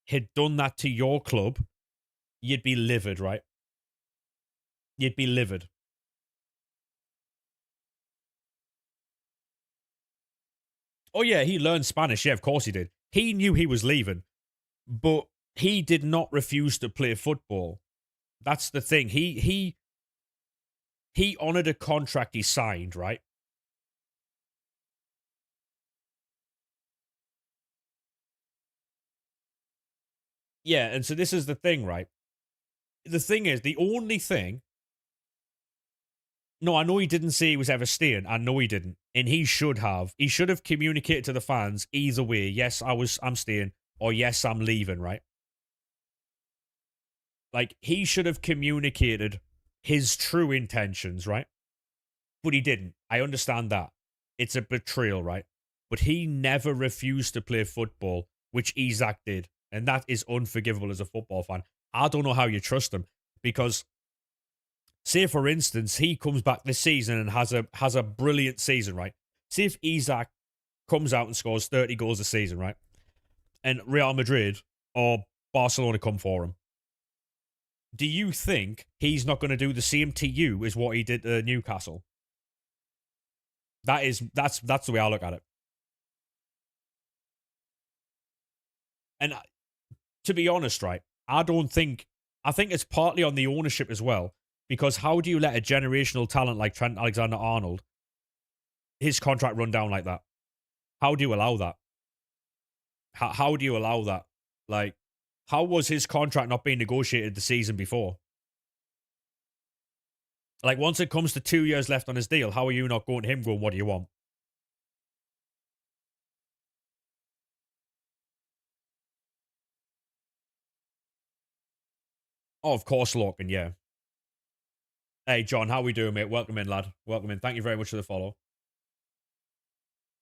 had done that to your club, you'd be livid, right? You'd be livid. Oh yeah, he learned Spanish. Yeah, of course he did. He knew he was leaving, but he did not refuse to play football. That's the thing. He honored a contract he signed, right? Yeah, and so this is the thing, right? The thing is, the only thing. No, I know he didn't say he was ever staying. I know he didn't, and he should have. He should have communicated to the fans either way. Yes, I'm staying, or yes, I'm leaving. Right? Like he should have communicated his true intentions, right? But he didn't. I understand that. It's a betrayal, right? But he never refused to play football, which Isak did. And that is unforgivable as a football fan. I don't know how you trust him. Because, say for instance, he comes back this season and has a brilliant season, right? See if Isak comes out and scores 30 goals a season, right? And Real Madrid or Barcelona come for him. Do you think he's not going to do the same to you as what he did to Newcastle? That's the way I look at it. And to be honest, right, I think it's partly on the ownership as well. Because how do you let a generational talent like Trent Alexander-Arnold, his contract run down like that? How do you allow that? How do you allow that? Like, how was his contract not being negotiated the season before? Like, once it comes to 2 years left on his deal, how are you not going to him going, what do you want? Oh, of course, Lorcan, yeah. Hey, John, how we doing, mate? Welcome in, lad. Welcome in. Thank you very much for the follow.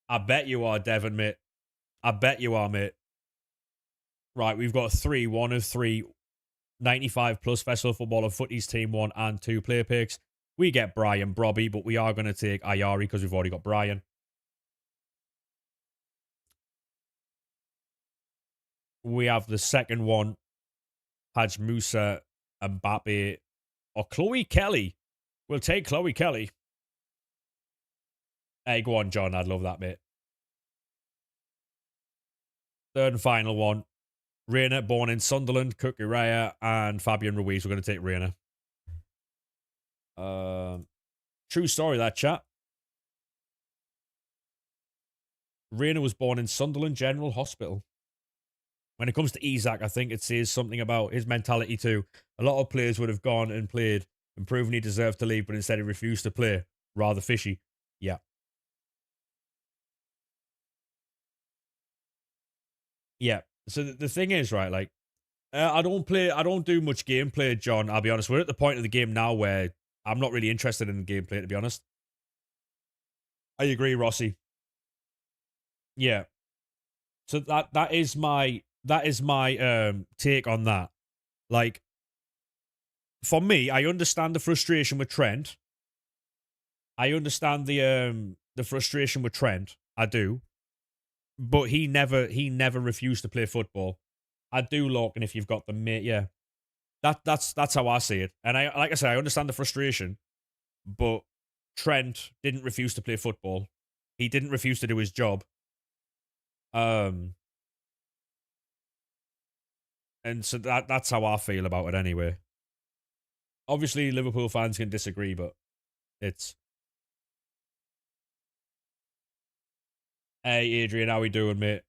I bet you are, Devon, mate. I bet you are, mate. Right, we've got three, one of three 95 plus Festival Football of Futties Team 1 and 2 player picks. We get Brian Brobby, but we are going to take Ayari because we've already got Brian. We have the second one, Haj Musa, Mbappe, or Chloe Kelly. We'll take Chloe Kelly. Hey, go on, John. I'd love that, mate. Third and final one, Reina, born in Sunderland, Kukureya, and Fabian Ruiz. We're going to take Reina. True story, that chat. Reina was born in Sunderland General Hospital. When it comes to Isak, I think it says something about his mentality too. A lot of players would have gone and played and proven he deserved to leave, but instead he refused to play. Rather fishy. Yeah. Yeah. So the thing is, right, like, I don't do much gameplay, John. I'll be honest. We're at the point of the game now where I'm not really interested in the gameplay, to be honest. I agree, Rossi. Yeah. So that is my take on that. Like, for me, I understand the frustration with Trent. I understand the frustration with Trent. I do. But he never refused to play football. I do look, and if you've got the mate, yeah. That's how I see it. And I like I said, I understand the frustration, but Trent didn't refuse to play football. He didn't refuse to do his job. Um and so that's how I feel about it anyway. Obviously Liverpool fans can disagree, but it's hey Adrian, how we doing, mate?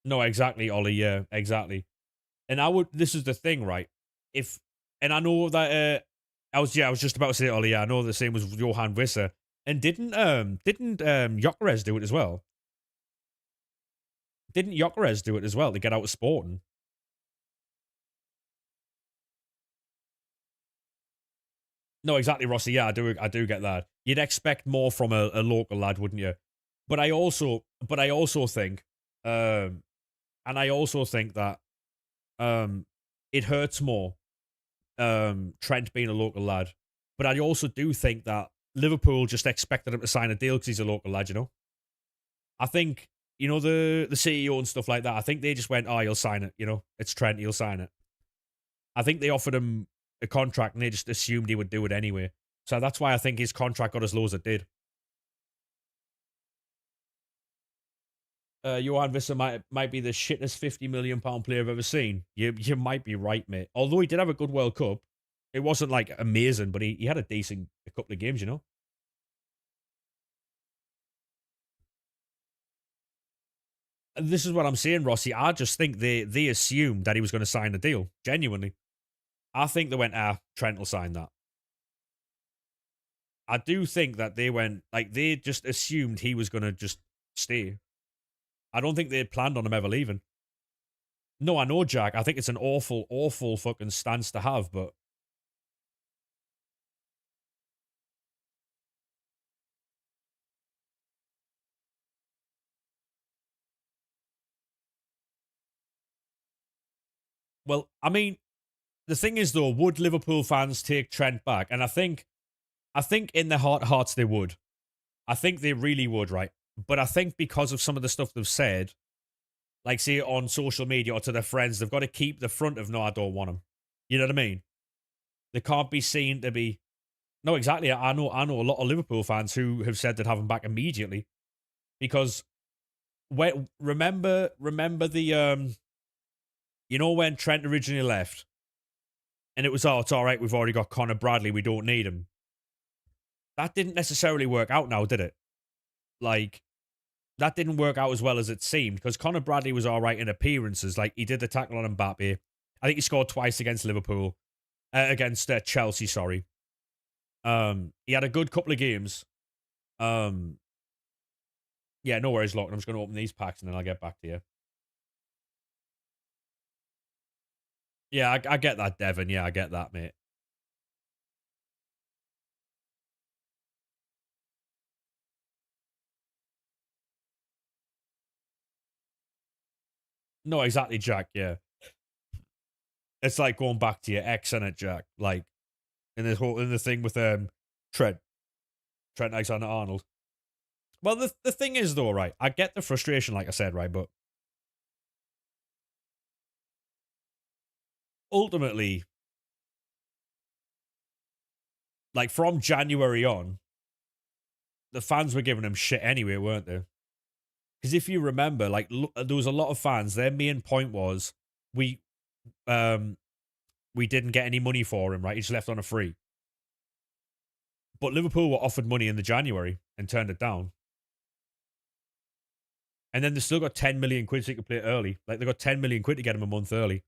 No, exactly, Ollie, yeah, exactly. And I would this is the thing, right? If and I know that I was just about to say Ollie, yeah, I know the same was Johan Visser. And didn't Gyökeres do it as well? Didn't Gyökeres do it as well to get out of Sporting? No, exactly, Rossi. Yeah, I do get that. You'd expect more from a local lad, wouldn't you? But I also think, um, and I also think that um, it hurts more Trent being a local lad. But I also do think that Liverpool just expected him to sign a deal because he's a local lad. You know, I think the CEO and stuff like that. I think they just went, "Oh, he'll sign it." You know, it's Trent. He'll sign it. I think they offered him a contract and they just assumed he would do it anyway. So that's why I think his contract got as low as it did. Johan Visser might be the shittest £50 million player I've ever seen. You might be right, mate. Although he did have a good World Cup, it wasn't like amazing, but he had a decent a couple of games, you know. And this is what I'm saying, Rossi. I just think they assumed that he was going to sign the deal. Genuinely, I think they went, Trent will sign that. I do think that they went like they just assumed he was going to just stay. I don't think they planned on him ever leaving. No, I know, Jack. I think it's an awful, awful fucking stance to have, but well, I mean, the thing is though, would Liverpool fans take Trent back? And I think in their hearts they would. I think they really would, right? But I think because of some of the stuff they've said, like say on social media or to their friends, they've got to keep the front of no, I don't want him. You know what I mean? They can't be seen to be no, exactly. I know a lot of Liverpool fans who have said they'd have him back immediately because remember the when Trent originally left and it was it's all right, we've already got Connor Bradley, we don't need him. That didn't necessarily work out now, did it? Like, that didn't work out as well as it seemed because Connor Bradley was all right in appearances. Like, he did the tackle on Mbappe. I think he scored twice against Liverpool, against Chelsea, sorry. He had a good couple of games. Um, yeah, no worries, Lock. I'm just going to open these packs and then I'll get back to you. Yeah, I get that, Devon. Yeah, I get that, mate. No, exactly, Jack. Yeah, it's like going back to your ex and it, Jack. Like in the thing with Trent Trent Alexander Arnold. Well, the thing is though, right? I get the frustration, like I said, right, but ultimately, like from January on, the fans were giving him shit anyway, weren't they? Because if you remember, like there was a lot of fans. Their main point was we um we didn't get any money for him, right? He just left on a free. But Liverpool were offered money in the January and turned it down. And then they still got 10 million quid so you could play it early. Like they got 10 million quid to get him a month early.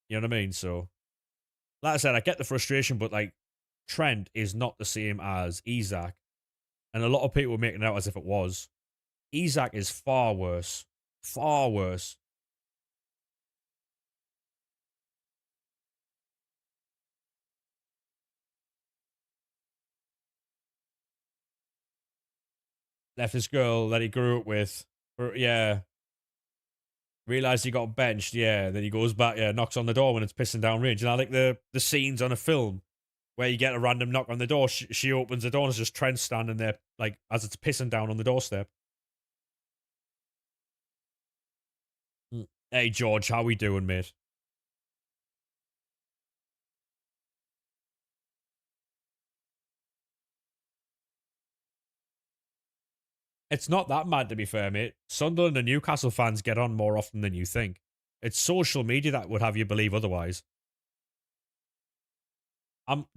You know what I mean? So, like I said, I get the frustration, but like Trent is not the same as Isak. And a lot of people were making it out as if it was. Isak is far worse. Far worse. Left his girl that he grew up with. Yeah. Realised he got benched, yeah. Then he goes back, yeah, knocks on the door when it's pissing down range. And I like the scenes on a film where you get a random knock on the door. She opens the door and it's just Trent standing there, like, as it's pissing down on the doorstep. Hey, George, how we doing, mate? It's not that mad, to be fair, mate. Sunderland and Newcastle fans get on more often than you think. It's social media that would have you believe otherwise.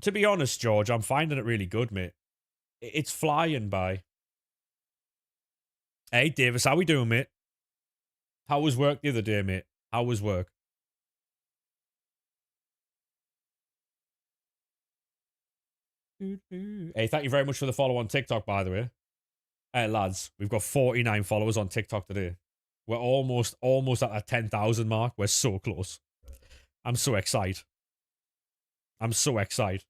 To be honest, George, I'm finding it really good, mate. It's flying by. Hey, Davis, how we doing, mate? How was work the other day, mate? How was work? Hey, thank you very much for the follow on TikTok, by the way. Hey, lads, we've got 49 followers on TikTok today. We're almost at that 10,000 mark. We're so close. I'm so excited. I'm so excited.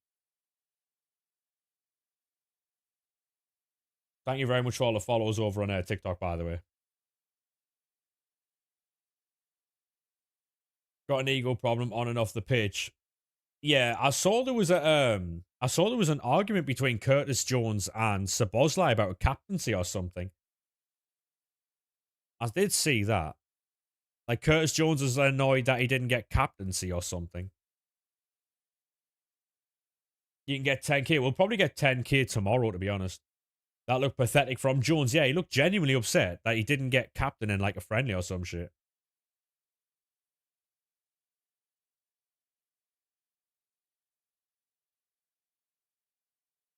Thank you very much for all the followers over on TikTok, by the way. Got an ego problem on and off the pitch. Yeah, I saw there was an argument between Curtis Jones and Szoboszlai about a captaincy or something. I did see that. Like Curtis Jones is annoyed that he didn't get captaincy or something. You can get 10k. We'll probably get 10k tomorrow, to be honest. That looked pathetic from Jones. Yeah, he looked genuinely upset that he didn't get captain in like a friendly or some shit.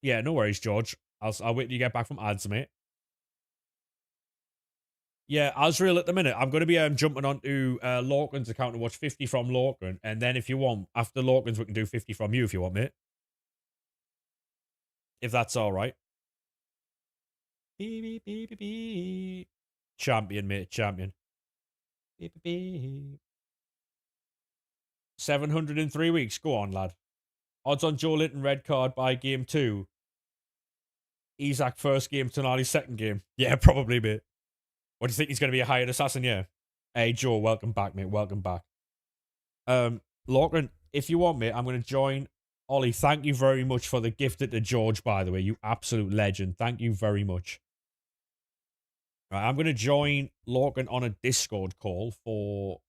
Yeah, no worries, George. I'll wait till you get back from ads, mate. Yeah, Azrael at the minute. I'm going to be jumping onto Lorcan's account to watch 50 from Lorcan. And then if you want, after Lorcan's, we can do 50 from you if you want, mate. If that's all right. Beep, beep, beep, beep, beep. Champion, mate. Champion. Beep, beep, beep. 703 weeks. Go on, lad. Odds on Joe Linton red card by game 2. Isak first game, Tonali second game. Yeah, probably, mate. What do you think he's going to be a hired assassin? Yeah. Hey, Joe, welcome back, mate. Welcome back. Lachlan, if you want, mate, I'm going to join. Ollie, thank you very much for the gift to George, by the way. You absolute legend. Thank you very much. Right, I'm going to join Lachlan on a Discord call for.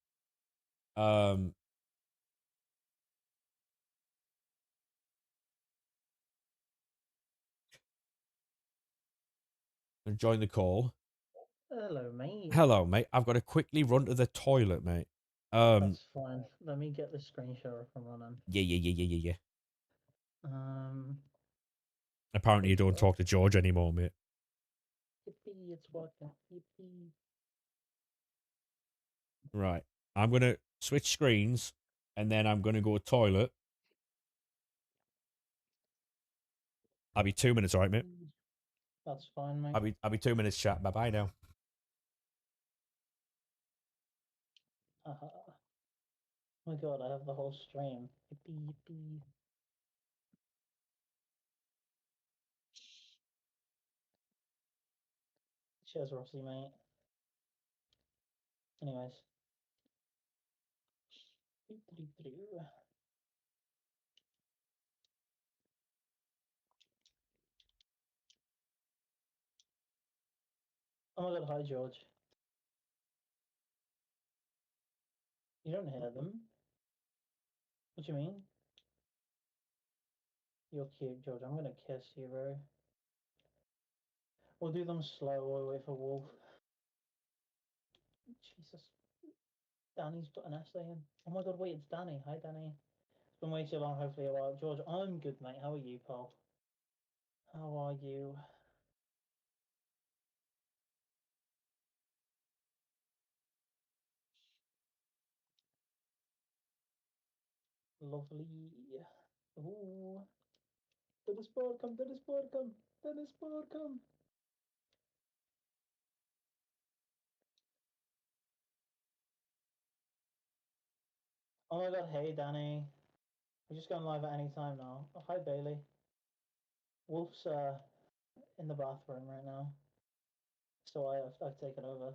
Um, join the call. Hello, mate. Hello, mate. I've got to quickly run to the toilet, mate. That's fine. Let me get the screen share up and running. Yeah. Um, Apparently, there you we don't go. talk to George anymore, mate. Yippee, it's working. Yippee. Right. I'm going to switch screens and then I'm going to go toilet. I'll be 2 minutes, all right, mate? That's fine, mate. I'll be 2 minutes, chat. Bye bye now. Oh my god, I have the whole stream. Yippee, yippee. Cheers, Rossi, mate. Anyways. Oh my god, hi George. You don't hear them? What do you mean? You're cute, George. I'm gonna kiss you, bro. We'll do them slow while we wait for Wolf. Jesus. Danny's put an essay in. Oh my god, wait, it's Danny. Hi, Danny. It's been way too long, hopefully a while. George, I'm good, mate. How are you, pal? How are you? Lovely. Ooh. Dennis Borkum, Dennis Borkum, Dennis Borkum. Oh my god, hey, Danny. We're just going live at any time now. Oh, hi, Bailey. Wolf's in the bathroom right now, so I've taken over.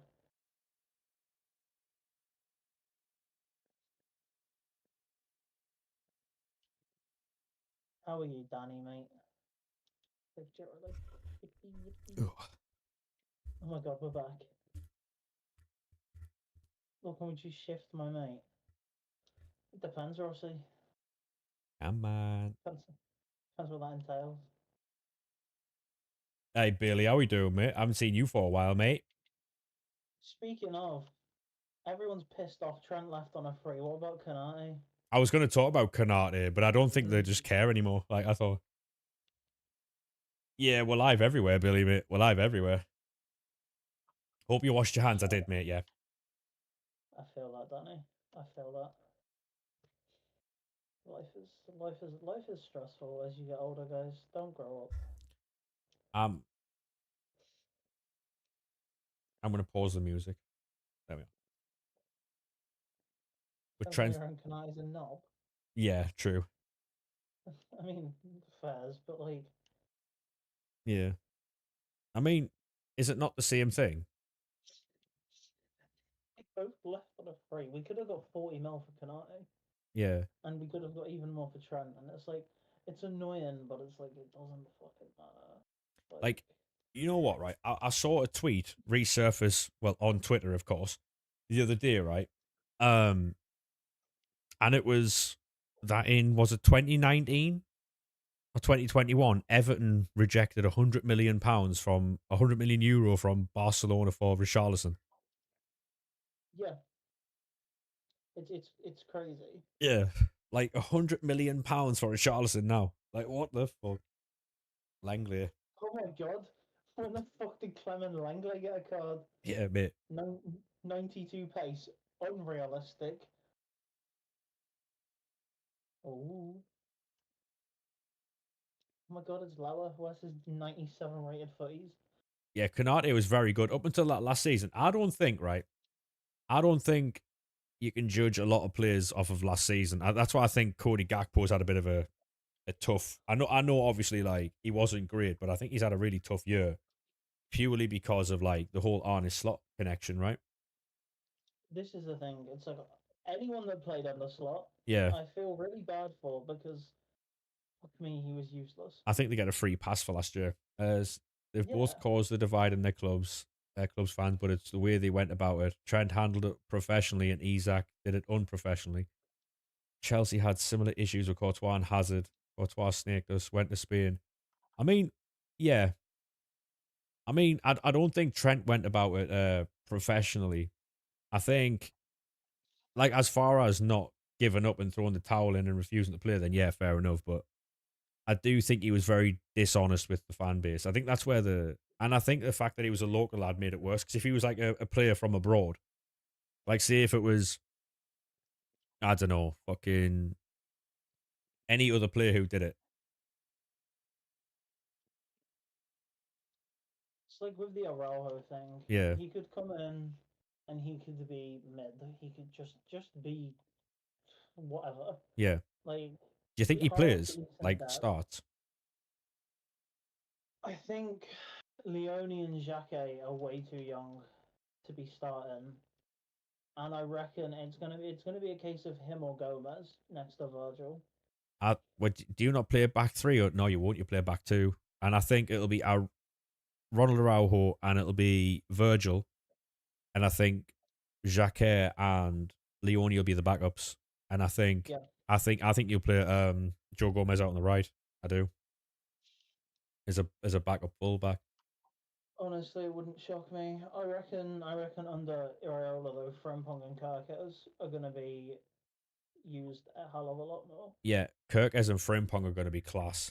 How are you, Danny, mate? Oh my god, we're back. Look, can we just shift my mate? It depends, Rossi. Come on. Depends what that entails. Hey, Billy, how we doing, mate? I haven't seen you for a while, mate. Speaking of, everyone's pissed off Trent left on a free. What about Kanate? I was going to talk about Canate, but I don't think they just care anymore. Like I thought. Yeah, we're live everywhere, Billy, mate. We're live everywhere. Hope you washed your hands. I did, mate. Yeah. I feel that, Danny. I feel that. Life is stressful as you get older, guys. Don't grow up. I'm going to pause the music. There we go. But Depends on Trent. your own Kanate's a knob. Yeah, true. I mean, fairs, but like, Yeah. I mean, is it not the same thing? they both left on a free. We could have got 40 mil for Kanate, Yeah. and we could have got even more for Trent. And it's like, it's annoying, but it's like it doesn't fucking matter. Like, you know what, right? I saw a tweet resurface, well, on Twitter, of course, the other day, right? And it was that was it 2019 or 2021? Everton rejected £100 million from €100 million from Barcelona for Richarlison. Yeah, it's crazy. Yeah, like £100 million for Richarlison now. Like, what the fuck? Langley. Oh my god, when the fuck did Clement Langley get a card? Yeah, mate. 92 pace, unrealistic. Oh my god, it's lower versus 97 rated Futties. Yeah, Canate was very good up until that last season. I don't think, right? I don't think you can judge a lot of players off of last season. That's why I think Cody Gakpo's had a bit of a tough. I know, obviously, like he wasn't great, but I think he's had a really tough year purely because of like the whole Arne Slot connection, right? This is the thing. It's like anyone that played on the slot, Yeah, I feel really bad for because fuck me, he was useless. I think they get a free pass for last year, as they've both Yeah, caused the divide in their clubs fans, but it's the way they went about it. Trent handled it professionally, and Isak did it unprofessionally. Chelsea had similar issues with Courtois and Hazard. Courtois snaked us, went to Spain. I mean, yeah. I mean, I don't think Trent went about it professionally. I think, like, as far as not giving up and throwing the towel in and refusing to play, then yeah, fair enough. But I do think he was very dishonest with the fan base. I think that's where and I think the fact that he was a local lad made it worse. Because if he was like a player from abroad, like say if it was, I don't know, fucking any other player who did it, it's like with the Araujo thing. yeah, He could come in and he could be mid. He could just be whatever. yeah. Like Do you think he half plays decent like depth. starts? I think Leone and Jacquet are way too young to be starting. and I reckon it's gonna be a case of him or Gomez next to Virgil. Do you not play a back three? Or no, you won't. You play a back two, and I think it'll be Ronald Araujo and it'll be Virgil, and I think Jacques and Leone will be the backups, and Yeah, I think you'll play Joe Gomez out on the right. I do as a backup fullback. honestly, it wouldn't shock me. I reckon under Iraola though, Frimpong and Karkas are gonna be used a hell of a lot more. Yeah, Kirkes and Frimpong are going to be class.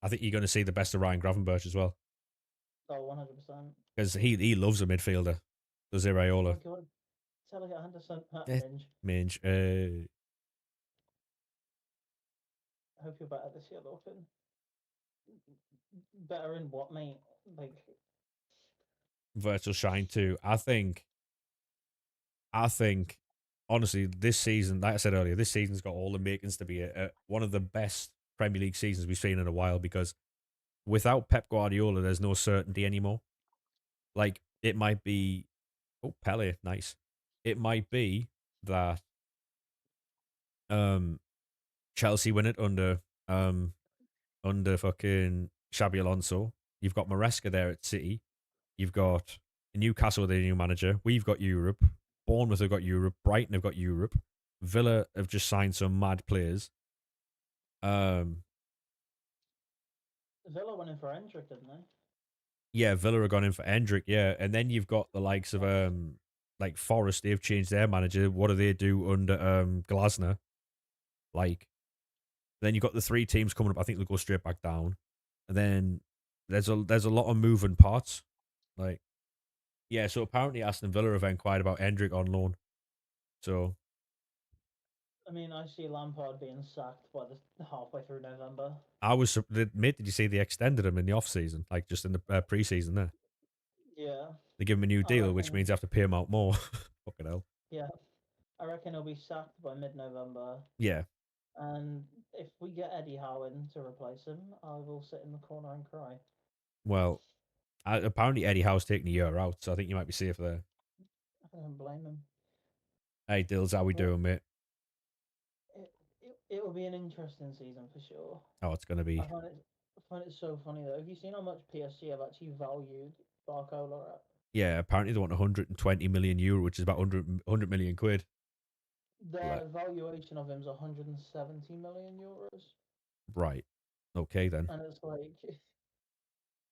I think you're going to see the best of Ryan Gravenberch as well Oh, 100%. because he loves a midfielder. Does Oh my Iraola? god, Telling Anderson at Eh, Minge. Minge, I hope you're better this year, Lorcan. Better in what, mate? Like, Virtual Shine too. I think, honestly, this season, like I said earlier, this season's got all the makings to be one of the best Premier League seasons we've seen in a while because without Pep Guardiola, there's no certainty anymore. Like, it might be, oh, Pele, nice. It might be that um, Chelsea win it under fucking Xabi Alonso. You've got Maresca there at City. You've got Newcastle with a new manager. We've got Europe. Bournemouth have got Europe. Brighton have got Europe. Villa have just signed some mad players. Um, Villa went in for Hendrick, didn't they? yeah, Villa have gone in for Endrick. Yeah, and then you've got the likes of Nice. like Forest. They've changed their manager. What do they do under Glasner? Like, then you've got the three teams coming up. I think they'll go straight back down. And then there's a lot of moving parts. Like, yeah, so apparently Aston Villa have inquired about Endrick on loan. So I mean, I see Lampard being sacked by the halfway through November. mate, did you see they extended him in the off season, like just in the pre-season there? Yeah, They give him a new I deal, which reckon. means they have to pay him out more. Fucking hell. Yeah, I reckon he'll be sacked by mid-November. Yeah. And if we get Eddie Howe in to replace him, I will sit in the corner and cry. Well, apparently Eddie Howe's taking a year out, so I think you might be safe there. I don't blame him. Hey, Dills, how we But doing, mate? it will be an interesting season for sure. Oh, it's gonna I be. find it I find it so funny though. Have you seen how much PSG have actually valued Barcola at? Yeah, apparently they want 120 million euro, which is about 100 million quid. Their Like, valuation of him is 170 million euros, right. Okay, then. and it's like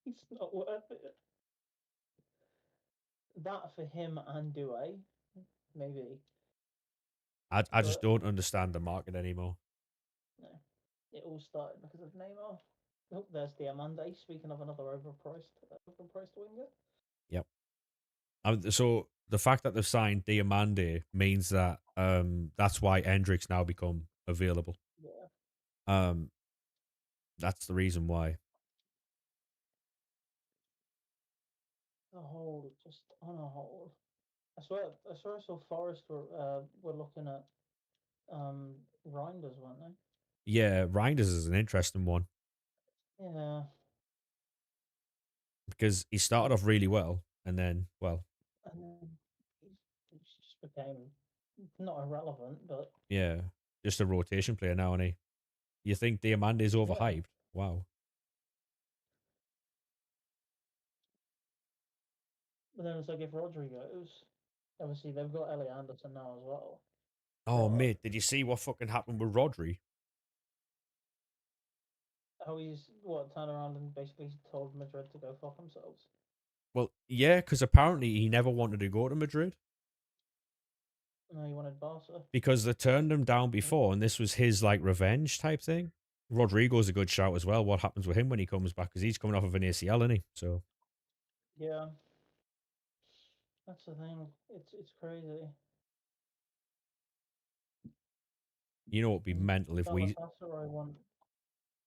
it's not worth it. That for him and Douay, maybe, I just but don't understand the market anymore. no, it all started because of Neymar. Oh, there's Diamande. Speaking of another overpriced winger. Yep. So the fact that they've signed Diamande means that that's why Hendricks now become available. Yeah, Um, that's the reason why. a whole just on a whole. I saw Forest were looking at Reinders, weren't Yeah, Reinders is an interesting one they? Yeah, because he started but off really well, and then, well, and then he just became not irrelevant, but yeah, just a rotation player now, and he. You think Diamande is yeah. overhyped? Wow. But then it's like if Rodri goes, obviously they've got Ellie Anderson now as well. Oh, But mate, did you see what fucking happened with Rodri? how he's what turned around and basically told Madrid to go fuck themselves. Well, yeah, because apparently he never wanted to go to Madrid No, he wanted Barca. because they turned him down before, and this was his like revenge type thing. Rodrigo's a good shout as well. What happens with him when he comes back? Because he's coming off of an ACL, isn't he? So Yeah, that's the thing. It's crazy. you know, it'd be And mental if we, Galatasaray want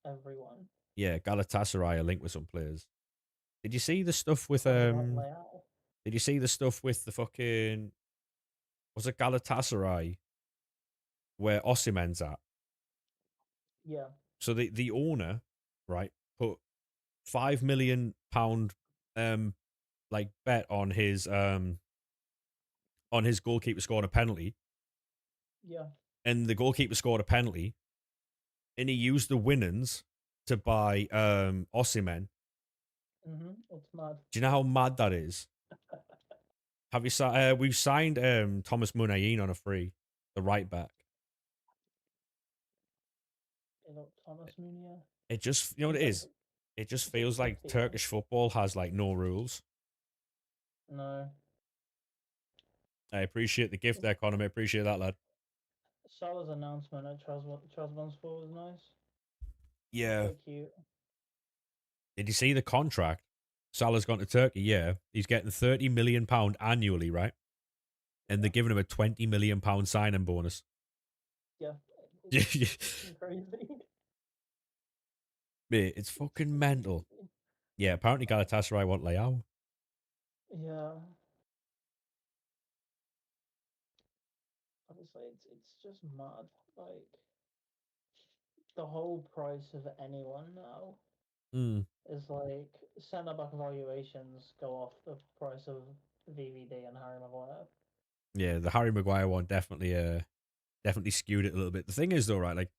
everyone. yeah, Galatasaray are linked with some players. Did you see the stuff with What about Leao? Did you see the stuff with the fucking was it Galatasaray where Osimhen's at? Yeah, So the owner, right, put £5 million like bet on his on his goalkeeper scoring a penalty, Yeah. and the goalkeeper scored a penalty, and he used the winnings to buy Osimhen. It's mad. Do you know how mad that is? Have you we've signed Thomas Munayin on a free, the right back. Is it Thomas Munia? It just, you know what Is it it is? It just is it feels like Futties? Turkish football has like no rules. No. I appreciate the gift there, Conor. I appreciate that, lad. Salah's announcement at Trabzonspor was nice. Yeah. Quite cute. Did you see the contract? Salah's gone to Turkey. Yeah, he's getting £30 million annually, right? And they're Yeah. giving him a £20 million signing bonus. Yeah. It's fucking crazy. Mate, it's It's fucking fucking mental. crazy. Yeah, apparently Galatasaray want Leao. Yeah. Obviously, it's just mad. Like the whole price of anyone now Mm. is like centre back valuations go off the price of VVD and Harry Maguire. Yeah, the Harry Maguire one definitely skewed it a little bit. The thing is though, right, like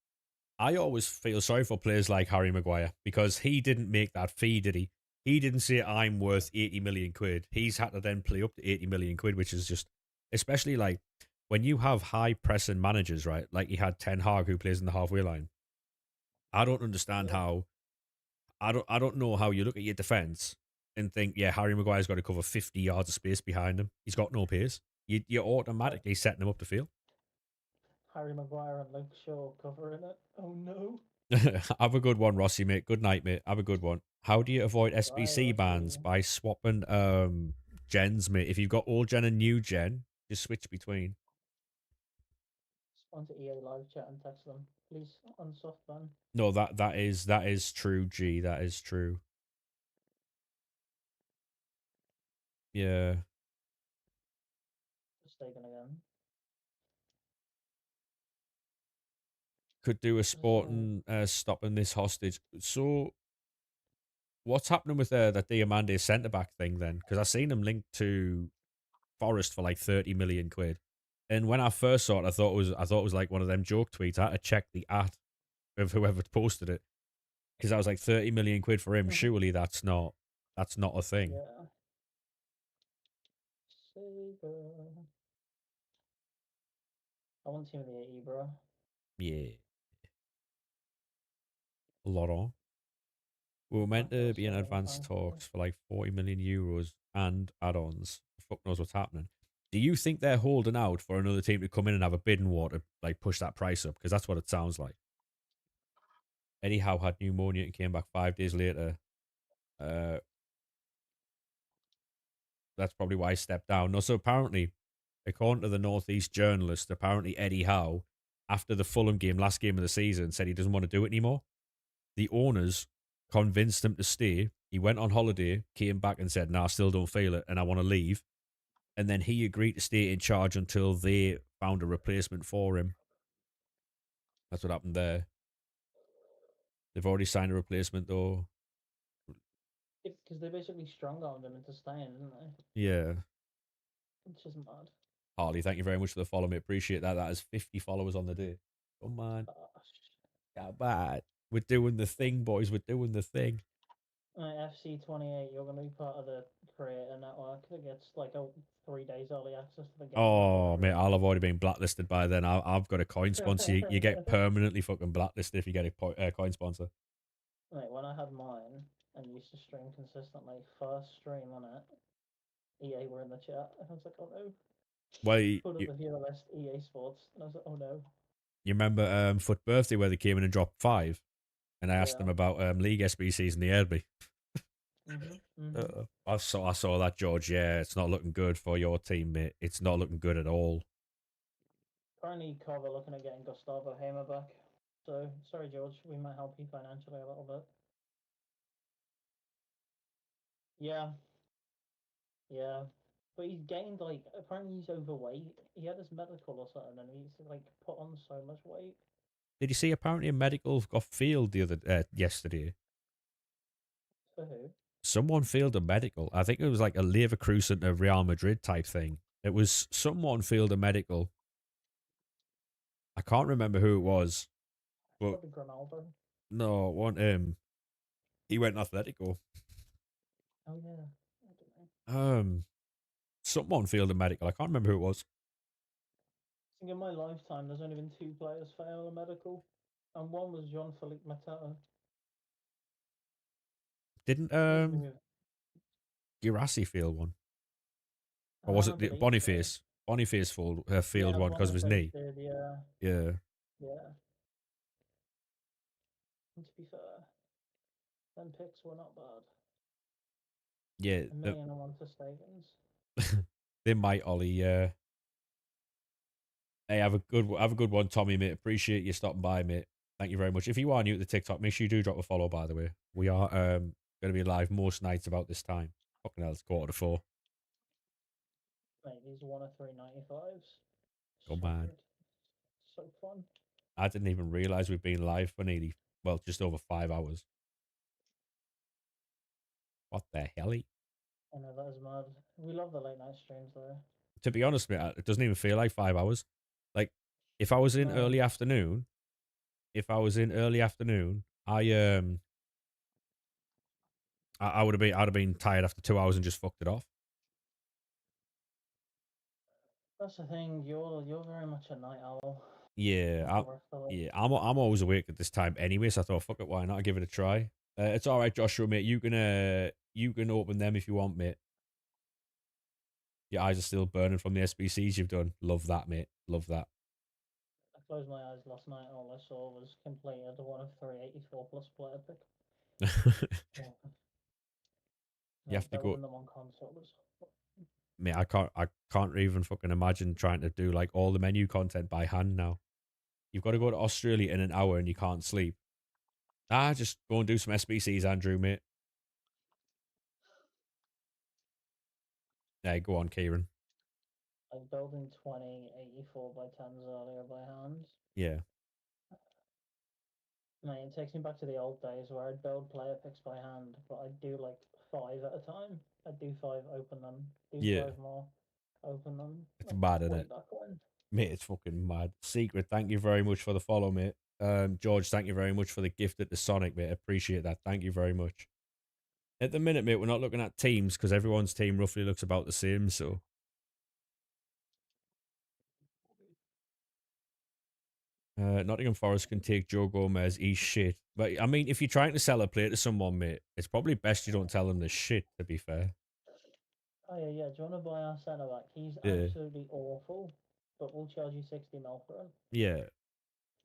I always feel sorry for players like Harry Maguire because he didn't make that fee, did he? He didn't say I'm worth 80 million quid. He's had to then play up to 80 million quid, which is just, especially like when you have high pressing managers, right? Like he had Ten Hag who plays in the halfway line. I don't understand Yeah. how I don't know how you look at your defense and think, yeah, Harry Maguire's got to cover 50 yards of space behind him. He's got no pace. You're Like automatically setting him up to fail. Harry Maguire and Luke Shaw covering it. Oh no. Have a good one, Rossi, mate. Good night, mate. Have a good one. How do you avoid Bye, SBC bans? Rossi. By swapping gens, mate. If you've got old gen and new gen, just switch between. Respond to EA live chat and text them. Please unsoft ban. No, that is true, G. That is true. Yeah. Mistaken again. Could do a So sporting stopping this hostage. So what's happening with that Diamande centre back thing then? Because I seen him linked to Forest for like 30 million quid. And when I first saw it, I thought it was like one of them joke tweets. I had to check the at of whoever posted it because I was like 30 million quid for him. Surely that's not a thing. yeah. Saber. I want Team of the 80, bro. Yeah, a lot on. We were meant Mark to be in Roscoe, advanced thank you. talks for like 40 million euros and add-ons. Fuck knows what's happening. Do you think they're holding out for another team to come in and have a bidding war to like push that price up? Because that's what it sounds like. Eddie Howe had pneumonia and came back 5 days later. Uh, that's probably why he stepped down. No, so apparently, according to the Northeast journalist, apparently Eddie Howe, after the Fulham game, last game of the season, said he doesn't want to do it anymore. The owners convinced him to stay. He went on holiday, came back and said, "Nah, I still don't feel it and I want to leave." And then he agreed to stay in charge until they found a replacement for him. That's what happened there. They've already signed a replacement though. Because they basically strong armed him into staying, didn't they? Yeah. Which is mad. Harley, thank you very much for the follow, mate. Appreciate that. That is 50 followers on the day. Come on. Gosh. Got bad. We're doing the thing, boys. We're doing the thing. FC28, you're going to be part of the creator network that gets like 3 days early access to the game or Oh, whatever mate, it I'll have already been blacklisted by then. I've got a coin sponsor. You get is. permanently fucking blacklisted if you get a coin sponsor. Like when I had mine and used to stream consistently, first stream on it, EA were in the chat, and I was like, oh no. Well, you, Put up you, the viewer list, EA Sports, and I was like, oh no. you remember Foot Birthday where they came in and dropped 5? And I asked them Yeah. about League SBCs and they heard me. Mhm. I saw that, George. Yeah, it's not looking good for your team, mate. It's not looking good at all. Currently, Carver looking at getting Gustavo Hamer back. So sorry, George, we might help you financially a little bit. Yeah, yeah. But he's gained like apparently he's overweight. He had his medical or something, and he's like put on so much weight. Did you see apparently a medical got failed the other yesterday? For who? Someone failed a medical. I think it was like a Leverkusen to Real Madrid type thing. It was someone failed a medical. I can't remember who it was, but Probably Ronaldo. no, one he went Atletico. Oh yeah. I don't know. Someone failed a medical. I can't remember who it was. I think in my lifetime, there's only been two players fail a medical, and one was Jean-Philippe Mateta. Didn't He was moving. Girassi fail one, or was I it the believe so. Boniface? Boniface failed Yeah, one because of his Boniface knee. did. Yeah, Yeah, yeah. And to be fair, them picks were not bad. yeah. A million and one for Stevens. They might Ollie. Yeah. Hey, have a good one, Tommy, mate. Appreciate you stopping by, mate. Thank you very much. If you are new to the TikTok, make sure you do drop a follow, by the way. We are going to be live most nights about this time. Fucking hell, it's 3:45. Mate, these are one of 395s. Go So man. good. So fun. I didn't even realize we've been live for nearly, well, just over 5 hours. What the hell? I know that is mad. We love the late night streams though. To be honest, mate, it doesn't even feel like 5 hours. Like, if I was in No, early afternoon, I would have been, I'd have been tired after 2 hours and just fucked it off. that's the thing. You're very much a night owl. Yeah, Like the rest of us. I'm always awake at this time anyway, so I thought, fuck it, why not? Give it a try. It's all right, Joshua, mate. You can open them if you want, mate. Your eyes are still burning from the SBCs you've done. Love that, mate. Love that. I closed my eyes last night. All I saw was completed one of 384 plus player pick. Yeah. You have Like to go, building them on console was. mate. I can't even fucking imagine trying to do like all the menu content by hand now. You've got to go to Australia in an hour and you can't sleep. Just go and do some SBCs, Andrew, mate. Yeah, go on, Kieran. Like building 2084 by 10s earlier by hand. Yeah, Mate, it takes me back to the old days where I'd build player picks by hand, but I'd do like five at a time. I'd do five, open them, do yeah. five more, open them. It's Like mad, isn't way it? back when. Mate, it's fucking mad. Secret, thank you very much for the follow, mate. George, thank you very much for the gift at the Sonic, mate. Appreciate that. Thank you very much. At the minute, mate, we're not looking at teams because everyone's team roughly looks about the same. So, Nottingham Forest can take Joe Gomez. He's shit. But I mean, if you're trying to sell a player to someone, mate, it's probably best you don't tell them the shit. To be fair, Oh yeah, yeah. Do you want to buy our centre back? He's yeah, absolutely awful, but we'll charge you 60 mil for yeah.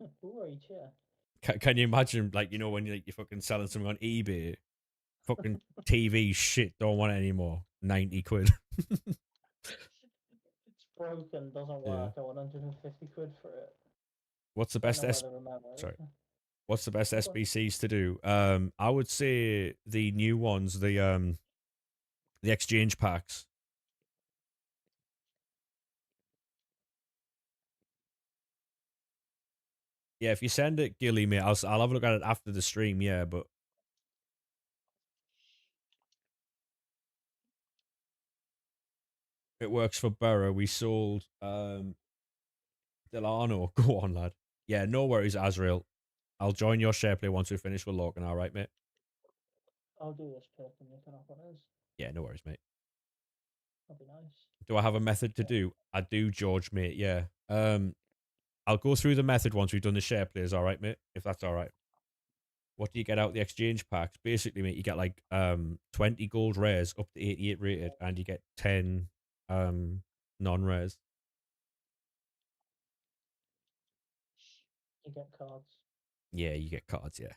him. Ooh, each yeah. Can you imagine, like, when you're fucking selling something on eBay, fucking TV shit, don't want it anymore. 90 quid. It's broken, doesn't Yeah. work. I want 150 quid for it. What's the Don't best know where the remote is. Sorry. What's the best Okay. SBCs to do? I would say the new ones, the exchange packs. Yeah, if you send it, Gilly, mate, I'll have a look at it after the stream. Yeah, but it works for Borough. We sold Delano. Go on, lad. Yeah, no worries, Azrael. I'll join your share play once we finish with Logan. All right, mate. I'll do this pick and you can up on his. Yeah, no worries, mate. That'll be nice. Do I have a method to Yeah. do? I do, George, mate. Yeah. I'll go through the method once we've done the share plays. All right, mate. If that's all right. What do you get out the exchange packs? Basically, mate, you get like 20 gold rares up to 88 rated, and you get 10 non-rares. You get cards. Yeah, you get cards. Yeah.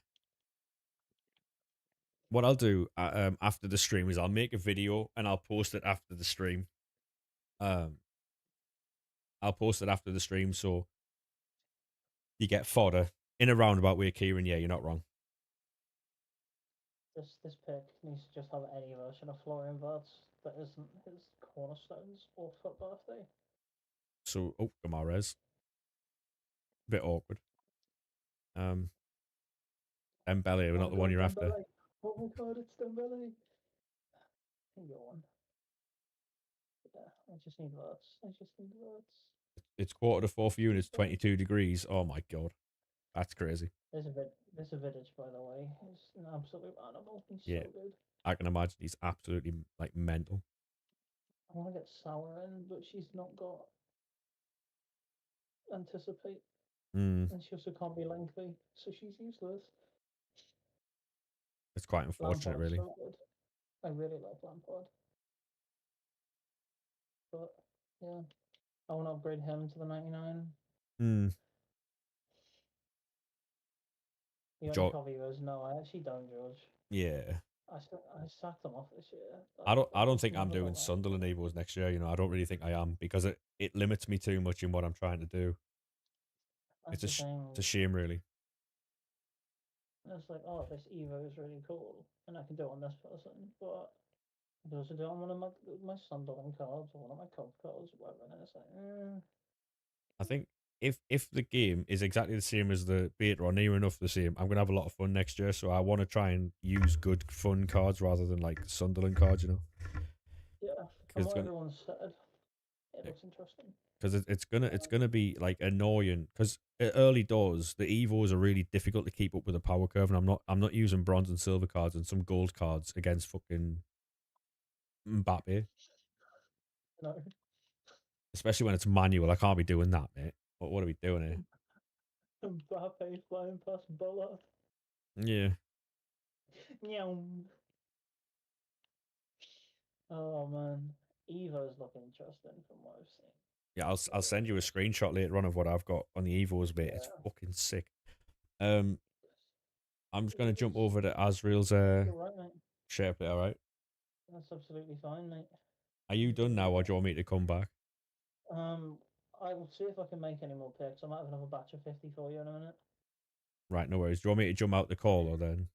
What I'll do after the stream is I'll make a video and I'll post it after the stream. Um, I'll post it after the stream, so you get fodder in a roundabout way, Kieran. Yeah, you're not wrong. This pick needs to just have any version of Florian Wirtz that isn't his cornerstones or foot birthday. So, oh, Gamarez. Bit awkward. Dembele, Oh not my the one god, you're after. Dembele! Oh my god, it's Dembele! Yawn. I just need votes. I just need votes. It's 4:45 for you, and Need it's votes. 22 degrees. Oh my god, that's crazy. There's a Vidic, by the way. He's an absolute animal. He's Yeah, so good. I can imagine he's absolutely like mental. I want to get Sour in, but she's not got anticipate, Mm, and she also can't be lengthy, so she's useless. it's quite unfortunate, Lampard's really. so good. I really like Lampard, but yeah, I want to upgrade him to the 99. Mm, You got any jo- Covivos? No, I actually don't, George. yeah. I sacked them off this year. I don't think I'm Never doing got around to Sunderland it. Evos next year. You know, I don't really think I am because it limits me too much in what I'm trying to do. That's the It's a thing. shame, really. It's like, oh, this Evo is really cool, and I can do it on this person, but I can also do it on one of my Sunderland cards or one of my Cov cards or whatever, and it's like, I think if the game is exactly the same as the beta or near enough the same, I'm gonna have a lot of fun next year. So I want to try and use good fun cards rather than like Sunderland cards, you know, yeah. because From it's what gonna everyone said, it looks interesting. because it's Um, gonna be like annoying because early doors the Evos are really difficult to keep up with the power curve, and I'm not using bronze and silver cards and some gold cards against fucking Mbappe, no, especially when it's manual. I can't be doing that, mate. What are we doing here? Mbappe flying past Bola. Yeah, Meow. Oh man, Evo's looking interesting from what I've seen. yeah. I'll Very send you a interesting. screenshot later on of what I've got on the Evos, mate. It's Yeah, fucking sick. Um, I'm just gonna it jump is. over to Azriel's You're right, mate. share play. All right. That's absolutely fine, mate. Are you Go done do now, or that. do you want me to come back? I will see if I can make any more picks. I might have another batch of 50 for you in a minute. Right, no worries. Do you want me to jump out the call or then?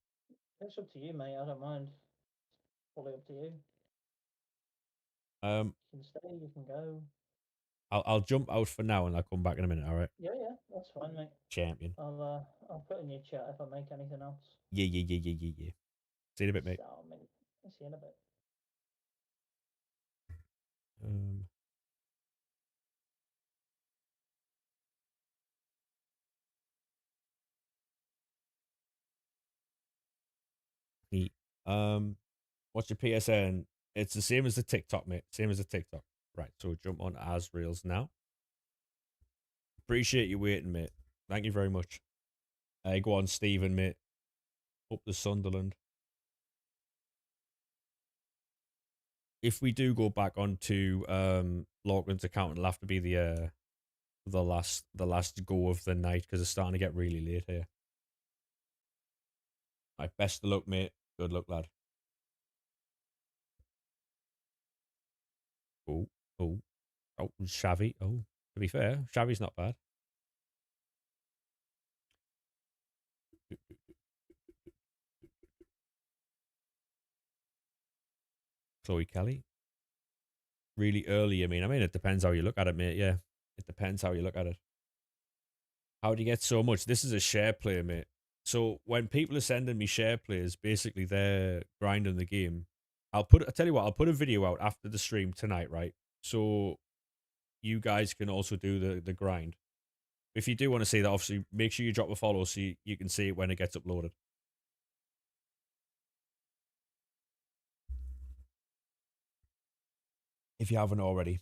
It's up to you, mate. I don't mind. Fully up to you. Um, You can stay, you can go. I'll jump out for now and I'll come back in a minute. All right, Yeah, yeah, that's fine, mate. champion. I'll put in your chat if I make anything else. Yeah, yeah, yeah, yeah, yeah, yeah. See you in a bit, mate. So, mate, I'll see you in a bit. Um, he, what's your PSN? It's the same as the TikTok, mate. Same as the TikTok. Right, so jump on Asriel's now. Appreciate you waiting, mate. Thank you very much. Go on, Stephen, mate. Up the Sunderland. If we do go back onto Lachlan's account, it'll have to be the last go of the night because it's starting to get really late here. Right, best of luck, mate. Good luck, lad. Oh, oh, oh, Xavi. Oh, to be fair, Xavi's not bad. Chloe Kelly. Really early, I mean, it depends how you look at it, mate. Yeah, it depends how you look at it. How do you get so much? This is a share play, mate. So when people are sending me share plays, basically they're grinding the game. I tell you what, I'll put a video out after the stream tonight, right? So you guys can also do the grind. If you do want to see that, obviously make sure you drop a follow so you can see it when it gets uploaded. If you haven't already.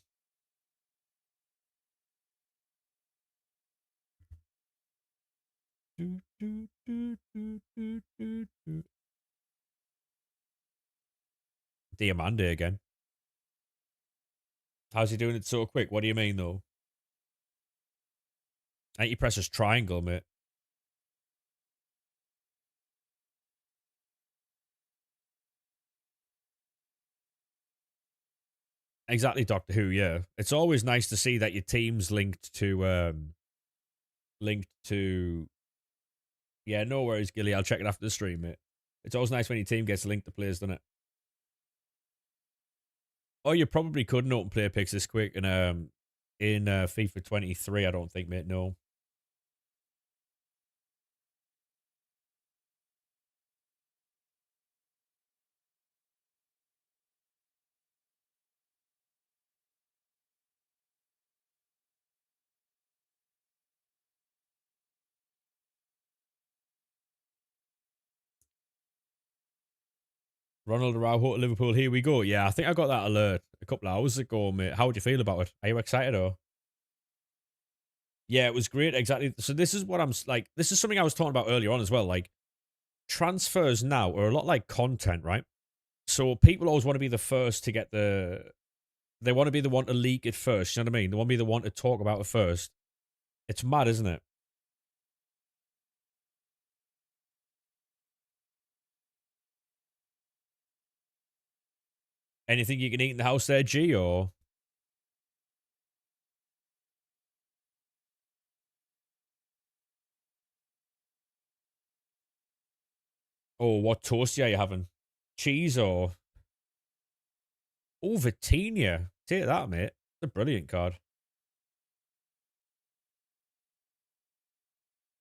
Diamande again. How's he doing it so quick? What do you mean, though? I think he presses triangle, mate. Exactly, Doctor Who, yeah. It's always nice to see that your team's linked to yeah, no worries, Gilly. I'll check it after the stream, mate. It's always nice when your team gets linked to players, doesn't it? Oh, you probably couldn't open player picks this quick in FIFA 23, I don't think, mate, no. Ronald Araujo to Liverpool, here we go. Yeah, I think I got that alert a couple of hours ago, mate. How would you feel about it? Are you excited or? Yeah, it was great. Exactly. So this is what I'm like. This is something I was talking about earlier on as well. Like transfers now are a lot like content, right? So people always want to be the first to get the. They want to be the one to leak it first. You know what I mean? They want to be the one to talk about it first. It's mad, isn't it? Anything you can eat in the house there, G, or what toast are you having? Cheese or Vitinha? Take that, mate. It's a brilliant card.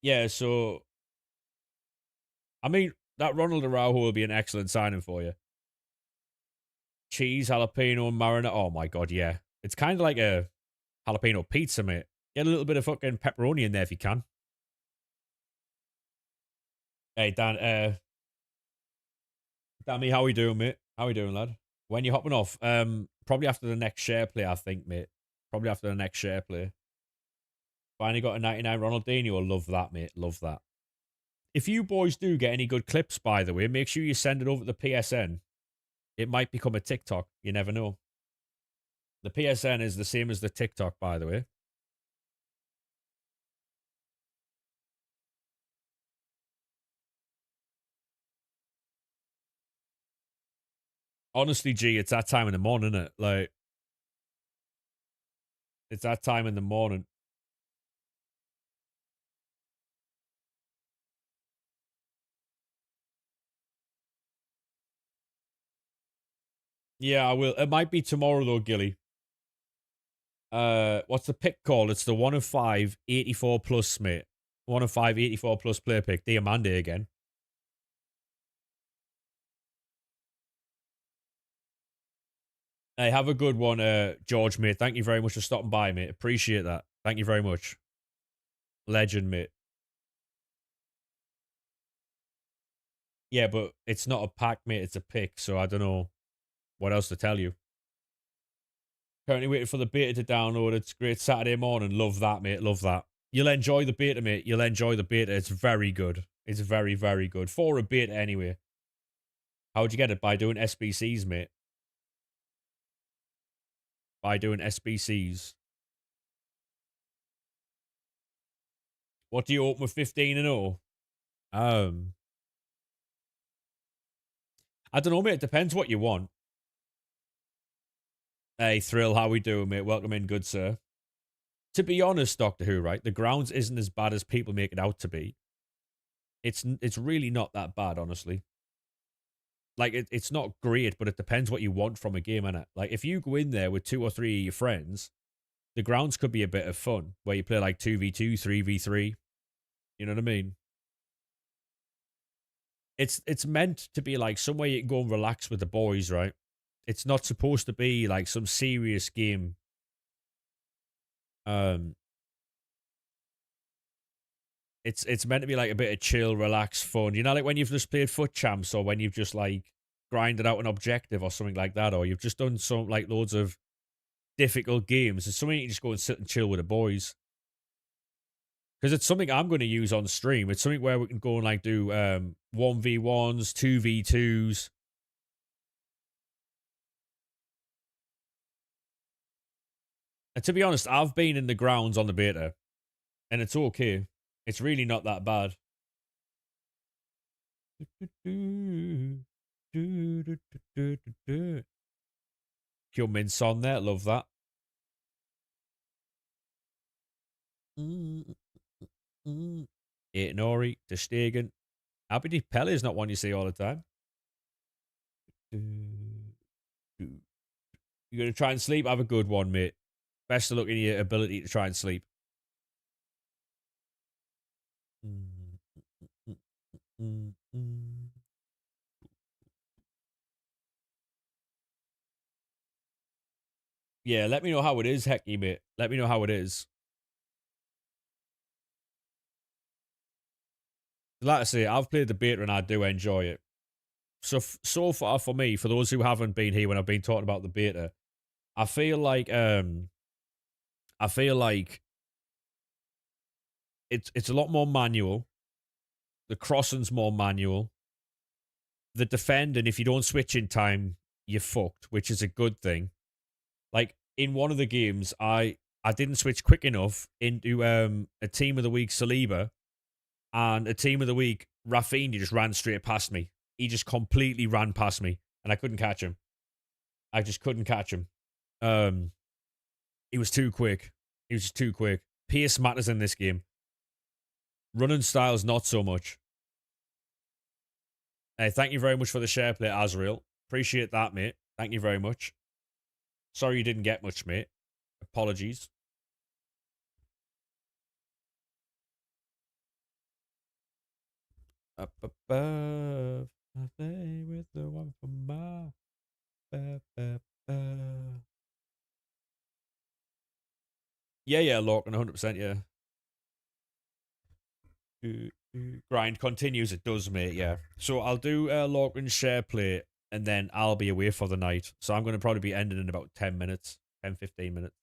Yeah, so I mean that Ronald Araujo will be an excellent signing for you. Cheese, jalapeno, and marinara. Oh my god, yeah. It's kind of like a jalapeno pizza, mate. Get a little bit of fucking pepperoni in there if you can. Hey Dan, Danny, how we doing, mate? How we doing, lad? When you hopping off? Probably after the next share play, I think, mate. Probably after the next share play. Finally got a 99 Ronaldinho. Love that, mate. Love that. If you boys do get any good clips, by the way, make sure you send it over to the PSN. It might become a TikTok. You never know. The PSN is the same as the TikTok, by the way. Honestly, G, it's that time in the morning, isn't it? Like, it's that time in the morning. Yeah, I will. It might be tomorrow, though, Gilly. What's the pick called? It's the 1 of 5, 84 plus, mate. 1 of 5, 84 plus player pick. Diamande again. Hey, have a good one, George, mate. Thank you very much for stopping by, mate. Appreciate that. Thank you very much. Legend, mate. Yeah, but it's not a pack, mate. It's a pick, so I don't know what else to tell you. Currently waiting for the beta to download. It's great Saturday morning. Love that, mate. Love that. You'll enjoy the beta, mate. You'll enjoy the beta. It's very good. It's very, very good. For a beta, anyway. How'd you get it? By doing SBCs, mate. By doing SBCs. What do you open with 15 and 0? I don't know, mate. It depends what you want. Hey, Thrill, how we doing, mate? Welcome in, good sir. To be honest, Doctor Who, right? The grounds isn't as bad as people make it out to be. It's really not that bad, honestly. Like, it's not great, but it depends what you want from a game, innit? Like, if you go in there with 2 or 3 of your friends, the grounds could be a bit of fun, where you play, like, 2v2, 3v3. You know what I mean? It's meant to be, like, somewhere you can go and relax with the boys, right? It's not supposed to be, like, some serious game. Um, it's meant to be, like, a bit of chill, relaxed fun. You know, like, when you've just played Foot Champs, or when you've just, like, grinded out an objective or something like that, or you've just done some, like, loads of difficult games. It's something you can just go and sit and chill with the boys. Because it's something I'm going to use on stream. It's something where we can go and like do 1v1s, 2v2s. And to be honest, I've been in the grounds on the beta, and it's okay. It's really not that bad. Kill Mince on there, love that. Eight Nori, De Stegen. Abidi Pelle is not one you see all the time. You're going to try and sleep? Have a good one, mate. Best of luck in your ability to try and sleep. Yeah, let me know how it is, Hecky, mate. Let me know how it is. Like I say, I've played the beta and I do enjoy it. so far for me, for those who haven't been here when I've been talking about the beta, I feel like it's a lot more manual. The crossing's more manual. The defending, if you don't switch in time, you're fucked, which is a good thing. Like in one of the games, I didn't switch quick enough into a team of the week Saliba and a team of the week Rafinha just ran straight past me. He just completely ran past me, and I couldn't catch him. I just couldn't catch him. He was too quick. He was just too quick. Pace matters in this game. Running styles, not so much. Hey, thank you very much for the share play, Azrael. Appreciate that, mate. Thank you very much. Sorry you didn't get much, mate. Apologies. Up above, I play with the one from my. Yeah, Lorcan, 100%, yeah. Grind continues, it does, mate, yeah. So I'll do Lorcan's share play, and then I'll be away for the night. So I'm going to probably be ending in about 10 minutes, 10, 15 minutes.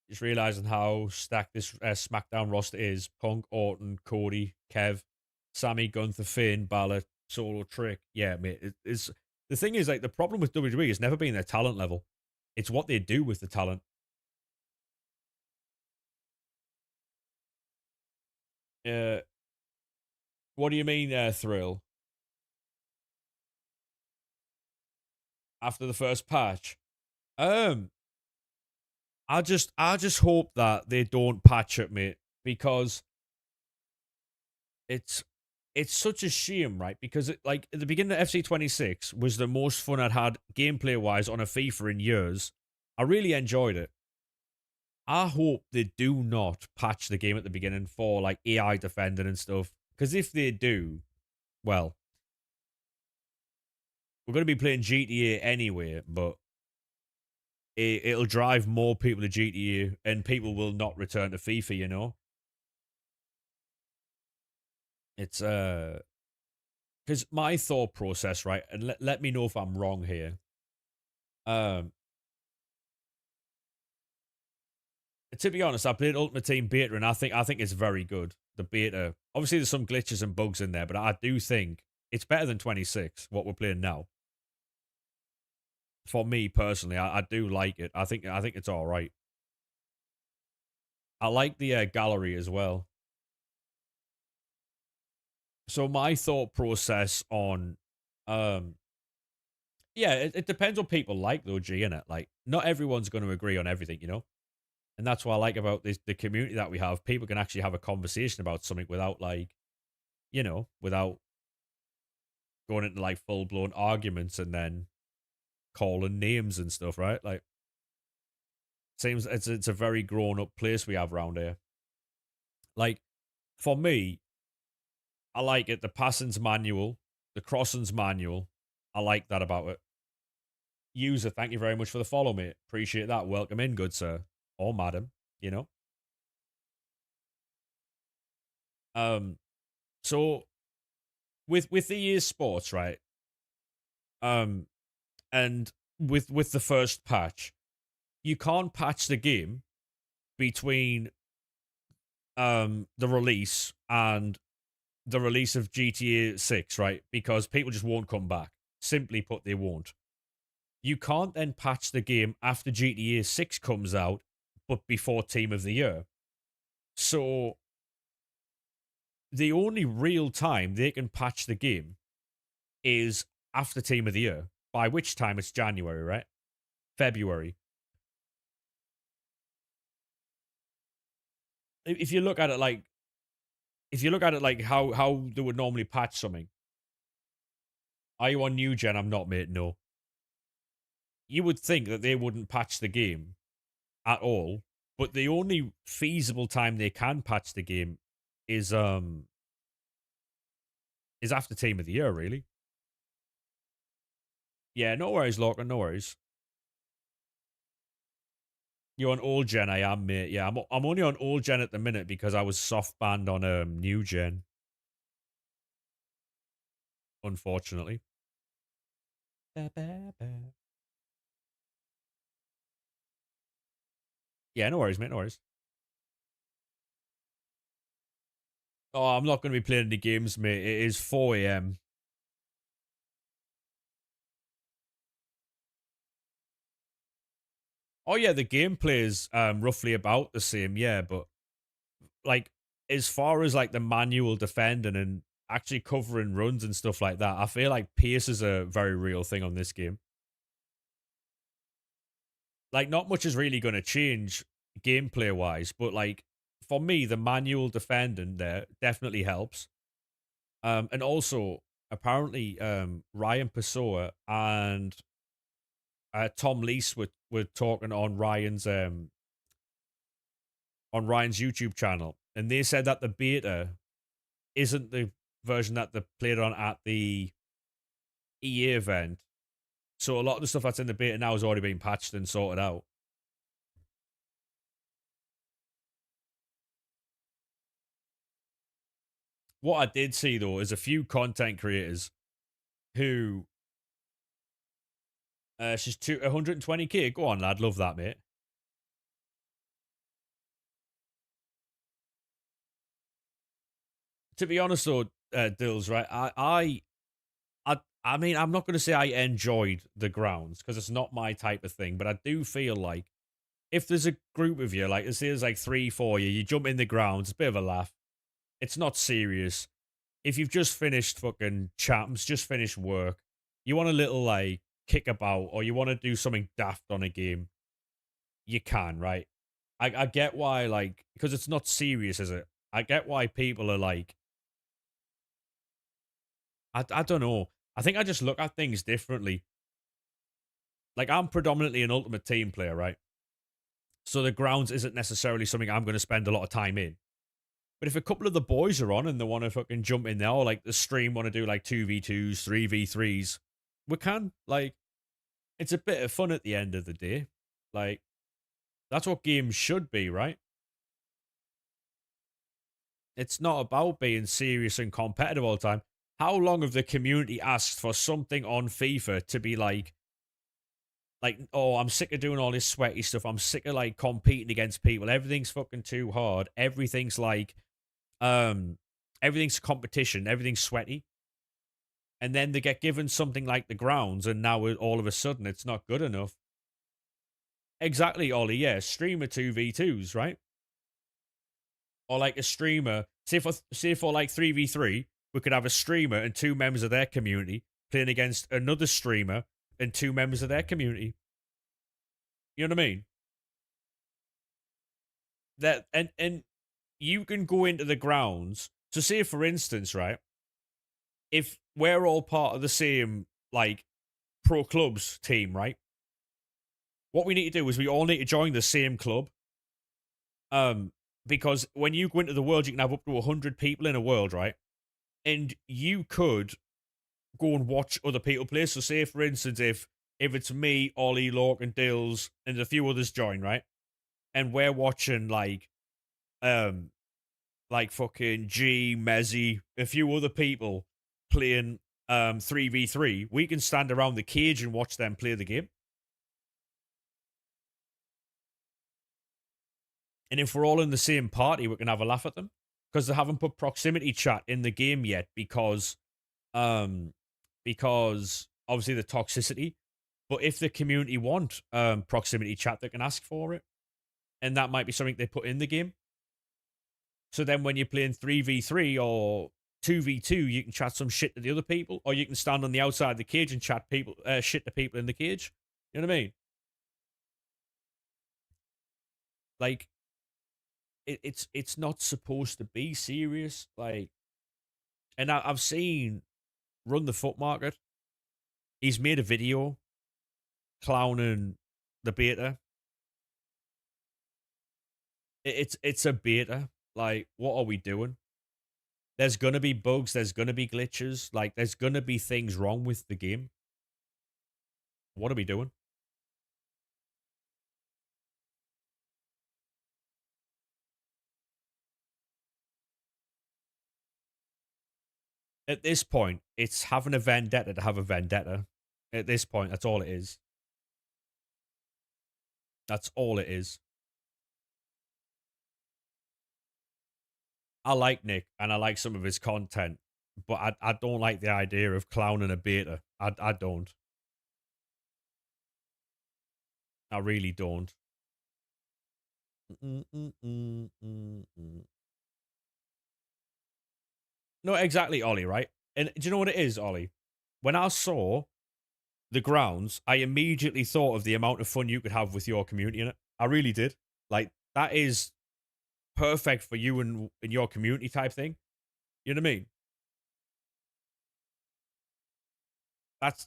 Just realizing how stacked this SmackDown roster is. Punk, Orton, Cody, Kev, Sammy, Gunther, Finn, Balor, Solo, Trick. Yeah, mate. It's the thing is, like, the problem with WWE has never been their talent level. It's what they do with the talent. What do you mean, Thrill? After the first patch? I just hope that they don't patch it, mate, because it's such a shame, right? Because like at the beginning of FC26 was the most fun I'd had gameplay wise on a FIFA in years. I really enjoyed it. I hope they do not patch the game at the beginning for like AI defending and stuff. Because if they do, well, we're going to be playing GTA anyway, but it'll drive more people to GTA and people will not return to FIFA, you know? It's because my thought process, right, and let me know if I'm wrong here. To be honest, I played Ultimate Team beta, and I think it's very good. The beta, obviously, there's some glitches and bugs in there, but I do think it's better than 26. What we're playing now, for me personally, I do like it. I think it's all right. I like the gallery as well. So my thought process on, yeah, it depends what people like though, G, innit? Like, not everyone's going to agree on everything, you know? And that's what I like about the community that we have. People can actually have a conversation about something without, like, you know, without going into, like, full-blown arguments and then calling names and stuff, right? Like, seems it's a very grown-up place we have around here. Like, for me, I like it. The passing's manual. The crossing's manual. I like that about it. User, thank you very much for the follow, mate. Appreciate that. Welcome in, good sir. Or madam, you know? So with the year's sports, right? And with the first patch, you can't patch the game between the release and the release of GTA 6, right? Because people just won't come back. Simply put, they won't. You can't then patch the game after GTA 6 comes out, but before Team of the Year. So the only real time they can patch the game is after Team of the Year, by which time it's January, right? February. If you look at it like, how they would normally patch something. Are you on new gen? I'm not, mate. No. You would think that they wouldn't patch the game at all, but the only feasible time they can patch the game is after Team of the Year, really. Yeah, no worries, Lorcan, no worries. You're on old gen, I am, mate. Yeah, I'm only on old gen at the minute because I was soft banned on new gen. Unfortunately. Yeah, no worries, mate. No worries. Oh, I'm not going to be playing any games, mate. It is 4 a.m. Oh yeah, the gameplay is roughly about the same, yeah, but like as far as like the manual defending and actually covering runs and stuff like that, I feel like pace is a very real thing on this game. Like not much is really going to change gameplay wise, but like for me, the manual defending there definitely helps. And also apparently Ryan Pessoa and Tom Leese were talking on Ryan's YouTube channel, and they said that the beta isn't the version that they played on at the EA event. So a lot of the stuff that's in the beta now has already been patched and sorted out. What I did see though is a few content creators who she's 120k. Go on, lad, love that, mate. To be honest though, Dills, right? I mean, I'm not going to say I enjoyed the grounds because it's not my type of thing, but I do feel like if there's a group of you, like let's say there's like 3, 4 you jump in the grounds, it's a bit of a laugh. It's not serious. If you've just finished fucking champs, just finished work, you want a little like kick about or you want to do something daft on a game, you can, right? I get why, like, because it's not serious, is it? I get why people are like, I don't know. I think I just look at things differently. Like, I'm predominantly an ultimate team player, right? So the grounds isn't necessarily something I'm going to spend a lot of time in. But if a couple of the boys are on and they want to fucking jump in there, or like the stream want to do like 2v2s, 3v3s, we can. Like, it's a bit of fun at the end of the day. Like, that's what games should be, right? It's not about being serious and competitive all the time. How long have the community asked for something on FIFA to be like, oh, I'm sick of doing all this sweaty stuff. I'm sick of like competing against people. Everything's fucking too hard. Everything's like, um, everything's competition. Everything's sweaty. And then they get given something like the grounds, and now all of a sudden it's not good enough. Exactly, Ollie. Yeah, streamer 2v2s, right? Or like a streamer. Say for like 3v3, we could have a streamer and two members of their community playing against another streamer and two members of their community. You know what I mean? That and you can go into the grounds. So say for instance, right, if we're all part of the same like pro clubs team, right? What we need to do is we all need to join the same club. Um, because when you go into the world, you can have up to 100 people in a world, right? And you could go and watch other people play. So, say for instance, if it's me, Ollie, Lork, and Dills, and a few others join, right? And we're watching like fucking G, Mezzy, a few other people playing 3v3, we can stand around the cage and watch them play the game. And if we're all in the same party, we can have a laugh at them because they haven't put proximity chat in the game yet um because obviously the toxicity. But if the community want proximity chat, they can ask for it, and that might be something they put in the game. So then, when you're playing 3v3 or 2v2, you can chat some shit to the other people, or you can stand on the outside of the cage and chat people shit to people in the cage. You know what I mean? Like it's not supposed to be serious. Like, and I've seen Run the Foot Market. He's made a video clowning the beta. It's a beta. Like, what are we doing? There's gonna be bugs. There's gonna be glitches. Like, there's gonna be things wrong with the game. What are we doing? At this point, it's having a vendetta to have a vendetta. At this point, that's all it is. That's all it is. I like Nick and I like some of his content, but I don't like the idea of clowning a beta. I don't. I really don't. No, exactly, Ollie, right? And do you know what it is, Ollie? When I saw the grounds, I immediately thought of the amount of fun you could have with your community in it. I really did. Like, that is perfect for you and your community type thing. You know what I mean?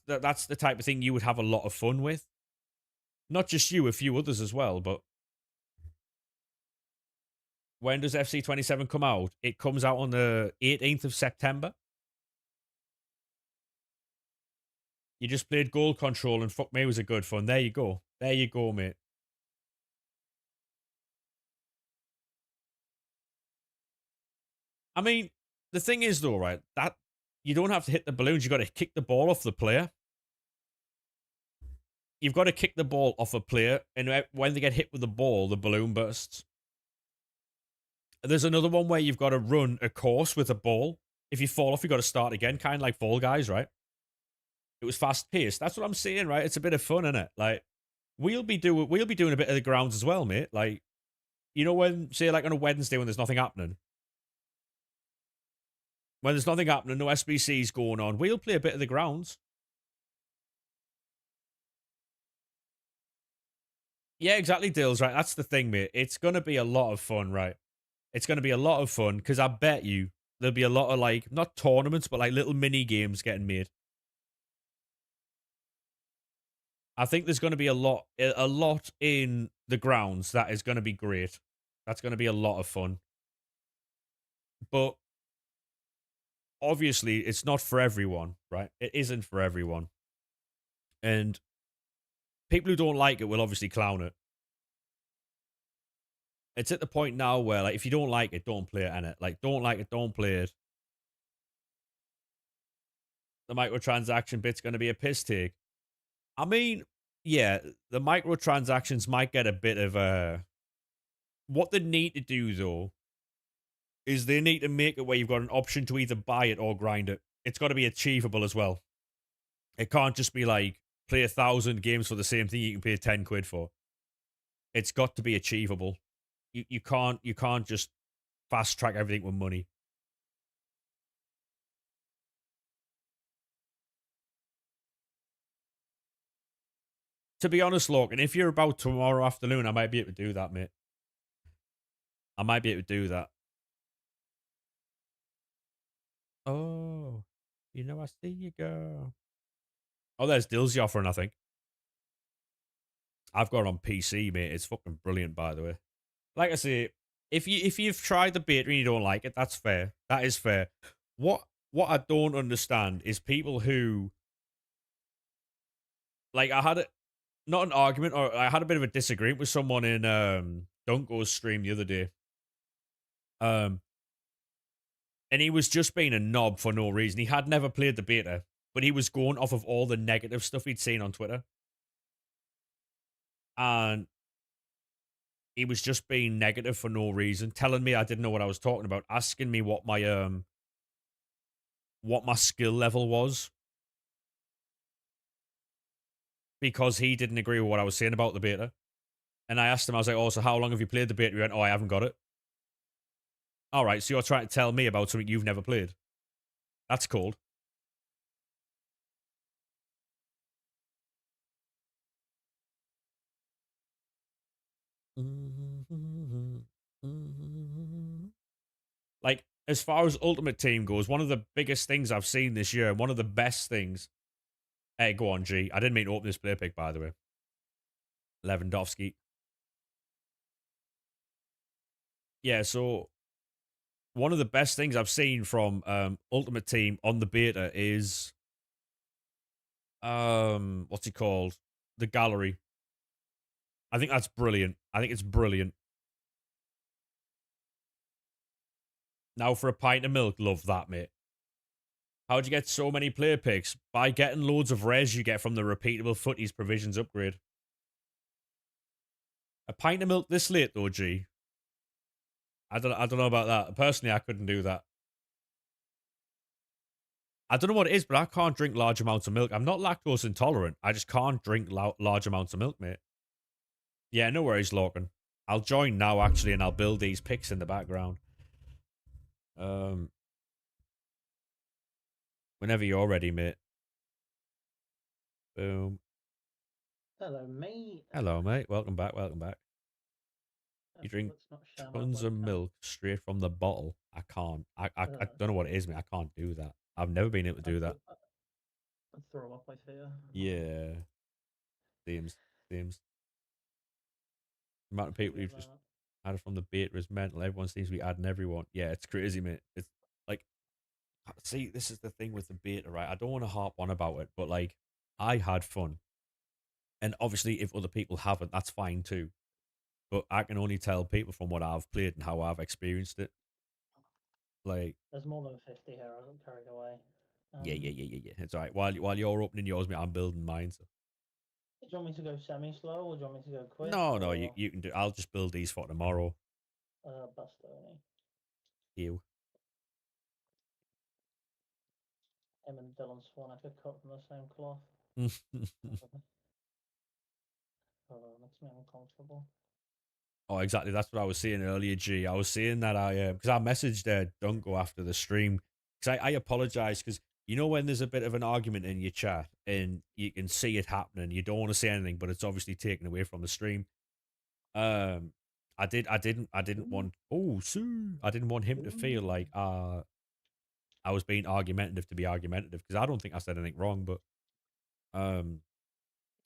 That's the type of thing you would have a lot of fun with. Not just you, a few others as well, but when does FC 27 come out? It comes out on the 18th of September. You just played Goal Control and fuck me was a good fun. There you go. There you go, mate. I mean, the thing is though, right? That you don't have to hit the balloons. You got to kick the ball off the player. You've got to kick the ball off a player, and when they get hit with the ball, the balloon bursts. There's another one where you've got to run a course with a ball. If you fall off, you got to start again, kind of like Fall Guys, right? It was fast paced. That's what I'm saying, right? It's a bit of fun, isn't it? Like we'll be doing a bit of the grounds as well, mate. Like you know when say like on a Wednesday when there's nothing happening. When there's nothing happening, no SBCs going on, we'll play a bit of the grounds. Yeah, exactly, Dills, right? That's the thing, mate. It's gonna be a lot of fun, right? It's gonna be a lot of fun, because I bet you there'll be a lot of like not tournaments, but like little mini games getting made. I think there's going to be a lot in the grounds that is going to be great. That's going to be a lot of fun. But obviously, it's not for everyone, right? It isn't for everyone. And people who don't like it will obviously clown it. It's at the point now where, like, if you don't like it, don't play it, innit? Like, don't like it, don't play it. The microtransaction bit's going to be a piss take. I mean, yeah, the microtransactions might get a bit of a. What they need to do, though, is they need to make it where you've got an option to either buy it or grind it. It's got to be achievable as well. It can't just be like play 1,000 games for the same thing you can pay 10 quid for. It's got to be achievable. You can't just fast track everything with money. To be honest, Logan, if you're about tomorrow afternoon, I might be able to do that, mate. I might be able to do that. Oh, you know I see you go. Oh, there's Dilsey offering, I think. I've got it on PC, mate. It's fucking brilliant, by the way. Like I say, if you've tried the beta and you don't like it, that's fair. That is fair. What I don't understand is people who like I had not an argument or I had a bit of a disagreement with someone in Dunko's stream the other day. And he was just being a knob for no reason. He had never played the beta, but he was going off of all the negative stuff he'd seen on Twitter. And he was just being negative for no reason, telling me I didn't know what I was talking about, asking me what my skill level was because he didn't agree with what I was saying about the beta. And I asked him, I was like, oh, so how long have you played the beta? He went, oh, I haven't got it. All right, so you're trying to tell me about something you've never played. That's cold. Like, as far as Ultimate Team goes, one of the biggest things I've seen this year, one of the best things. Hey, go on, G. I didn't mean to open this play pick, by the way. Lewandowski. Yeah, so one of the best things I've seen from Ultimate Team on the beta is what's it called? The gallery. I think that's brilliant. I think it's brilliant. Now for a pint of milk, love that, mate. How'd you get so many player picks? By getting loads of res you get from the repeatable Futties provisions upgrade. A pint of milk this late though, G. I don't know about that. Personally, I couldn't do that. I don't know what it is, but I can't drink large amounts of milk. I'm not lactose intolerant. I just can't drink large amounts of milk, mate. Yeah, no worries, Lorcan. I'll join now, actually, and I'll build these picks in the background. Whenever you're ready, mate. Boom. Hello, mate. Hello, mate. Welcome back. Welcome back. You drink Let's not share my tons of webcam. milk straight from the bottle. I can't. I Uh, don't know what it is, mate. I can't do that. I've never been able to do that. I'd throw up, I fear. Yeah. Seems. Seems. The amount of I people who get just that. added from the beta is mental. Everyone seems to be adding everyone. Yeah, it's crazy, mate. It's like, see, this is the thing with the beta, right? I don't want to harp on about it, but like, I had fun. And obviously, if other people haven't, that's fine too. But I can only tell people from what I've played and how I've experienced it. Like, There's more than 50 here. I got carried away. yeah. It's all right. While you're opening yours, mate, I'm building mine. So. Do you want me to go semi-slow or do you want me to go quick? No, Or you can do. I'll just build these for tomorrow. Bastoni? You. Him and Dylan Swan, I could cut from the same cloth. Oh, makes me uncomfortable. Oh, exactly. That's what I was saying earlier, G. I was saying that because I messaged Dunko after the stream because I apologize because you know when there's a bit of an argument in your chat and you can see it happening, you don't want to say anything, but it's obviously taken away from the stream. I didn't want. Oh, Sue. I didn't want him to feel like I was being argumentative to be argumentative because I don't think I said anything wrong, but um,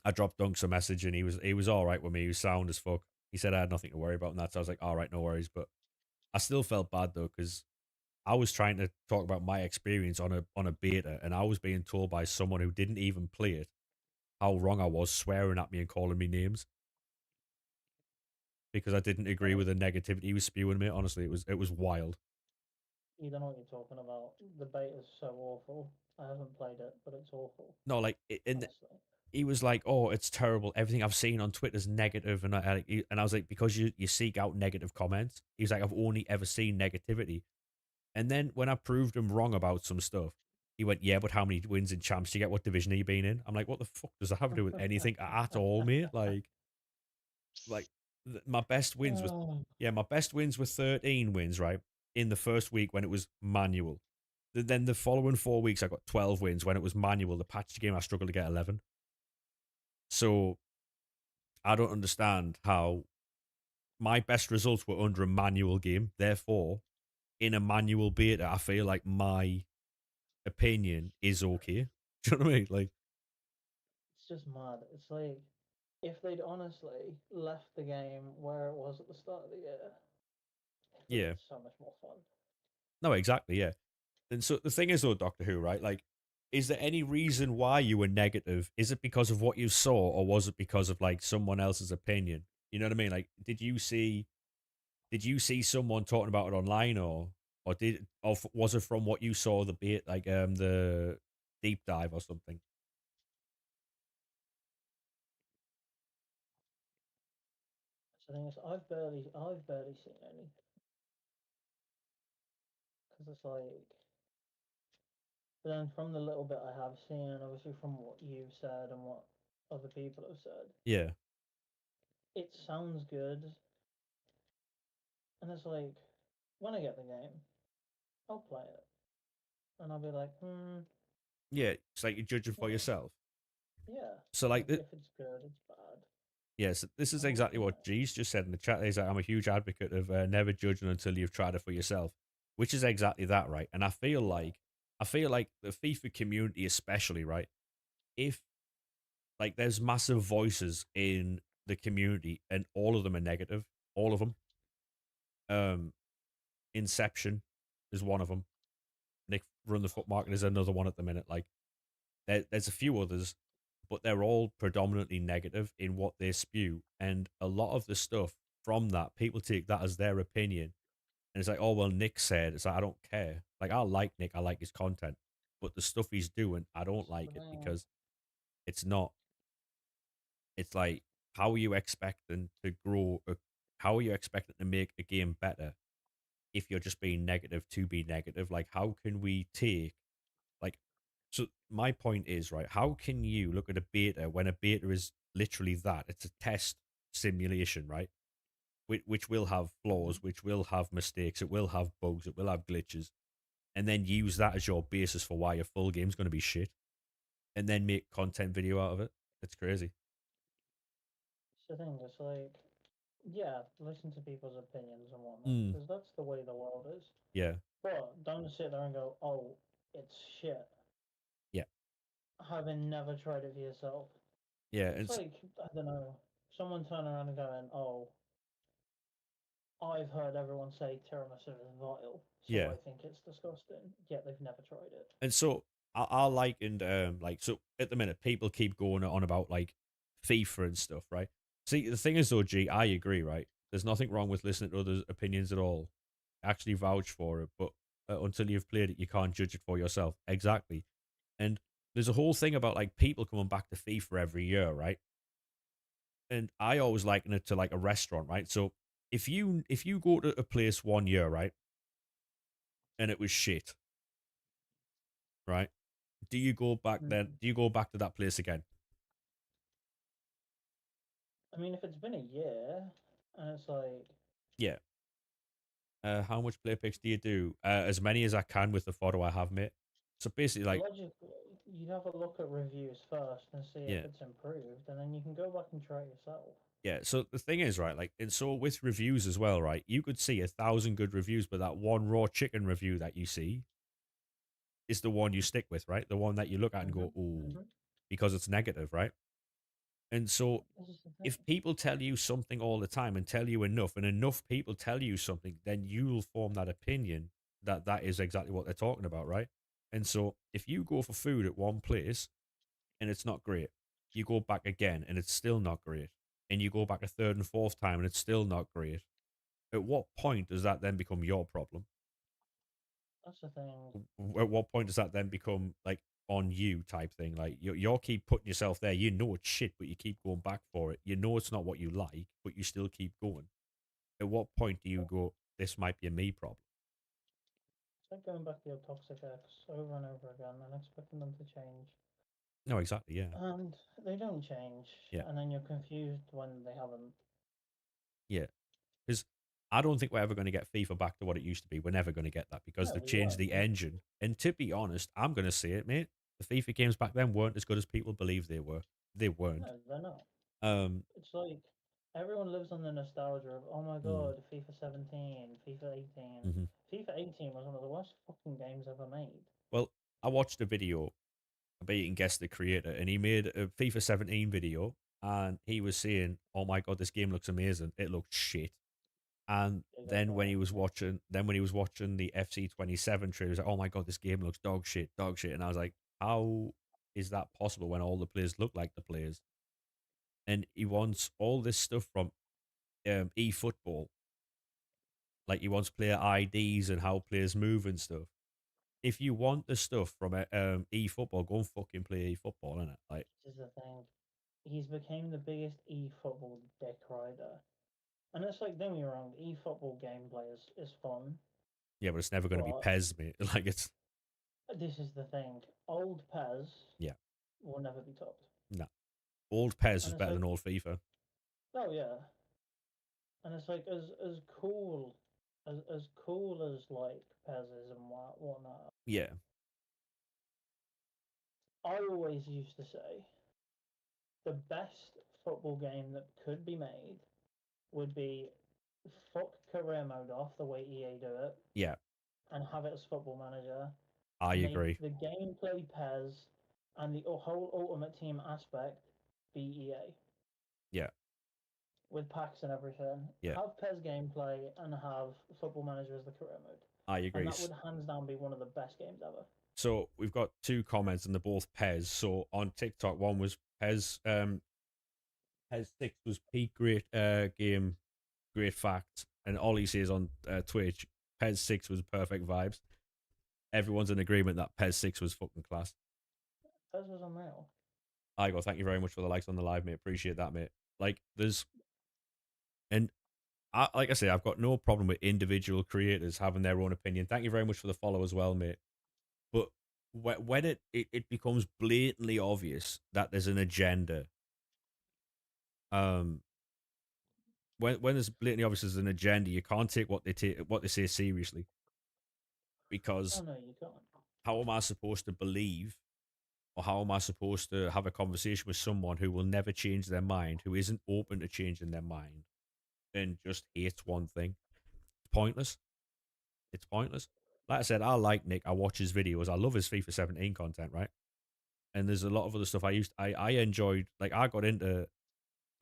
I dropped Dunks a message and he was all right with me. He was sound as fuck. He said I had nothing to worry about and that. So I was like, all right, no worries. But I still felt bad though because I was trying to talk about my experience on a beta and I was being told by someone who didn't even play it how wrong I was, swearing at me and calling me names because I didn't agree with the negativity he was spewing me. Honestly, it was wild. You don't know what you're talking about. The beta's so awful. I haven't played it, but it's awful. No, like Honestly. he was like, "Oh, it's terrible. Everything I've seen on Twitter's negative," and I was like, "Because you seek out negative comments." He was like, "I've only ever seen negativity." And then when I proved him wrong about some stuff, he went, "Yeah, but how many wins in champs do you get? What division are you been in?" I'm like, "What the fuck does that have to do with anything at all, mate?" Like my best wins with, Oh, yeah, my best wins were 13 wins, right, in the first week when it was manual. Then the following 4 weeks, I got 12 wins when it was manual. The patched game, I struggled to get 11. So I don't understand how my best results were under a manual game. Therefore, in a manual beta, I feel like my opinion is okay. Do you know what I mean? Like, it's just mad. It's like if they'd honestly left the game where it was at the start of the year, it would have yeah, been so much more fun. no, exactly, yeah. And so the thing is, though, Doctor Who, right? Like, is there any reason why you were negative? Is it because of what you saw, or was it because of like someone else's opinion? You know what I mean? Like, did you see someone talking about it online, or was it from what you saw the bait, like the deep dive or something? So the thing is, I've barely seen any because it's like. But then from the little bit I have seen, and obviously from what you've said and what other people have said, Yeah, it sounds good. And it's like, when I get the game, I'll play it, and I'll be like, yeah. It's like you're judging for yeah, yourself. yeah. So Like like, if it's good, it's bad. yes, this is I will exactly play what it. G's just said in the chat. He's like, I'm a huge advocate of never judging until you've tried it for yourself, which is exactly that, right? And Yeah. I feel like the FIFA community, especially, right? If like there's massive voices in the community, and all of them are negative, all of them. Um, Inception is one of them. Nick Run the Foot Market is another one at the minute. Like there's a few others, but they're all predominantly negative in what they spew. And a lot of the stuff from that, people take that as their opinion. And it's like, oh, well, Nick said, it's like, I don't care. Like, I like Nick, I like his content. but the stuff he's doing, I don't This is the like it thing. because it's not. It's like, how are you expecting to grow? How are you expecting to make a game better if you're just being negative to be negative? Like, how can we take like? So my point is, right, how can you look at a beta when a beta is literally that? It's a test simulation, right? Which will have flaws, Mhm. which will have mistakes, it will have bugs, it will have glitches, and then use that as your basis for why a full game's going to be shit, and then make content video out of it. It's crazy. It's the thing. It's like, yeah, listen to people's opinions and whatnot Mm, because that's the way the world is. yeah, But don't sit there and go, "Oh, it's shit," yeah, having never tried it for yourself. yeah. It's like, I don't know, someone turning around and going, "Oh, I've heard everyone say tiramisu is vile, so Yeah, I think it's disgusting." Yet they've never tried it. and so I likened like, so at the minute people keep going on about like FIFA and stuff, right? See, the thing is though, G, I agree, right? There's nothing wrong with listening to others' opinions at all. Actually vouch for it, but until you've played it, you can't judge it for yourself. Exactly. And there's a whole thing about like people coming back to FIFA every year, right? And I always liken it to like a restaurant, right? So if you go to a place 1 year, right, and it was shit, right? Do you go back then? Mm. Do you go back to that place again? I mean, if it's been a year and it's like, Yeah. How much play picks do you do? As many as I can with the photo I have, mate. So basically, like, logically, you'd have a look at reviews first and see if yeah, it's improved, and then you can go back and try it yourself. yeah. So the thing is, right, like, and so with reviews as well, right, you could see 1,000 good reviews, but that one raw chicken review that you see is the one you stick with, right? The one that you look at and hmm go, ooh, hmm because it's negative, right? And so This is the if thing. people tell you something all the time and tell you enough, and enough people tell you something, then you'll form that opinion that that is exactly what they're talking about, right? And so if you go for food at one place and it's not great, you go back again and it's still not great, and you go back a third and fourth time and it's still not great, at what point does that then become your problem? That's the thing. At what point does that then become like on you type thing? Like you're keep putting yourself there. You know it's shit, but you keep going back for it. You know it's not what you like, but you still keep going. At what point do you go, this might be a me problem? It's like going back to your toxic ex over and over again and expecting them to change. No, exactly. Yeah. And they don't change, Yeah. and then you're confused when they haven't. Yeah. Because I don't think we're ever going to get FIFA back to what it used to be. We're never going to get that because No, they've we changed won't. the engine. And to be honest, I'm going to say it, mate. The FIFA games back then weren't as good as people believe they were. They weren't. No, they're not. Um, It's like everyone lives on the nostalgia of, oh my mm, god, FIFA 17, FIFA 18. mhm. FIFA 18 was one of the worst fucking games ever made. Well, I watched a video. I bet you can guess the creator, and he made a FIFA 17 video, and he was saying, "Oh my god, this game looks amazing. It looked shit." And Big up then when he that. was watching, the FC 27 trailer, he was like, "Oh my god, this game looks dog shit, dog shit." And I was like, "How is that possible when all the players look like the players?" And he wants all this stuff from eFootball, like he wants player IDs and how players move and stuff. If you want the stuff from eFootball, go and fucking play eFootball, innit? Like, This is the thing. He's became the biggest e-football dick rider. And it's like, don't get me wrong, e-football gameplay is fun, yeah, but it's never going to be but Pez, mate. Like, it's this is the thing. Old Pez yeah, will never be topped. nah. Old Pez And was it's better than like, old FIFA. oh yeah. And it's like as cool as cool as like Pez is and whatnot. Yeah, I always used to say the best football game that could be made would be fuck career mode off the way EA do it yeah, and have it as Football Manager. I Make agree. the gameplay Pez and the whole Ultimate Team aspect be EA Yeah, with packs and everything. yeah, Have Pez gameplay and have Football Manager as the career mode, I and agree. that would hands down be one of the best games ever. So we've got two comments, and they're both Pez. So on TikTok, one was Pez. Pez 6 was peak great game, great fact, and all he says on Twitch, Pez 6 was perfect vibes. everyone's in agreement that PES 6 was fucking class. Fez was unreal. I go, thank you very much for the likes on the live, mate. Appreciate that, mate. Like, and like I say, I've got no problem with individual creators having their own opinion. Thank you very much for the follow as well, mate. But when it becomes blatantly obvious that there's an agenda, um, when there's blatantly obvious there's an agenda, you can't take what they say seriously, Oh because no, you can't. how am I supposed to believe, or how am I supposed to have a conversation with someone who will never change their mind, who isn't open to changing their mind, and just hates one thing? It's pointless. It's pointless. Like I said, I like Nick. I watch his videos. I love his FIFA 17 content, right? And there's a lot of other stuff I enjoyed. Like, I got into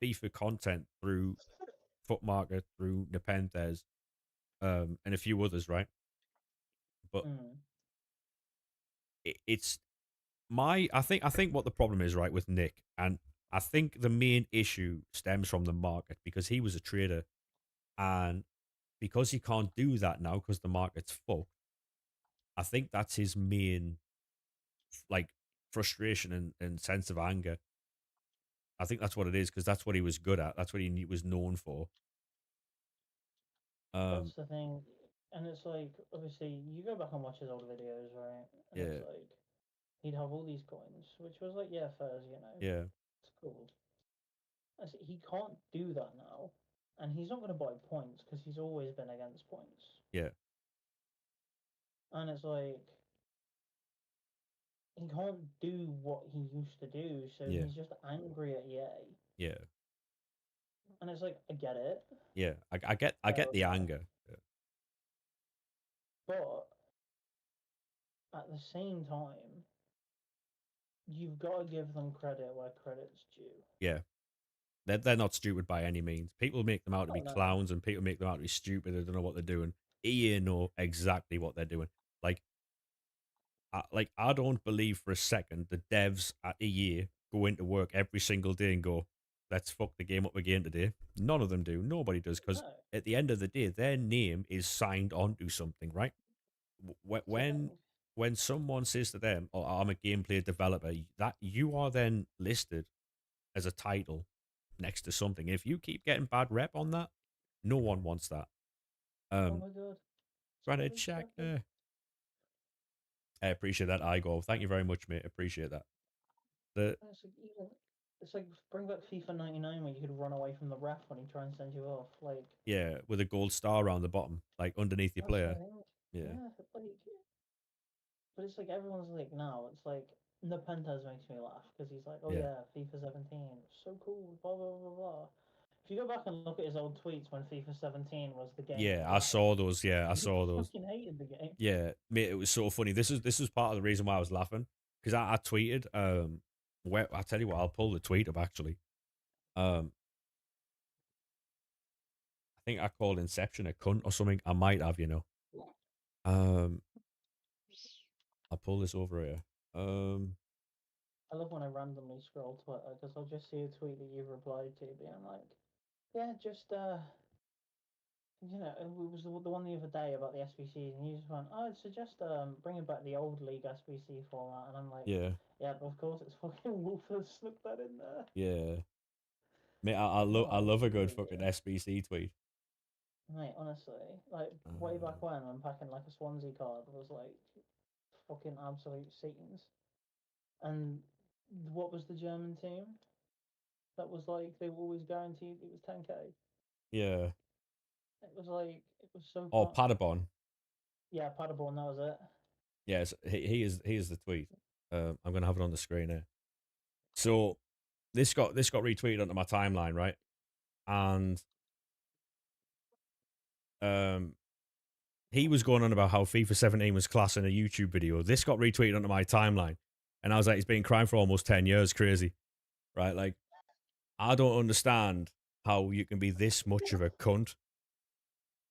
FIFA content through Foot Market, through Nepenthes, and a few others, right? But Mm. it's I think what the problem is, right, with Nick, and I think the main issue stems from the market, because he was a trader, and because he can't do that now because the market's full. I think that's his main, like, frustration and sense of anger. I think that's what it is, because that's what he was good at. That's what he was known for. That's Um, the thing. And it's like, obviously, you go back and watch his old videos, right? And it's yeah, like, he'd have all these coins, which was like, yeah, Fez, yeah, it's cool. I said, he can't do that now. And he's not going to buy points because he's always been against points. yeah, And it's like, he can't do what he used to do, so yeah, he's just angry at EA. yeah, And it's like, I get it. yeah. I get Fair the enough. anger. Yeah, But at the same time, you've got to give them credit where credit's due. yeah. They're not stupid by any means. People make them out to Oh be no. clowns, and people make them out to be stupid. They don't know what they're doing. EA know exactly what they're doing. Like, I don't believe for a second the devs at EA go into work every single day and go, "Let's fuck the game up again today." None of them do. Nobody does, because No. at the end of the day, their name is signed onto something, right? That's the When thing. someone says to them, "Oh, I'm a gameplay developer," that you are then listed as a title next to something. If you keep getting bad rep on that, no one wants that. Oh Um, my god. Granted, 2 seconds. I appreciate that, Igor. Thank you very much, mate. Appreciate that. The It's like even it's like bring back FIFA 99 where you could run away from the ref when he tries and send you off. Like Yeah, with a gold star around the bottom, like underneath your that's the player. thing. Yeah, Yeah, like but it's like everyone's like now it's like Nepenthes makes me laugh because he's like, oh yeah, yeah, FIFA 17, so cool, blah blah blah blah. If you go back and look at his old tweets when FIFA 17 was the game that yeah. was I out, saw those. Yeah, I he saw those. fucking hated the game. Yeah, mate, it was so funny. This is part of the reason why I was laughing, because I tweeted. Where I tell you what, I'll pull the tweet up actually. Um, I think I called Inception a cunt or something. I might have, you know. Um, I'll pull this over here. Um, I love when I randomly scroll Twitter because I'll just see a tweet that you've replied to, being like, yeah, just it was the one the other day about the SBCs, and you just went, "Oh, I'd suggest bringing back the old league SBC format," and I'm like, yeah, "Yeah, of course, it's fucking Wolfers snuck that in there." yeah. Mate, Like, come I on, love a you good fucking idiot, SBC tweet. mate. Honestly, like way back when, unpacking like a Swansea card was like fucking absolute scenes. And what was the German team? That was like they were always guaranteed it was 10k. Yeah. It was like it was so Oh, fun. Paderborn. Yeah, Paderborn, that was it. Yes, he is the tweet. I'm gonna have it on the screen here. So this got retweeted onto my timeline, right? And um, he was going on about how FIFA 17 was class in a YouTube video. This got retweeted onto my timeline, and I was like, "He's been crying for almost 10 years, crazy, right?" Like, I don't understand how you can be this much of a cunt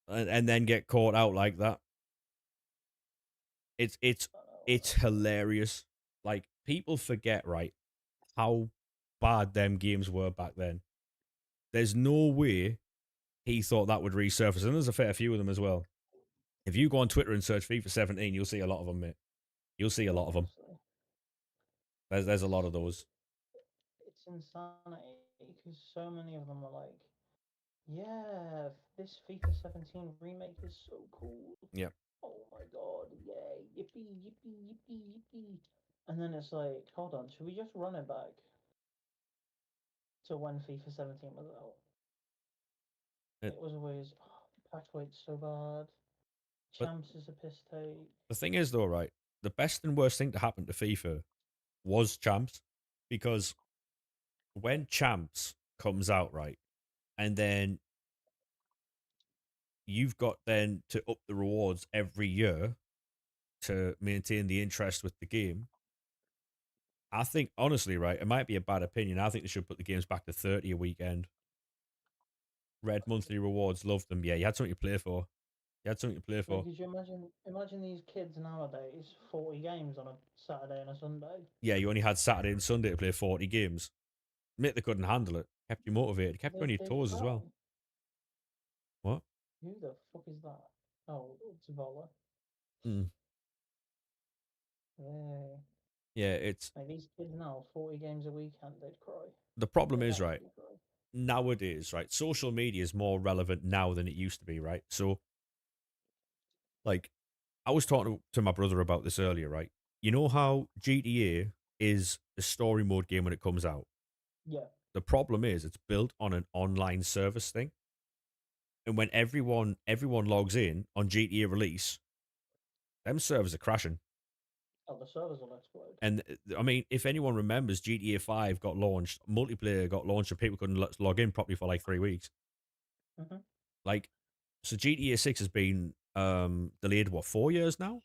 and then get caught out like that. It's it's it's hilarious. Like, people forget, right, how bad them games were back then. There's no way he thought that would resurface, and there's a fair few of them as well. If you go on Twitter and search FIFA 17, you'll see a lot of them, mate. You'll see a lot of them. Obviously, There's a lot of it's those. it's insanity because so many of them are like, yeah, this FIFA 17 remake is so cool. Yeah. Oh my god, yay, yippee, yippee, yippee, yippee. And then it's like, hold on, should we just run it back to when FIFA 17 was out? It, It was always, oh, patch weight's so bad. but Champs is a piss take. the thing is, though, right? The best and worst thing to happen to FIFA was Champs, because when Champs comes out, right, and then you've got then to up the rewards every year to maintain the interest with the game. I think, honestly, right, it might be a bad opinion. I think they should put the games back to 30 a weekend. Red monthly rewards, love them. Yeah, you had something to play for. You had something to play Like, for. could you imagine these kids nowadays, 40 games on a Saturday and a Sunday? Yeah, you only had Saturday and Sunday to play 40 games. Admit they couldn't handle it. Kept you motivated. Kept you on your They'd toes as cry. well. What? Who the fuck is that? Oh, it's Vola. Mm. Yeah. Yeah, it's Like these kids now, 40 games a weekend, they'd cry. the problem They'd is, right, actually cry. nowadays, right, social media is more relevant now than it used to be, right? So, like, I was talking to my brother about this earlier, right? You know how GTA is a story mode game when it comes out? Yeah. The problem is it's built on an online service thing. And when everyone logs in on GTA release, them servers are crashing. Oh, the servers will explode. And I mean, if anyone remembers, GTA 5 got launched, multiplayer got launched, and people couldn't log in properly for like 3 weeks. Mm-hmm. Like, so GTA 6 has been delayed, what, 4 years now?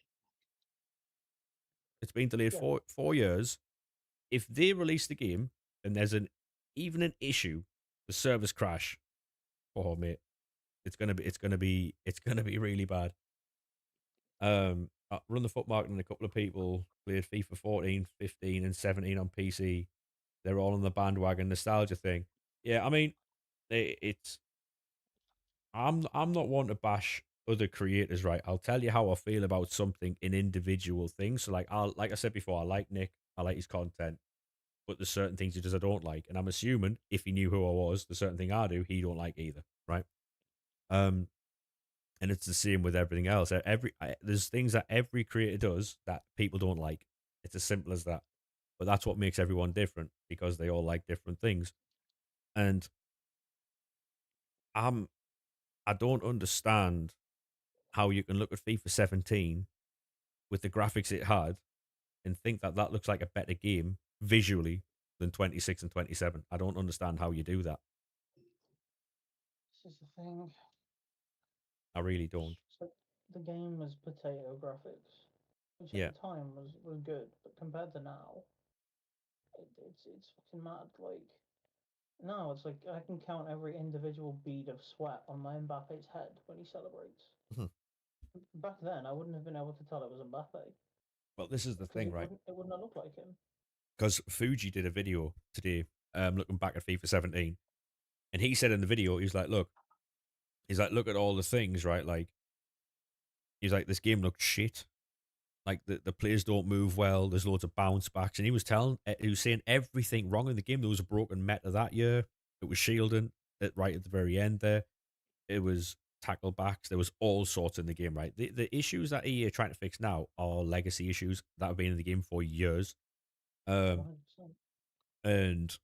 It's been delayed Yeah. 4 years. If they release the game and there's even an issue, the servers crash. Oh mate, it's gonna be really bad. I run the foot market and a couple of people played FIFA 14, 15, and 17 on PC. They're all on the bandwagon nostalgia thing. Yeah, I mean, it's I'm not one to bash other creators, right? I'll tell you how I feel about something in individual things. So like I said before, I like Nick, I like his content, but there's certain things he does I don't like. And I'm assuming if he knew who I was, the certain thing I do, he don't like either, right? Um and it's the same with everything else. There's things that every creator does that people don't like. It's as simple as that. But that's what makes everyone different because they all like different things. And I'm I don't understand how you can look at FIFA 17 with the graphics it had and think that that looks like a better game visually than 26 and 27. I don't understand how you do that. This is the thing. I really don't. So the game was potato graphics, which at Yeah. the time was good, but compared to now, it's fucking mad. Like now, it's like I can count every individual bead of sweat on my Mbappe's head when he celebrates. Mhm. Back then, I wouldn't have been able to tell it was Mbappe Well, this is the because thing, right? it wouldn't have looked like him. Because Fuji did a video today, looking back at FIFA 17, and he said in the video, he's like, look at all the things, right? Like, he's like, this game looked shit. Like the players don't move well. There's loads of bounce backs, and he was saying everything wrong in the game. There was a broken meta that year. It was shielding right at the very end there. It was tackle backs. There was all sorts in the game, right? The issues that EA are trying to fix now are legacy issues that have been in the game for years. Oh, Um, 100%. and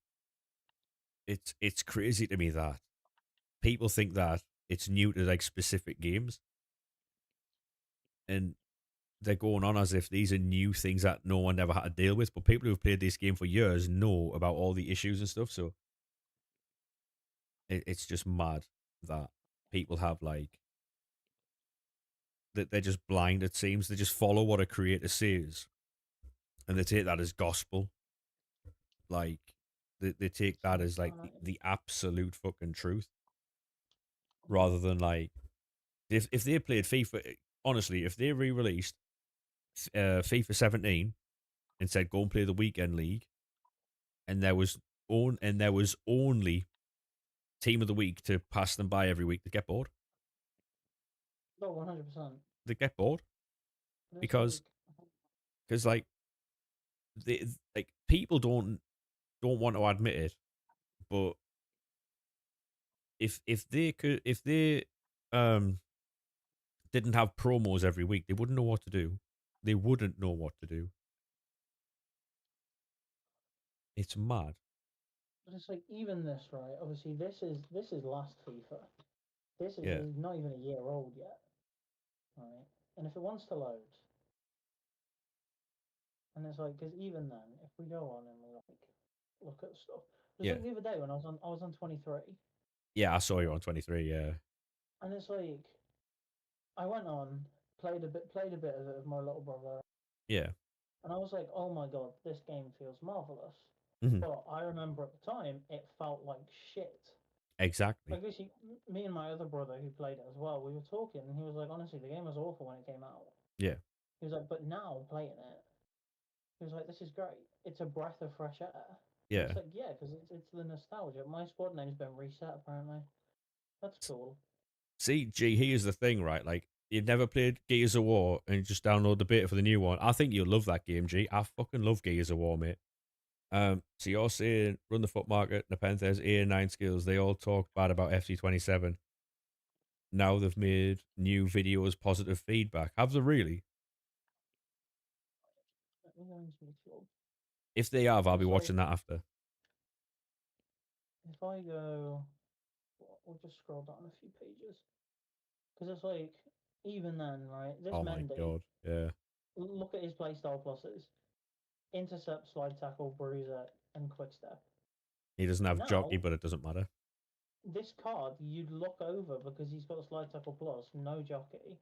it's crazy to me that people think that it's new to like specific games, and they're going on as if these are new things that no one ever had to deal with. But people who have played this game for years know about all the issues and stuff. So it's just mad that people have like that they're just blind. It seems they just follow what a creator says and they take that as gospel. Like they take It's that as like the, insanity. the absolute fucking truth, rather than like if they played FIFA. Honestly, if they re-released FIFA 17 and said go and play the weekend league, and there was only team of the week to pass them by every week to get bored. Oh, 100%. they get bored But it's because like, like like people don't want to admit it, but if they um didn't have promos every week, they wouldn't know what to do. They wouldn't know what to do. It's mad. even this, right? Obviously, this is last FIFA. This is, Yeah, is not even a year old yet, right? And if it wants to load, and it's like, because even then, if we go on and we like look at stuff, just yeah, like the other day when I was on 23, yeah. I saw you right? on 23. Yeah, And it's like I went on, played a bit of it with my little brother, yeah. and I was like, oh my god, this game feels marvelous. Hmm. But I remember at the time it felt like shit. Exactly. Like this, me and my other brother who played it as well, we were talking, and he was like, honestly, the game was awful when it came out. Yeah, He was like, but now playing it, he was like, this is great. It's a breath of fresh air. And yeah. it's like, yeah, because it's the nostalgia. My squad name's been reset apparently. That's cool. See, G, here's the thing, right? Like, you've never played Gears of War and you just download the beta for the new one. I think you'll love that game, G. I fucking love Gears of War, mate. So you're saying run the foot market, Nepenthes, A and 9 skills, they all talk bad about FC27. Now they've made new videos, positive feedback. Have they really? Let me go into the club. If they have, I'll be It's like watching that after. if I go, we'll just scroll down a few pages because it's like even then, right? This Oh my Mendy, god. Yeah. look at his playstyle pluses: intercept, slide tackle, bruiser, and quick step. He doesn't have jockey, Now but it doesn't matter. this card you'd look over because he's got a slide tackle plus, no jockey,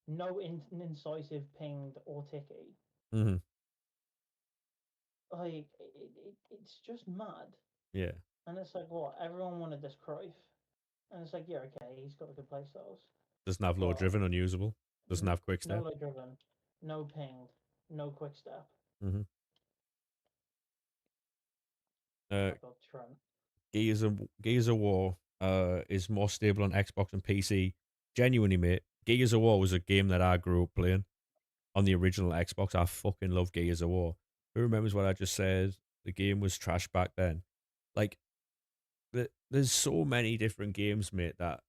no incisive pinged or ticky. Hmm. Like it's just mad. Yeah. And it's like what everyone wanted this Cruyff, and it's like yeah, okay, he's got the good play styles, Doesn't have low but driven, unusable. Doesn't have quick no step. low driven, no pinged, no quick step. Hmm. Oh Uh, my god, Trent. Gears of War is more stable on Xbox and PC. Genuinely, mate. Gears of War was a game that I grew up playing on the original Xbox. I fucking love Gears of War. Who remembers what I just said? The game was trash back then. Like, there's so many different games, mate, that,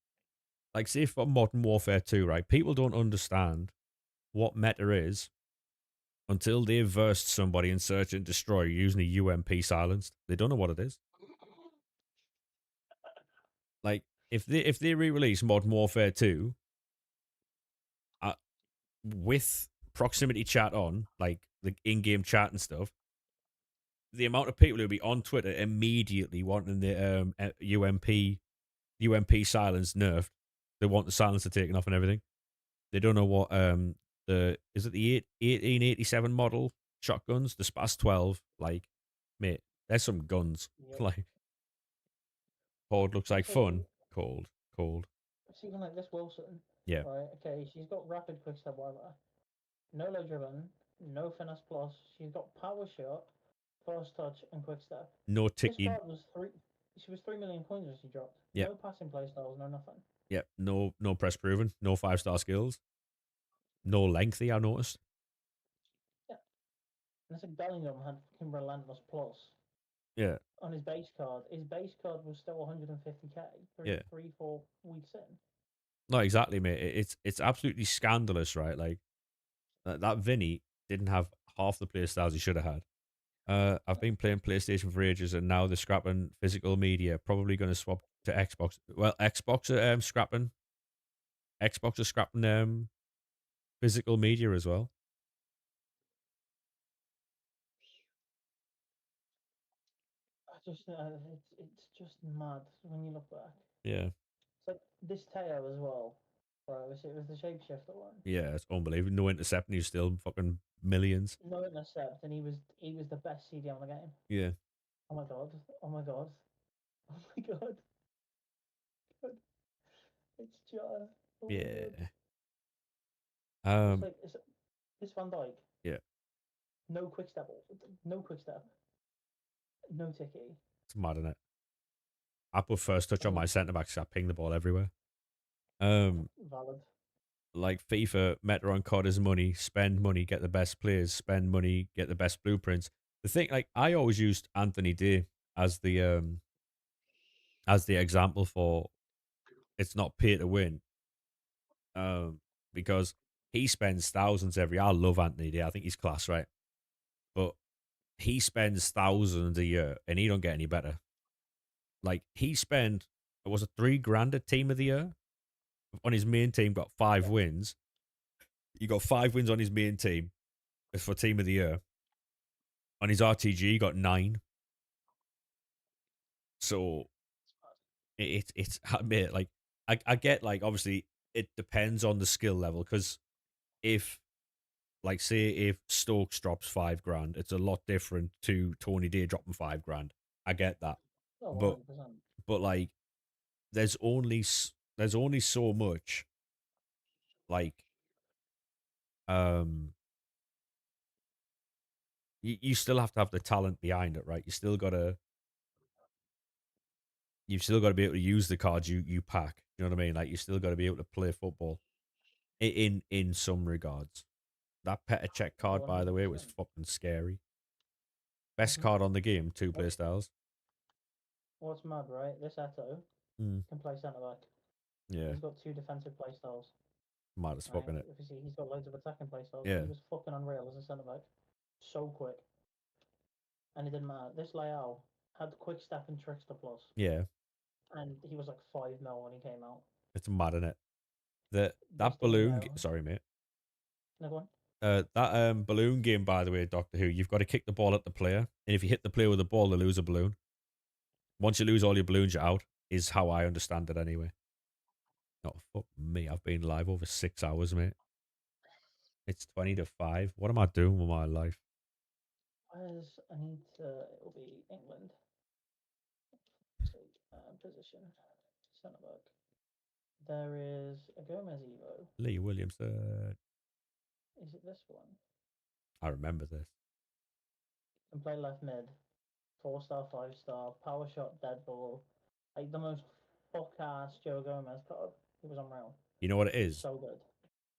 like, say for Modern Warfare 2, right? People don't understand what meta is until they've versed somebody in Search and Destroy using a UMP silenced. They don't know what it is. Like, if they re-release Modern Warfare 2 uh, with proximity chat on, like the in-game chat and stuff, the amount of people who'll be on Twitter immediately wanting the UMP silence nerfed. They want the silencer taken off and everything. They don't know what the is it the 1887 model shotguns, the Spas 12. Like, mate, there's some guns. Yep. Like, Horde looks like It's like fun. Cold, cold. it's even like this Wilson, Yeah, right? Okay, she's got rapid quick step, whatever. No low driven, no finesse plus. She's got power shot, fast touch, and quick step. no This ticky. card was three. She was 3 million coins when she dropped. Yeah, No passing play styles, no nothing. yeah. No press proven. No 5-star skills. No lengthy. I noticed. Yeah, and it's like Bellingham had fucking relentless plus Yeah, on his base card. His base card was still 150k. yeah. 3, 4 weeks in. No, exactly, mate. It's absolutely scandalous, right? Like that Vinny didn't have half the play styles he should have had. I've been playing PlayStation for ages, and now they're scrapping physical media. Probably going to swap to Xbox. Well, Xbox are scrapping physical media as well. It's just mad when you look back. Yeah, It's like this Teo as well. Right, it was the shapeshifter one. yeah, it's unbelievable. No intercept, and he's still fucking millions. No intercept, and he was the best CD on the game. Yeah, Oh my god! Oh my god! Oh my god! It's Jota. Oh my god! yeah, It's like it's Van Dyke. yeah. No quick step. No quick step. No ticky. It's mad, isn't it? I put first touch on Oh, my centre back, so I ping the ball everywhere. valid. like FIFA meta on COD is money, spend money, get the best players, spend money, get the best blueprints. The thing, like I always used Anthony Day as the example for it's not pay to win, um, because he spends thousands every. I love Anthony Day. I think he's class, right? But he spends thousands a year, and he don't get any better. Like he spent, it was a 3 grand a team of the year on his main team. Got 5 wins. He got 5 wins on his main team for team of the year. On his RTG, he got 9. So it's I mean, like I get like obviously it depends on the skill level because if like say if Stokes drops 5 grand, it's a lot different to Tony Day dropping 5 grand. I get that, Oh, but 100%. like there's only so much like um you still have to have the talent behind it, right? You've still got to be able to use the cards you pack. You know what I mean? Like you still got to be able to play football in some regards. That Petr check Oh, card, by the way, was 100%. fucking scary. Best Mm-hmm. card on the game, 2 play What, styles. what's mad, right? This Eto Mm. can play centre back. Yeah, He's got 2 defensive play styles, mad as right? fucking it. Obviously, he's got loads of attacking play styles, but Yeah, he was fucking unreal as a centre back. So quick. And it didn't matter. This layout had quick step and trickster plus, yeah, and he was like 5 mil when he came out. it's mad in it. That This game balloon. though, Sorry, mate. another one. That balloon game, by the way, Doctor Who. You've got to kick the ball at the player, and if you hit the player with the ball, they lose a balloon. Once you lose all your balloons, you're out. Is how I understand it, anyway. Not fuck me. I've been live over 6 hours, mate. It's 20 to 5. What am I doing with my life? Where's I need to? It'll be England. So position centre back. There is a Gomez Evo. Lee Williams. Is it this one? I remember this. Can play left mid. 4 star, 5 star, power shot, dead ball. Like the most fuck ass Joe Gomez card. He was unreal. You know what it is? So good.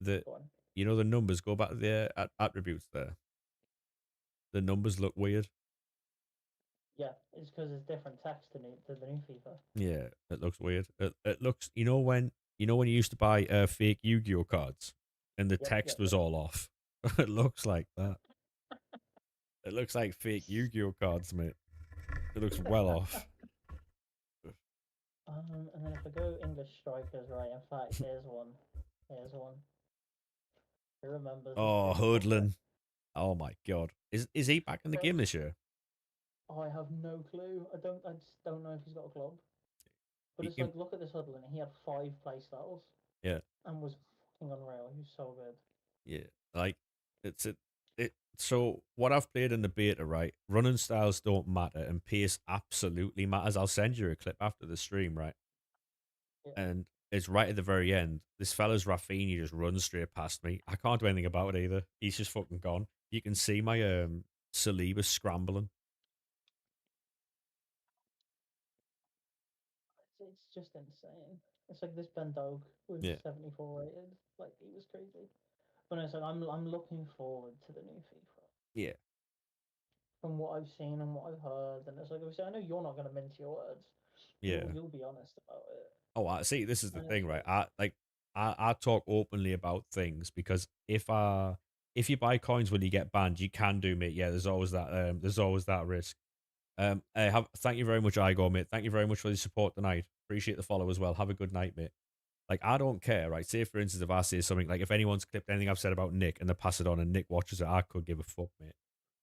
The Go on. you know the numbers go back to the attributes there. The numbers look weird. Yeah, it's because it's different text to the new FIFA. Yeah, it looks weird. It looks. You know when you used to buy fake Yu-Gi-Oh cards and the Yep, text yep, was yep. all off. It looks like that. It looks like fake Yu-Gi-Oh cards, mate. It looks well off. And then if I go English strikers, right? In fact, here's one. Here's one. Who remembers this Oh, big fucker? Hoodlin. Oh my god. Is he back in the Bro, game this year? I have no clue. I just don't know if he's got a club. But He it's can, like, look at this Hudlin. He had 5 playstyles yeah, and was fucking unreal. He was so good. yeah. Like it's it. So what I've played in the beta, right? Running styles don't matter, and pace absolutely matters. I'll send you a clip after the stream, right? Yeah. And it's right at the very end. This fella's Rafinha just runs straight past me. I can't do anything about it either. He's just fucking gone. You can see my Saliba scrambling. It's just insane. It's like this Ben Doak was Yeah, 74 rated. Like, he was crazy. But no, it's like, I'm looking forward to the new FIFA. yeah, From what I've seen and what I've heard, and it's like, obviously, I know you're not going to mince your words. yeah. You'll be honest about it. Oh, I see. This is the And it's thing, right? like, I talk openly about things because if you buy coins when you get banned, you can do, mate. Yeah, there's always that risk. Thank you very much, Igor, mate. Thank you very much for the support tonight. Appreciate the follow as well. Have a good night, mate. Like I don't care, right? Say for instance, if I say something like if anyone's clipped anything I've said about Nick and they pass it on and Nick watches it, I could give a fuck, mate.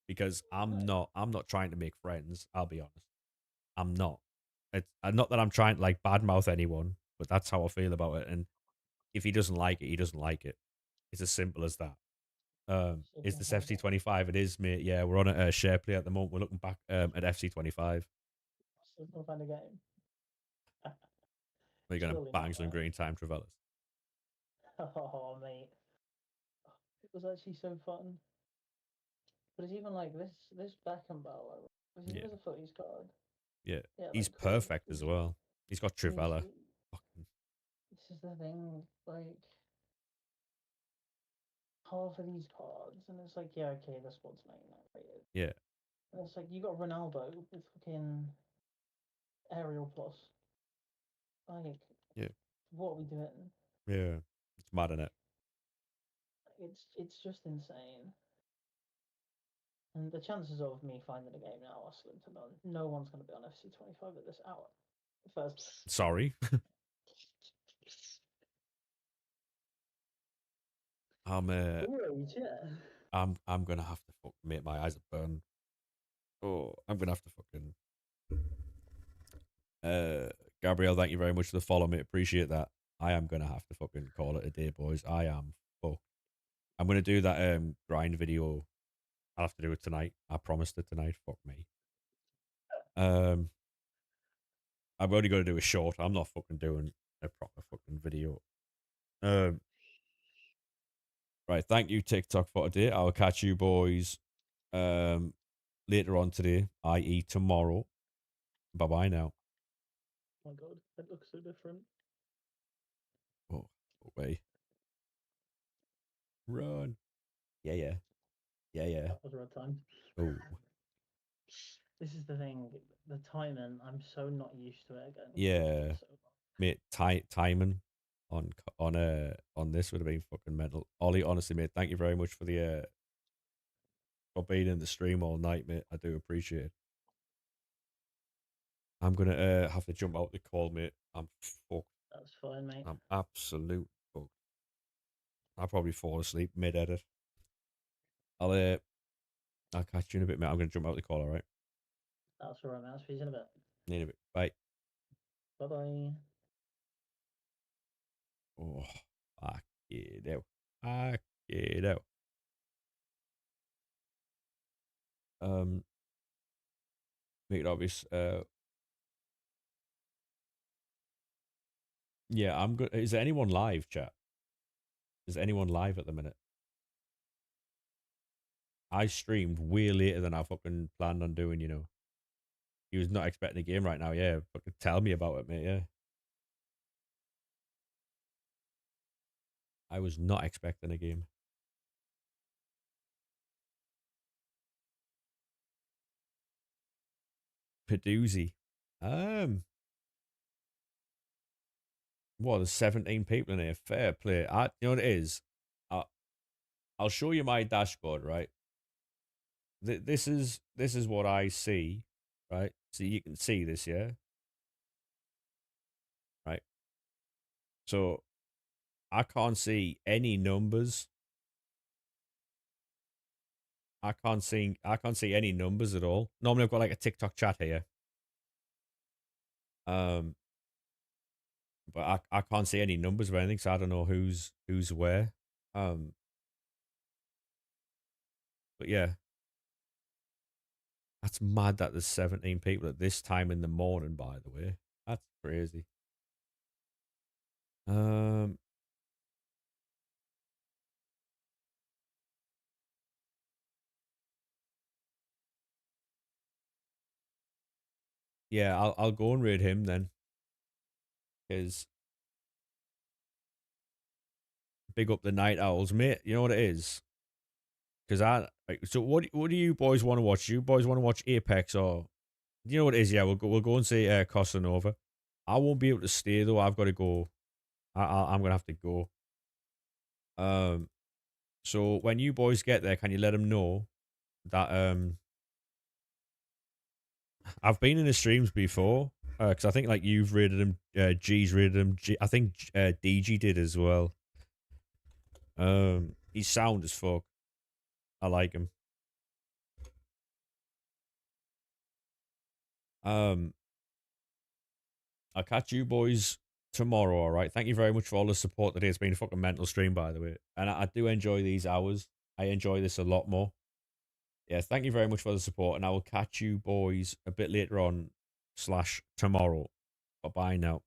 Because no, I'm not trying to make friends. I'll be honest. I'm not. It's not that I'm trying to like badmouth anyone, but that's how I feel about it. And if he doesn't like it, he doesn't like it. It's as simple as that. see if we Is can this find it. FC25? It is, mate. Yeah, we're on a share play at the moment. We're looking back at FC25. See if we can find a game. We're gonna Surely bang not some that. green time Travellas. Oh, mate. It was actually so fun. But it's even like this Beckenbauer. Was he Yeah, was a Futties card? yeah. Yeah, He's like cool. perfect as well. He's got Trivella. This is the thing. Like, half of these cards, and it's like, yeah, okay, this one's 99 rated. Yeah. And it's like you got Ronaldo with fucking Aerial Plus. Like, Yeah. what are we doing? Yeah. It's mad, innit? It's just insane. And the chances of me finding a game now are slim to none. No one's going to be on FC25 at this hour. First. Sorry. I'm Great, yeah. I'm gonna have to fuck mate, my eyes are burned. Oh, I'm gonna have to fucking Gabrielle, thank you very much for the follow, mate. Appreciate that. I am gonna have to fucking call it a day, boys. I am fucked. I'm gonna do that grind video. I'll have to do it tonight. I promised it tonight. Fuck me. I've only got to do a short. I'm not fucking doing a proper fucking video. Right. Thank you, TikTok, for today. I'll catch you boys later on today, i.e. tomorrow. Bye bye now. Oh my god, it looks so different. Oh, away. Run. Yeah, yeah. Yeah, yeah. That was red time. Oh. This is the thing. The timing, I'm so not used to it again. Yeah. So Mate, timing on this would have been fucking mental. Ollie, honestly, mate, thank you very much for the for being in the stream all night, mate. I do appreciate it. I'm gonna have to jump out the call, mate. I'm fucked. that's fine, mate. I'm absolute fucked. I'll probably fall asleep mid edit. I'll catch you in a bit, mate. I'm gonna jump out the call, alright? That's alright, man. I'll speak to you in a bit. In a bit. Bye. Bye bye. Oh, fuck it out. Fuck it out. Make it obvious. Yeah, I'm good. Is there anyone live, chat? Is anyone live at the minute? I streamed way later than I fucking planned on doing, you know. He was not expecting a game right now, yeah. Fucking tell me about it, mate, yeah. I was not expecting a game. Padoozy. What, there's 17 people in here. Fair play. You know what it is? I'll show you my dashboard, right? This is what I see, right? So you can see this, yeah? Right. So I can't see any numbers. I can't see any numbers at all. Normally I've got like a TikTok chat here. But I can't see any numbers or anything, so I don't know who's where. But yeah. That's mad that there's 17 people at this time in the morning, by the way. That's crazy. Yeah, I'll go and raid him then. Because big up the night owls, mate. You know what it is? Because so what do you boys want to watch? You boys want to watch Apex or you know what it is? Yeah, we'll go and see Costa Nova. I won't be able to stay though. I've got to go. I'm gonna have to go. So when you boys get there, can you let them know that I've been in the streams before because I think like you've rated him, G's rated him. I think DG did as well. He's sound as fuck. I like him. I'll catch you boys tomorrow. All right. Thank you very much for all the support today. It's been a fucking mental stream, by the way, and I do enjoy these hours. I enjoy this a lot more. Yeah. Thank you very much for the support, and I will catch you boys a bit later on / tomorrow. Bye bye now.